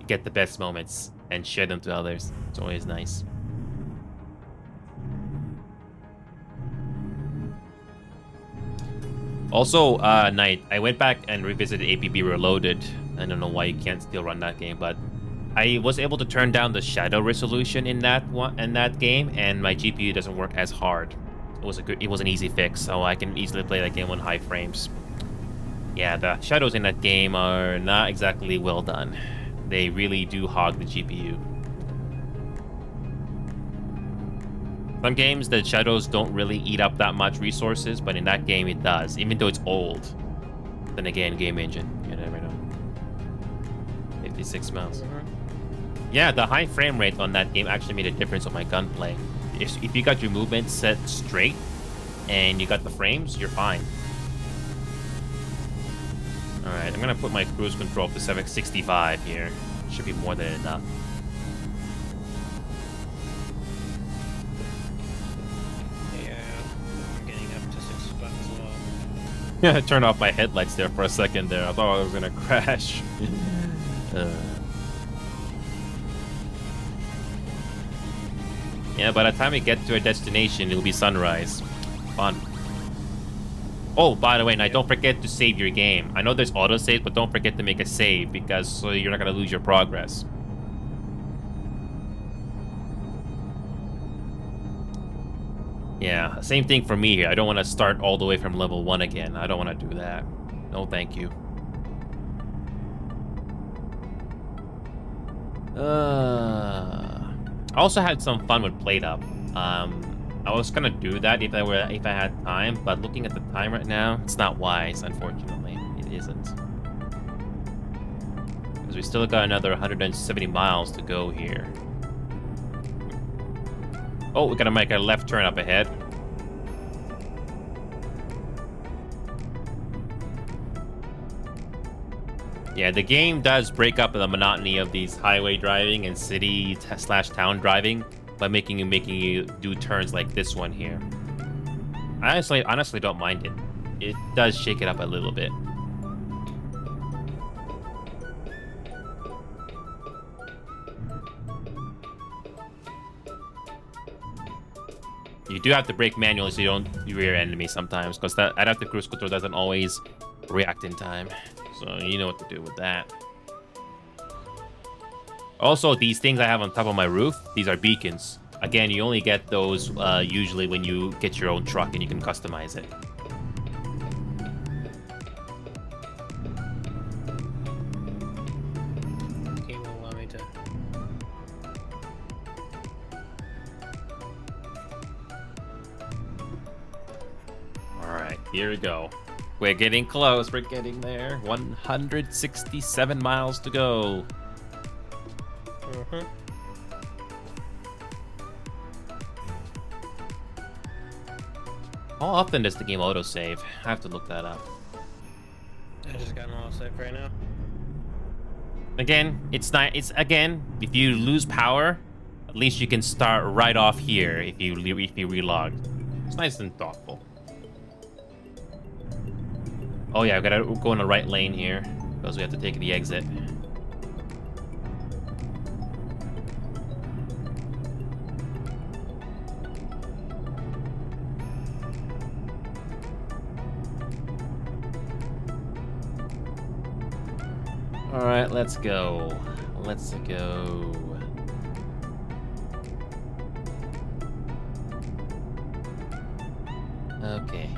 [SPEAKER 1] get the best moments and share them to others. It's always nice. Also, Knight, I went back and revisited APB Reloaded. I don't know why you can't still run that game, but I was able to turn down the shadow resolution in that game, and my GPU doesn't work as hard. It was an easy fix, so I can easily play that game on high frames. Yeah, the shadows in that game are not exactly well done. They really do hog the GPU. Some games, the shadows don't really eat up that much resources, but in that game it does, even though it's old. Then again, game engine, you never know. 56 miles. Yeah, the high frame rate on that game actually made a difference on my gunplay. If you got your movement set straight and you got the frames, you're fine. Alright, I'm gonna put my cruise control up to 765 here. Should be more than enough.
[SPEAKER 2] Yeah, I'm getting up to 65 as well.
[SPEAKER 1] Yeah, I turned off my headlights there for a second there. I thought I was gonna crash. Yeah, by the time we get to our destination, it'll be sunrise. Fun. Oh, by the way, now don't forget to save your game. I know there's autosave, but don't forget to make a save because so you're not gonna lose your progress. Yeah, same thing for me here. I don't want to start all the way from level 1 again. I don't want to do that. No, thank you. I also had some fun with Plate Up. I was gonna do that if I had time, but looking at the time right now, it's not wise. Unfortunately, it isn't. Because we still got another 170 miles to go here. Oh, we gotta make a left turn up ahead. Yeah, the game does break up the monotony of these highway driving and city slash town driving by making you do turns like this one here. I honestly don't mind it. It does shake it up a little bit. You do have to brake manually so you don't rear enemies sometimes, because that adaptive cruise control doesn't always react in time. So you know what to do with that. Also, these things I have on top of my roof, these are beacons. Again, you only get those usually when you get your own truck and you can customize it.
[SPEAKER 2] Game won't allow me to.
[SPEAKER 1] Alright, here we go. We're getting close. We're getting there. 167 miles to go. How often does the game autosave? I have to look that up.
[SPEAKER 2] I just got an autosave right now.
[SPEAKER 1] Again, it's not. It's again. If you lose power, at least you can start right off here. If you relog, it's nice and thoughtful. Oh yeah, we gotta go in the right lane here because we have to take the exit. All right, let's go. Let's go. Okay.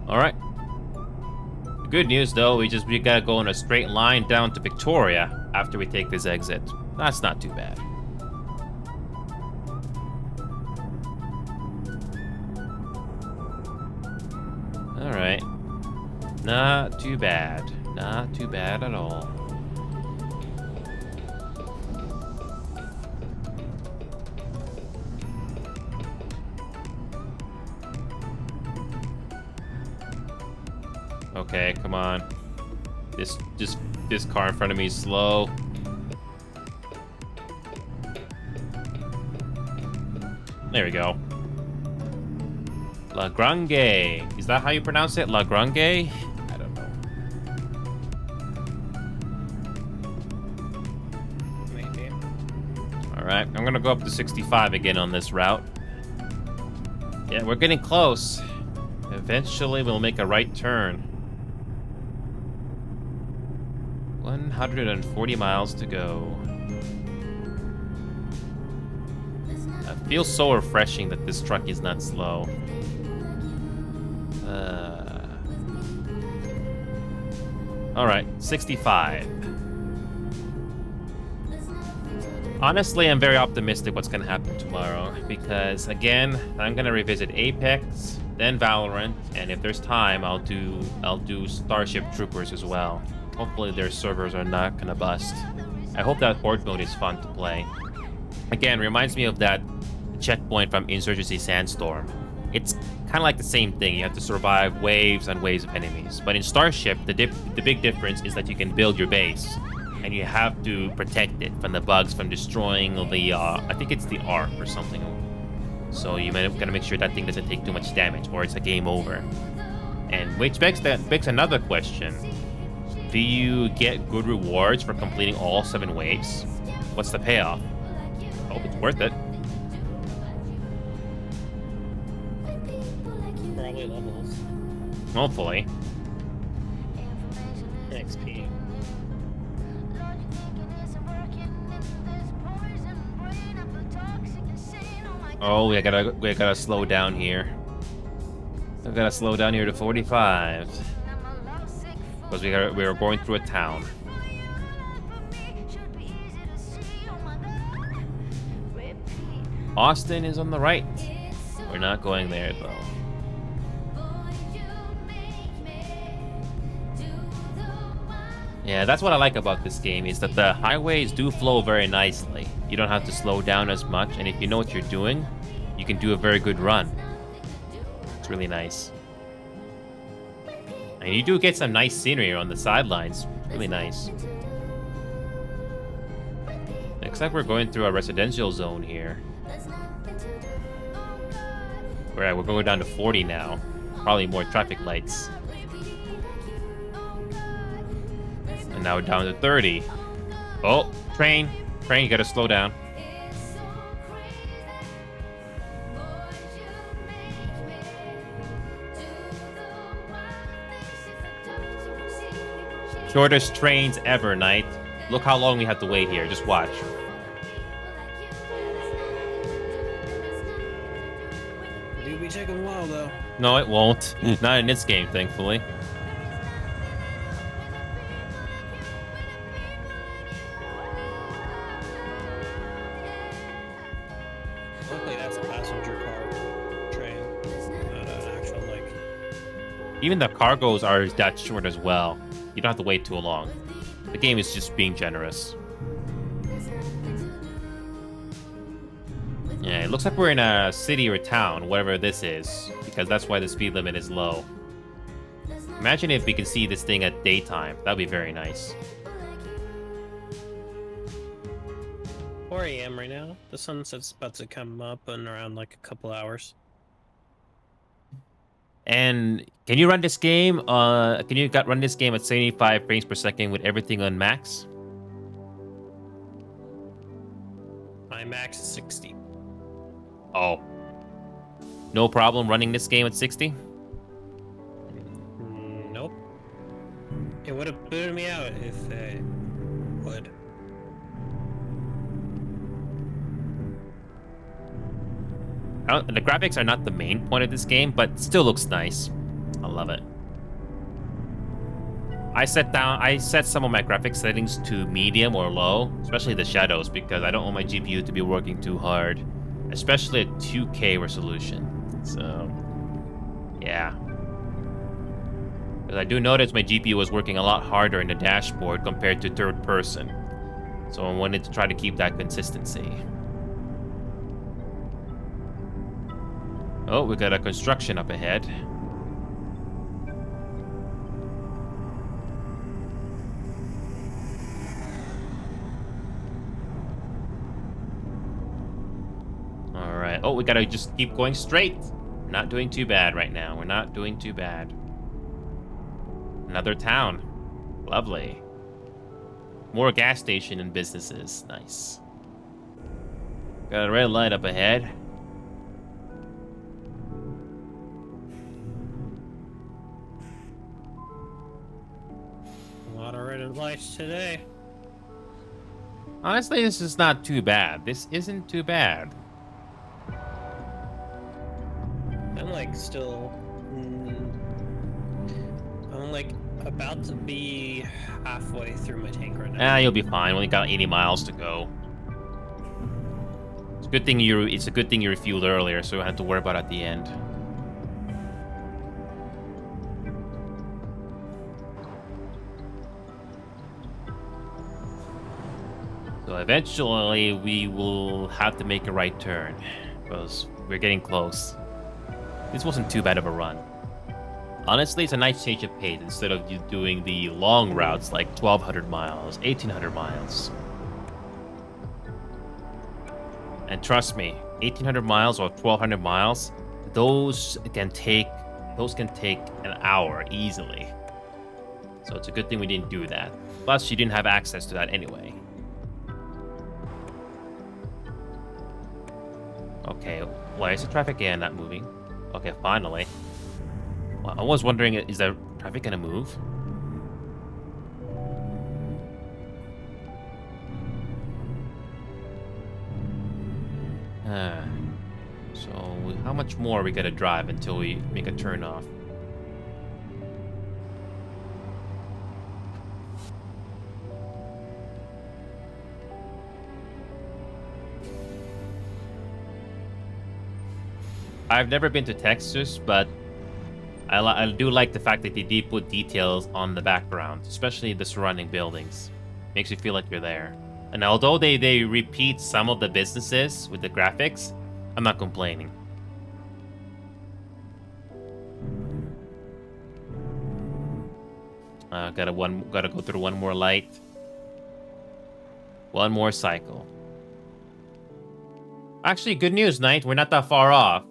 [SPEAKER 1] All right. The good news, though, we gotta go in a straight line down to Victoria after we take this exit. That's not too bad. All right. Not too bad. Not too bad at all. Okay, come on. This car in front of me is slow. There we go. La Grande. Is that how you pronounce it? La Grande? I don't know.
[SPEAKER 2] Maybe.
[SPEAKER 1] All right, I'm gonna go up to 65 again on this route. Yeah, we're getting close. Eventually, we'll make a right turn. 140 miles to go. It feels so refreshing that this truck is not slow. All right, 65. Honestly, I'm very optimistic what's gonna happen tomorrow because, again, I'm gonna revisit Apex, then Valorant, and if there's time, I'll do Starship Troopers as well. Hopefully their servers are not gonna bust. I hope that Horde mode is fun to play. Again, reminds me of that checkpoint from Insurgency Sandstorm. It's kind of like the same thing. You have to survive waves and waves of enemies. But in Starship, the big difference is that you can build your base. And you have to protect it from the bugs, from destroying the, I think it's the Ark or something. So you gotta make sure that thing doesn't take too much damage or it's a game over. And which begs another question. Do you get good rewards for completing all 7 waves? What's the payoff? I hope it's worth it.
[SPEAKER 2] Probably level
[SPEAKER 1] Hopefully.
[SPEAKER 2] XP.
[SPEAKER 1] Oh, we gotta slow down here. We gotta slow down here to 45 because we are going through a town. Austin is on the right. We're not going there though. Yeah, that's what I like about this game, is that the highways do flow very nicely. You don't have to slow down as much, and if you know what you're doing, you can do a very good run. It's really nice. And you do get some nice scenery on the sidelines. It's really nice. Looks like we're going through a residential zone here. Right, we're going down to 40 now. Probably more traffic lights. And now we're down to 30. Oh, train. Train, you gotta slow down. Shortest trains ever, Knight. Look how long we have to wait here. Just watch.
[SPEAKER 2] Do be taking a while though.
[SPEAKER 1] No, it won't. Not in this game, thankfully.
[SPEAKER 2] Luckily, that's a passenger car train, not an actual like.
[SPEAKER 1] Even the cargoes are that short as well. You don't have to wait too long. The game is just being generous. Yeah, it looks like we're in a city or town, whatever this is, because that's why the speed limit is low. Imagine if we can see this thing at daytime. That'd be very nice.
[SPEAKER 2] 4 a.m. right now. The sunset's about to come up in around like a couple hours.
[SPEAKER 1] And can you run this game? Can you run this game at 75 frames per second with everything on max?
[SPEAKER 2] My max is 60.
[SPEAKER 1] Oh. No problem running this game at 60?
[SPEAKER 2] Nope. It would have booted me out if it would.
[SPEAKER 1] The graphics are not the main point of this game, but still looks nice. I love it. I set some of my graphics settings to medium or low, especially the shadows, because I don't want my GPU to be working too hard, especially at 2K resolution. So, yeah. Because I do notice my GPU was working a lot harder in the dashboard compared to third person. So I wanted to try to keep that consistency. Oh, we got a construction up ahead. All right. Oh, we gotta just keep going straight. We're not doing too bad right now. We're not doing too bad. Another town. Lovely. More gas station and businesses. Nice. Got a red light up ahead.
[SPEAKER 2] A lot of red lights today.
[SPEAKER 1] Honestly, this is not too bad. This isn't too bad.
[SPEAKER 2] I'm like still. I'm like about to be halfway through my tank right now.
[SPEAKER 1] You'll be fine. We only got 80 miles to go. It's a good thing you refueled earlier, so you don't have to worry about it at the end. So eventually we will have to make a right turn because we're getting close. This wasn't too bad of a run. Honestly, it's a nice change of pace instead of you doing the long routes like 1,200 miles, 1,800 miles. And trust me, 1,800 miles or 1,200 miles, those can take an hour easily. So it's a good thing we didn't do that. Plus, you didn't have access to that anyway. Okay, why is the traffic not moving? Okay, finally. Well, I was wondering, is the traffic gonna move? Uh, so how much more we gotta drive until we make a turn off? I've never been to Texas, but I do like the fact that they did put details on the background, especially the surrounding buildings. Makes you feel like you're there. And although they repeat some of the businesses with the graphics, I'm not complaining. Gotta go through one more light. One more cycle. Actually, good news, Knight. We're not that far off.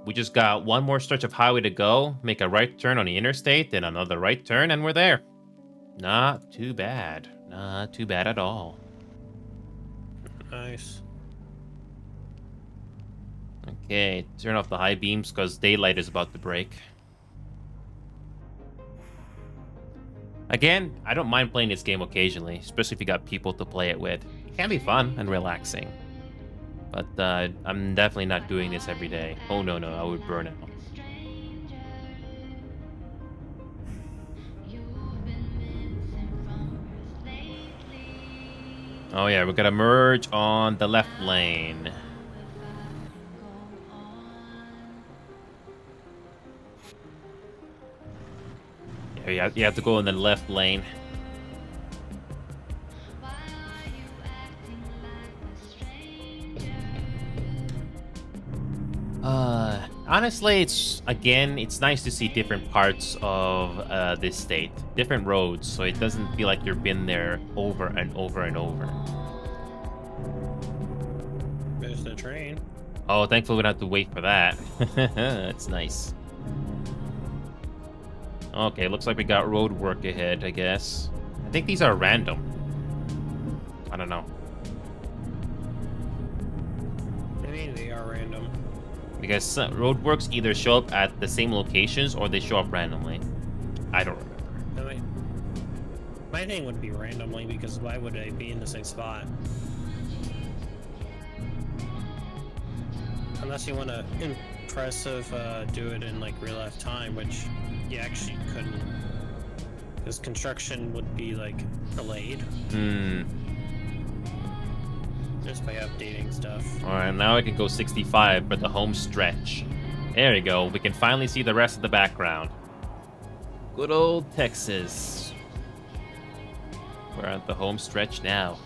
[SPEAKER 1] We just got one more stretch of highway to go, make a right turn on the interstate, then another right turn, and we're there. Not too bad. Not too bad at all.
[SPEAKER 2] Nice.
[SPEAKER 1] Okay, turn off the high beams because daylight is about to break. Again, I don't mind playing this game occasionally, especially if you got people to play it with. It can be fun and relaxing. But I'm definitely not doing this every day. Oh, no, I would burn out. Oh, yeah, we're gonna merge on the left lane. Yeah, you have to go in the left lane. Honestly, it's nice to see different parts of this state, different roads, so it doesn't feel like you've been there over and over and over.
[SPEAKER 2] There's the train.
[SPEAKER 1] Oh, thankfully we don't have to wait for that. That's nice. Okay, looks like we got road work ahead, I guess. I think these are random. I don't know.
[SPEAKER 2] I mean, they are random.
[SPEAKER 1] Because roadworks either show up at the same locations or they show up randomly. I don't remember.
[SPEAKER 2] My thing would be randomly, because why would I be in the same spot? Unless you want to impressive do it in like real life time, which you actually couldn't, because construction would be like delayed. Just by updating stuff.
[SPEAKER 1] Alright, now I can go 65 for the home stretch. There we go. We can finally see the rest of the background. Good old Texas. We're at the home stretch now.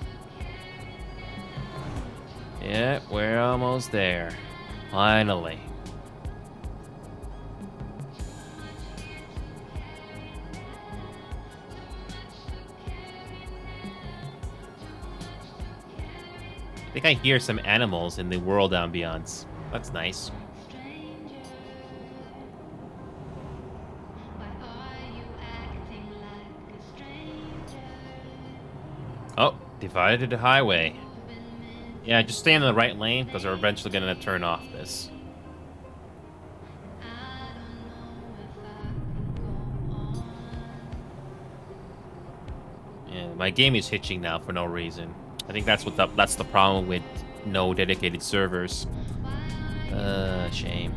[SPEAKER 1] Yeah, we're almost there. Finally. I think I hear some animals in the world ambiance. That's nice. Oh, divided highway. Yeah, just stay in the right lane because we're eventually going to turn off this. Yeah, my game is hitching now for no reason. I think that's the problem with no dedicated servers. Shame.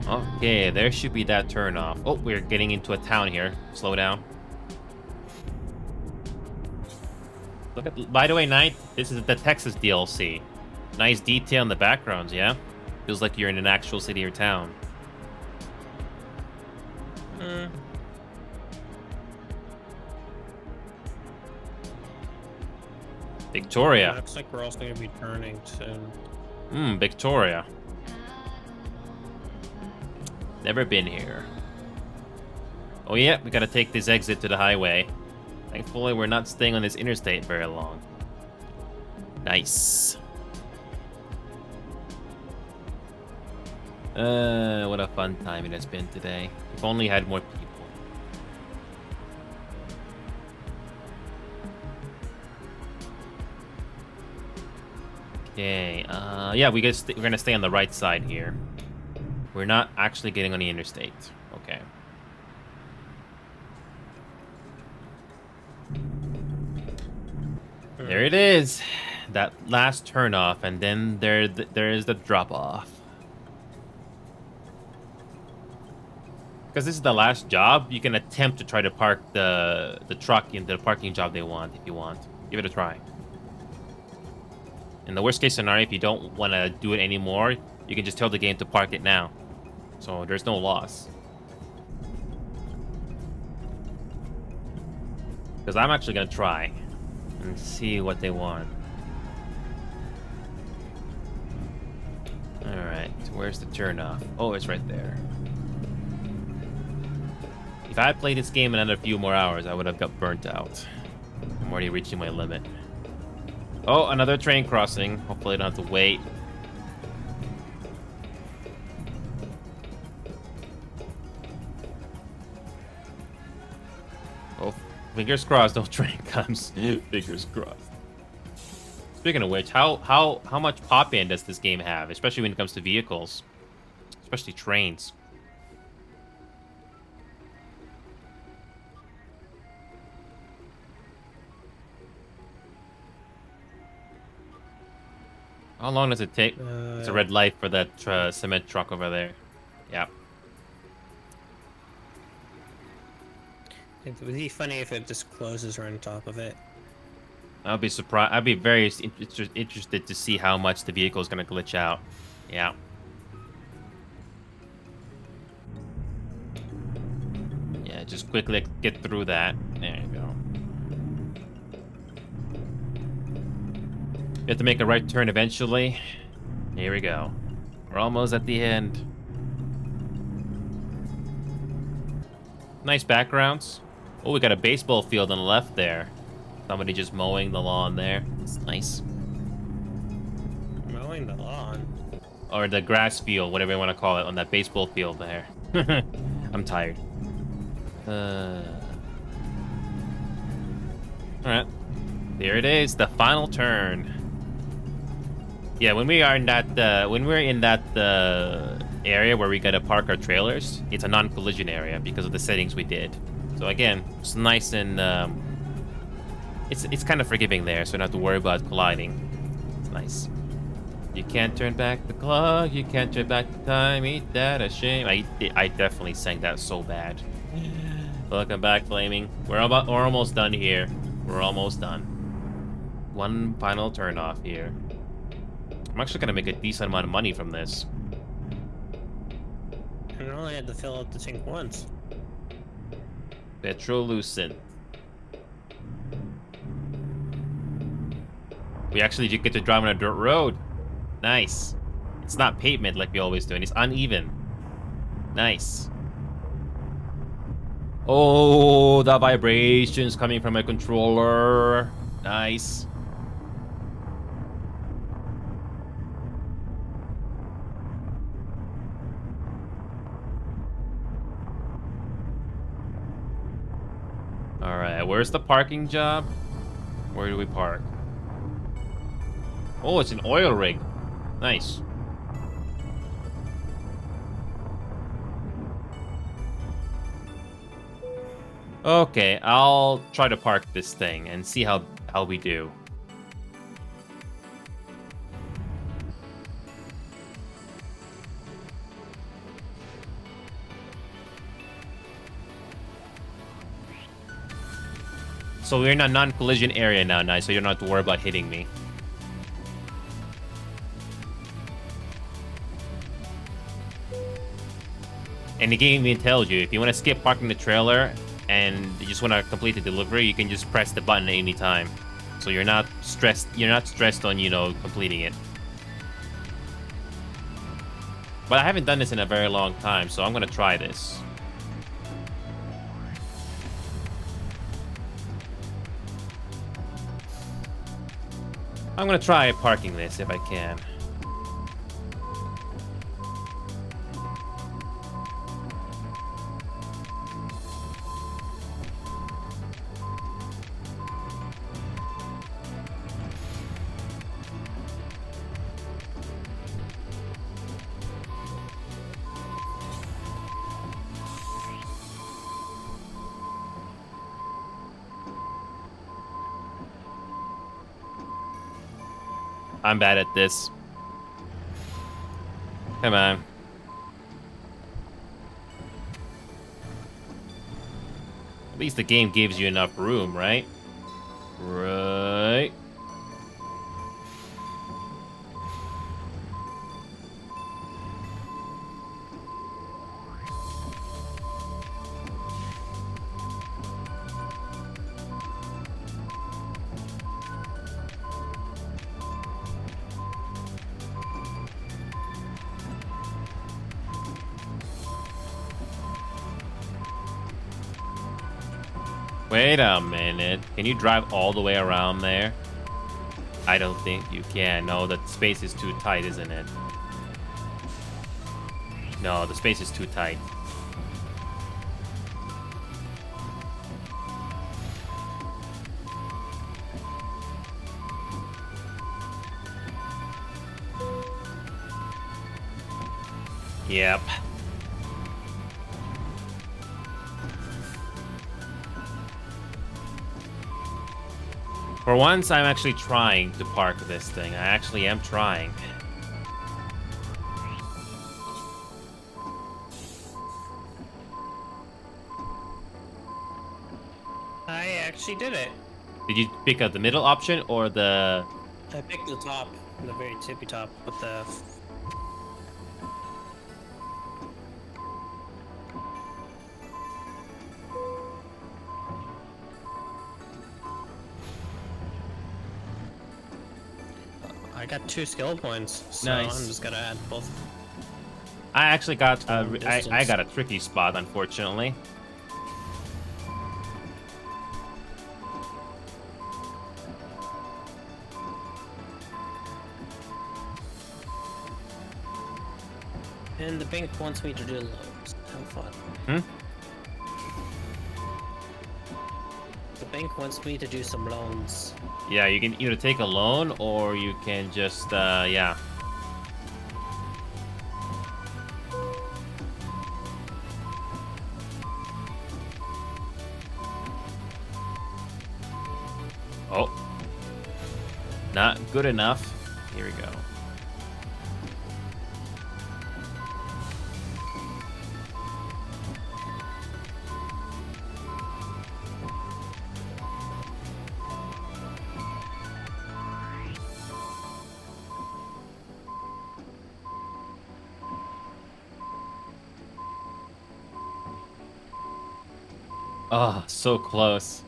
[SPEAKER 1] Okay, there should be that turn off. Oh, we're getting into a town here. Slow down. Look at. By the way, Knight, this is the Texas DLC. Nice detail in the backgrounds, yeah? Feels like you're in an actual city or town. Victoria.
[SPEAKER 2] Looks like we're also going to be turning soon.
[SPEAKER 1] Victoria. Never been here. Oh yeah, we gotta take this exit to the highway. Thankfully, we're not staying on this interstate very long. Nice. What a fun time it has been today. If only I had more people. Okay. Yeah, we're gonna stay on the right side here. We're not actually getting on the interstate. Okay. There it is. That last turnoff, and then there is the drop off. Because this is the last job, you can attempt to try to park the truck in the parking job they want if you want. Give it a try. In the worst case scenario, if you don't want to do it anymore, you can just tell the game to park it now. So there's no loss. Because I'm actually going to try and see what they want. Alright, where's the turnoff? Oh, it's right there. If I had played this game another few more hours, I would have got burnt out. I'm already reaching my limit. Oh, another train crossing. Hopefully I don't have to wait. Oh, fingers crossed no train comes. Fingers crossed. Speaking of which, how much pop-in does this game have, especially when it comes to vehicles, especially trains? How long does it take? It's a red light for that cement truck over there. Yep.
[SPEAKER 2] It would be funny if it just closes right on top of it.
[SPEAKER 1] I'll be surprised. I'd be very interested to see how much the vehicle is going to glitch out. Yeah. Yeah, just quickly get through that. There you go. You have to make a right turn eventually. Here we go. We're almost at the end. Nice backgrounds. Oh, we got a baseball field on the left there. Somebody just mowing the lawn there. It's nice.
[SPEAKER 2] Mowing the lawn?
[SPEAKER 1] Or the grass field, whatever you want to call it, on that baseball field there. I'm tired. Alright. There it is, the final turn. Yeah, when we are in that area where we gotta park our trailers, it's a non-collision area because of the settings we did. So again, it's nice and it's kind of forgiving there, so you don't have to worry about colliding. It's nice. You can't turn back the clock, you can't turn back the time, ain't that a shame? I definitely sang that so bad. Welcome back, Flaming. We're almost done here. We're almost done. One final turn off here. I'm actually gonna make a decent amount of money from this.
[SPEAKER 2] And I only had to fill up the tank once.
[SPEAKER 1] Petrolucent. We actually get to drive on a dirt road. Nice. It's not pavement like we always do, and it's uneven. Nice. Oh, the vibrations coming from my controller. Nice. Alright, where's the parking job? Where do we park? Oh, it's an oil rig. Nice. Okay, I'll try to park this thing and see how we do. So we're in a non-collision area now, nice, so you don't have to worry about hitting me. And the game even tells you, if you want to skip parking the trailer and you just want to complete the delivery, you can just press the button at any time. So you're not stressed on, you know, completing it. But I haven't done this in a very long time, so I'm going to try this. I'm gonna try parking this if I can. I'm bad at this. Come on. At least the game gives you enough room, right? Right. Wait a minute. Can you drive all the way around there? I don't think you can. No, the space is too tight, isn't it? No, the space is too tight. Yep. For once, I'm actually trying to park this thing. I actually am trying.
[SPEAKER 2] I actually did it.
[SPEAKER 1] Did you pick up the middle option or the...
[SPEAKER 2] I picked the top, the very tippy top with the. I got 2 skill points, so
[SPEAKER 1] Nice.
[SPEAKER 2] I'm just gonna add both.
[SPEAKER 1] I actually got
[SPEAKER 2] Long
[SPEAKER 1] I
[SPEAKER 2] distance.
[SPEAKER 1] got a tricky spot, unfortunately.
[SPEAKER 2] And the bank wants me to do loans. Have fun.
[SPEAKER 1] Hmm?
[SPEAKER 2] The bank wants me to do some loans.
[SPEAKER 1] Yeah, you can either take a loan or you can just yeah. Oh. Not good enough. Here we go. Oh, so close.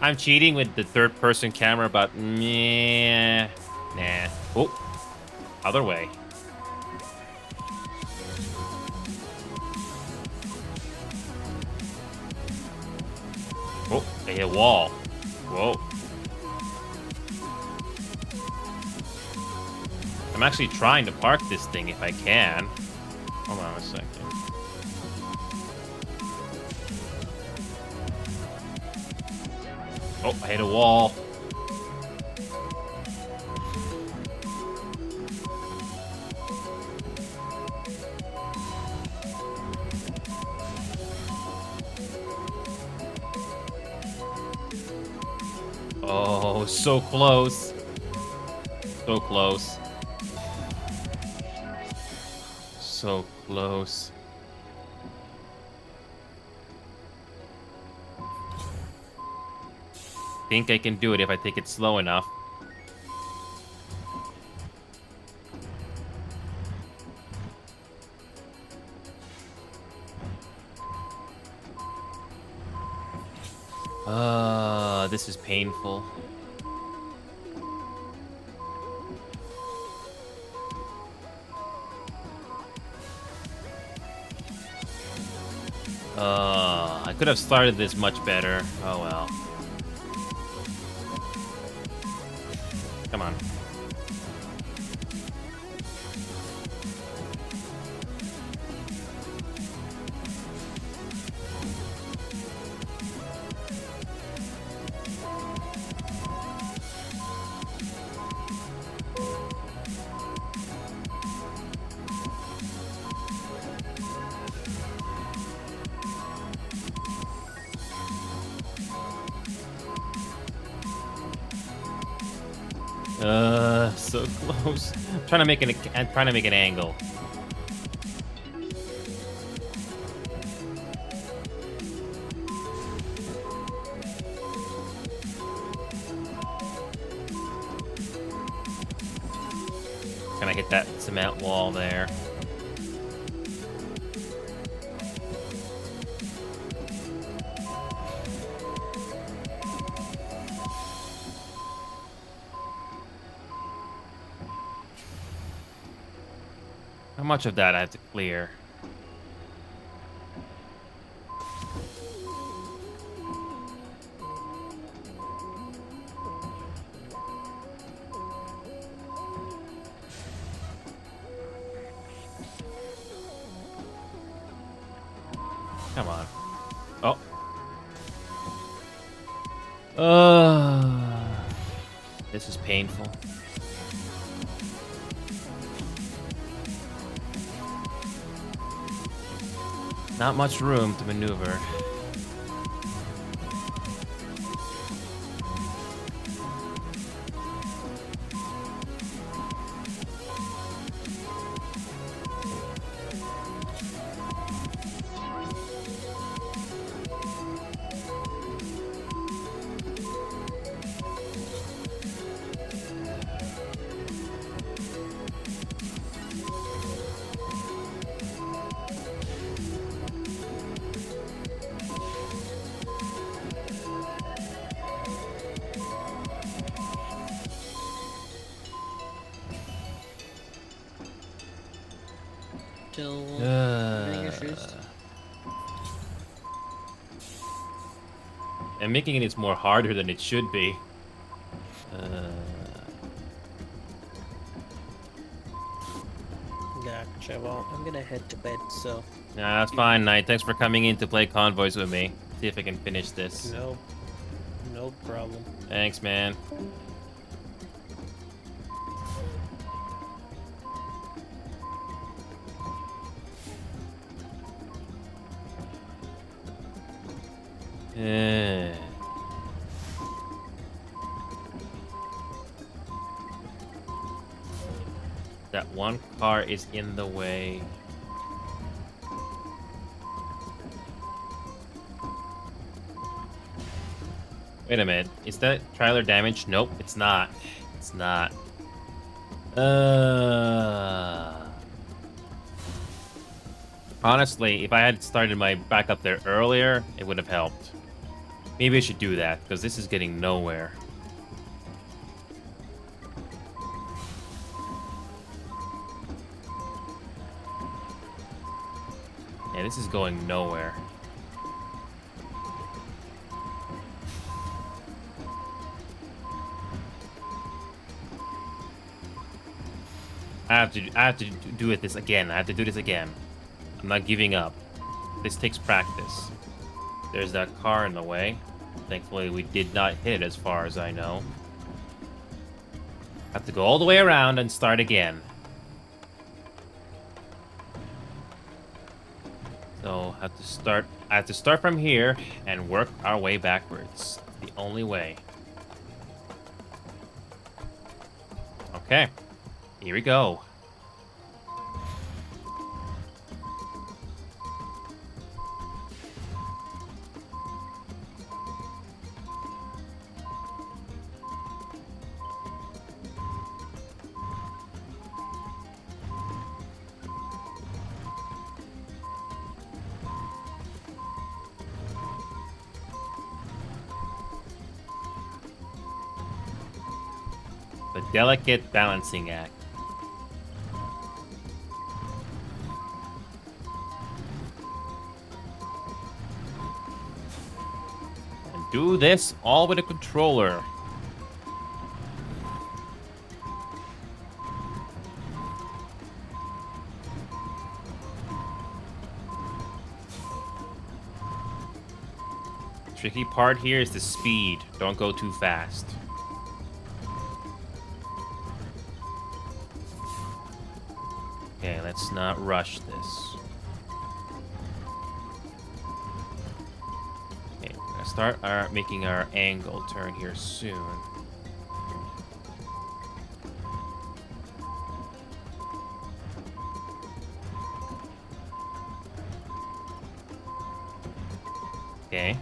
[SPEAKER 1] I'm cheating with the third-person camera, but meh, nah. Oh, other way. Oh, I hit a wall. Whoa. I'm actually trying to park this thing if I can. Hold on a second. Oh, I hit a wall. Oh, so close. So close. So close. Think I can do it if I take it slow enough. This is painful. I could have started this much better. Oh well. Come on. So close. I'm trying to make an angle. Can I hit that cement wall there? How much of that I have to clear? Come on. Oh. This is painful. Not much room to maneuver.
[SPEAKER 2] Still getting your shoes.
[SPEAKER 1] And making it is more harder than it should be.
[SPEAKER 2] Gotcha. Well, I'm gonna head to bed, so.
[SPEAKER 1] Nah, that's fine, Knight. Thanks for coming in to play Convoys with me. See if I can finish this.
[SPEAKER 2] No problem.
[SPEAKER 1] Thanks, man. That one car is in the way. Wait a minute. Is that trailer damage? Nope, it's not. It's not. Honestly, if I had started my backup there earlier, it would have helped. Maybe I should do that, because this is getting nowhere. Yeah, this is going nowhere. I have to do it this again. I have to do this again. I'm not giving up. This takes practice. There's that car in the way. Thankfully, we did not hit it as far as I know. Have to go all the way around and start again. So I have to start from here and work our way backwards. The only way. Okay. Here we go. The delicate balancing act. And do this all with a controller. Tricky part here is the speed. Don't go too fast. Okay, let's not rush this. Okay, we're gonna start making our angle turn here soon. Okay.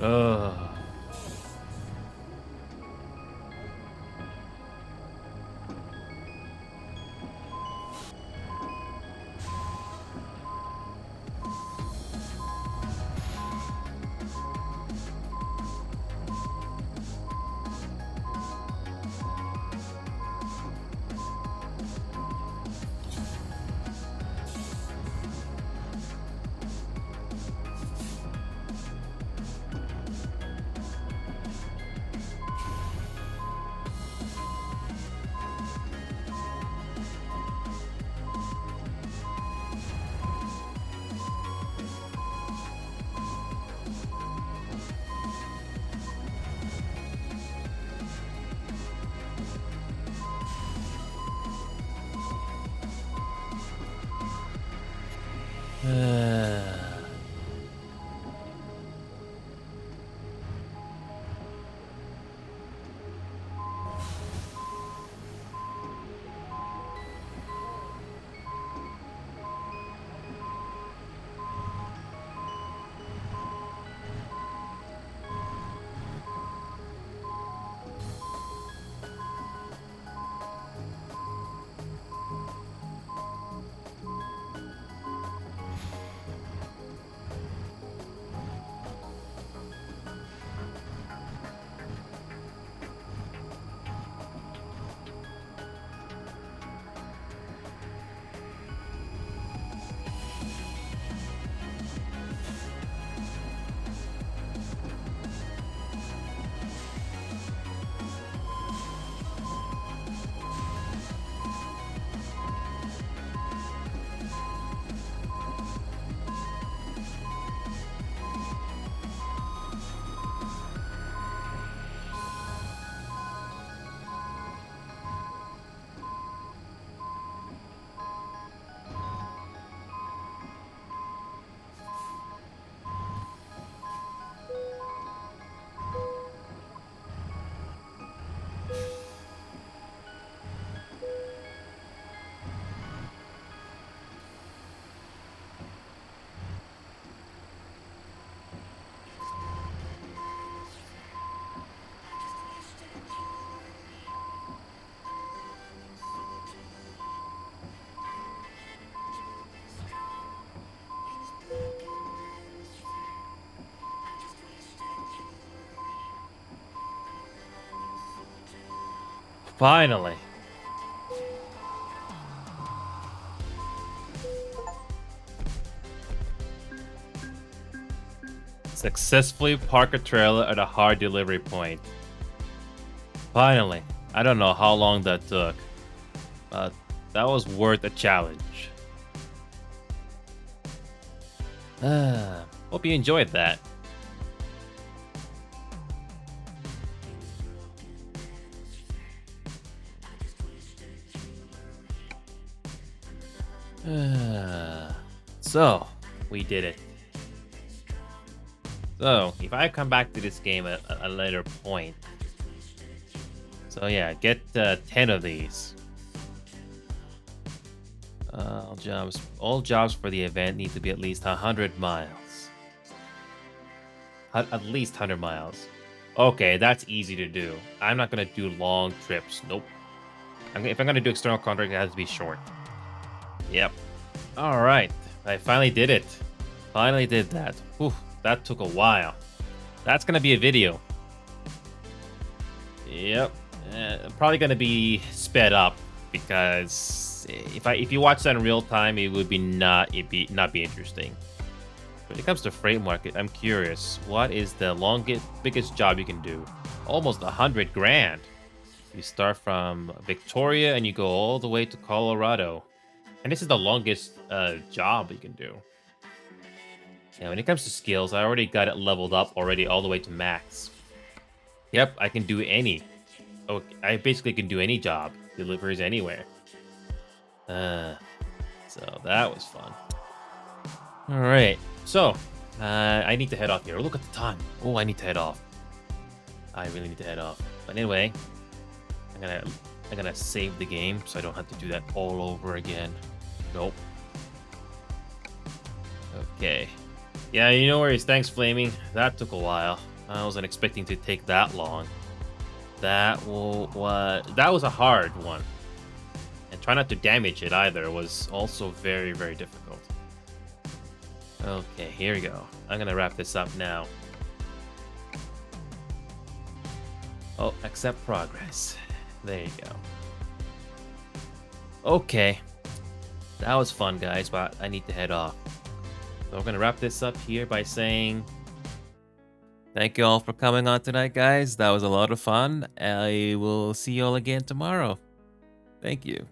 [SPEAKER 1] Ugh. Finally. Successfully park a trailer at a hard delivery point. Finally. I don't know how long that took, but that was worth a challenge. Hope you enjoyed that. So, we did it. So, if I come back to this game at a later point. So yeah, get 10 of these. All jobs for the event need to be at least 100 miles. At least 100 miles. Okay, that's easy to do. I'm not going to do long trips. Nope. If I'm going to do external contract, it has to be short. Yep. All right. I finally did it. Finally did that. Whew, that took a while. That's going to be a video. Yep. Probably going to be sped up because if you watch that in real time, it would not be interesting. When it comes to freight market, I'm curious. What is the biggest job you can do? Almost 100 grand. You start from Victoria and you go all the way to Colorado. And this is the longest job you can do. Yeah, when it comes to skills, I already got it leveled up already all the way to max. Yep, I can do any. Oh, I basically can do any job. Deliveries anywhere. So that was fun. All right. So, I need to head off here. Look at the time. Oh, I need to head off. I really need to head off. But anyway, I'm gonna save the game so I don't have to do that all over again. Nope. Okay. Yeah, you know where he's. Thanks, Flaming. That took a while. I wasn't expecting to take that long. That was a hard one. And try not to damage it either was also very, very difficult. Okay, here we go. I'm gonna wrap this up now. Oh, accept progress. There you go. Okay. That was fun, guys, but I need to head off. So we're gonna wrap this up here by saying thank you all for coming on tonight, guys. That was a lot of fun. I will see you all again tomorrow. Thank you.